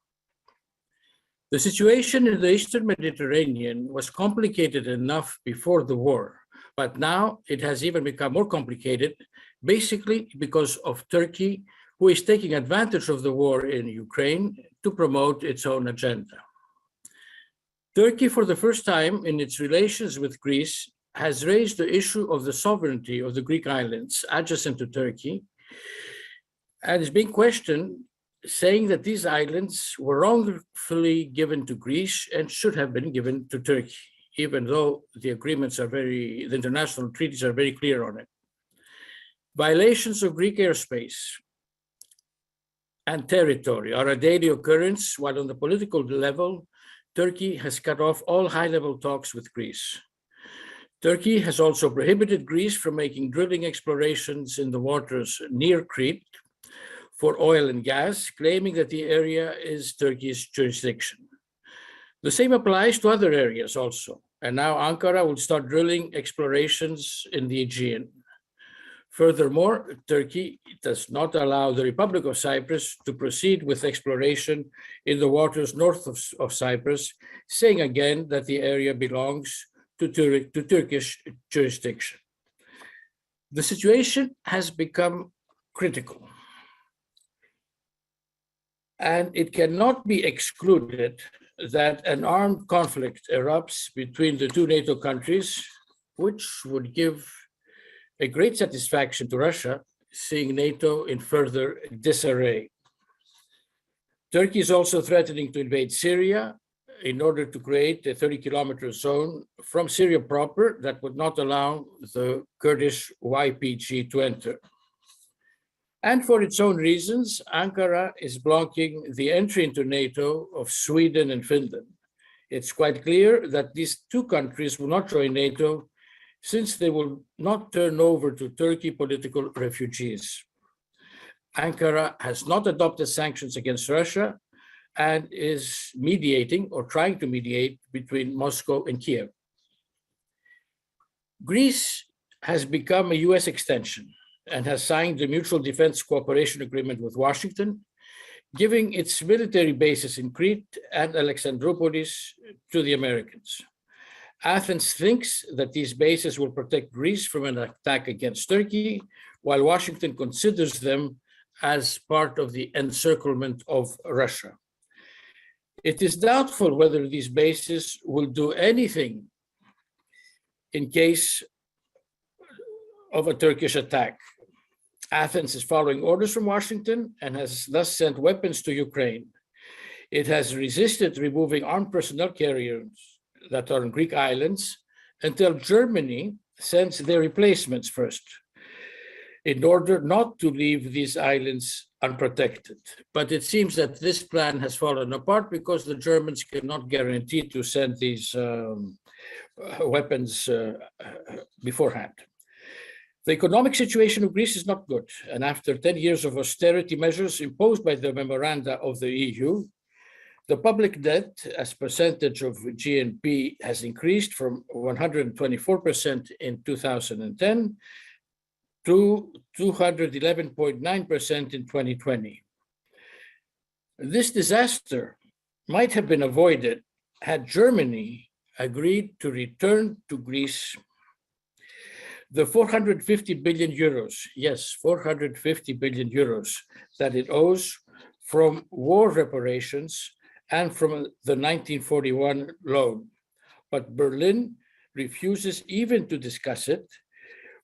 The situation in the Eastern Mediterranean was complicated enough before the war, but now it has even become more complicated, basically because of Turkey, who is taking advantage of the war in Ukraine to promote its own agenda. Turkey, for the first time in its relations with Greece, has raised the issue of the sovereignty of the Greek islands adjacent to Turkey, and is being questioned, saying that these islands were wrongfully given to Greece and should have been given to Turkey, even though the international treaties are very clear on it. Violations of Greek airspace and territory are a daily occurrence, while on the political level, Turkey has cut off all high-level talks with Greece. Turkey has also prohibited Greece from making drilling explorations in the waters near Crete for oil and gas, claiming that the area is Turkey's jurisdiction. The same applies to other areas also, and now Ankara will start drilling explorations in the Aegean. Furthermore, Turkey does not allow the Republic of Cyprus to proceed with exploration in the waters north of Cyprus, saying again that the area belongs to Turkish jurisdiction. The situation has become critical, and it cannot be excluded that an armed conflict erupts between the two NATO countries, which would give a great satisfaction to Russia, seeing NATO in further disarray. Turkey is also threatening to invade Syria in order to create a 30-kilometer zone from Syria proper that would not allow the Kurdish YPG to enter. And for its own reasons, Ankara is blocking the entry into NATO of Sweden and Finland. It's quite clear that these two countries will not join NATO, since they will not turn over to Turkey political refugees. Ankara has not adopted sanctions against Russia and is mediating or trying to mediate between Moscow and Kiev. Greece has become a US extension and has signed the Mutual Defense Cooperation Agreement with Washington, giving its military bases in Crete and Alexandroupolis to the Americans. Athens thinks that these bases will protect Greece from an attack against Turkey, while Washington considers them as part of the encirclement of Russia. It is doubtful whether these bases will do anything in case of a Turkish attack. Athens is following orders from Washington and has thus sent weapons to Ukraine. It has resisted removing armed personnel carriers that are on Greek islands until Germany sends their replacements first, in order not to leave these islands unprotected. But it seems that this plan has fallen apart because the Germans cannot guarantee to send these weapons beforehand. The economic situation of Greece is not good, and after 10 years of austerity measures imposed by the memoranda of the EU, the public debt as percentage of GNP has increased from 124% in 2010 to 211.9% in 2020. This disaster might have been avoided had Germany agreed to return to Greece the 450 billion euros, yes, 450 billion euros that it owes from war reparations and from the 1941 loan. But Berlin refuses even to discuss it,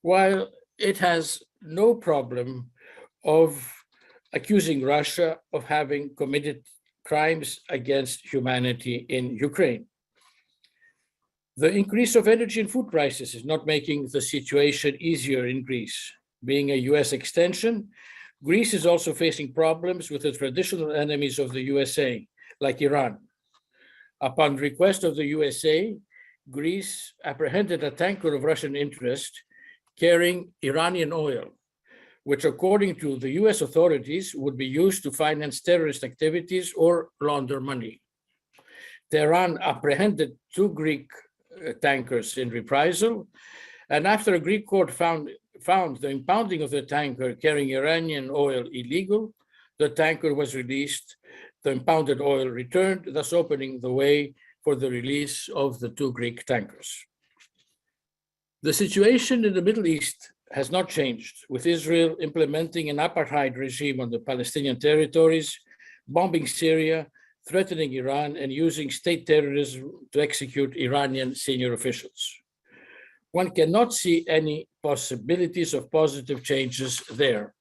while it has no problem of accusing Russia of having committed crimes against humanity in Ukraine. The increase of energy and food prices is not making the situation easier in Greece. Being a US extension, Greece is also facing problems with the traditional enemies of the USA, like Iran. Upon request of the USA, Greece apprehended a tanker of Russian interest carrying Iranian oil, which according to the US authorities would be used to finance terrorist activities or launder money. Tehran apprehended 2 Greek tankers in reprisal, and after a Greek court found the impounding of the tanker carrying Iranian oil illegal, the tanker was released, the impounded oil returned, thus opening the way for the release of the 2 Greek tankers. The situation in the Middle East has not changed, with Israel implementing an apartheid regime on the Palestinian territories, bombing Syria, threatening Iran, and using state terrorism to execute Iranian senior officials. One cannot see any possibilities of positive changes there.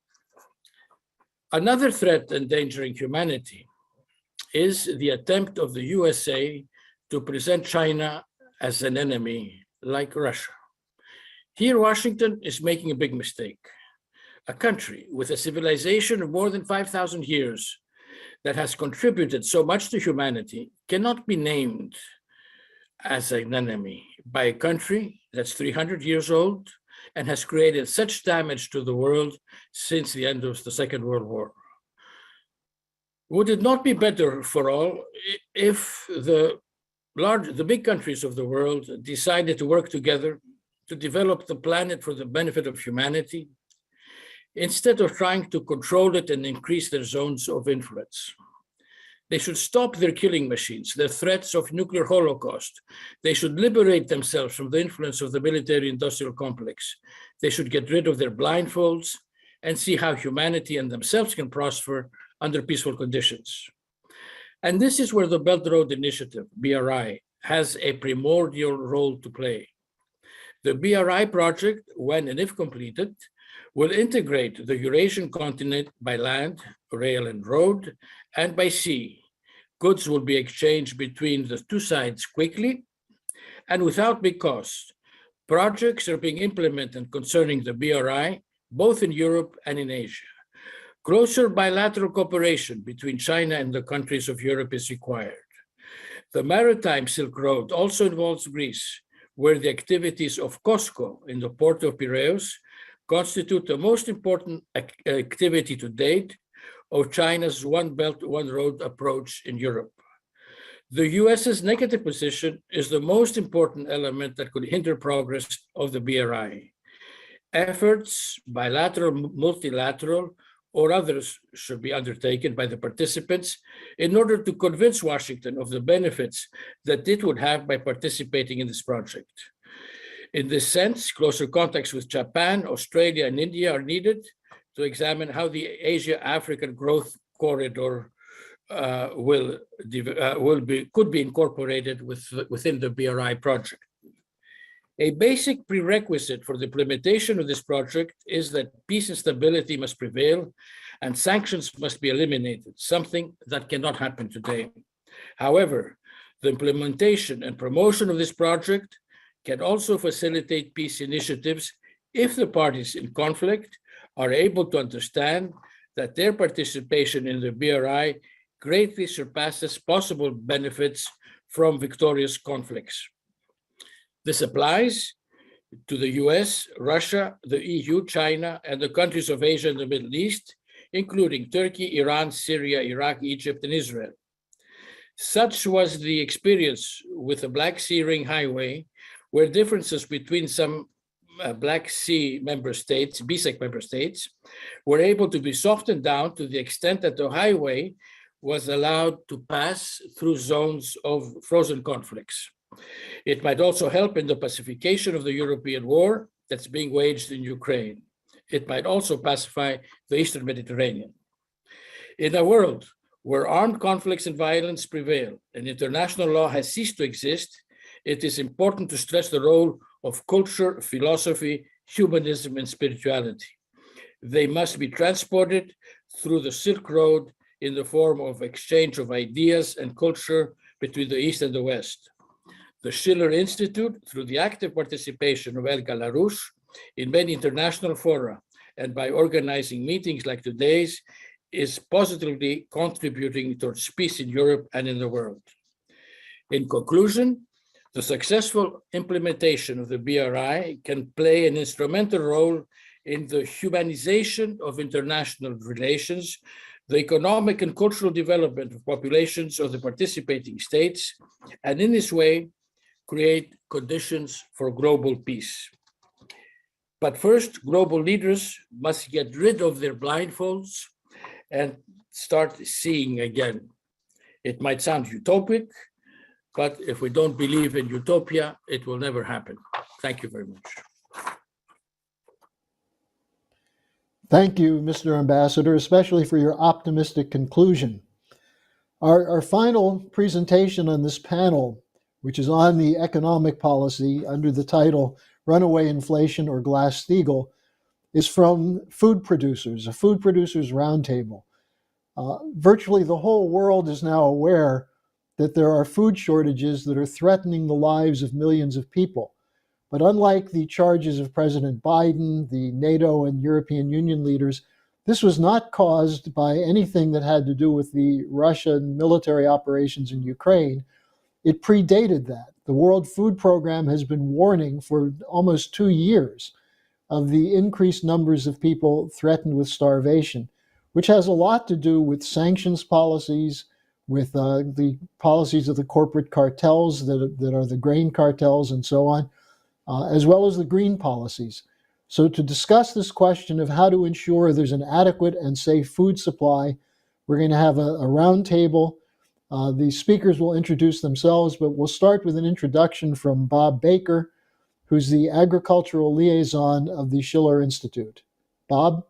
Another threat endangering humanity is the attempt of the USA to present China as an enemy, like Russia. Here, Washington is making a big mistake. A country with a civilization of more than 5,000 years that has contributed so much to humanity cannot be named as an enemy by a country that's 300 years old and has created such damage to the world since the end of the Second World War. Would it not be better for all if the big countries of the world decided to work together to develop the planet for the benefit of humanity, instead of trying to control it and increase their zones of influence? They should stop their killing machines, their threats of nuclear holocaust. They should liberate themselves from the influence of the military-industrial complex. They should get rid of their blindfolds and see how humanity and themselves can prosper under peaceful conditions. And this is where the Belt Road Initiative, BRI, has a primordial role to play. The BRI project, when and if completed, will integrate the Eurasian continent by land, rail, and road, and by sea. Goods will be exchanged between the 2 sides quickly and without big costs. Projects are being implemented concerning the BRI, both in Europe and in Asia. Closer bilateral cooperation between China and the countries of Europe is required. The Maritime Silk Road also involves Greece, where the activities of COSCO in the port of Piraeus constitute the most important activity to date of China's One Belt, One Road approach in Europe. The US's negative position is the most important element that could hinder progress of the BRI. Efforts, bilateral, multilateral, or others, should be undertaken by the participants in order to convince Washington of the benefits that it would have by participating in this project. In this sense, closer contacts with Japan, Australia, and India are needed to examine how the Asia-African growth corridor could be incorporated within the BRI project. A basic prerequisite for the implementation of this project is that peace and stability must prevail and sanctions must be eliminated, something that cannot happen today. However, the implementation and promotion of this project can also facilitate peace initiatives if the parties in conflict are able to understand that their participation in the BRI greatly surpasses possible benefits from victorious conflicts. This applies to the US, Russia, the EU, China, and the countries of Asia and the Middle East, including Turkey, Iran, Syria, Iraq, Egypt, and Israel. Such was the experience with the Black Sea Ring Highway, where differences between some Black Sea member states, BSEC member states, were able to be softened down to the extent that the highway was allowed to pass through zones of frozen conflicts. It might also help in the pacification of the European war that's being waged in Ukraine. It might also pacify the Eastern Mediterranean. In a world where armed conflicts and violence prevail and international law has ceased to exist, it is important to stress the role of culture, philosophy, humanism, and spirituality. They must be transported through the Silk Road in the form of exchange of ideas and culture between the East and the West. The Schiller Institute, through the active participation of Elga LaRouche in many international fora, and by organizing meetings like today's, is positively contributing towards peace in Europe and in the world. In conclusion, the successful implementation of the BRI can play an instrumental role in the humanization of international relations, the economic and cultural development of populations of the participating states, and in this way, create conditions for global peace. But first, global leaders must get rid of their blindfolds and start seeing again. It might sound utopic, but if we don't believe in utopia, it will never happen. Thank you very much. Thank you, Mr. Ambassador, especially for your optimistic conclusion. Our final presentation on this panel, which is on the economic policy under the title Runaway Inflation or Glass-Steagall, is from food producers, a food producers roundtable. Virtually the whole world is now aware that there are food shortages that are threatening the lives of millions of people. But unlike the charges of President Biden, the NATO and European Union leaders, this was not caused by anything that had to do with the Russian military operations in Ukraine. It predated that. The World Food Program has been warning for almost 2 years of the increased numbers of people threatened with starvation, which has a lot to do with sanctions policies, with the policies of the corporate cartels that are the grain cartels and so on, as well as the green policies. So to discuss this question of how to ensure there's an adequate and safe food supply, we're going to have a roundtable. The speakers will introduce themselves, but we'll start with an introduction from Bob Baker, who's the agricultural liaison of the Schiller Institute. Bob?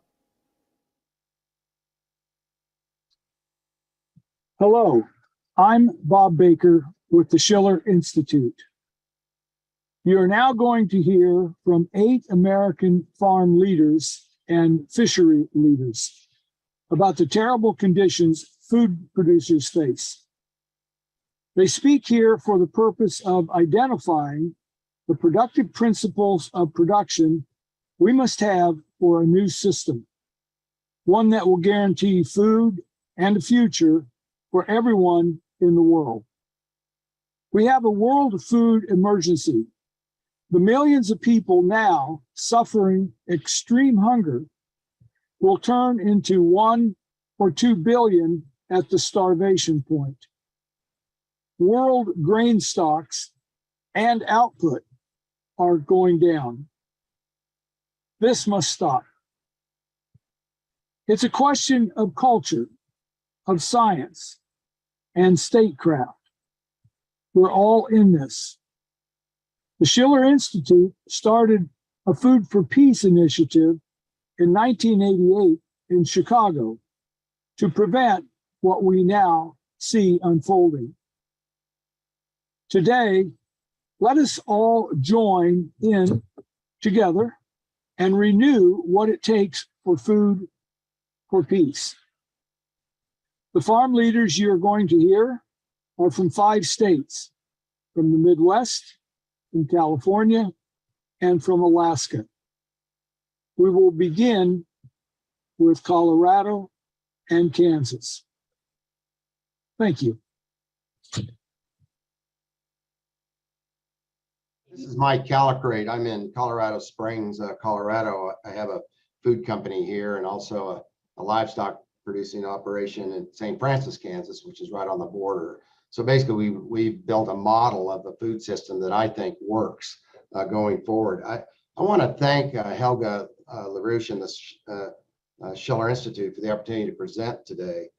Hello, I'm Bob Baker with the Schiller Institute. You are now going to hear from 8 American farm leaders and fishery leaders about the terrible conditions food producers face. They speak here for the purpose of identifying the productive principles of production we must have for a new system, one that will guarantee food and a future for everyone in the world. We have a world food emergency. The millions of people now suffering extreme hunger will turn into 1 or 2 billion at the starvation point. World grain stocks and output are going down. This must stop. It's a question of culture, of science, and statecraft. We're all in this. The Schiller Institute started a Food for Peace initiative in 1988 in Chicago to prevent what we now see unfolding. Today, let us all join in together and renew what it takes for food for peace. The farm leaders you're going to hear are from 5 states, from the Midwest, from California, and from Alaska. We will begin with Colorado and Kansas. Thank you. This is Mike Calicrate. I'm in Colorado Springs, Colorado. I have a food company here and also a livestock producing operation in St. Francis, Kansas, which is right on the border. So basically, we built a model of the food system that I think works going forward. I want to thank Helga LaRouche and the Schiller Institute for the opportunity to present today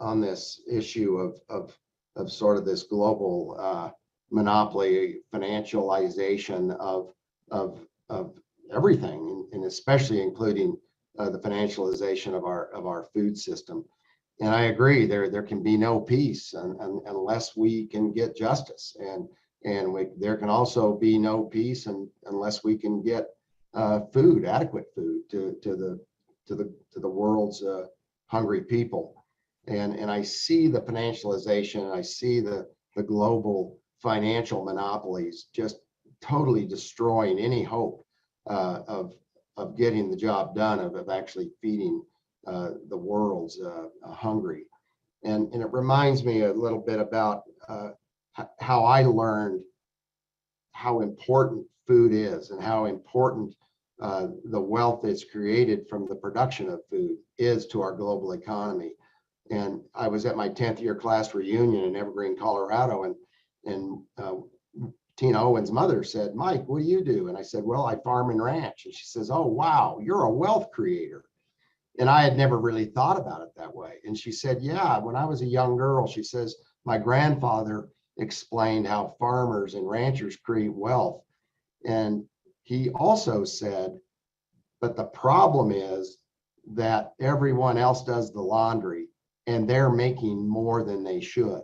on this issue of sort of this global monopoly financialization of everything, and especially including the financialization of our food system. And I agree, there can be no peace unless we can get justice, and there can also be no peace unless we can get food, adequate food to the world's hungry people. And I see the financialization, I see the global financial monopolies just totally destroying any hope of of getting the job done, of actually feeding the world's hungry. And it reminds me a little bit about how I learned how important food is and how important the wealth that's created from the production of food is to our global economy. And I was at my 10th year class reunion in Evergreen, Colorado, and Tina Owen's mother said, "Mike, what do you do?" And I said, "Well, I farm and ranch." And she says, "Oh, wow, you're a wealth creator." And I had never really thought about it that way. And she said, "Yeah, when I was a young girl," she says, "my grandfather explained how farmers and ranchers create wealth. And he also said, but the problem is that everyone else does the laundry and they're making more than they should."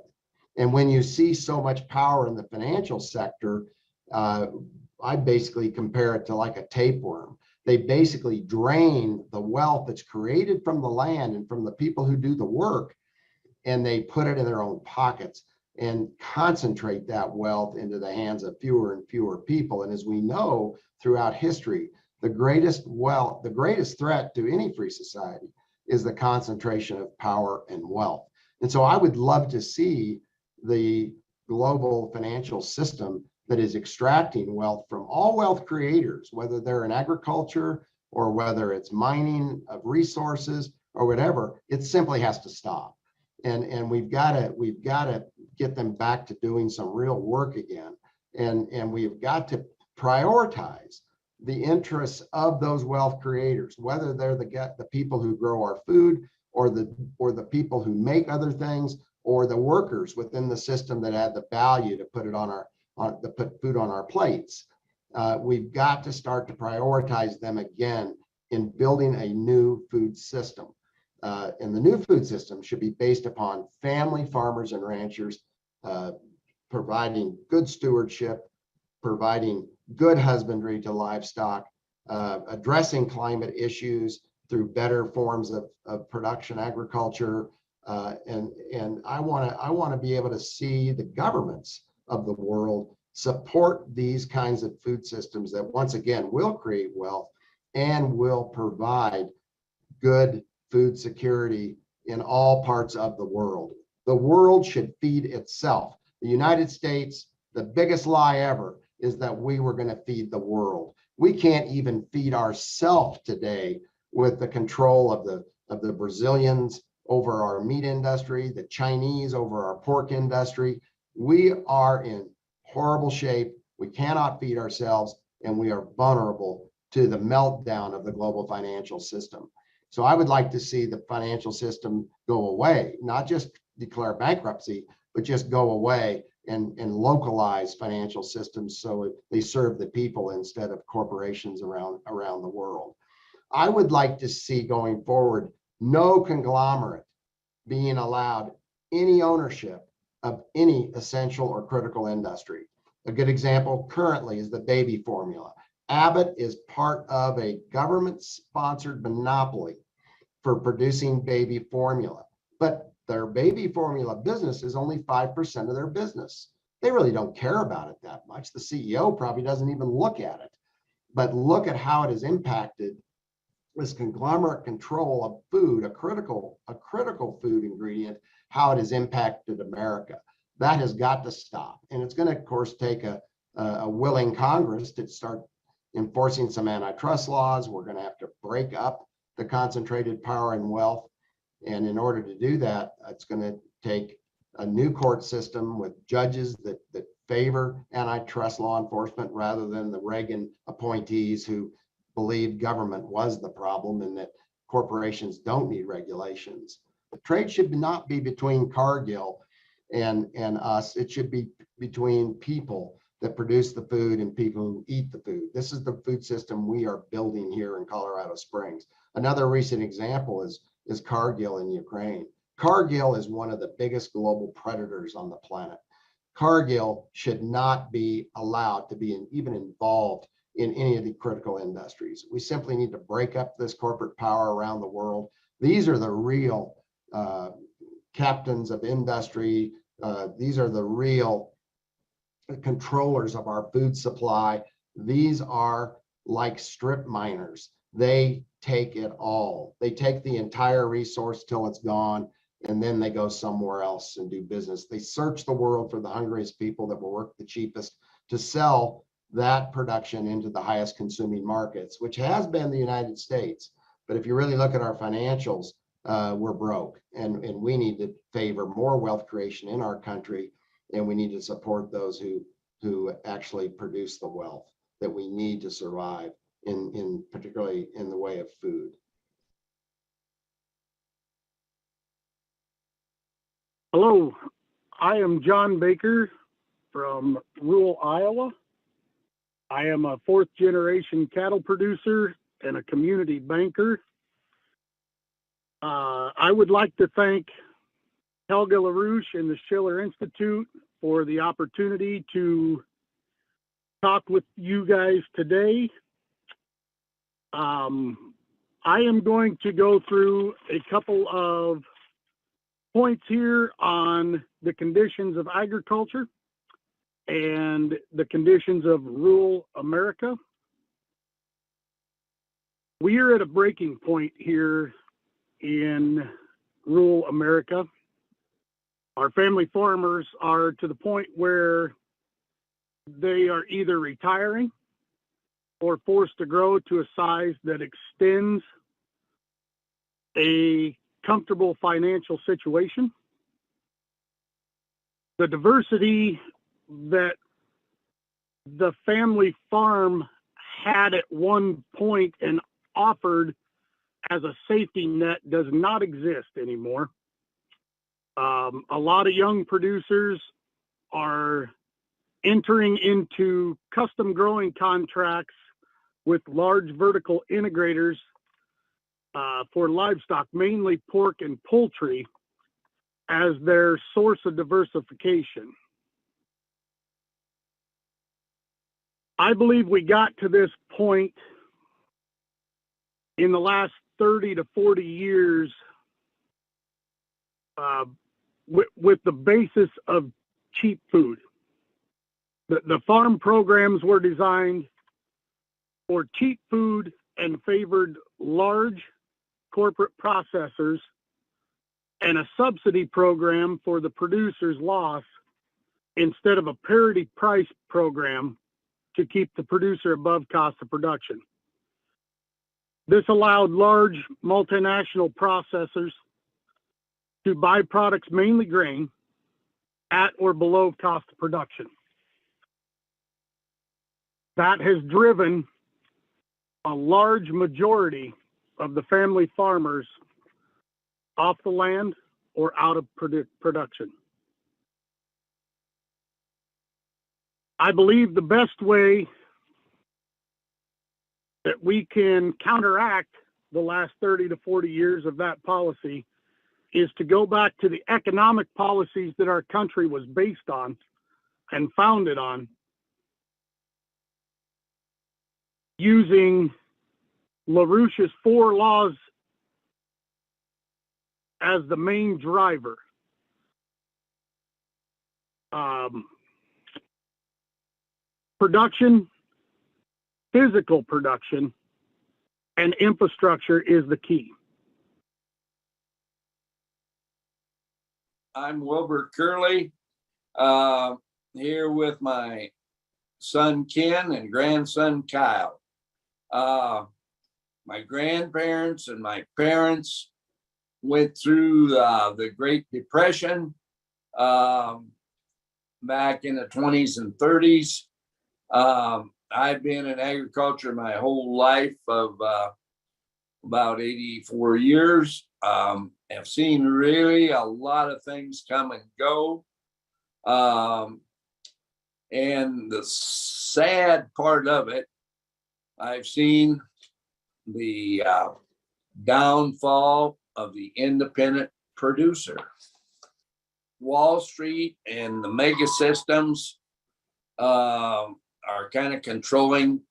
And when you see so much power in the financial sector, I basically compare it to like a tapeworm. They basically drain the wealth that's created from the land and from the people who do the work, and they put it in their own pockets and concentrate that wealth into the hands of fewer and fewer people. And as we know throughout history, the greatest threat to any free society is the concentration of power and wealth. And so I would love to see the global financial system that is extracting wealth from all wealth creators, whether they're in agriculture or whether it's mining of resources or whatever. It simply has to stop. And we've got to get them back to doing some real work again. And we've got to prioritize the interests of those wealth creators, whether they're the people who grow our food or the people who make other things, or the workers within the system that add the value to put it to put food on our plates. We've got to start to prioritize them again in building a new food system. And the new food system should be based upon family farmers and ranchers providing good stewardship, providing good husbandry to livestock, addressing climate issues through better forms of production agriculture. And I want to be able to see the governments of the world support these kinds of food systems that, once again, will create wealth and will provide good food security in all parts of the world. The world should feed itself. The United States, the biggest lie ever is that we were going to feed the world. We can't even feed ourselves today with the control of the Brazilians over our meat industry, the Chinese over our pork industry. We are in horrible shape. We cannot feed ourselves, and we are vulnerable to the meltdown of the global financial system. So I would like to see the financial system go away, not just declare bankruptcy, but just go away and localize financial systems so they serve the people instead of corporations around the world. I would like to see going forward no conglomerate being allowed any ownership of any essential or critical industry. A good example currently is the baby formula. Abbott is part of a government-sponsored monopoly for producing baby formula, but their baby formula business is only 5% of their business. They really don't care about it that much. The CEO probably doesn't even look at it, but look at how it has impacted this conglomerate control of food, a critical food ingredient, how it has impacted America. That has got to stop. And it's going to, of course, take a willing Congress to start enforcing some antitrust laws. We're going to have to break up the concentrated power and wealth. And in order to do that, it's going to take a new court system with judges that favor antitrust law enforcement rather than the Reagan appointees who believed government was the problem and that corporations don't need regulations. The trade should not be between Cargill and us. It should be between people that produce the food and people who eat the food. This is the food system we are building here in Colorado Springs. Another recent example is Cargill in Ukraine. Cargill is one of the biggest global predators on the planet. Cargill should not be allowed to be even involved in any of the critical industries. We simply need to break up this corporate power around the world. These are the real captains of industry. These are the real controllers of our food supply. These are like strip miners they take it all. They take the entire resource till it's gone, and then they go somewhere else and do business. They search the world for the hungriest people that will work the cheapest to sell that production into the highest consuming markets, which has been the United States. But if you really look at our financials, we're broke, and we need to favor more wealth creation in our country, and we need to support those who actually produce the wealth that we need to survive, in particularly in the way of food. Hello, I am John Baker from rural Iowa. I am a fourth generation cattle producer and a community banker. I would like to thank Helga LaRouche and the Schiller Institute for the opportunity to talk with you guys today. I am going to go through a couple of points here on the conditions of agriculture and the conditions of rural America. We are at a breaking point here in rural America. Our family farmers are to the point where they are either retiring or forced to grow to a size that extends a comfortable financial situation. The diversity that the family farm had at one point and offered as a safety net does not exist anymore. A lot of young producers are entering into custom growing contracts with large vertical integrators for livestock, mainly pork and poultry, as their source of diversification. I believe we got to this point in the last 30 to 40 years with the basis of cheap food. The farm programs were designed for cheap food and favored large corporate processors, and a subsidy program for the producer's loss instead of a parity price program to keep the producer above cost of production. This allowed large multinational processors to buy products, mainly grain, at or below cost of production. That has driven a large majority of the family farmers off the land or out of production. I believe the best way that we can counteract the last 30 to 40 years of that policy is to go back to the economic policies that our country was based on and founded on, using LaRouche's 4 laws as the main driver. Production, physical production, and infrastructure is the key. I'm Wilbur Curley, here with my son Ken and grandson Kyle. My grandparents and my parents went through the Great Depression back in the 20s and 30s. I've been in agriculture my whole life of about 84 years. Have seen really a lot of things come and go. And the sad part of it, I've seen the downfall of the independent producer. Wall Street and the mega systems are kind of controlling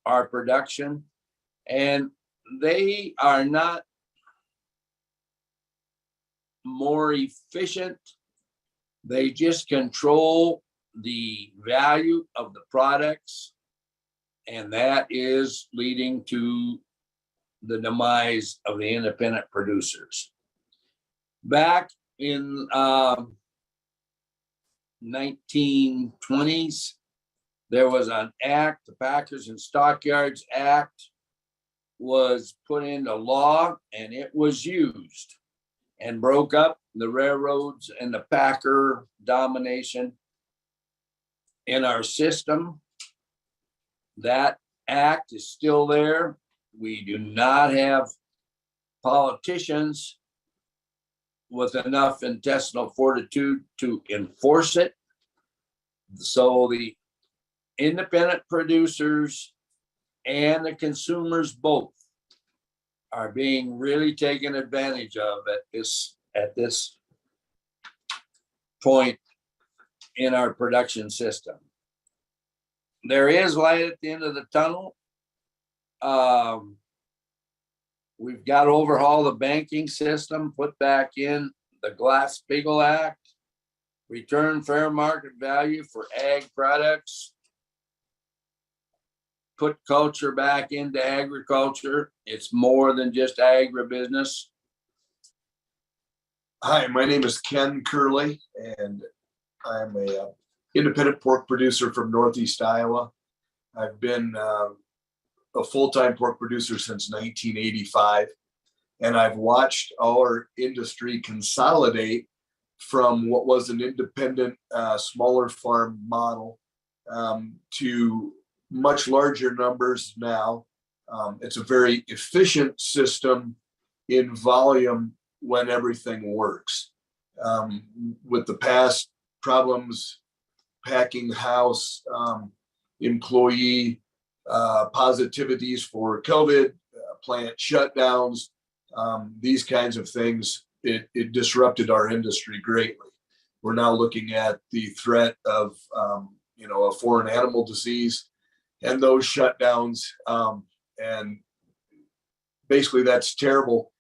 our production, and they are not more efficient. They just control the value of the products, and that is leading to the demise of the independent producers. Back in 1920s, there was an act, the Packers and Stockyards Act was put into law, and it was used and broke up the railroads and the packer domination in our system. That act is still there. We do not have politicians with enough intestinal fortitude to enforce it. So the independent producers and the consumers both are being really taken advantage of at this point in our production system. There is light at the end of the tunnel. We've got to overhaul the banking system, put back in the Glass-Steagall Act, return fair market value for ag products, put culture back into agriculture. It's more than just agribusiness. Hi, my name is Ken Curley, and I'm a independent pork producer from Northeast Iowa. I've been a full-time pork producer since 1985, and I've watched our industry consolidate from what was an independent, smaller farm model to much larger numbers now. It's a very efficient system in volume when everything works. With the past problems, packing house, employee positivities for COVID, plant shutdowns, these kinds of things, it disrupted our industry greatly. We're now looking at the threat of a foreign animal disease and those shutdowns, and basically that's terrible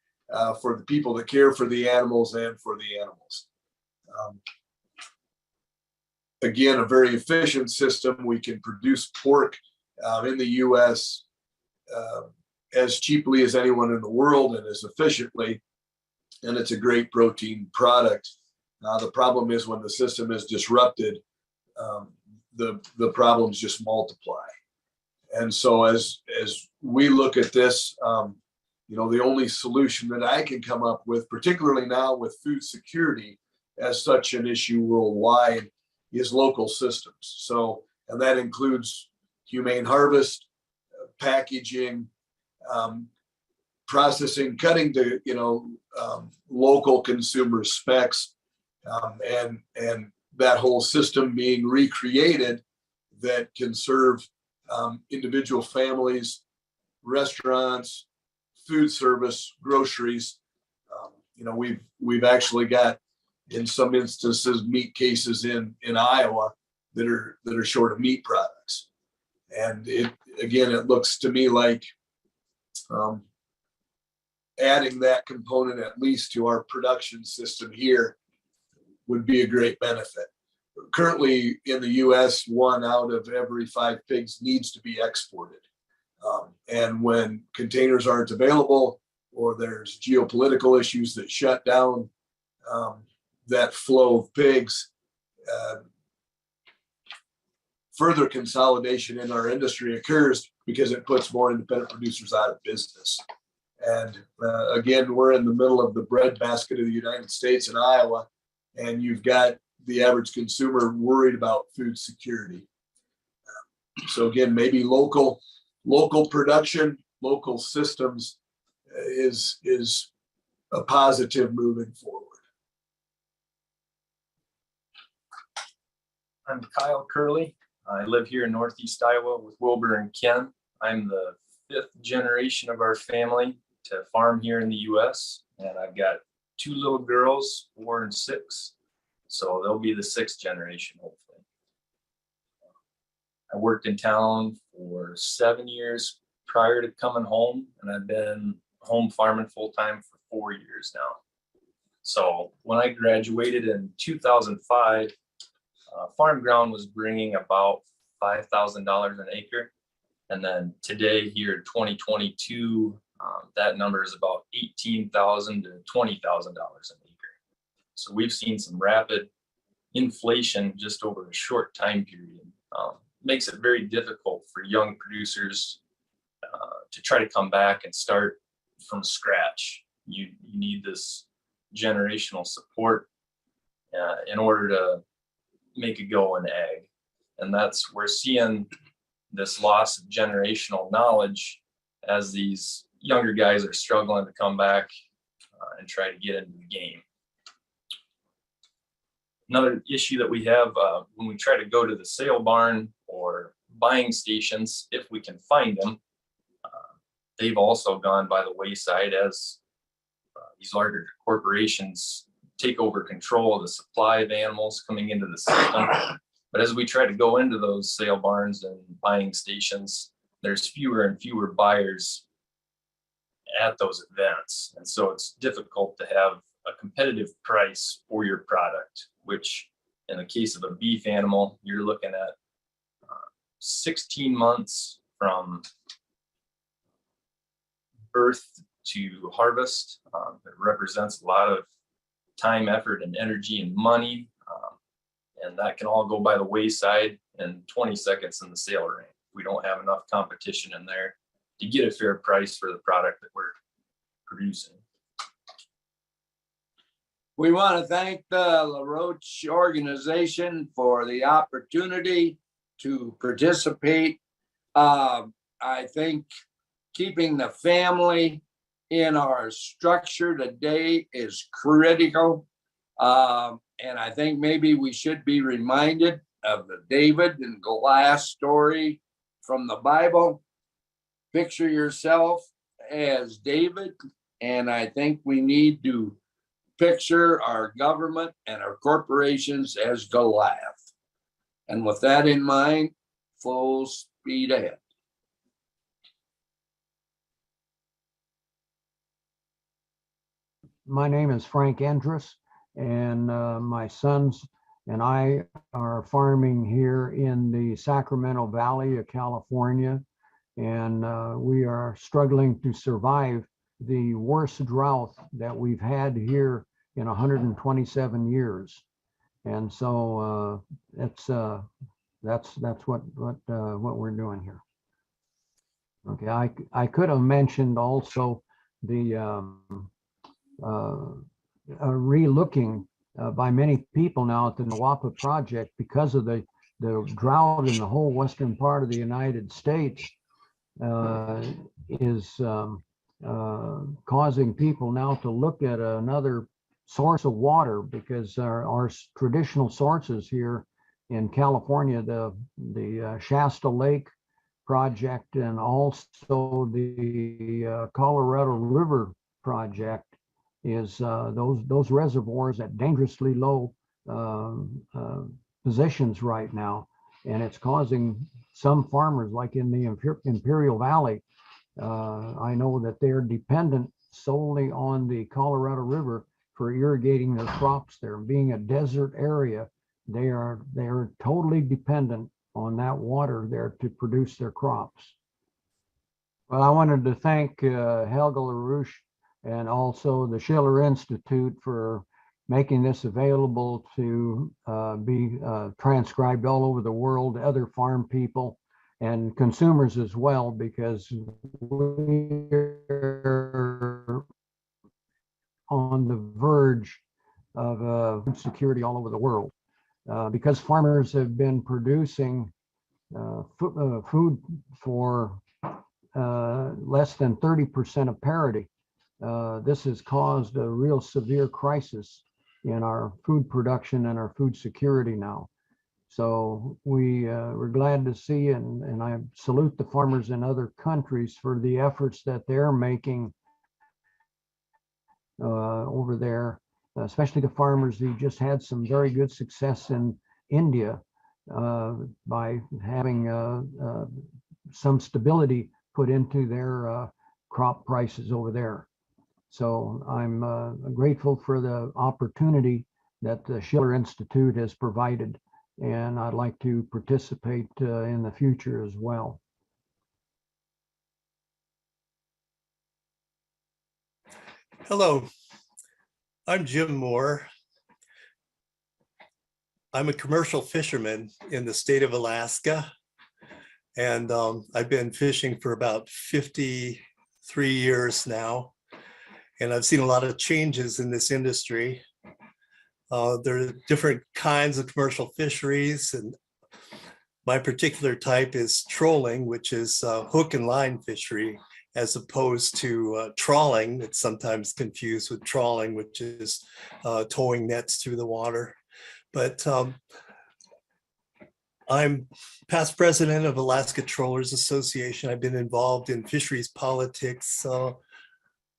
for the people that care for the animals and for the animals. Again, a very efficient system. We can produce pork in the U.S. As cheaply as anyone in the world and as efficiently, and it's a great protein product. The problem is when the system is disrupted, the problems just multiply. And so as we look at this, the only solution that I can come up with, particularly now with food security as such an issue worldwide, is local systems. So, and that includes humane harvest, packaging, processing, cutting to local consumer specs, and that whole system being recreated that can serve individual families, restaurants, food service, groceries. We've actually got, in some instances, meat cases in Iowa that are short of meat products. And it looks to me like adding that component at least to our production system here would be a great benefit. Currently in the US, 1 out of every 5 pigs needs to be exported. And when containers aren't available, or there's geopolitical issues that shut down that flow of pigs, further consolidation in our industry occurs because it puts more independent producers out of business. And again, we're in the middle of the breadbasket of the United States and Iowa, and you've got the average consumer worried about food security. So again, maybe local production, local systems is a positive moving forward. I'm Kyle Curley. I live here in Northeast Iowa with Wilbur and Ken. I'm the 5th generation of our family to farm here in the US, and I've got 2 little girls, 4 and 6. So they'll be the 6th generation, hopefully. I worked in town for 7 years prior to coming home, and I've been home farming full-time for 4 years now. So when I graduated in 2005, farm ground was bringing about $5,000 an acre. And then today, here in 2022, That number is about $18,000 to $20,000 an acre. So we've seen some rapid inflation just over a short time period. Makes it very difficult for young producers to try to come back and start from scratch. You need this generational support in order to make a go in ag. And we're seeing this loss of generational knowledge as these younger guys are struggling to come back and try to get into the game. Another issue that we have when we try to go to the sale barn or buying stations, if we can find them, they've also gone by the wayside as these larger corporations take over control of the supply of animals coming into the system. But as we try to go into those sale barns and buying stations, there's fewer and fewer buyers at those events. And so it's difficult to have a competitive price for your product, which in the case of a beef animal, you're looking at 16 months from birth to harvest. It represents a lot of time, effort, and energy and money. And that can all go by the wayside in 20 seconds in the sale ring. We don't have enough competition in there to get a fair price for the product that we're producing. We want to thank the LaRoche organization for the opportunity to participate. I think keeping the family in our structure today is critical. And I think maybe we should be reminded of the David and Goliath story from the Bible. Picture yourself as David, and I think we need to picture our government and our corporations as Goliath. And with that in mind, full speed ahead. My name is Frank Andrus, and my sons and I are farming here in the Sacramento Valley of California, and we are struggling to survive the worst drought that we've had here in 127 years. And so that's what we're doing here. Okay, I could have mentioned also the re-looking by many people now at the NWAPA project because of the drought in the whole western part of the United States is causing people now to look at another source of water, because our traditional sources here in California, the Shasta Lake project and also the Colorado River project is those reservoirs at dangerously low positions right now, and it's causing some farmers, like in the Imperial Valley, I know that they're dependent solely on the Colorado River for irrigating their crops there. Being a desert area, they are totally dependent on that water there to produce their crops. Well, I wanted to thank Helga LaRouche and also the Schiller Institute for making this available to be transcribed all over the world, other farm people and consumers as well, because we're on the verge of food security all over the world. Because farmers have been producing food for less than 30% of parity. This has caused a real severe crisis in our food production and our food security now. So we're glad to see, and I salute the farmers in other countries for the efforts that they're making over there, especially the farmers who just had some very good success in India by having some stability put into their crop prices over there. So I'm grateful for the opportunity that the Schiller Institute has provided, and I'd like to participate in the future as well. Hello, I'm Jim Moore. I'm a commercial fisherman in the state of Alaska. And I've been fishing for about 53 years now. And I've seen a lot of changes in this industry. There are different kinds of commercial fisheries, and my particular type is trolling, which is hook and line fishery, as opposed to trawling. It's sometimes confused with trawling, which is towing nets through the water. But I'm past president of Alaska Trollers Association. I've been involved in fisheries politics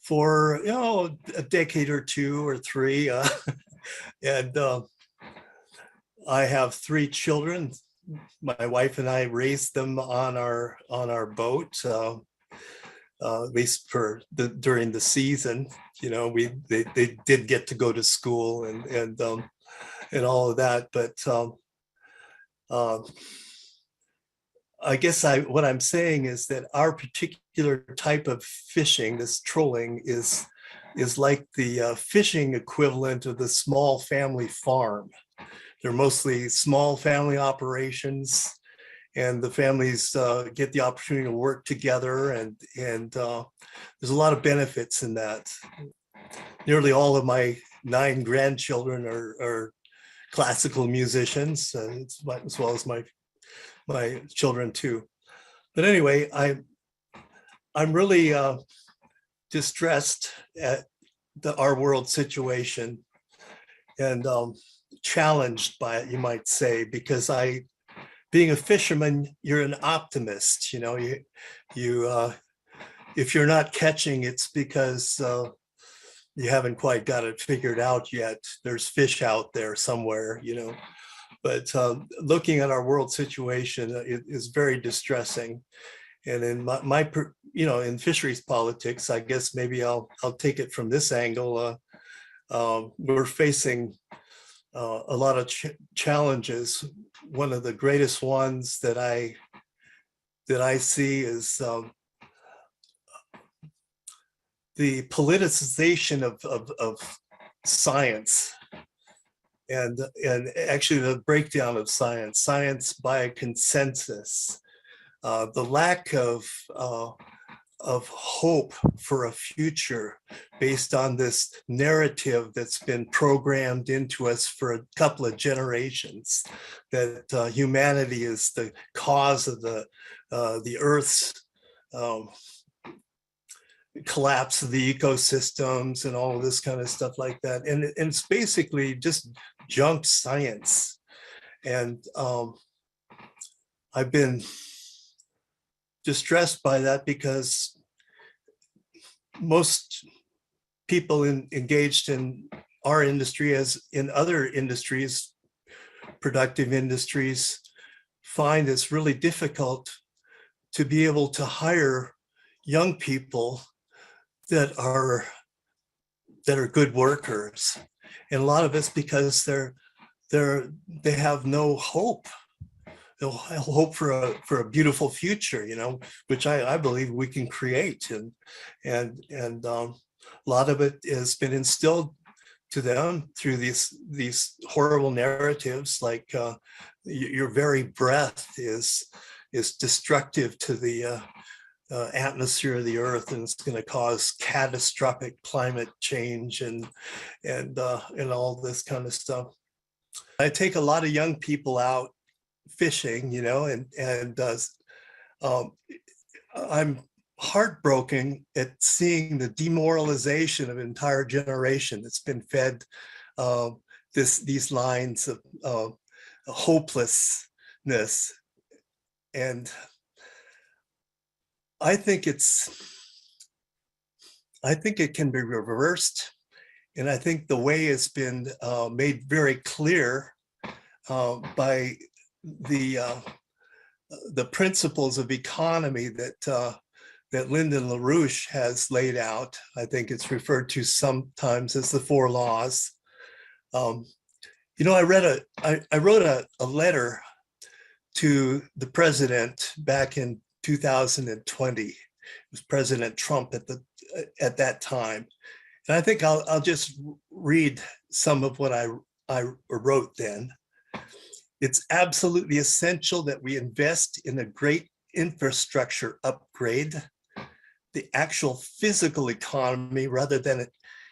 for a decade or two or three, and I have 3 children. My wife and I raised them on our boat, at least during the season. They did get to go to school and all of that, but I guess what I'm saying is that our particular type of fishing, this trolling, is like the fishing equivalent of the small family farm. They're mostly small family operations, and the families get the opportunity to work together, and there's a lot of benefits in that. Nearly all of my 9 grandchildren are classical musicians, as well as my children too. But anyway, I'm really distressed at our world situation, and challenged by it, you might say, because being a fisherman, you're an optimist. You if you're not catching, it's because you haven't quite got it figured out yet. There's fish out there somewhere, But looking at our world situation, it is very distressing. And in in fisheries politics, I guess maybe I'll take it from this angle. We're facing a lot of challenges. One of the greatest ones that I see is the politicization of science, and actually the breakdown of science by a consensus, the lack of hope for a future based on this narrative that's been programmed into us for a couple of generations, that humanity is the cause of the Earth's collapse of the ecosystems and all of this kind of stuff like that. And it's basically just junk science. And I've been distressed by that because most people engaged in our industry, as in other industries, productive industries, find it's really difficult to be able to hire young people that are good workers. And a lot of it's because they have no hope. They'll hope for a beautiful future, which I believe we can create. And a lot of it has been instilled to them through these horrible narratives, like your very breath is destructive to the atmosphere of the Earth, and it's going to cause catastrophic climate change and all this kind of stuff. I take a lot of young people out fishing, and I'm heartbroken at seeing the demoralization of an entire generation that's been fed these lines of hopelessness. And I think it can be reversed. And I think the way it's been made very clear by the principles of economy that Lyndon LaRouche has laid out. I think it's referred to sometimes as the 4 laws. I wrote a letter to the president back in 2020. It was President Trump at that time, And I think I'll just read some of what I wrote then. It's absolutely essential that we invest in a great infrastructure upgrade, the actual physical economy, rather than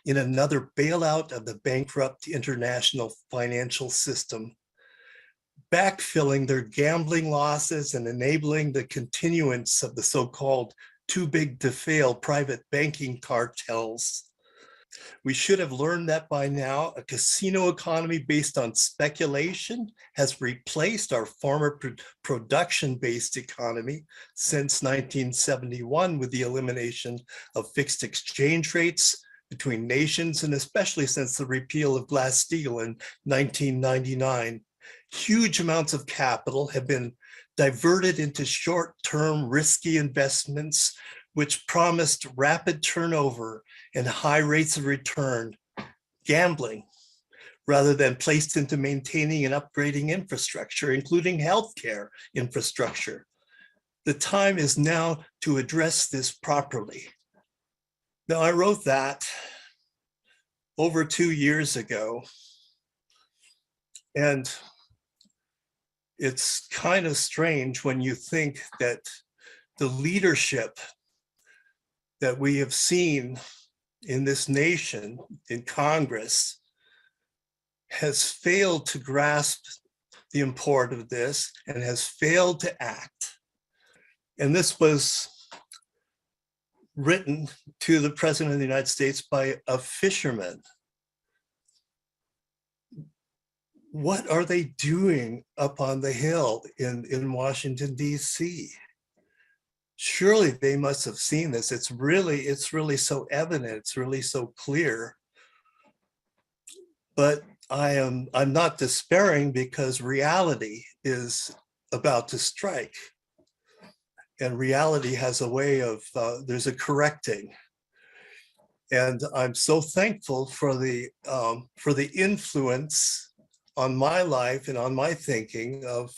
in another bailout of the bankrupt international financial system, backfilling their gambling losses and enabling the continuance of the so-called too big to fail private banking cartels. We should have learned that by now. A casino economy based on speculation has replaced our former production-based economy since 1971, with the elimination of fixed exchange rates between nations, and especially since the repeal of Glass-Steagall in 1999. Huge amounts of capital have been diverted into short-term risky investments, which promised rapid turnover and high rates of return, gambling, rather than placed into maintaining and upgrading infrastructure, including healthcare infrastructure. The time is now to address this properly. Now, I wrote that over 2 years ago, and it's kind of strange when you think that the leadership that we have seen in this nation, in Congress, has failed to grasp the import of this and has failed to act. And this was written to the President of the United States by a fisherman. What are they doing up on the Hill in Washington, D.C.? Surely they must have seen this. It's really so evident. It's really so clear. But I'm not despairing, because reality is about to strike. And reality has a way of, there's a correcting. And I'm so thankful for the influence on my life and on my thinking of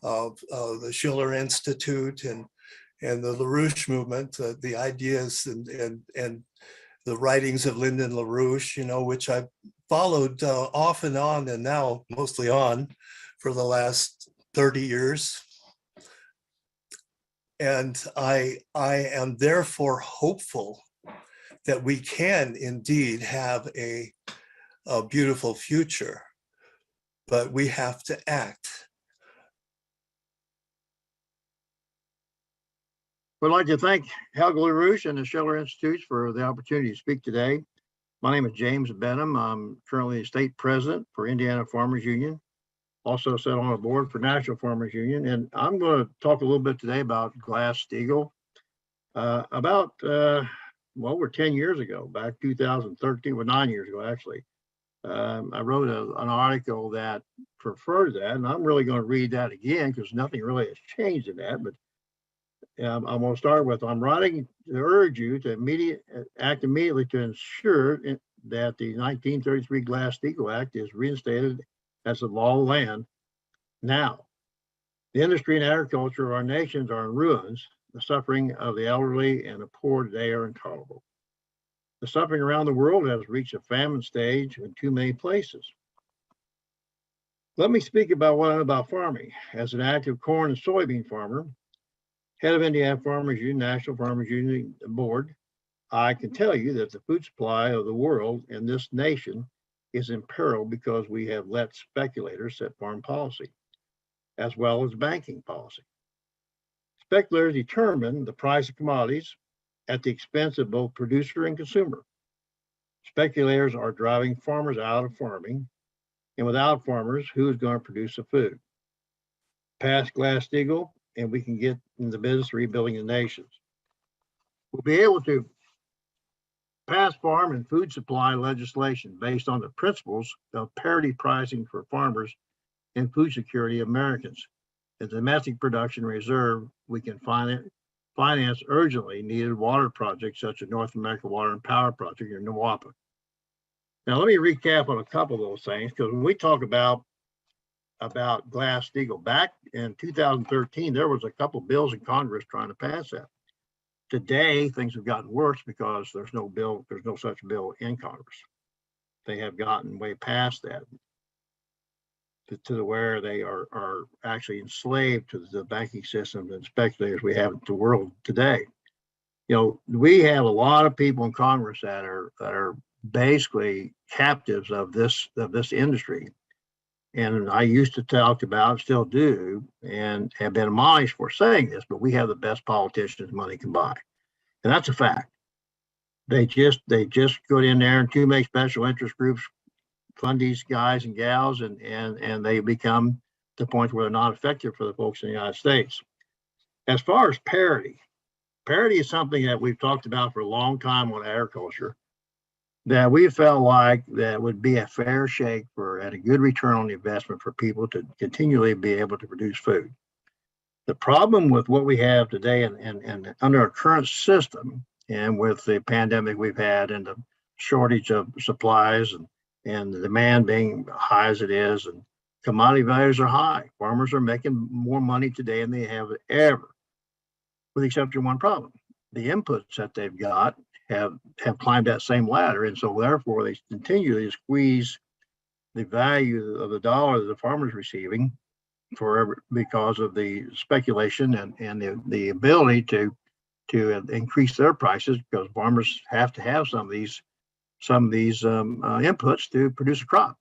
the Schiller Institute and the LaRouche movement, the ideas and the writings of Lyndon LaRouche, which I've followed off and on, and now mostly on, for the last 30 years. And I am therefore hopeful that we can indeed have a beautiful future, but we have to act. We'd like to thank Helga LaRouche and the Schiller Institute for the opportunity to speak today. My name is James Benham. I'm currently the state president for Indiana Farmers Union, also sit on a board for National Farmers Union. And I'm going to talk a little bit today about Glass-Steagall. Over 10 years ago, back 2013, well, 9 years ago, actually, I wrote an article that referred to that, and I'm really going to read that again because nothing really has changed in that. But I'm going to start with, I'm writing to urge you to act immediately to ensure that the 1933 Glass-Steagall Act is reinstated as the law of the land now. The industry and agriculture of our nations are in ruins. The suffering of the elderly and the poor today are intolerable. The suffering around the world has reached a famine stage in too many places. Let me speak about what I know about farming. As an active corn and soybean farmer, head of Indiana Farmers Union, National Farmers Union Board, I can tell you that the food supply of the world and this nation is in peril because we have let speculators set farm policy, as well as banking policy. Speculators determine the price of commodities at the expense of both producer and consumer. Speculators are driving farmers out of farming, and without farmers, who is going to produce the food? Pass Glass-Steagall, and we can get in the business of rebuilding the nations. We'll be able to pass farm and food supply legislation based on the principles of parity pricing for farmers and food security of Americans. The domestic production reserve, we can finance urgently needed water projects such as North American Water and Power Project in NWAPA. Now, let me recap on a couple of those things, because when we talk about Glass-Steagall, back in 2013, there was a couple of bills in Congress trying to pass that. Today, things have gotten worse because there's no such bill in Congress. They have gotten way past that to where they are actually enslaved to the banking systems and speculators we have in the world today. You know, we have a lot of people in Congress that are basically captives of this industry. And I used to talk about, still do, and have been admonished for saying this, but we have the best politicians money can buy. And that's a fact. They just go in there and too many special interest groups fund these guys and gals, and they become to the point where they're not effective for the folks in the United States. As far as parity is something that we've talked about for a long time on agriculture, that we felt like that would be a fair shake and a good return on the investment for people to continually be able to produce food. The problem with what we have today and under our current system, and with the pandemic we've had and the shortage of supplies and the demand being high as it is, and commodity values are high. Farmers are making more money today than they have ever, with the exception of one problem. The inputs that they've got have climbed that same ladder, and so therefore they continually squeeze the value of the dollar that the farmer's receiving because of the speculation and the ability to increase their prices, because farmers have to have some of these inputs to produce a crop.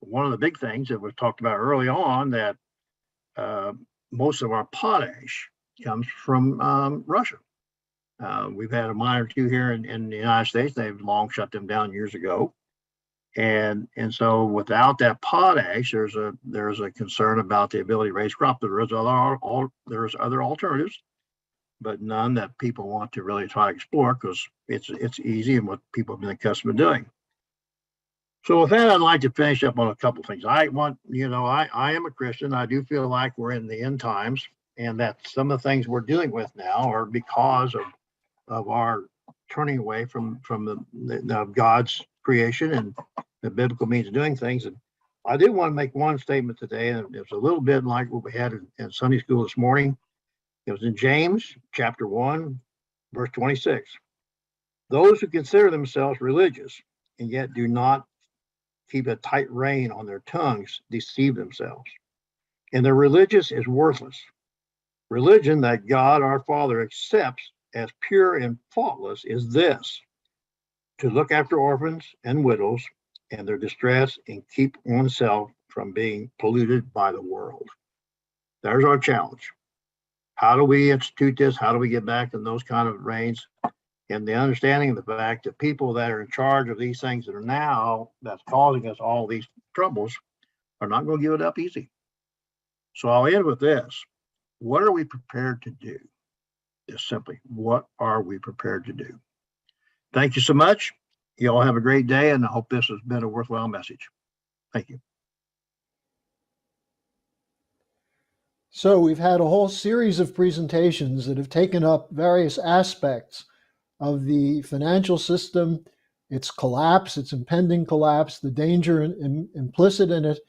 One of the big things that we've talked about early on, that most of our potash comes from Russia. We've had a mine or two here in the United States. They've long shut them down years ago. And so without that potash, there's a concern about the ability to raise crop. There's other alternatives, but none that people want to really try to explore because it's easy and what people have been accustomed to doing. So with that, I'd like to finish up on a couple of things. I am a Christian. I do feel like we're in the end times, and that some of the things we're dealing with now are because of our turning away from God's creation and the biblical means of doing things. And I do want to make one statement today, and it's a little bit like what we had in Sunday school this morning. It was in James chapter 1, verse 26. Those who consider themselves religious and yet do not keep a tight rein on their tongues deceive themselves, and their religious is worthless. Religion that God our Father accepts as pure and faultless is this: to look after orphans and widows and their distress and keep oneself from being polluted by the world. There's our challenge. How do we institute this? How do we get back in those kind of reins? And the understanding of the fact that people that are in charge of these things that are now, that's causing us all these troubles, are not going to give it up easy. So I'll end with this. What are we prepared to do? Just simply, what are we prepared to do? Thank you so much. You all have a great day, and I hope this has been a worthwhile message. Thank you. So we've had a whole series of presentations that have taken up various aspects of the financial system, its collapse, its impending collapse, the danger implicit in it,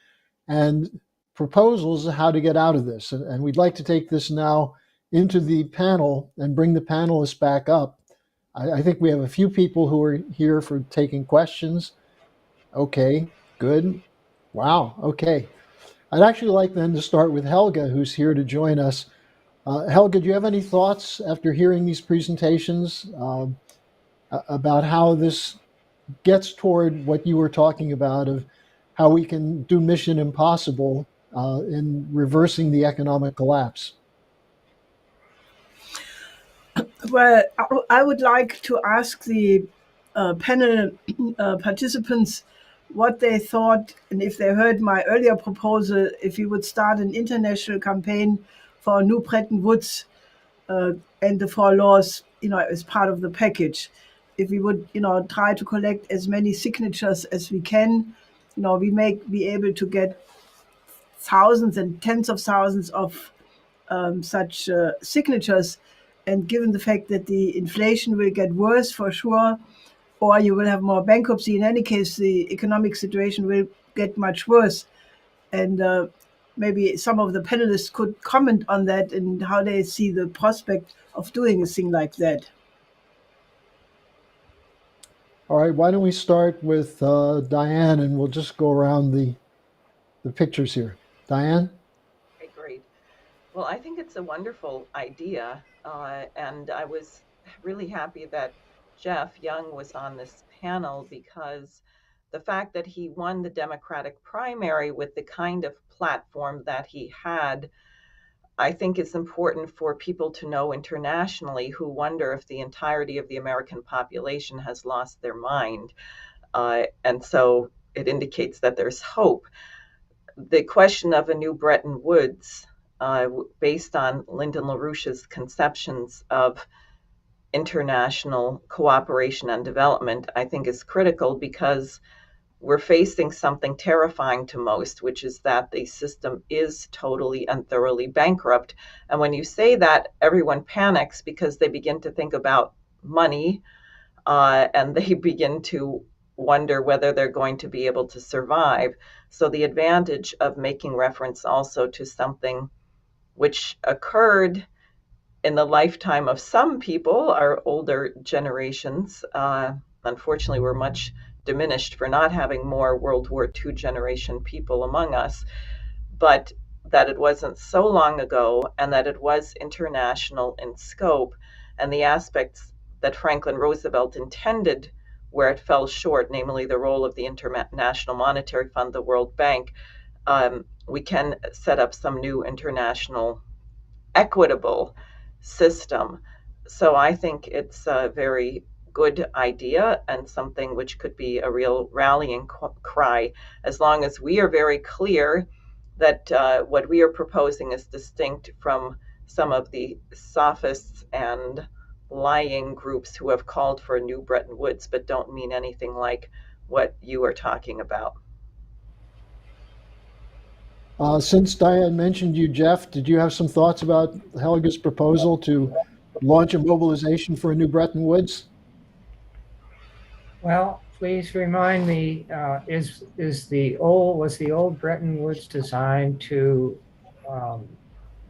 and proposals on how to get out of this. And we'd like to take this now into the panel and bring the panelists back up. I think we have a few people who are here for taking questions. Okay, good. Wow, okay. I'd actually like then to start with Helga, who's here to join us. Helga, do you have any thoughts after hearing these presentations about how this gets toward what you were talking about, of how we can do mission impossible in reversing the economic collapse? Well, I would like to ask the panel participants what they thought, and if they heard my earlier proposal, if we would start an international campaign for a new Bretton Woods and the four laws, as part of the package. If we would, try to collect as many signatures as we can, we may be able to get thousands and tens of thousands of such signatures. And given the fact that the inflation will get worse for sure, or you will have more bankruptcy, in any case, the economic situation will get much worse. And maybe some of the panelists could comment on that and how they see the prospect of doing a thing like that. All right, why don't we start with Diane, and we'll just go around the pictures here. Diane? Okay, great. Well, I think it's a wonderful idea, and I was really happy that Jeff Young was on this panel, because the fact that he won the Democratic primary with the kind of platform that he had, I think is important for people to know internationally who wonder if the entirety of the American population has lost their mind. And so it indicates that there's hope. The question of a new Bretton Woods, based on Lyndon LaRouche's conceptions of international cooperation and development, I think is critical, because we're facing something terrifying to most, which is that the system is totally and thoroughly bankrupt. And when you say that, everyone panics, because they begin to think about money, and they begin to wonder whether they're going to be able to survive. So the advantage of making reference also to something which occurred in the lifetime of some people, our older generations, unfortunately, we're much diminished for not having more World War II generation people among us, but that it wasn't so long ago, and that it was international in scope, and the aspects that Franklin Roosevelt intended where it fell short, namely the role of the International Monetary Fund, the World Bank, we can set up some new international equitable system. So I think it's a very good idea, and something which could be a real rallying cry, as long as we are very clear that what we are proposing is distinct from some of the sophists and lying groups who have called for a new Bretton Woods but don't mean anything like what you are talking about. Since Diane mentioned you, Jeff, did you have some thoughts about Helga's proposal to launch a mobilization for a new Bretton Woods? Well, please remind me, was the old Bretton Woods designed to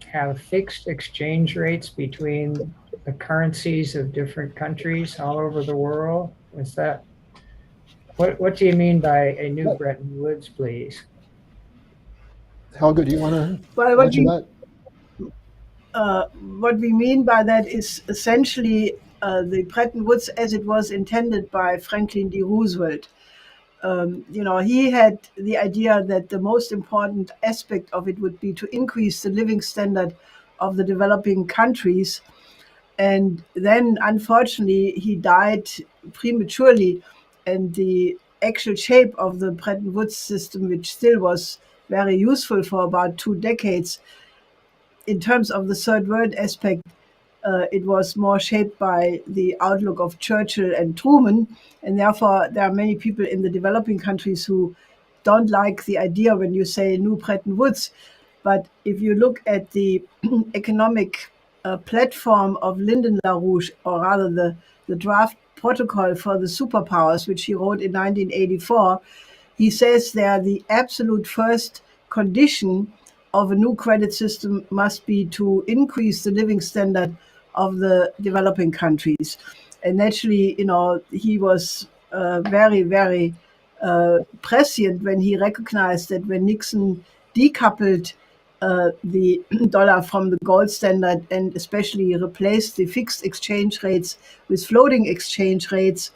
have fixed exchange rates between the currencies of different countries all over the world? Is that, what do you mean by a new Bretton Woods, please? Helga, do you want to mention that? What we mean by that is essentially the Bretton Woods as it was intended by Franklin D. Roosevelt. He had the idea that the most important aspect of it would be to increase the living standard of the developing countries. And then, unfortunately, he died prematurely, and the actual shape of the Bretton Woods system, which still was very useful for about 2 decades, in terms of the third world aspect, it was more shaped by the outlook of Churchill and Truman, and therefore there are many people in the developing countries who don't like the idea when you say new Bretton Woods. But if you look at the economic platform of Lyndon LaRouche, or rather the draft protocol for the superpowers, which he wrote in 1984, he says there the absolute first condition of a new credit system must be to increase the living standard of the developing countries. And naturally, he was very, very prescient when he recognized that when Nixon decoupled the dollar from the gold standard, and especially replaced the fixed exchange rates with floating exchange rates,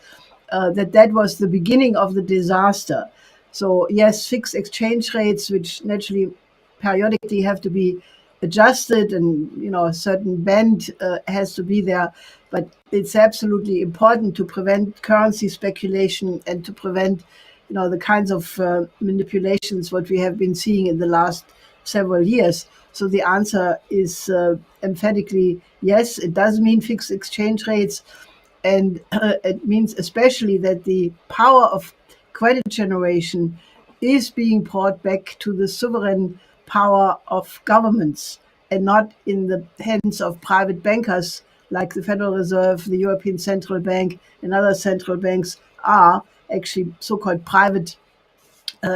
that was the beginning of the disaster. So yes, fixed exchange rates, which naturally periodically have to be adjusted, and a certain band has to be there, but it's absolutely important to prevent currency speculation and to prevent the kinds of manipulations what we have been seeing in the last several years. So the answer is emphatically yes. It does mean fixed exchange rates, and it means especially that the power of credit generation is being brought back to the sovereign power of governments, and not in the hands of private bankers like the Federal Reserve, the European Central Bank, and other central banks are actually so-called private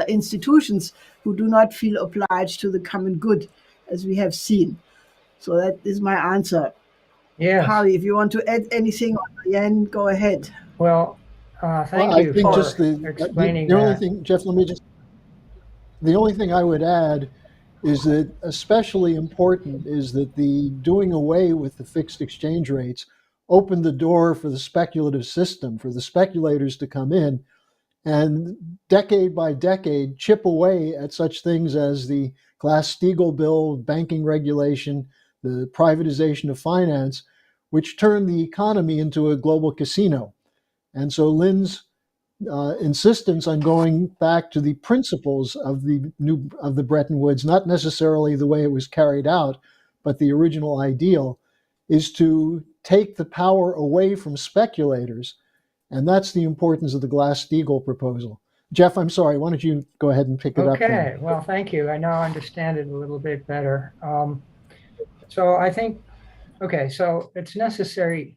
institutions who do not feel obliged to the common good, as we have seen. So that is my answer. Yes. Harry, if you want to add anything, Jan, go ahead. Well, thank I you think for just explaining the only that. thing, Jeff, the only thing I would add is that especially important is that the doing away with the fixed exchange rates opened the door for the speculative system, for the speculators to come in and decade by decade chip away at such things as the Glass-Steagall bill, banking regulation, the privatization of finance, which turned the economy into a global casino. And so Lynn's insistence on going back to the principles of the Bretton Woods, not necessarily the way it was carried out, but the original ideal, is to take the power away from speculators. And that's the importance of the Glass-Steagall proposal. Jeff, I'm sorry, why don't you go ahead and pick it up? Okay, well, thank you. I now understand it a little bit better. So I think, okay, so it's necessary.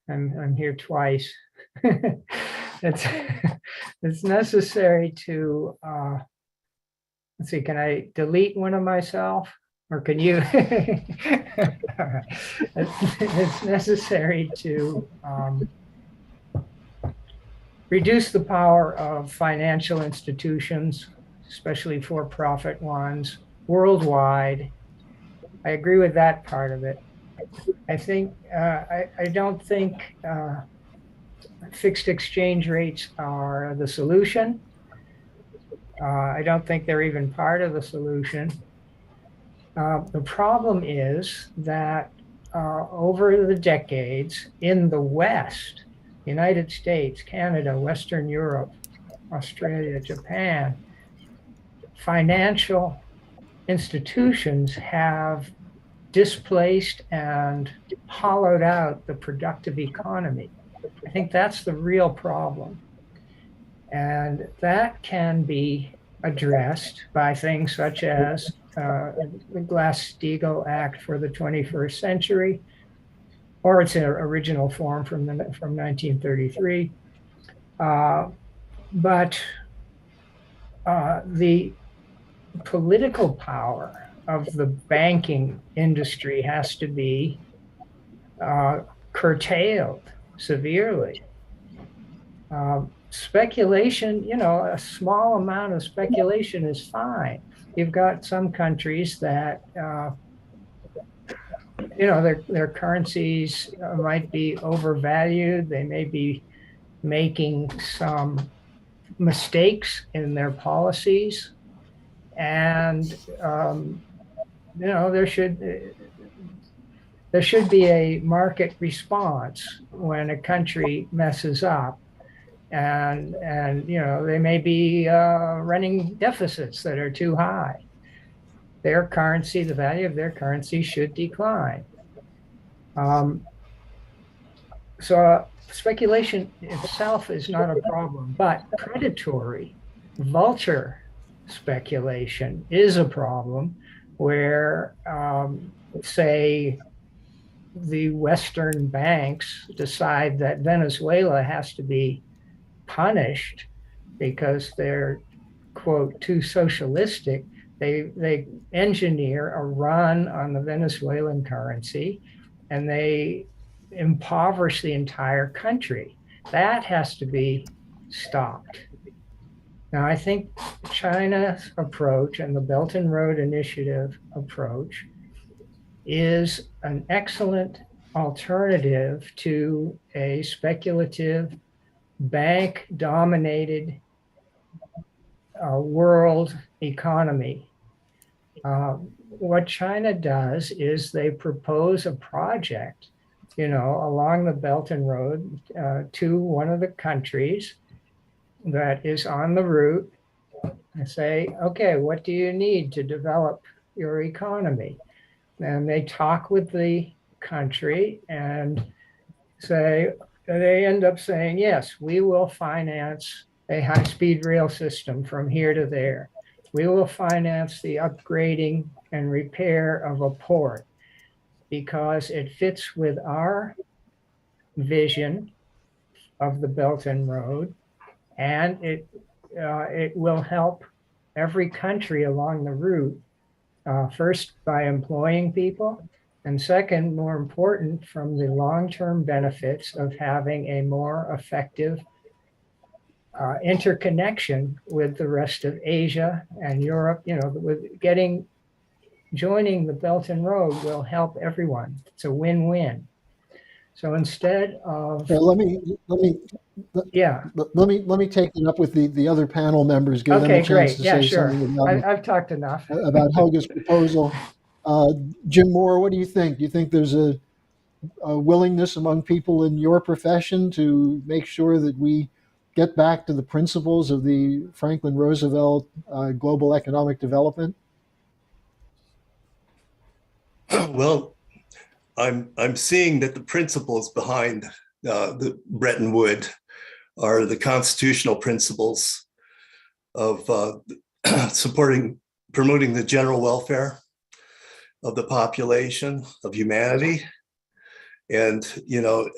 I'm here twice. It's necessary to, let's see, can I delete one of myself? Or can you? It's necessary to reduce the power of financial institutions, especially for-profit ones, worldwide. I agree with that part of it. I think I don't think fixed exchange rates are the solution. I don't think they're even part of the solution. The problem is that over the decades in the West, United States, Canada, Western Europe, Australia, Japan, financial institutions have displaced and hollowed out the productive economy. I think that's the real problem. And that can be addressed by things such as the Glass-Steagall Act for the 21st century, or its original form from 1933. But the political power of the banking industry has to be curtailed severely. Speculation, you know, a small amount of speculation is fine. You've got some countries that, you know, their currencies might be overvalued. They may be making some mistakes in their policies. And, you know, there should be a market response when a country messes up. And you know, they may be running deficits that are too high. Their currency, the value of their currency should decline. So speculation itself is not a problem, but predatory vulture speculation is a problem where, say, the Western banks decide that Venezuela has to be punished because they're, quote, too socialistic. They engineer a run on the Venezuelan currency and they impoverish the entire country. That has to be stopped. Now, I think China's approach and the Belt and Road Initiative approach is an excellent alternative to a speculative, bank-dominated world economy. What China does is they propose a project, you know, along the Belt and Road to one of the countries that is on the route and say, okay, what do you need to develop your economy? And they talk with the country and say, they end up saying, yes, we will finance a high-speed rail system from here to there. We will finance the upgrading and repair of a port because it fits with our vision of the Belt and Road, and it it will help every country along the route, first by employing people, and second, more important, from the long-term benefits of having a more effective interconnection with the rest of Asia and Europe. With joining the Belt and Road will help everyone. It's a win-win. So instead of let me take it up with the other panel members. Give them a chance to say something I've talked enough about Helga's proposal. Jim Moore, what do you think? Do you think there's a willingness among people in your profession to make sure that we get back to the principles of the Franklin Roosevelt global economic development? Well, I'm seeing that the principles behind the Bretton Woods are the constitutional principles of promoting the general welfare of the population, of humanity, and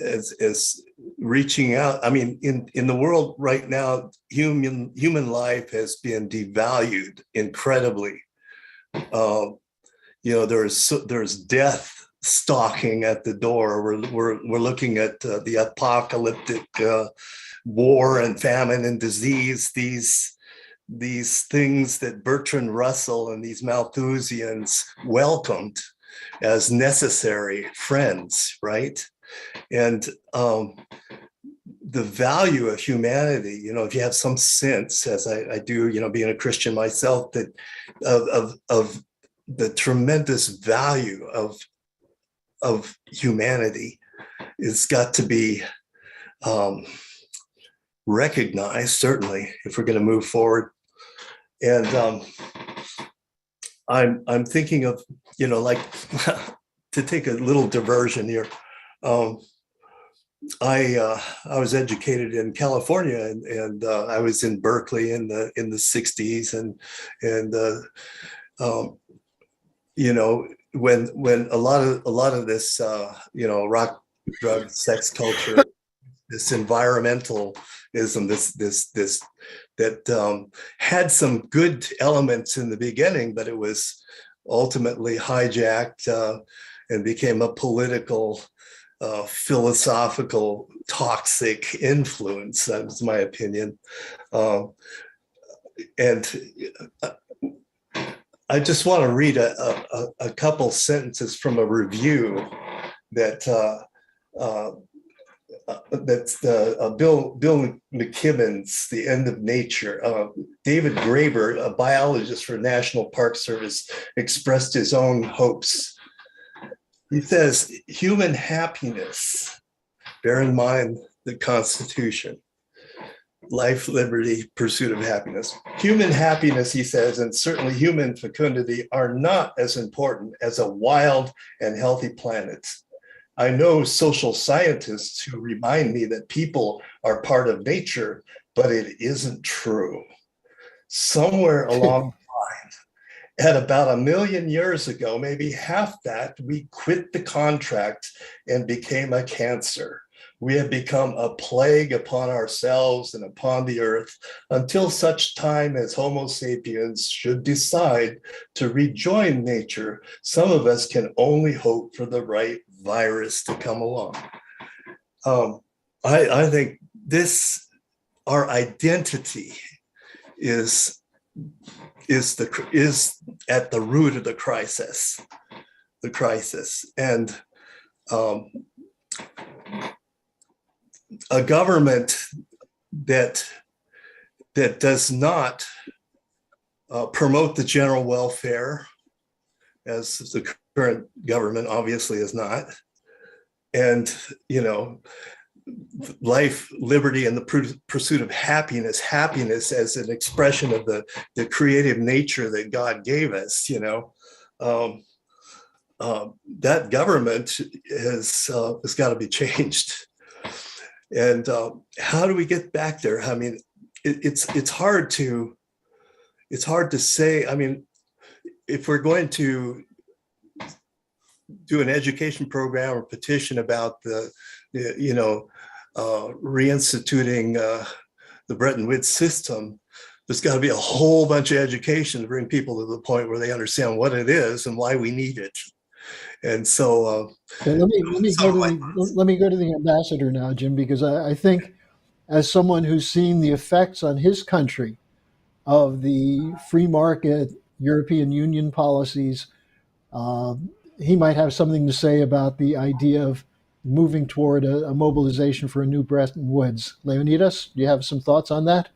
as reaching out. I mean, in the world right now, human life has been devalued incredibly. There's death stalking at the door. We're looking at the apocalyptic war and famine and disease. These things that Bertrand Russell and these Malthusians welcomed as necessary friends, right? And the value of humanity, if you have some sense, as I do, being a Christian myself, that of the tremendous value of humanity has got to be recognized, certainly, if we're going to move forward. And I'm thinking of, like, to take a little diversion here. I was educated in California, and I was in Berkeley in the 60s, and when a lot of this rock, drug, sex culture, this environmentalism, this that had some good elements in the beginning, but it was ultimately hijacked and became a political, philosophical, toxic influence. That was my opinion. And I just want to read a couple sentences from a review that's Bill McKibben's The End of Nature. David Graeber, a biologist for National Park Service, expressed his own hopes. He says, human happiness, bear in mind the Constitution, life, liberty, pursuit of happiness. Human happiness, he says, and certainly human fecundity are not as important as a wild and healthy planet. I know social scientists who remind me that people are part of nature, but it isn't true. Somewhere along the line, at about 1 million years ago, maybe half that, we quit the contract and became a cancer. We have become a plague upon ourselves and upon the earth until such time as Homo sapiens should decide to rejoin nature. Some of us can only hope for the right virus to come along. I think our identity is at the root of the crisis. And a government that does not promote the general welfare, as the current government obviously is not, and life, liberty, and the pursuit of happiness as an expression of the creative nature that God gave us, that government has got to be changed. And how do we get back there? I mean, it's hard to say. I mean, if we're going to do an education program or petition about reinstituting the Bretton Woods system, there's got to be a whole bunch of education to bring people to the point where they understand what it is and why we need it. And so, okay, let me go to the ambassador now, Jim, because I think as someone who's seen the effects on his country of the free market European Union policies, he might have something to say about the idea of moving toward a mobilization for a new Bretton Woods. Leonidas, do you have some thoughts on that?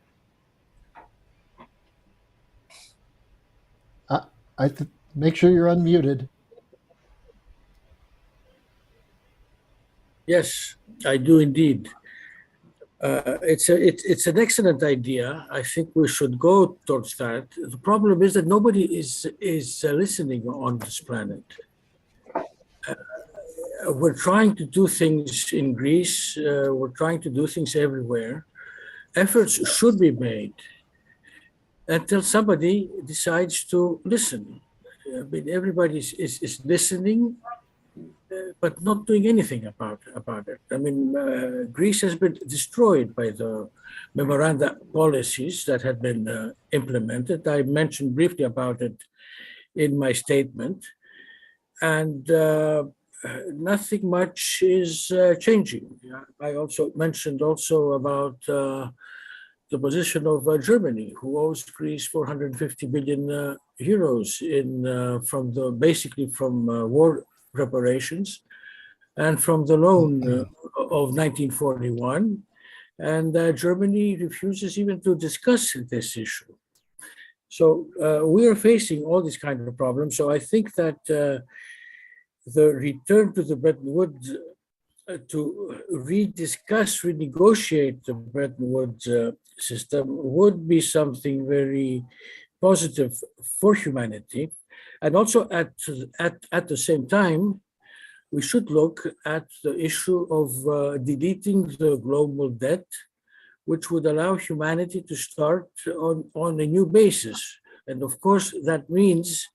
Make sure you're unmuted. Yes, I do indeed. It's an excellent idea. I think we should go towards that. The problem is that nobody is listening on this planet. We're trying to do things in Greece. We're trying to do things everywhere. Efforts should be made until somebody decides to listen. I mean, everybody is listening, but not doing anything about it. I mean, Greece has been destroyed by the memoranda policies that had been implemented. I mentioned briefly about it in my statement, and nothing much is changing. I also mentioned about the position of Germany, who owes Greece 450 billion euros from war reparations and from the loan of 1941. And Germany refuses even to discuss this issue. So we are facing all these kind of problems. So I think that the return to the Bretton Woods to renegotiate the Bretton Woods system would be something very positive for humanity. And also at the same time, we should look at the issue of deleting the global debt, which would allow humanity to start on a new basis. And of course, that means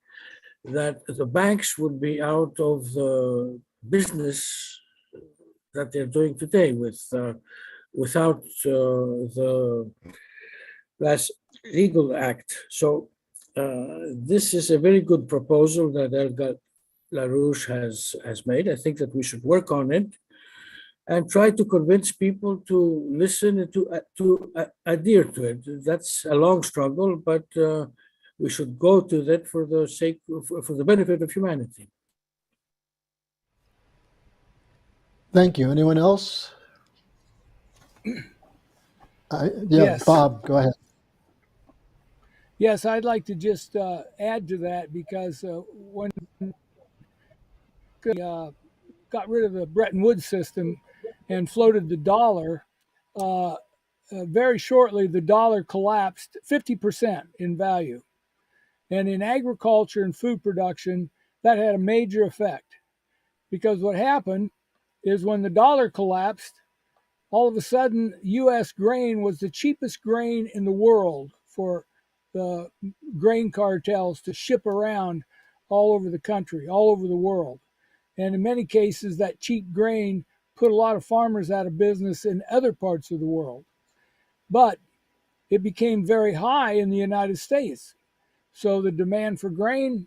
that the banks would be out of the business that they're doing today without the last legal act. So this is a very good proposal that Elga LaRouche has made. I think that we should work on it and try to convince people to listen and to adhere to it. That's a long struggle, but we should go to that for the benefit of humanity. Thank you. Anyone else? Yes. Bob, go ahead. Yes, I'd like to just add to that, because when got rid of the Bretton Woods system and floated the dollar, very shortly the dollar collapsed 50% in value. And in agriculture and food production, that had a major effect, because what happened is when the dollar collapsed, all of a sudden U.S. grain was the cheapest grain in the world for the grain cartels to ship around all over the country, all over the world. And in many cases, that cheap grain put a lot of farmers out of business in other parts of the world. But it became very high in the United States. So the demand for grain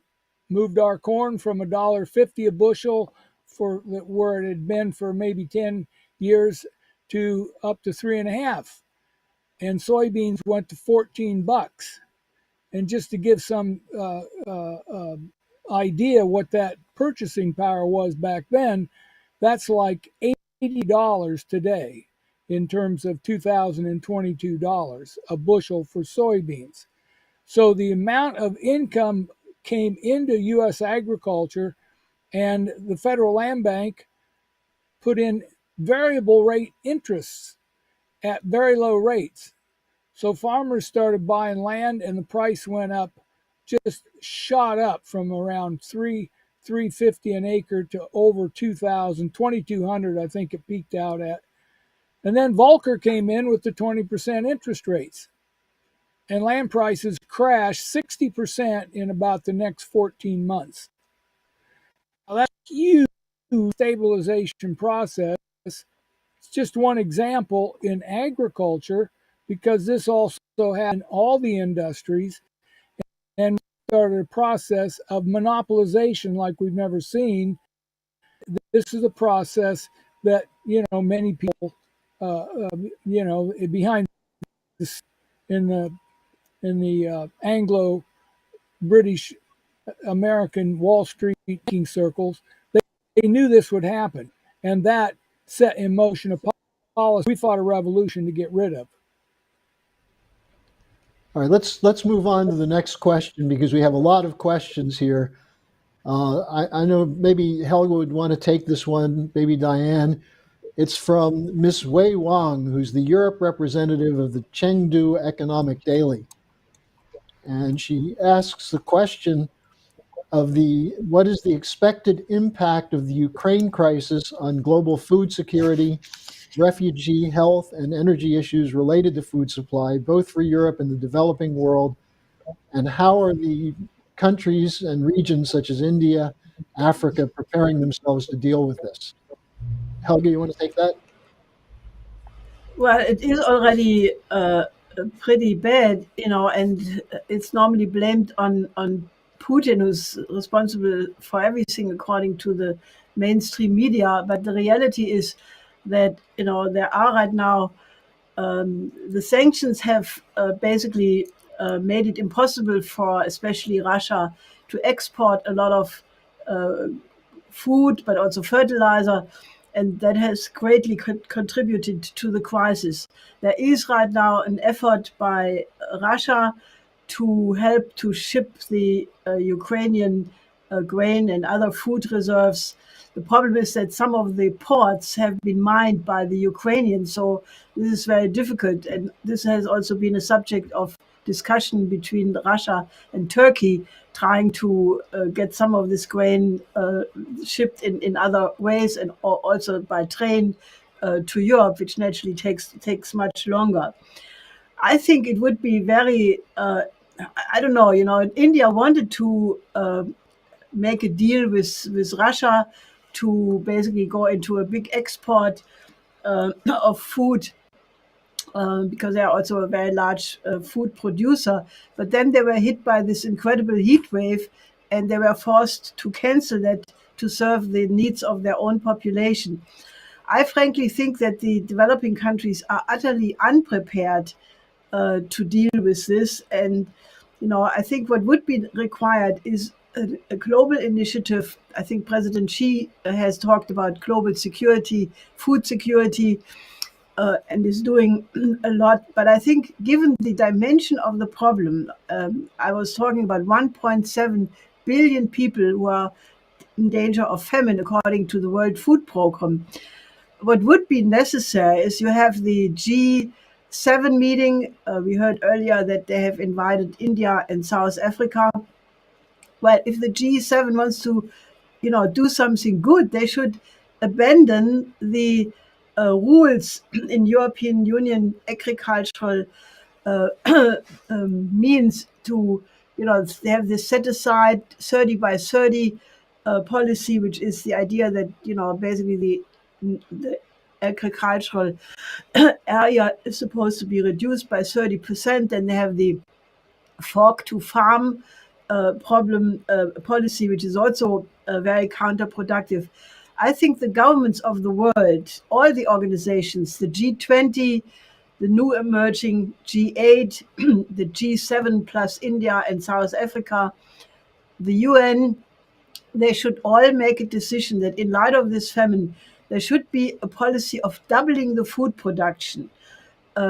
moved our corn from $1.50 a bushel for where it had been for maybe 10 years to up to $3.50. And soybeans went to $14. And just to give some idea what that purchasing power was back then, that's like $80 today in terms of $2,022 a bushel for soybeans. So the amount of income came into U.S. agriculture, and the Federal Land Bank put in variable rate interests at very low rates. So farmers started buying land, and the price went up, just shot up from around $350 an acre to over $2,000, $2,200, I think it peaked out at. And then Volcker came in with the 20% interest rates, and land prices crashed 60% in about the next 14 months. Now, that's a huge stabilization process. It's just one example. In agriculture, because this also had in all the industries and started a process of monopolization like we've never seen. This is a process that, many people, behind this in the Anglo-British American Wall Street circles, they knew this would happen, and that set in motion a policy we fought a revolution to get rid of. All right, let's move on to the next question because we have a lot of questions here. I know maybe Helga would want to take this one, maybe Diane. It's from Miss Wei Wang, who's the Europe representative of the Chengdu Economic Daily. And she asks the question of what is the expected impact of the Ukraine crisis on global food security, refugee, health, and energy issues related to food supply, both for Europe and the developing world, and how are the countries and regions such as India, Africa, preparing themselves to deal with this? Helga, you want to take that? Well, it is already pretty bad, and it's normally blamed on Putin, who's responsible for everything according to the mainstream media. But the reality is that, there are right now, the sanctions have basically made it impossible for especially Russia to export a lot of food, but also fertilizer, and that has greatly contributed to the crisis. There is right now an effort by Russia to help to ship the Ukrainian grain and other food reserves. The problem is that some of the ports have been mined by the Ukrainians, so this is very difficult. And this has also been a subject of discussion between Russia and Turkey, trying to get some of this grain shipped in other ways, and also by train to Europe, which naturally takes much longer. I think it would be very, I don't know, India wanted to make a deal with Russia to basically go into a big export of food, because they are also a very large food producer. But then they were hit by this incredible heat wave, and they were forced to cancel that to serve the needs of their own population. I frankly think that the developing countries are utterly unprepared to deal with this. And, I think what would be required is a global initiative. I think President Xi has talked about global security, food security, and is doing a lot. But I think given the dimension of the problem, I was talking about 1.7 billion people who are in danger of famine, according to the World Food Programme. What would be necessary is you have the G7 meeting. We heard earlier that they have invited India and South Africa. Well, if the G7 wants to, do something good, they should abandon the rules in European Union agricultural means to, they have this set aside 30 by 30 policy, which is the idea that, basically the agricultural area is supposed to be reduced by 30%, and they have the fork to farm policy, which is also very counterproductive. I think the governments of the world, all the organizations, the G20, the new emerging G8, the G7 plus India and South Africa, the UN, they should all make a decision that in light of this famine, there should be a policy of doubling the food production,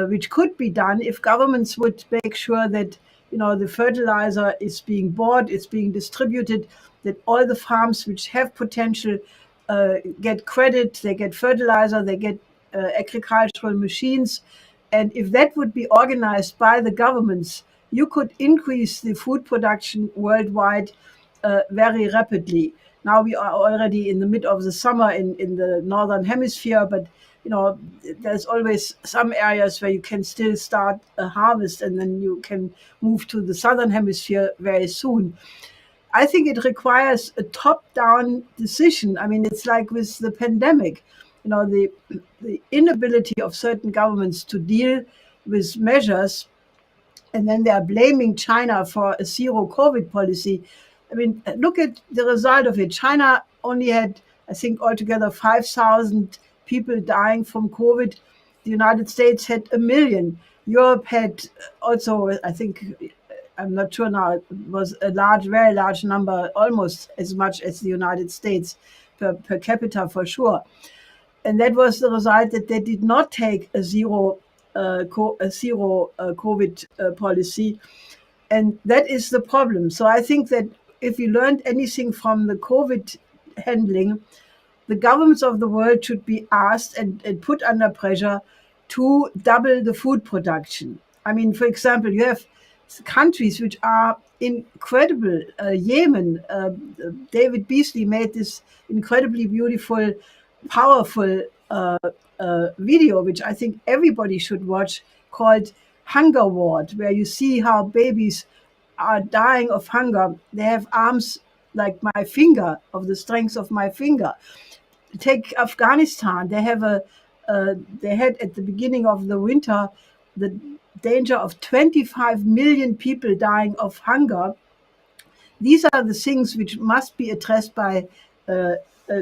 which could be done if governments would make sure that the fertilizer is being bought, it's being distributed, that all the farms which have potential get credit, they get fertilizer, they get agricultural machines. And if that would be organized by the governments, you could increase the food production worldwide very rapidly. Now we are already in the mid of the summer in the northern hemisphere, but there's always some areas where you can still start a harvest, and then you can move to the southern hemisphere very soon. I think it requires a top-down decision. I mean, it's like with the pandemic, the inability of certain governments to deal with measures, and then they are blaming China for a zero COVID policy. I mean, look at the result of it. China only had, I think, altogether 5,000 people dying from COVID. The United States had 1 million. Europe had also, I think, I'm not sure now, it was a large, very large number, almost as much as the United States per capita for sure. And that was the result, that they did not take a zero COVID policy. And that is the problem. So I think that if we learned anything from the COVID handling, the governments of the world should be asked and put under pressure to double the food production. I mean, for example, you have countries which are incredible. Yemen, David Beasley made this incredibly beautiful, powerful video, which I think everybody should watch, called Hunger Ward, where you see how babies are dying of hunger. They have arms like my finger, of the strength of my finger. Take Afghanistan. They have they had at the beginning of the winter the danger of 25 million people dying of hunger. These are the things which must be addressed by a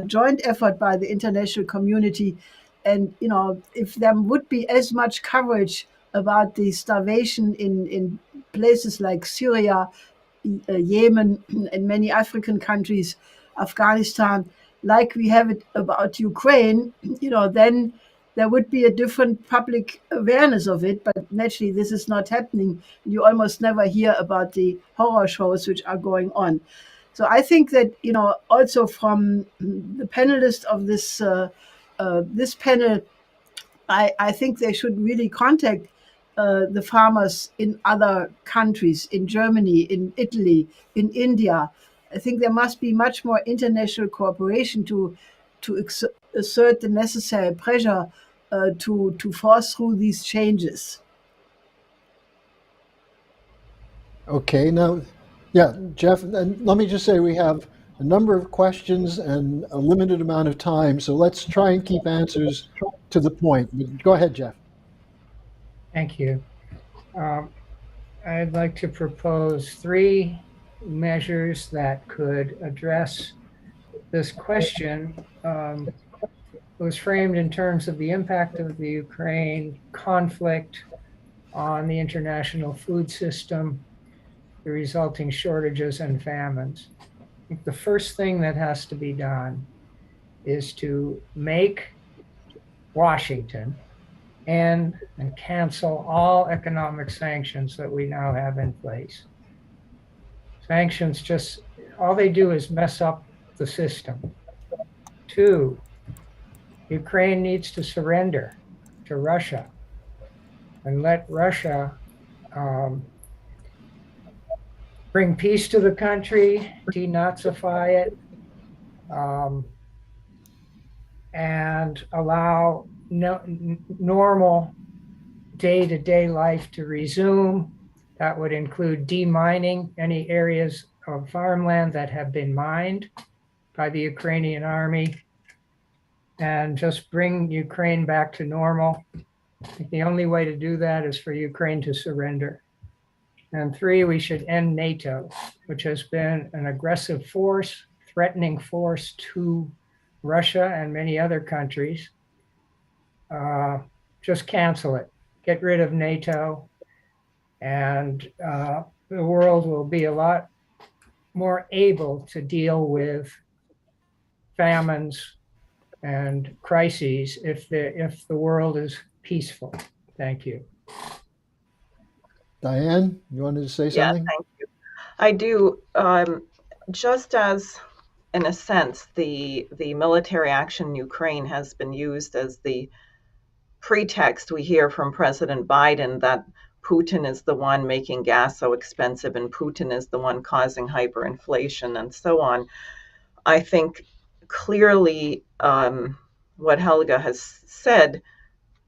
joint effort by the international community. And, you know, if there would be as much coverage about the starvation in places like Syria, Yemen, and many African countries, Afghanistan, like we have it about Ukraine, you know, then there would be a different public awareness of it. But naturally, this is not happening. You almost never hear about the horror shows which are going on. So I think that, you know, also from the panelists of this this panel, I think they should really contact the farmers in other countries, in Germany, in Italy, in India. I think there must be much more international cooperation to assert the necessary pressure to force through these changes. Okay, now, yeah, Jeff, and let me just say we have a number of questions and a limited amount of time, so let's try and keep answers to the point. Go ahead, Jeff. Thank you. I'd like to propose 3 measures that could address this question. It was framed in terms of the impact of the Ukraine conflict on the international food system, the resulting shortages and famines. I think the first thing that has to be done is to make Washington and cancel all economic sanctions that we now have in place. Sanctions just, all they do is mess up the system. 2, Ukraine needs to surrender to Russia and let Russia bring peace to the country, denazify it, and allow normal day-to-day life to resume. That would include demining any areas of farmland that have been mined by the Ukrainian army, and just bring Ukraine back to normal. I think the only way to do that is for Ukraine to surrender. And 3, we should end NATO, which has been an aggressive force, threatening force to Russia and many other countries. Just cancel it, get rid of NATO, and the world will be a lot more able to deal with famines and crises if the world is peaceful. Thank you. Diane, you wanted to say something? Yeah, thank you. I do. Just as, in a sense, the military action in Ukraine has been used as the pretext, we hear from President Biden that Putin is the one making gas so expensive and Putin is the one causing hyperinflation and so on. I think clearly what Helga has said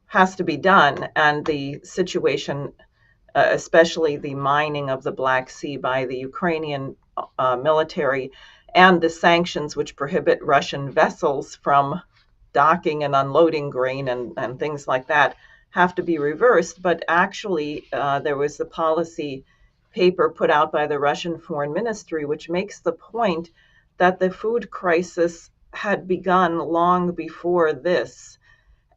has to be done, and the situation, especially the mining of the Black Sea by the Ukrainian military and the sanctions which prohibit Russian vessels from docking and unloading grain and things like that, have to be reversed. But actually, there was a policy paper put out by the Russian Foreign Ministry, which makes the point that the food crisis had begun long before this.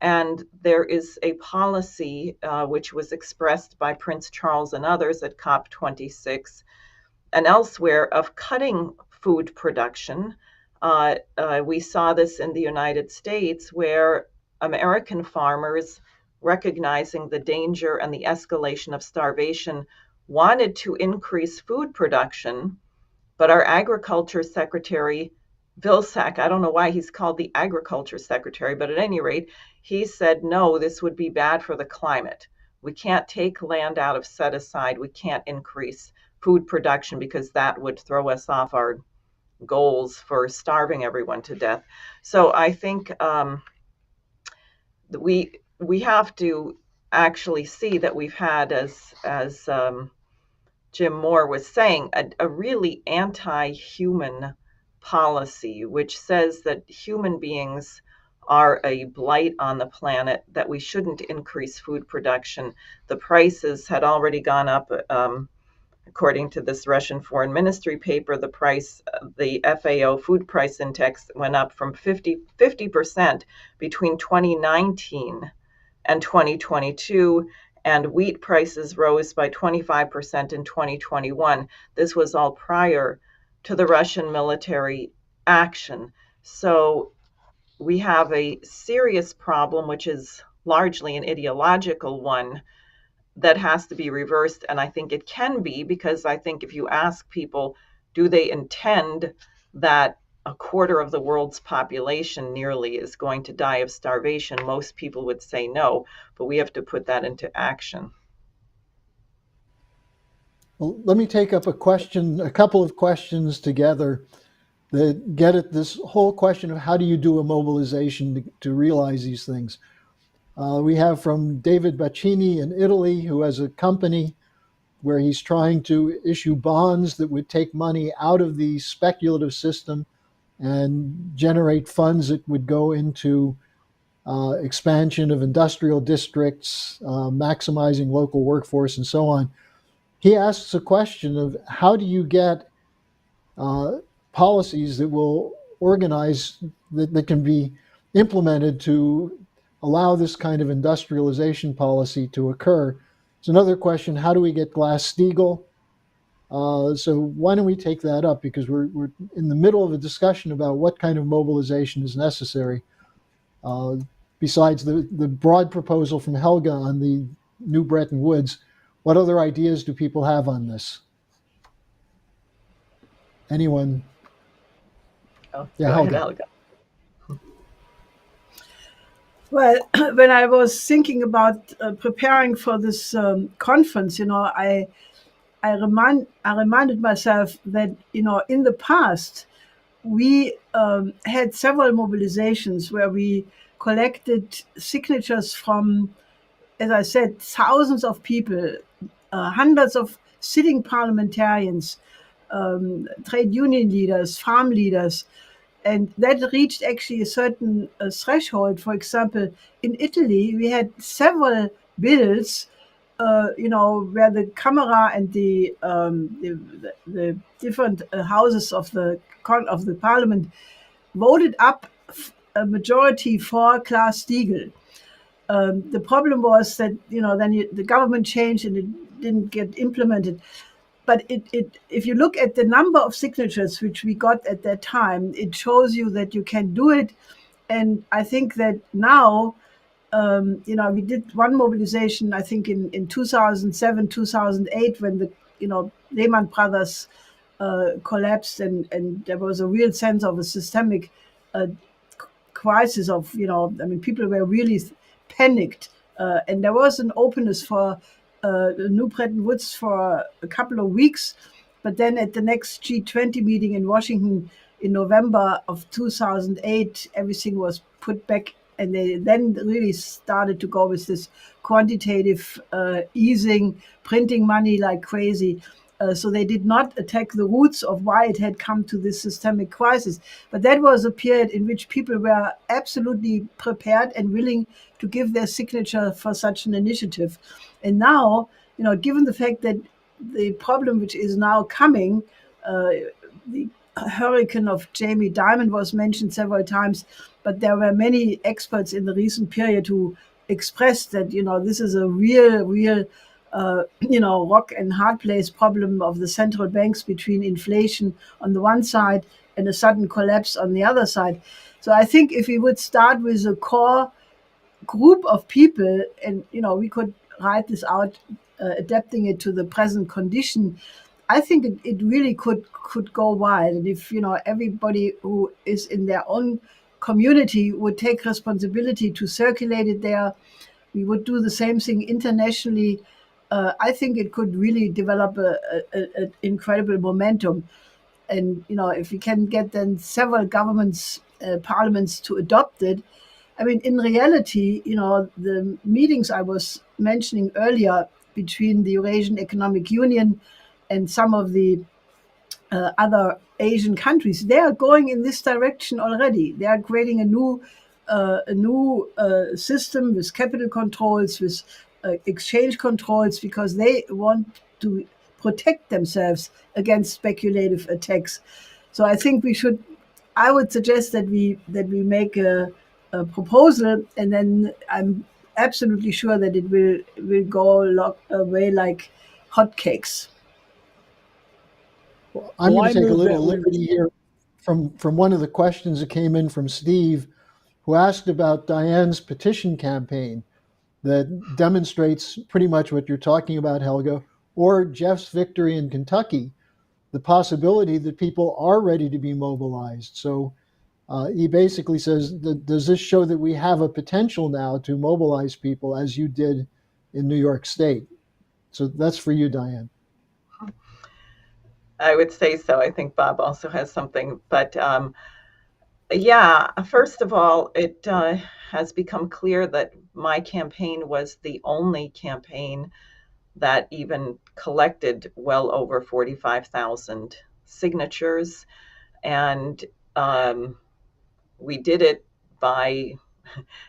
And there is a policy which was expressed by Prince Charles and others at COP26 and elsewhere of cutting food production. We saw this in the United States, where American farmers, recognizing the danger and the escalation of starvation, wanted to increase food production, but our agriculture secretary, Vilsack, I don't know why he's called the agriculture secretary, but at any rate, he said, no, this would be bad for the climate. We can't take land out of set aside. We can't increase food production because that would throw us off our goals for starving everyone to death. So I think we have to actually see that we've had, as Jim Moore was saying, a really anti-human policy, which says that human beings are a blight on the planet, that we shouldn't increase food production. The prices had already gone up. According to this Russian Foreign Ministry paper, the FAO food price index went up from 50% between 2019 and 2022, and wheat prices rose by 25% in 2021. This was all prior to the Russian military action. So we have a serious problem, which is largely an ideological one, that has to be reversed. And I think it can be, because I think if you ask people, do they intend that a quarter of the world's population nearly is going to die of starvation, most people would say no, but we have to put that into action. Well, let me take up a couple of questions together that get at this whole question of how do you do a mobilization to realize these things. We have from David Baccini in Italy, who has a company where he's trying to issue bonds that would take money out of the speculative system and generate funds that would go into expansion of industrial districts, maximizing local workforce, and so on. He asks a question of how do you get policies that will organize, that can be implemented to allow this kind of industrialization policy to occur. It's another question, how do we get Glass-Steagall? So why don't we take that up, because we're in the middle of a discussion about what kind of mobilization is necessary. Besides the broad proposal from Helga on the new Bretton Woods, what other ideas do people have on this? Anyone? Yeah, Helga. Well, when I was thinking about preparing for this conference, I reminded myself that, in the past, we had several mobilizations where we collected signatures from, as I said, thousands of people, hundreds of sitting parliamentarians, trade union leaders, farm leaders. And that reached actually a certain threshold. For example, in Italy, we had several bills, where the Camera and the different houses of the parliament voted up a majority for Glass-Steagall. The problem was that then the government changed and it didn't get implemented. But if you look at the number of signatures which we got at that time, it shows you that you can do it. And I think that now, we did one mobilization, I think in 2007, 2008, when the Lehman Brothers collapsed, and there was a real sense of a systemic crisis of, people were really panicked. And there was an openness for the new Bretton Woods for a couple of weeks. But then at the next G20 meeting in Washington in November of 2008, everything was put back. And they then really started to go with this quantitative easing, printing money like crazy. So they did not attack the roots of why it had come to this systemic crisis. But that was a period in which people were absolutely prepared and willing to give their signature for such an initiative. And now, given the fact that the problem which is now coming, the hurricane of Jamie Dimon was mentioned several times, but there were many experts in the recent period who expressed that, this is a real rock and hard place problem of the central banks between inflation on the one side and a sudden collapse on the other side. So I think if we would start with a core group of people, and we could write this out, adapting it to the present condition, I think it really could go wide. And if everybody who is in their own community would take responsibility to circulate it there, we would do the same thing internationally. I think it could really develop an incredible momentum. And if we can get then several governments, parliaments to adopt it, I mean, in reality, the meetings I was mentioning earlier between the Eurasian Economic Union and some of the other Asian countries, they are going in this direction already. They are creating a new system with capital controls, with exchange controls, because they want to protect themselves against speculative attacks. So I think I would suggest that we make a proposal, and then I'm absolutely sure that it will go away like hotcakes. Well, I'm going to take a little liberty here from one of the questions that came in from Steve, who asked about Diane's petition campaign that demonstrates pretty much what you're talking about, Helga, or Jeff's victory in Kentucky, the possibility that people are ready to be mobilized. So he basically says, does this show that we have a potential now to mobilize people as you did in New York State? So that's for you, Diane. I would say so. I think Bob also has something, but yeah, first of all, it has become clear that my campaign was the only campaign that even collected well over 45,000 signatures. And we did it by,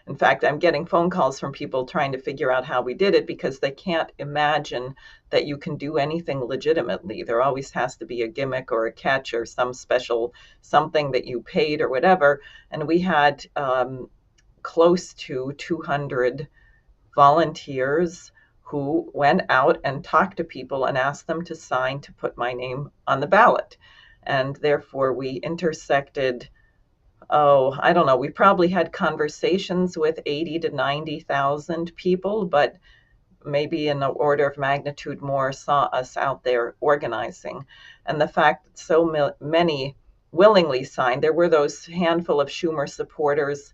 in fact, I'm getting phone calls from people trying to figure out how we did it, because they can't imagine that you can do anything legitimately. There always has to be a gimmick or a catch or some special something that you paid or whatever. And we had close to 200 volunteers who went out and talked to people and asked them to sign to put my name on the ballot. And therefore we intersected, I don't know, we probably had conversations with 80 to 90,000 people, but maybe in the order of magnitude more saw us out there organizing. And the fact that so many willingly signed, there were those handful of Schumer supporters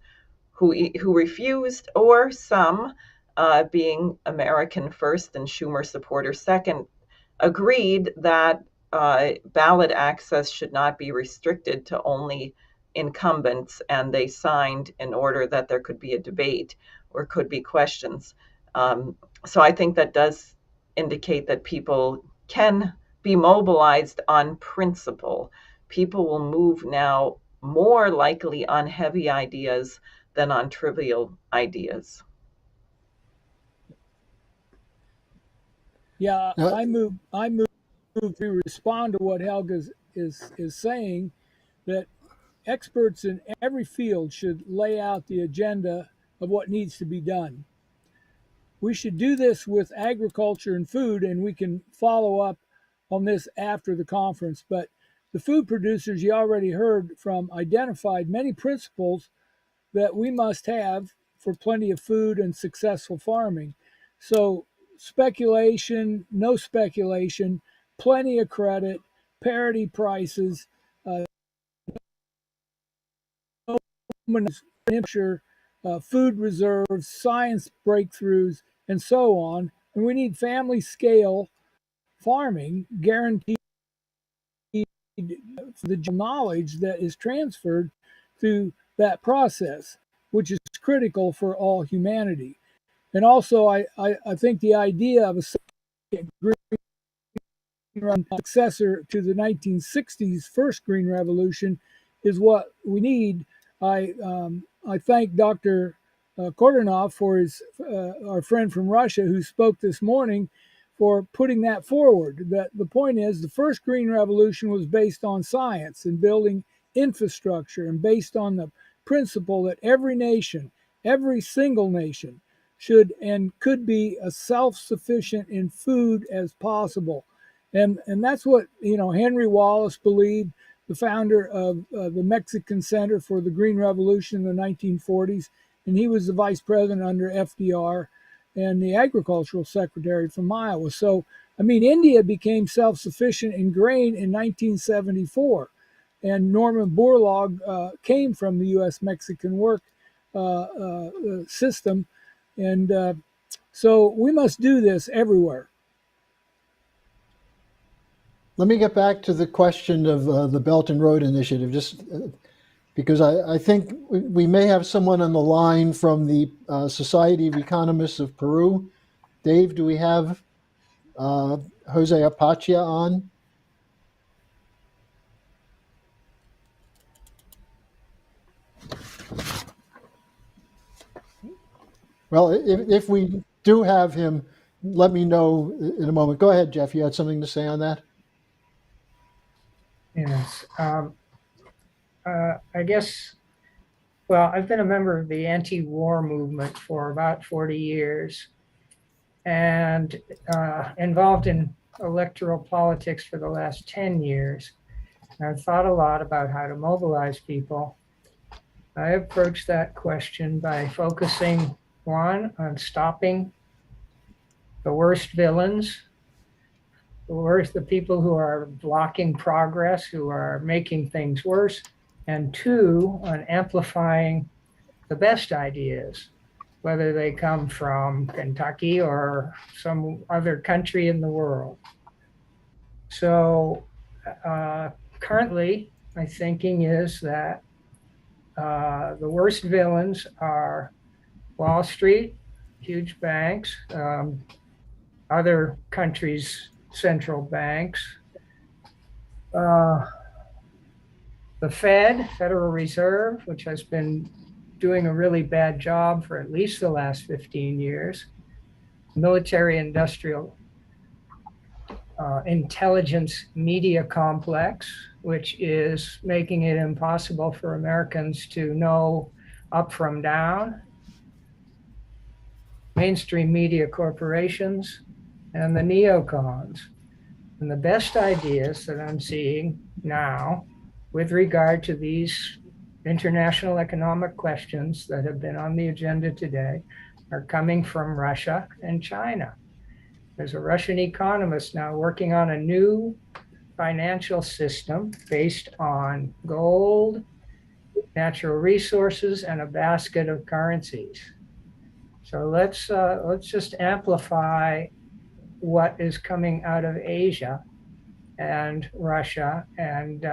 who refused, or some, being American first and Schumer supporters second, agreed that ballot access should not be restricted to only incumbents, and they signed in order that there could be a debate or could be questions. So I think that does indicate that people can be mobilized on principle. People will move now more likely on heavy ideas than on trivial ideas. Yeah, I move to respond to what Helga is saying, that experts in every field should lay out the agenda of what needs to be done. We should do this with agriculture and food, and we can follow up on this after the conference. But the food producers, you already heard from, identified many principles that we must have for plenty of food and successful farming. So speculation, no speculation, plenty of credit, parity prices, food reserves, science breakthroughs, and so on. And we need family scale farming guaranteed for the knowledge that is transferred through that process, which is critical for all humanity. And also, I think the idea of a second green successor to the 1960s first Green Revolution is what we need. I thank Dr. Kordunov for our friend from Russia who spoke this morning for putting that forward. That the point is the first Green Revolution was based on science and building infrastructure and based on the principle that every nation, every single nation, should and could be as self-sufficient in food as possible. And that's what, Henry Wallace believed, the founder of the Mexican Center for the Green Revolution in the 1940s. And he was the vice president under FDR and the agricultural secretary from Iowa. So, India became self-sufficient in grain in 1974. And Norman Borlaug came from the U.S.-Mexican work system. And so we must do this everywhere. Let me get back to the question of the Belt and Road Initiative, just because I think we may have someone on the line from the Society of Economists of Peru. Dave, do we have Jose Apatia on? Well, if we do have him, let me know in a moment. Go ahead, Jeff. You had something to say on that? Yes. I guess, well, I've been a member of the anti-war movement for about 40 years and involved in electoral politics for the last 10 years. And I've thought a lot about how to mobilize people. I approached that question by focusing, one, on stopping the worst villains, the people who are blocking progress, who are making things worse, and two, on amplifying the best ideas, whether they come from Kentucky or some other country in the world. So currently, my thinking is that the worst villains are Wall Street, huge banks, other countries' central banks, the Federal Reserve, which has been doing a really bad job for at least the last 15 years, military-industrial intelligence media complex, which is making it impossible for Americans to know up from down, mainstream media corporations, and the neocons. And the best ideas that I'm seeing now with regard to these international economic questions that have been on the agenda today are coming from Russia and China. There's a Russian economist now working on a new financial system based on gold, natural resources, and a basket of currencies. So let's just amplify what is coming out of Asia and Russia and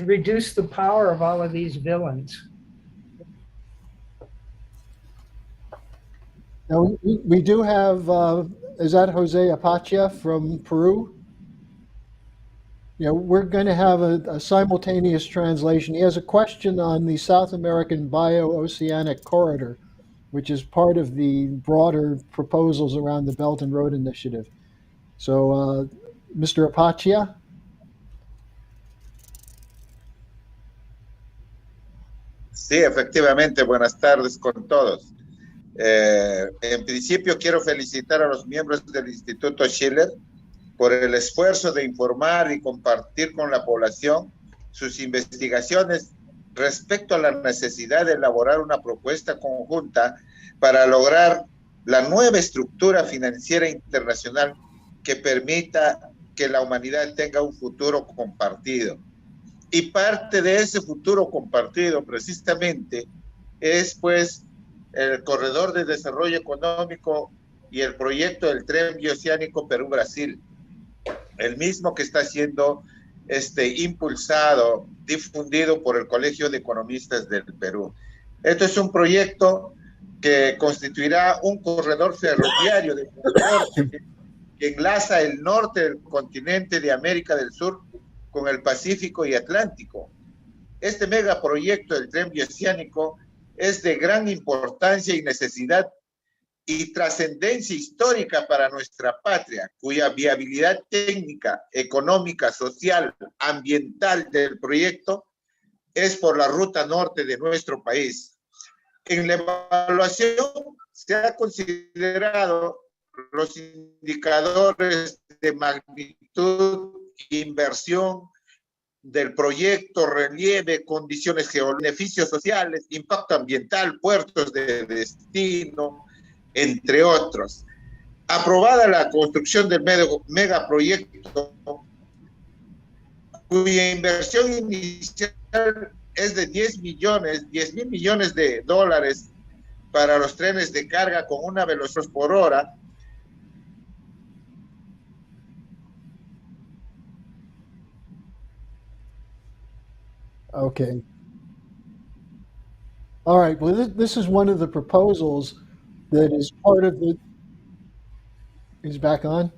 reduce the power of all of these villains. Now, we do have, is that Jose Apatia from Peru? We're going to have a simultaneous translation. He has a question on the South American Bio-Oceanic Corridor, which is part of the broader proposals around the Belt and Road Initiative. So, Mr. Apatia? Sí, efectivamente. Buenas tardes con todos. En principio quiero felicitar a los miembros del Instituto Schiller por el esfuerzo de informar y compartir con la población sus investigaciones respecto a la necesidad de elaborar una propuesta conjunta para lograr la nueva estructura financiera internacional que permita que la humanidad tenga un futuro compartido. Y parte de ese futuro compartido precisamente es pues el corredor de desarrollo económico y el proyecto del tren bioceánico Perú-Brasil, el mismo que está siendo impulsado, difundido por el Colegio de Economistas del Perú. Esto es un proyecto que constituirá un corredor ferroviario de transporte que enlaza el norte del continente de América del Sur con el Pacífico y Atlántico. Este megaproyecto del tren bioceánico es de gran importancia y necesidad y trascendencia histórica para nuestra patria, cuya viabilidad técnica, económica, social, ambiental del proyecto es por la ruta norte de nuestro país. En la evaluación se ha considerado los indicadores de magnitud, inversión del proyecto, relieve, condiciones geológicas, beneficios sociales, impacto ambiental, puertos de destino, entre otros. Aprobada la construcción del megaproyecto, cuya inversión inicial es de 10 mil millones de dólares para los trenes de carga con una velocidad por hora. Okay. All right. Well, this is one of the proposals that is part of the. Is back on?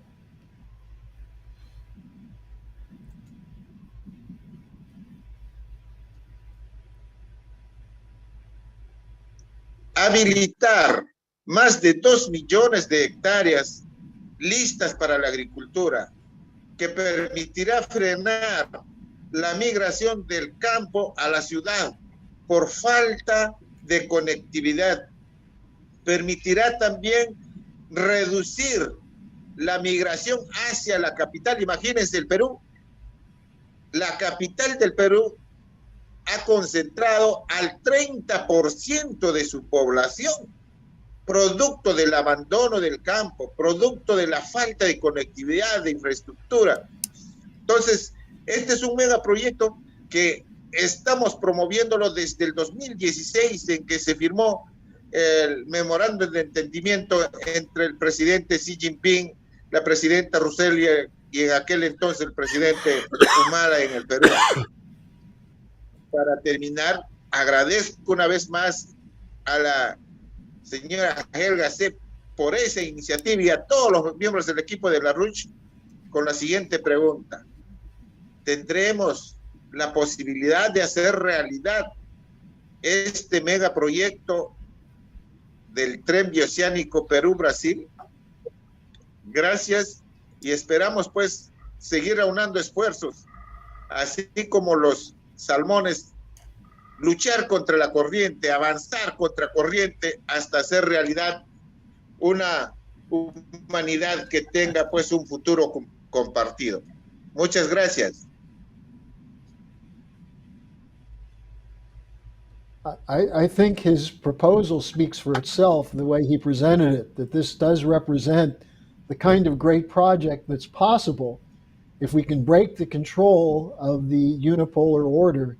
Habilitar más de 2 millones de hectáreas listas para la agricultura, que permitirá frenar la migración del campo a la ciudad por falta de conectividad. Permitirá también reducir la migración hacia la capital. Imagínense el Perú. La capital del Perú ha concentrado al 30% de su población, producto del abandono del campo, producto de la falta de conectividad, de infraestructura. Entonces, este es un megaproyecto que estamos promoviéndolo desde el 2016, en que se firmó el memorándum de entendimiento entre el presidente Xi Jinping, la presidenta Rousseff y en aquel entonces el presidente Humala en el Perú. Para terminar, agradezco una vez más a la señora Helga Sepp por esa iniciativa y a todos los miembros del equipo de la RUCH con la siguiente pregunta. ¿Tendremos la posibilidad de hacer realidad este megaproyecto del tren bioceánico Perú-Brasil? Gracias y esperamos pues seguir aunando esfuerzos, así como los salmones, luchar contra la corriente, avanzar contra corriente hasta hacer realidad una humanidad que tenga pues un futuro compartido. Muchas gracias. I think his proposal speaks for itself, the way he presented it, that this does represent the kind of great project that's possible if we can break the control of the unipolar order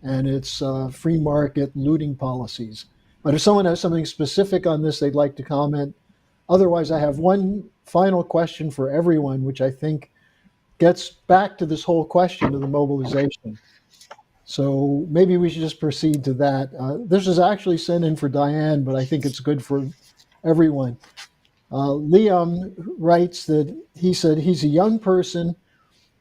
and its free market looting policies. But if someone has something specific on this they'd like to comment, otherwise I have one final question for everyone, which I think gets back to this whole question of the mobilization. So maybe we should just proceed to that. This is actually sent in for Diane, but I think it's good for everyone. Liam writes that he said he's a young person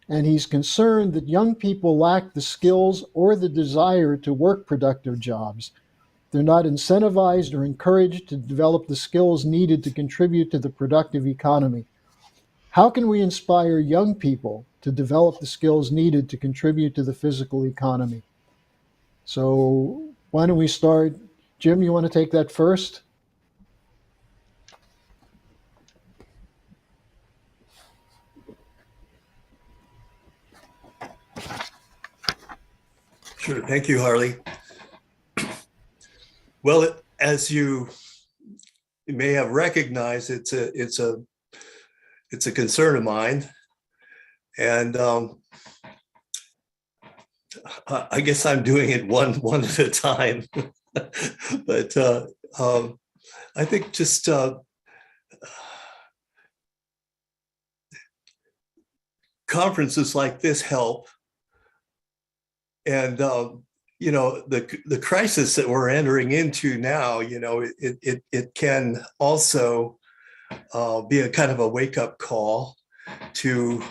and he's concerned that young people lack the skills or the desire to work productive jobs. They're not incentivized or encouraged to develop the skills needed to contribute to the productive economy. How can we inspire young people to develop the skills needed to contribute to the physical economy? So why don't we start? Jim, you want to take that first? Sure. Thank you, Harley. Well, as you may have recognized, it's a concern of mine, and I guess I'm doing it one at a time. But I think just conferences like this help. And the crisis that we're entering into now, it can also be a kind of a wake-up call to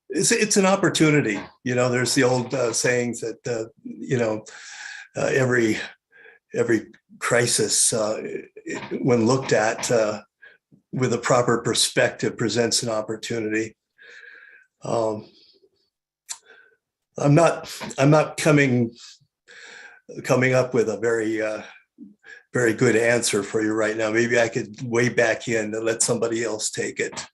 it's an opportunity. There's the old sayings that every crisis, when looked at with a proper perspective, presents an opportunity. I'm not coming up with a very good answer for you right now. Maybe I could way back in and let somebody else take it.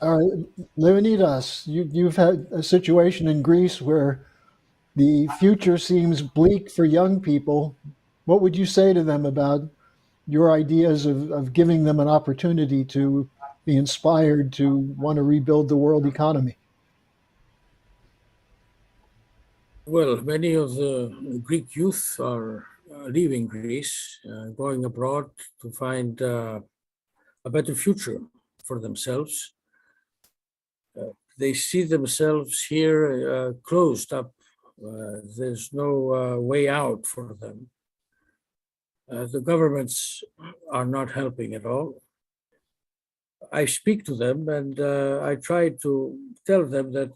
All right, Leonidas, you've had a situation in Greece where the future seems bleak for young people. What would you say to them about your ideas of giving them an opportunity to be inspired to want to rebuild the world economy? Well, many of the Greek youth are leaving Greece, going abroad to find a better future for themselves. They see themselves here closed up. There's no way out for them. The governments are not helping at all. I speak to them and I try to tell them that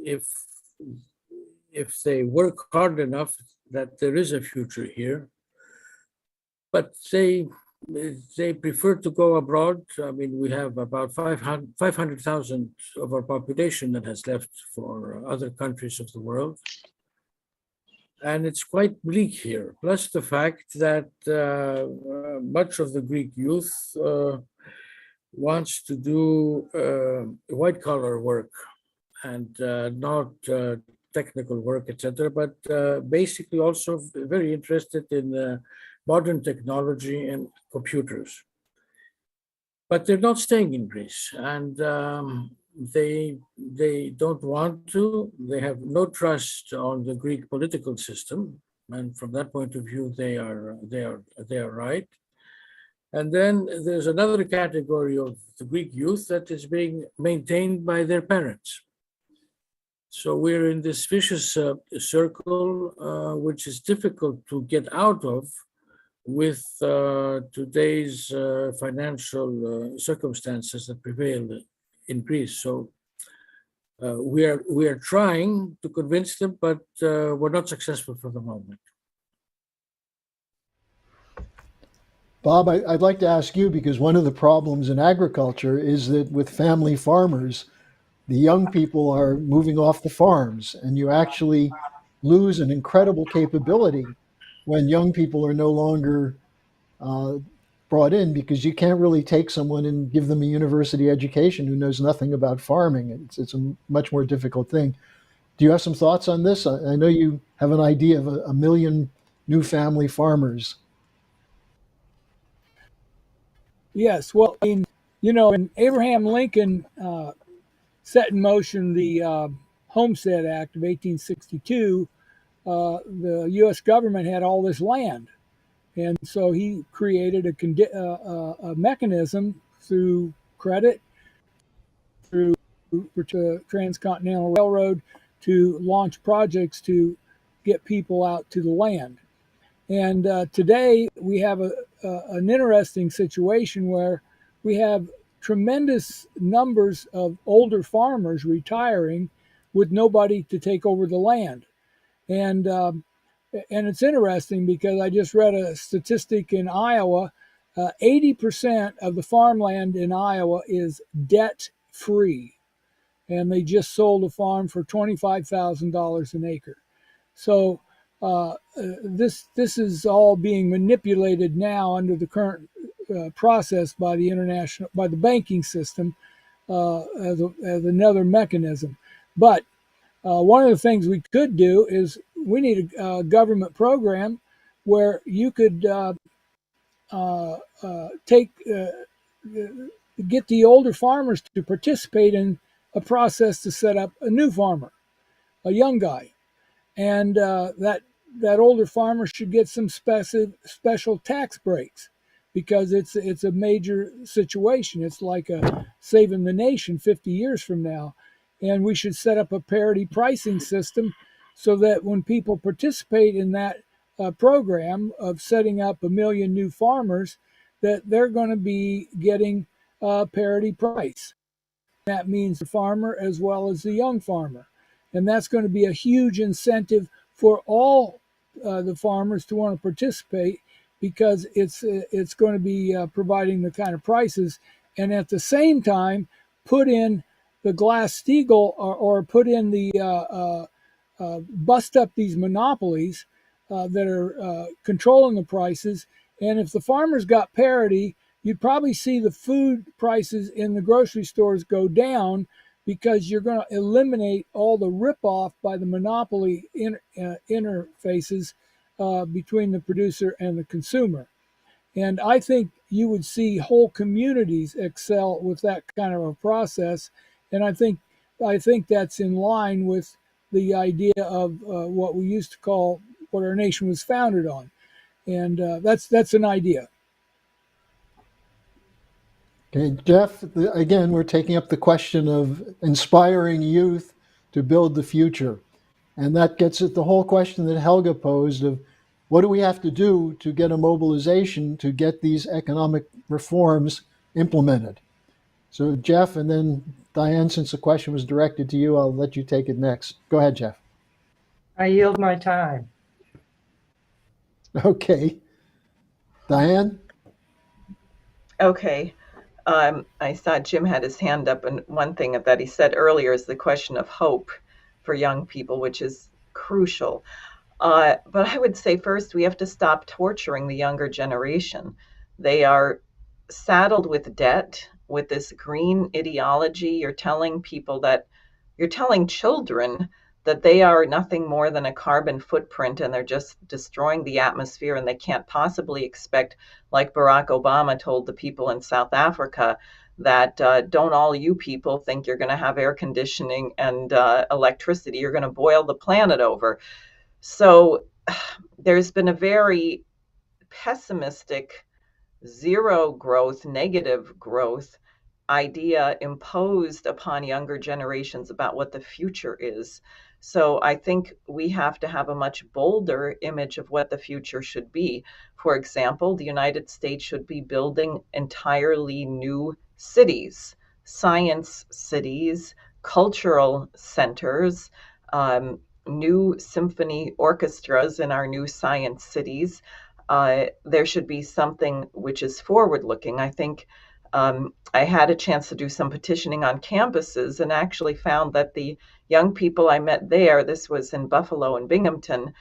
if they work hard enough, that there is a future here. But they prefer to go abroad. I mean, we have about 500,000 of our population that has left for other countries of the world. And it's quite bleak here. Plus the fact that much of the Greek youth wants to do white collar work and not technical work, etc. But basically also very interested in modern technology and computers. But they're not staying in Greece, and they don't want to. They have no trust on the Greek political system, and from that point of view, they are right. And then there's another category of the Greek youth that is being maintained by their parents. So we're in this vicious circle, which is difficult to get out of with today's financial circumstances that prevail in Greece. So we are trying to convince them, but we're not successful for the moment. Bob, I'd like to ask you, because one of the problems in agriculture is that with family farmers, the young people are moving off the farms, and you actually lose an incredible capability when young people are no longer brought in, because you can't really take someone and give them a university education who knows nothing about farming. It's a much more difficult thing. Do you have some thoughts on this? I know you have an idea of a million new family farmers. Yes, well, I mean, when Abraham Lincoln set in motion the Homestead Act of 1862, the U.S. government had all this land. And so he created a mechanism through credit, through Transcontinental Railroad, to launch projects to get people out to the land. And today we have an interesting situation where we have tremendous numbers of older farmers retiring with nobody to take over the land. And it's interesting because I just read a statistic in Iowa. 80% of the farmland in Iowa is debt-free. And they just sold a farm for $25,000 an acre. So this is all being manipulated now under the current process by the banking system as another mechanism. But one of the things we could do is we need a government program where you could get the older farmers to participate in a process to set up a new farmer, a young guy, and that older farmer should get some special tax breaks because it's a major situation. It's like saving the nation 50 years from now. And we should set up a parity pricing system so that when people participate in that program of setting up 1 million new farmers, that they're going to be getting parity price. That means the farmer as well as the young farmer. And that's going to be a huge incentive for all the farmers to want to participate, because it's going to be providing the kind of prices, and at the same time put in the Glass-Steagall or put in the bust up these monopolies that are controlling the prices. And if the farmers got parity, you'd probably see the food prices in the grocery stores go down, because you're going to eliminate all the rip-off by the monopoly interfaces between the producer and the consumer. And I think you would see whole communities excel with that kind of a process. And I think that's in line with the idea of what we used to call, what our nation was founded on. And that's an idea. Okay, Jeff, again, we're taking up the question of inspiring youth to build the future. And that gets at the whole question that Helga posed of what do we have to do to get a mobilization to get these economic reforms implemented? So Jeff, and then Diane, since the question was directed to you, I'll let you take it next. Go ahead, Jeff. I yield my time. Okay. Diane? Okay. I saw Jim had his hand up, and one thing that he said earlier is the question of hope for young people, which is crucial. But I would say first we have to stop torturing the younger generation. They are saddled with debt, with this green ideology. You're telling children that they are nothing more than a carbon footprint, and they're just destroying the atmosphere, and they can't possibly expect, like Barack Obama told the people in South Africa, that don't all you people think you're going to have air conditioning and electricity. You're going to boil the planet over. So there's been a very pessimistic, zero growth, negative growth idea imposed upon younger generations about what the future is. So I think we have to have a much bolder image of what the future should be. For example, the United States should be building entirely new cities, science cities, cultural centers, new symphony orchestras in our new science cities. There should be something which is forward-looking. I think I had a chance to do some petitioning on campuses and actually found that the young people I met there, this was in Buffalo and Binghamton,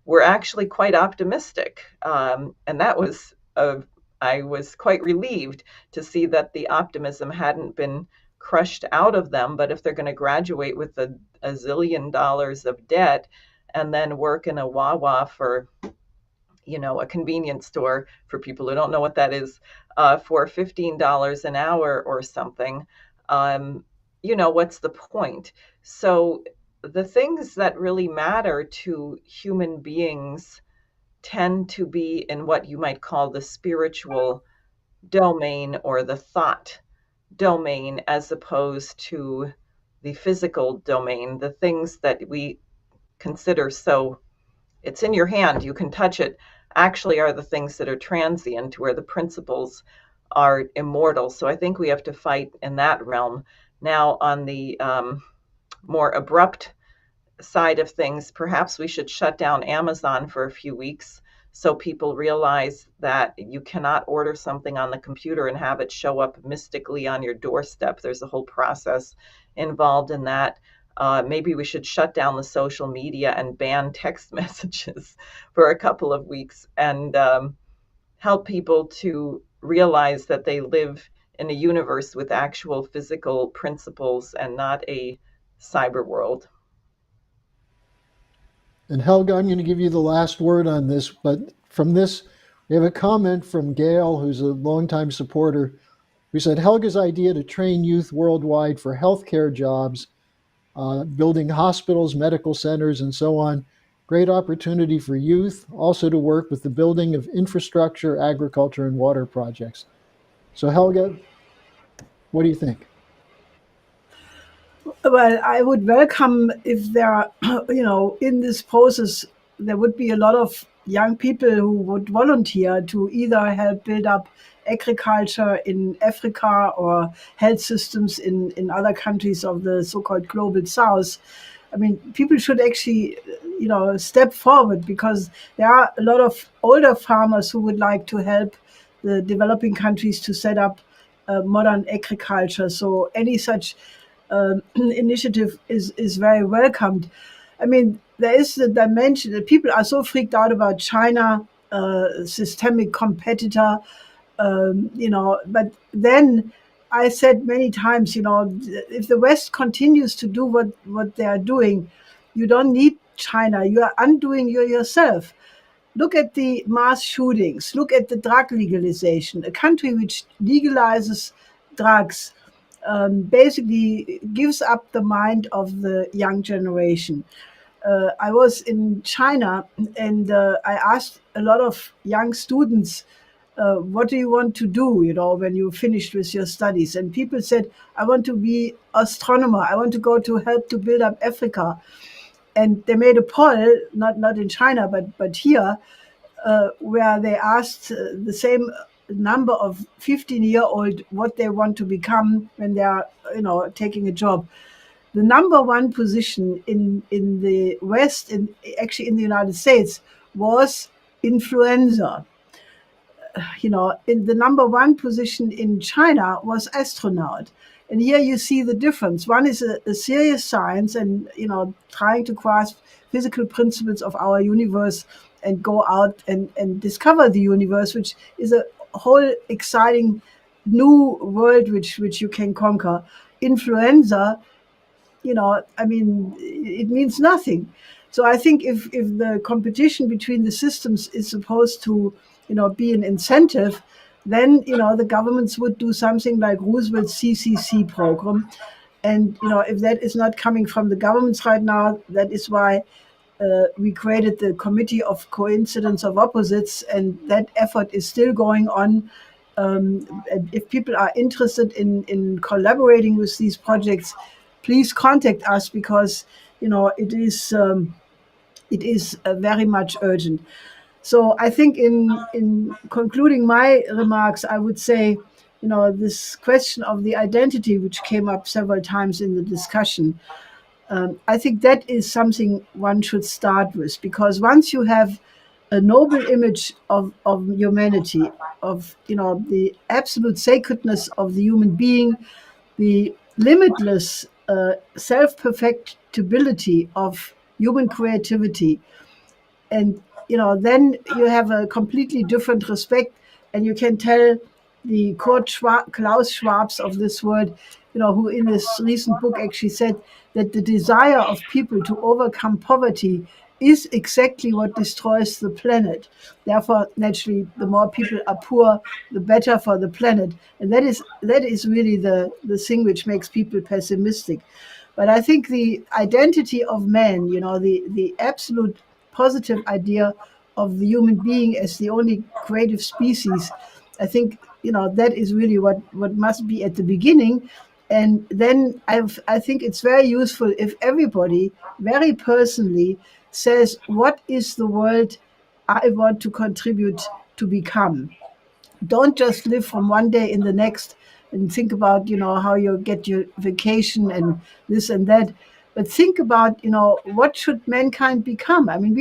were actually quite optimistic. And that was, I was quite relieved to see that the optimism hadn't been crushed out of them. But if they're going to graduate with a zillion dollars of debt and then work in a Wawa for, a convenience store, for people who don't know what that is, for $15 an hour or something, what's the point? So the things that really matter to human beings tend to be in what you might call the spiritual domain or the thought domain, as opposed to the physical domain, the things that we consider so it's in your hand, you can touch it, actually are the things that are transient, where the principles are immortal. So I think we have to fight in that realm. Now, on the more abrupt side of things, perhaps we should shut down Amazon for a few weeks so people realize that you cannot order something on the computer and have it show up mystically on your doorstep. There's a whole process involved in that. Maybe we should shut down the social media and ban text messages for a couple of weeks and help people to realize that they live in a universe with actual physical principles and not a cyber world. And Helga, I'm going to give you the last word on this, but from this, we have a comment from Gail, who's a longtime supporter, who said Helga's idea to train youth worldwide for healthcare jobs, building hospitals, medical centers, and so on, Great opportunity for youth, also to work with the building of infrastructure, agriculture, and water projects. So Helga, what do you think? Well, I would welcome if there are, in this process, there would be a lot of young people who would volunteer to either help build up agriculture in Africa or health systems in other countries of the so-called global south. I mean, people should actually, step forward, because there are a lot of older farmers who would like to help the developing countries to set up modern agriculture. So any such initiative is very welcomed. I mean, there is the dimension that people are so freaked out about China, systemic competitor, but then I said many times, if the West continues to do what they are doing, you don't need China. You are undoing yourself. Look at the mass shootings. Look at the drug legalization. A country which legalizes drugs basically gives up the mind of the young generation. I was in China, and I asked a lot of young students, what do you want to do, when you finished with your studies? And people said, I want to be astronomer. I want to go to help to build up Africa. And they made a poll, not in China, but here, where they asked the same number of 15-year-old what they want to become when they are, taking a job. The number one position in the West, and actually in the United States, was influencer. In the number one position in China was astronaut. And here you see the difference. One is a serious science and, trying to grasp physical principles of our universe and go out and discover the universe, which is a whole exciting new world which you can conquer. Influenza, it means nothing. So I think if the competition between the systems is supposed to, be an incentive, then, the governments would do something like Roosevelt's CCC program. And, if that is not coming from the governments right now, that is why we created the Committee of Coincidence of Opposites, and that effort is still going on. And if people are interested in collaborating with these projects, please contact us, because it is very much urgent. So I think in concluding my remarks, I would say, this question of the identity, which came up several times in the discussion, I think that is something one should start with, because once you have a noble image of humanity, of the absolute sacredness of the human being, the limitless self-perfectibility of human creativity, and then you have a completely different respect, and you can tell the Klaus Schwabs of this world, who in this recent book actually said that the desire of people to overcome poverty is exactly what destroys the planet. Therefore, naturally, the more people are poor, the better for the planet. And that is really the thing which makes people pessimistic. But I think the identity of man, the absolute positive idea of the human being as the only creative species, I think, that is really what must be at the beginning. And then I think it's very useful if everybody very personally says, what is the world I want to contribute to become? Don't just live from one day in the next and think about, how you get your vacation and this and that. But think about, what should mankind become? I mean,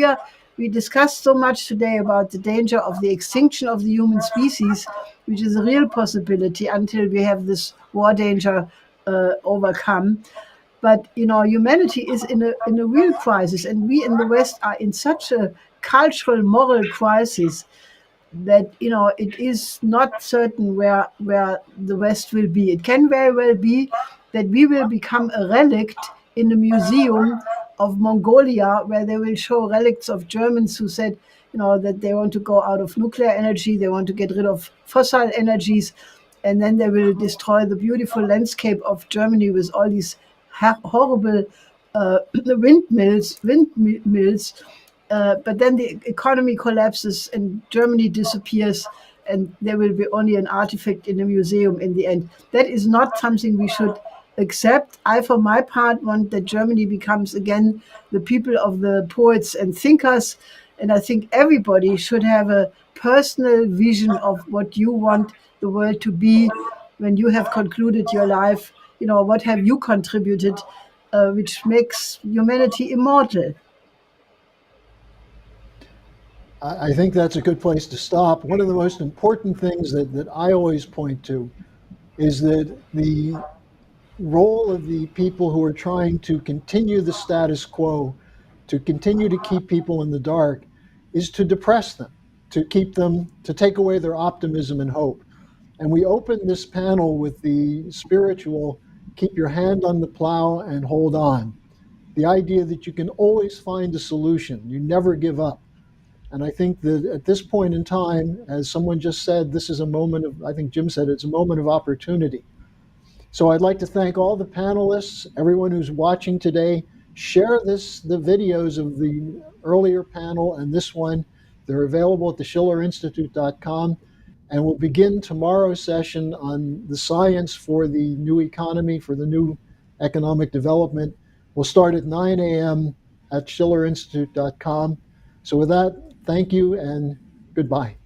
we discussed so much today about the danger of the extinction of the human species, which is a real possibility until we have this war danger overcome. But humanity is in a real crisis, and we in the West are in such a cultural, moral crisis that it is not certain where the West will be. It can very well be that we will become a relict in a museum of Mongolia, where they will show relicts of Germans who said, that they want to go out of nuclear energy, they want to get rid of fossil energies, and then they will destroy the beautiful landscape of Germany with all these horrible windmills, but then the economy collapses and Germany disappears, and there will be only an artifact in a museum in the end. That is not something we should accept. I, for my part, want that Germany becomes again the people of the poets and thinkers. And I think everybody should have a personal vision of what you want the world to be when you have concluded your life. You know, what have you contributed, which makes humanity immortal? I think that's a good place to stop. One of the most important things that I always point to is that the role of the people who are trying to continue the status quo, to continue to keep people in the dark, is to depress them, to keep them, to take away their optimism and hope. And we opened this panel with the spiritual, keep your hand on the plow and hold on. The idea that you can always find a solution, you never give up. And I think that at this point in time, as someone just said, this is a moment of, I think Jim said, it's a moment of opportunity. So I'd like to thank all the panelists, everyone who's watching today. Share the videos of the earlier panel and this one. They're available at theschillerinstitute.com. And we'll begin tomorrow's session on the science for the new economy, for the new economic development. We'll start at 9 a.m. at schillerinstitute.com. So with that, thank you and goodbye.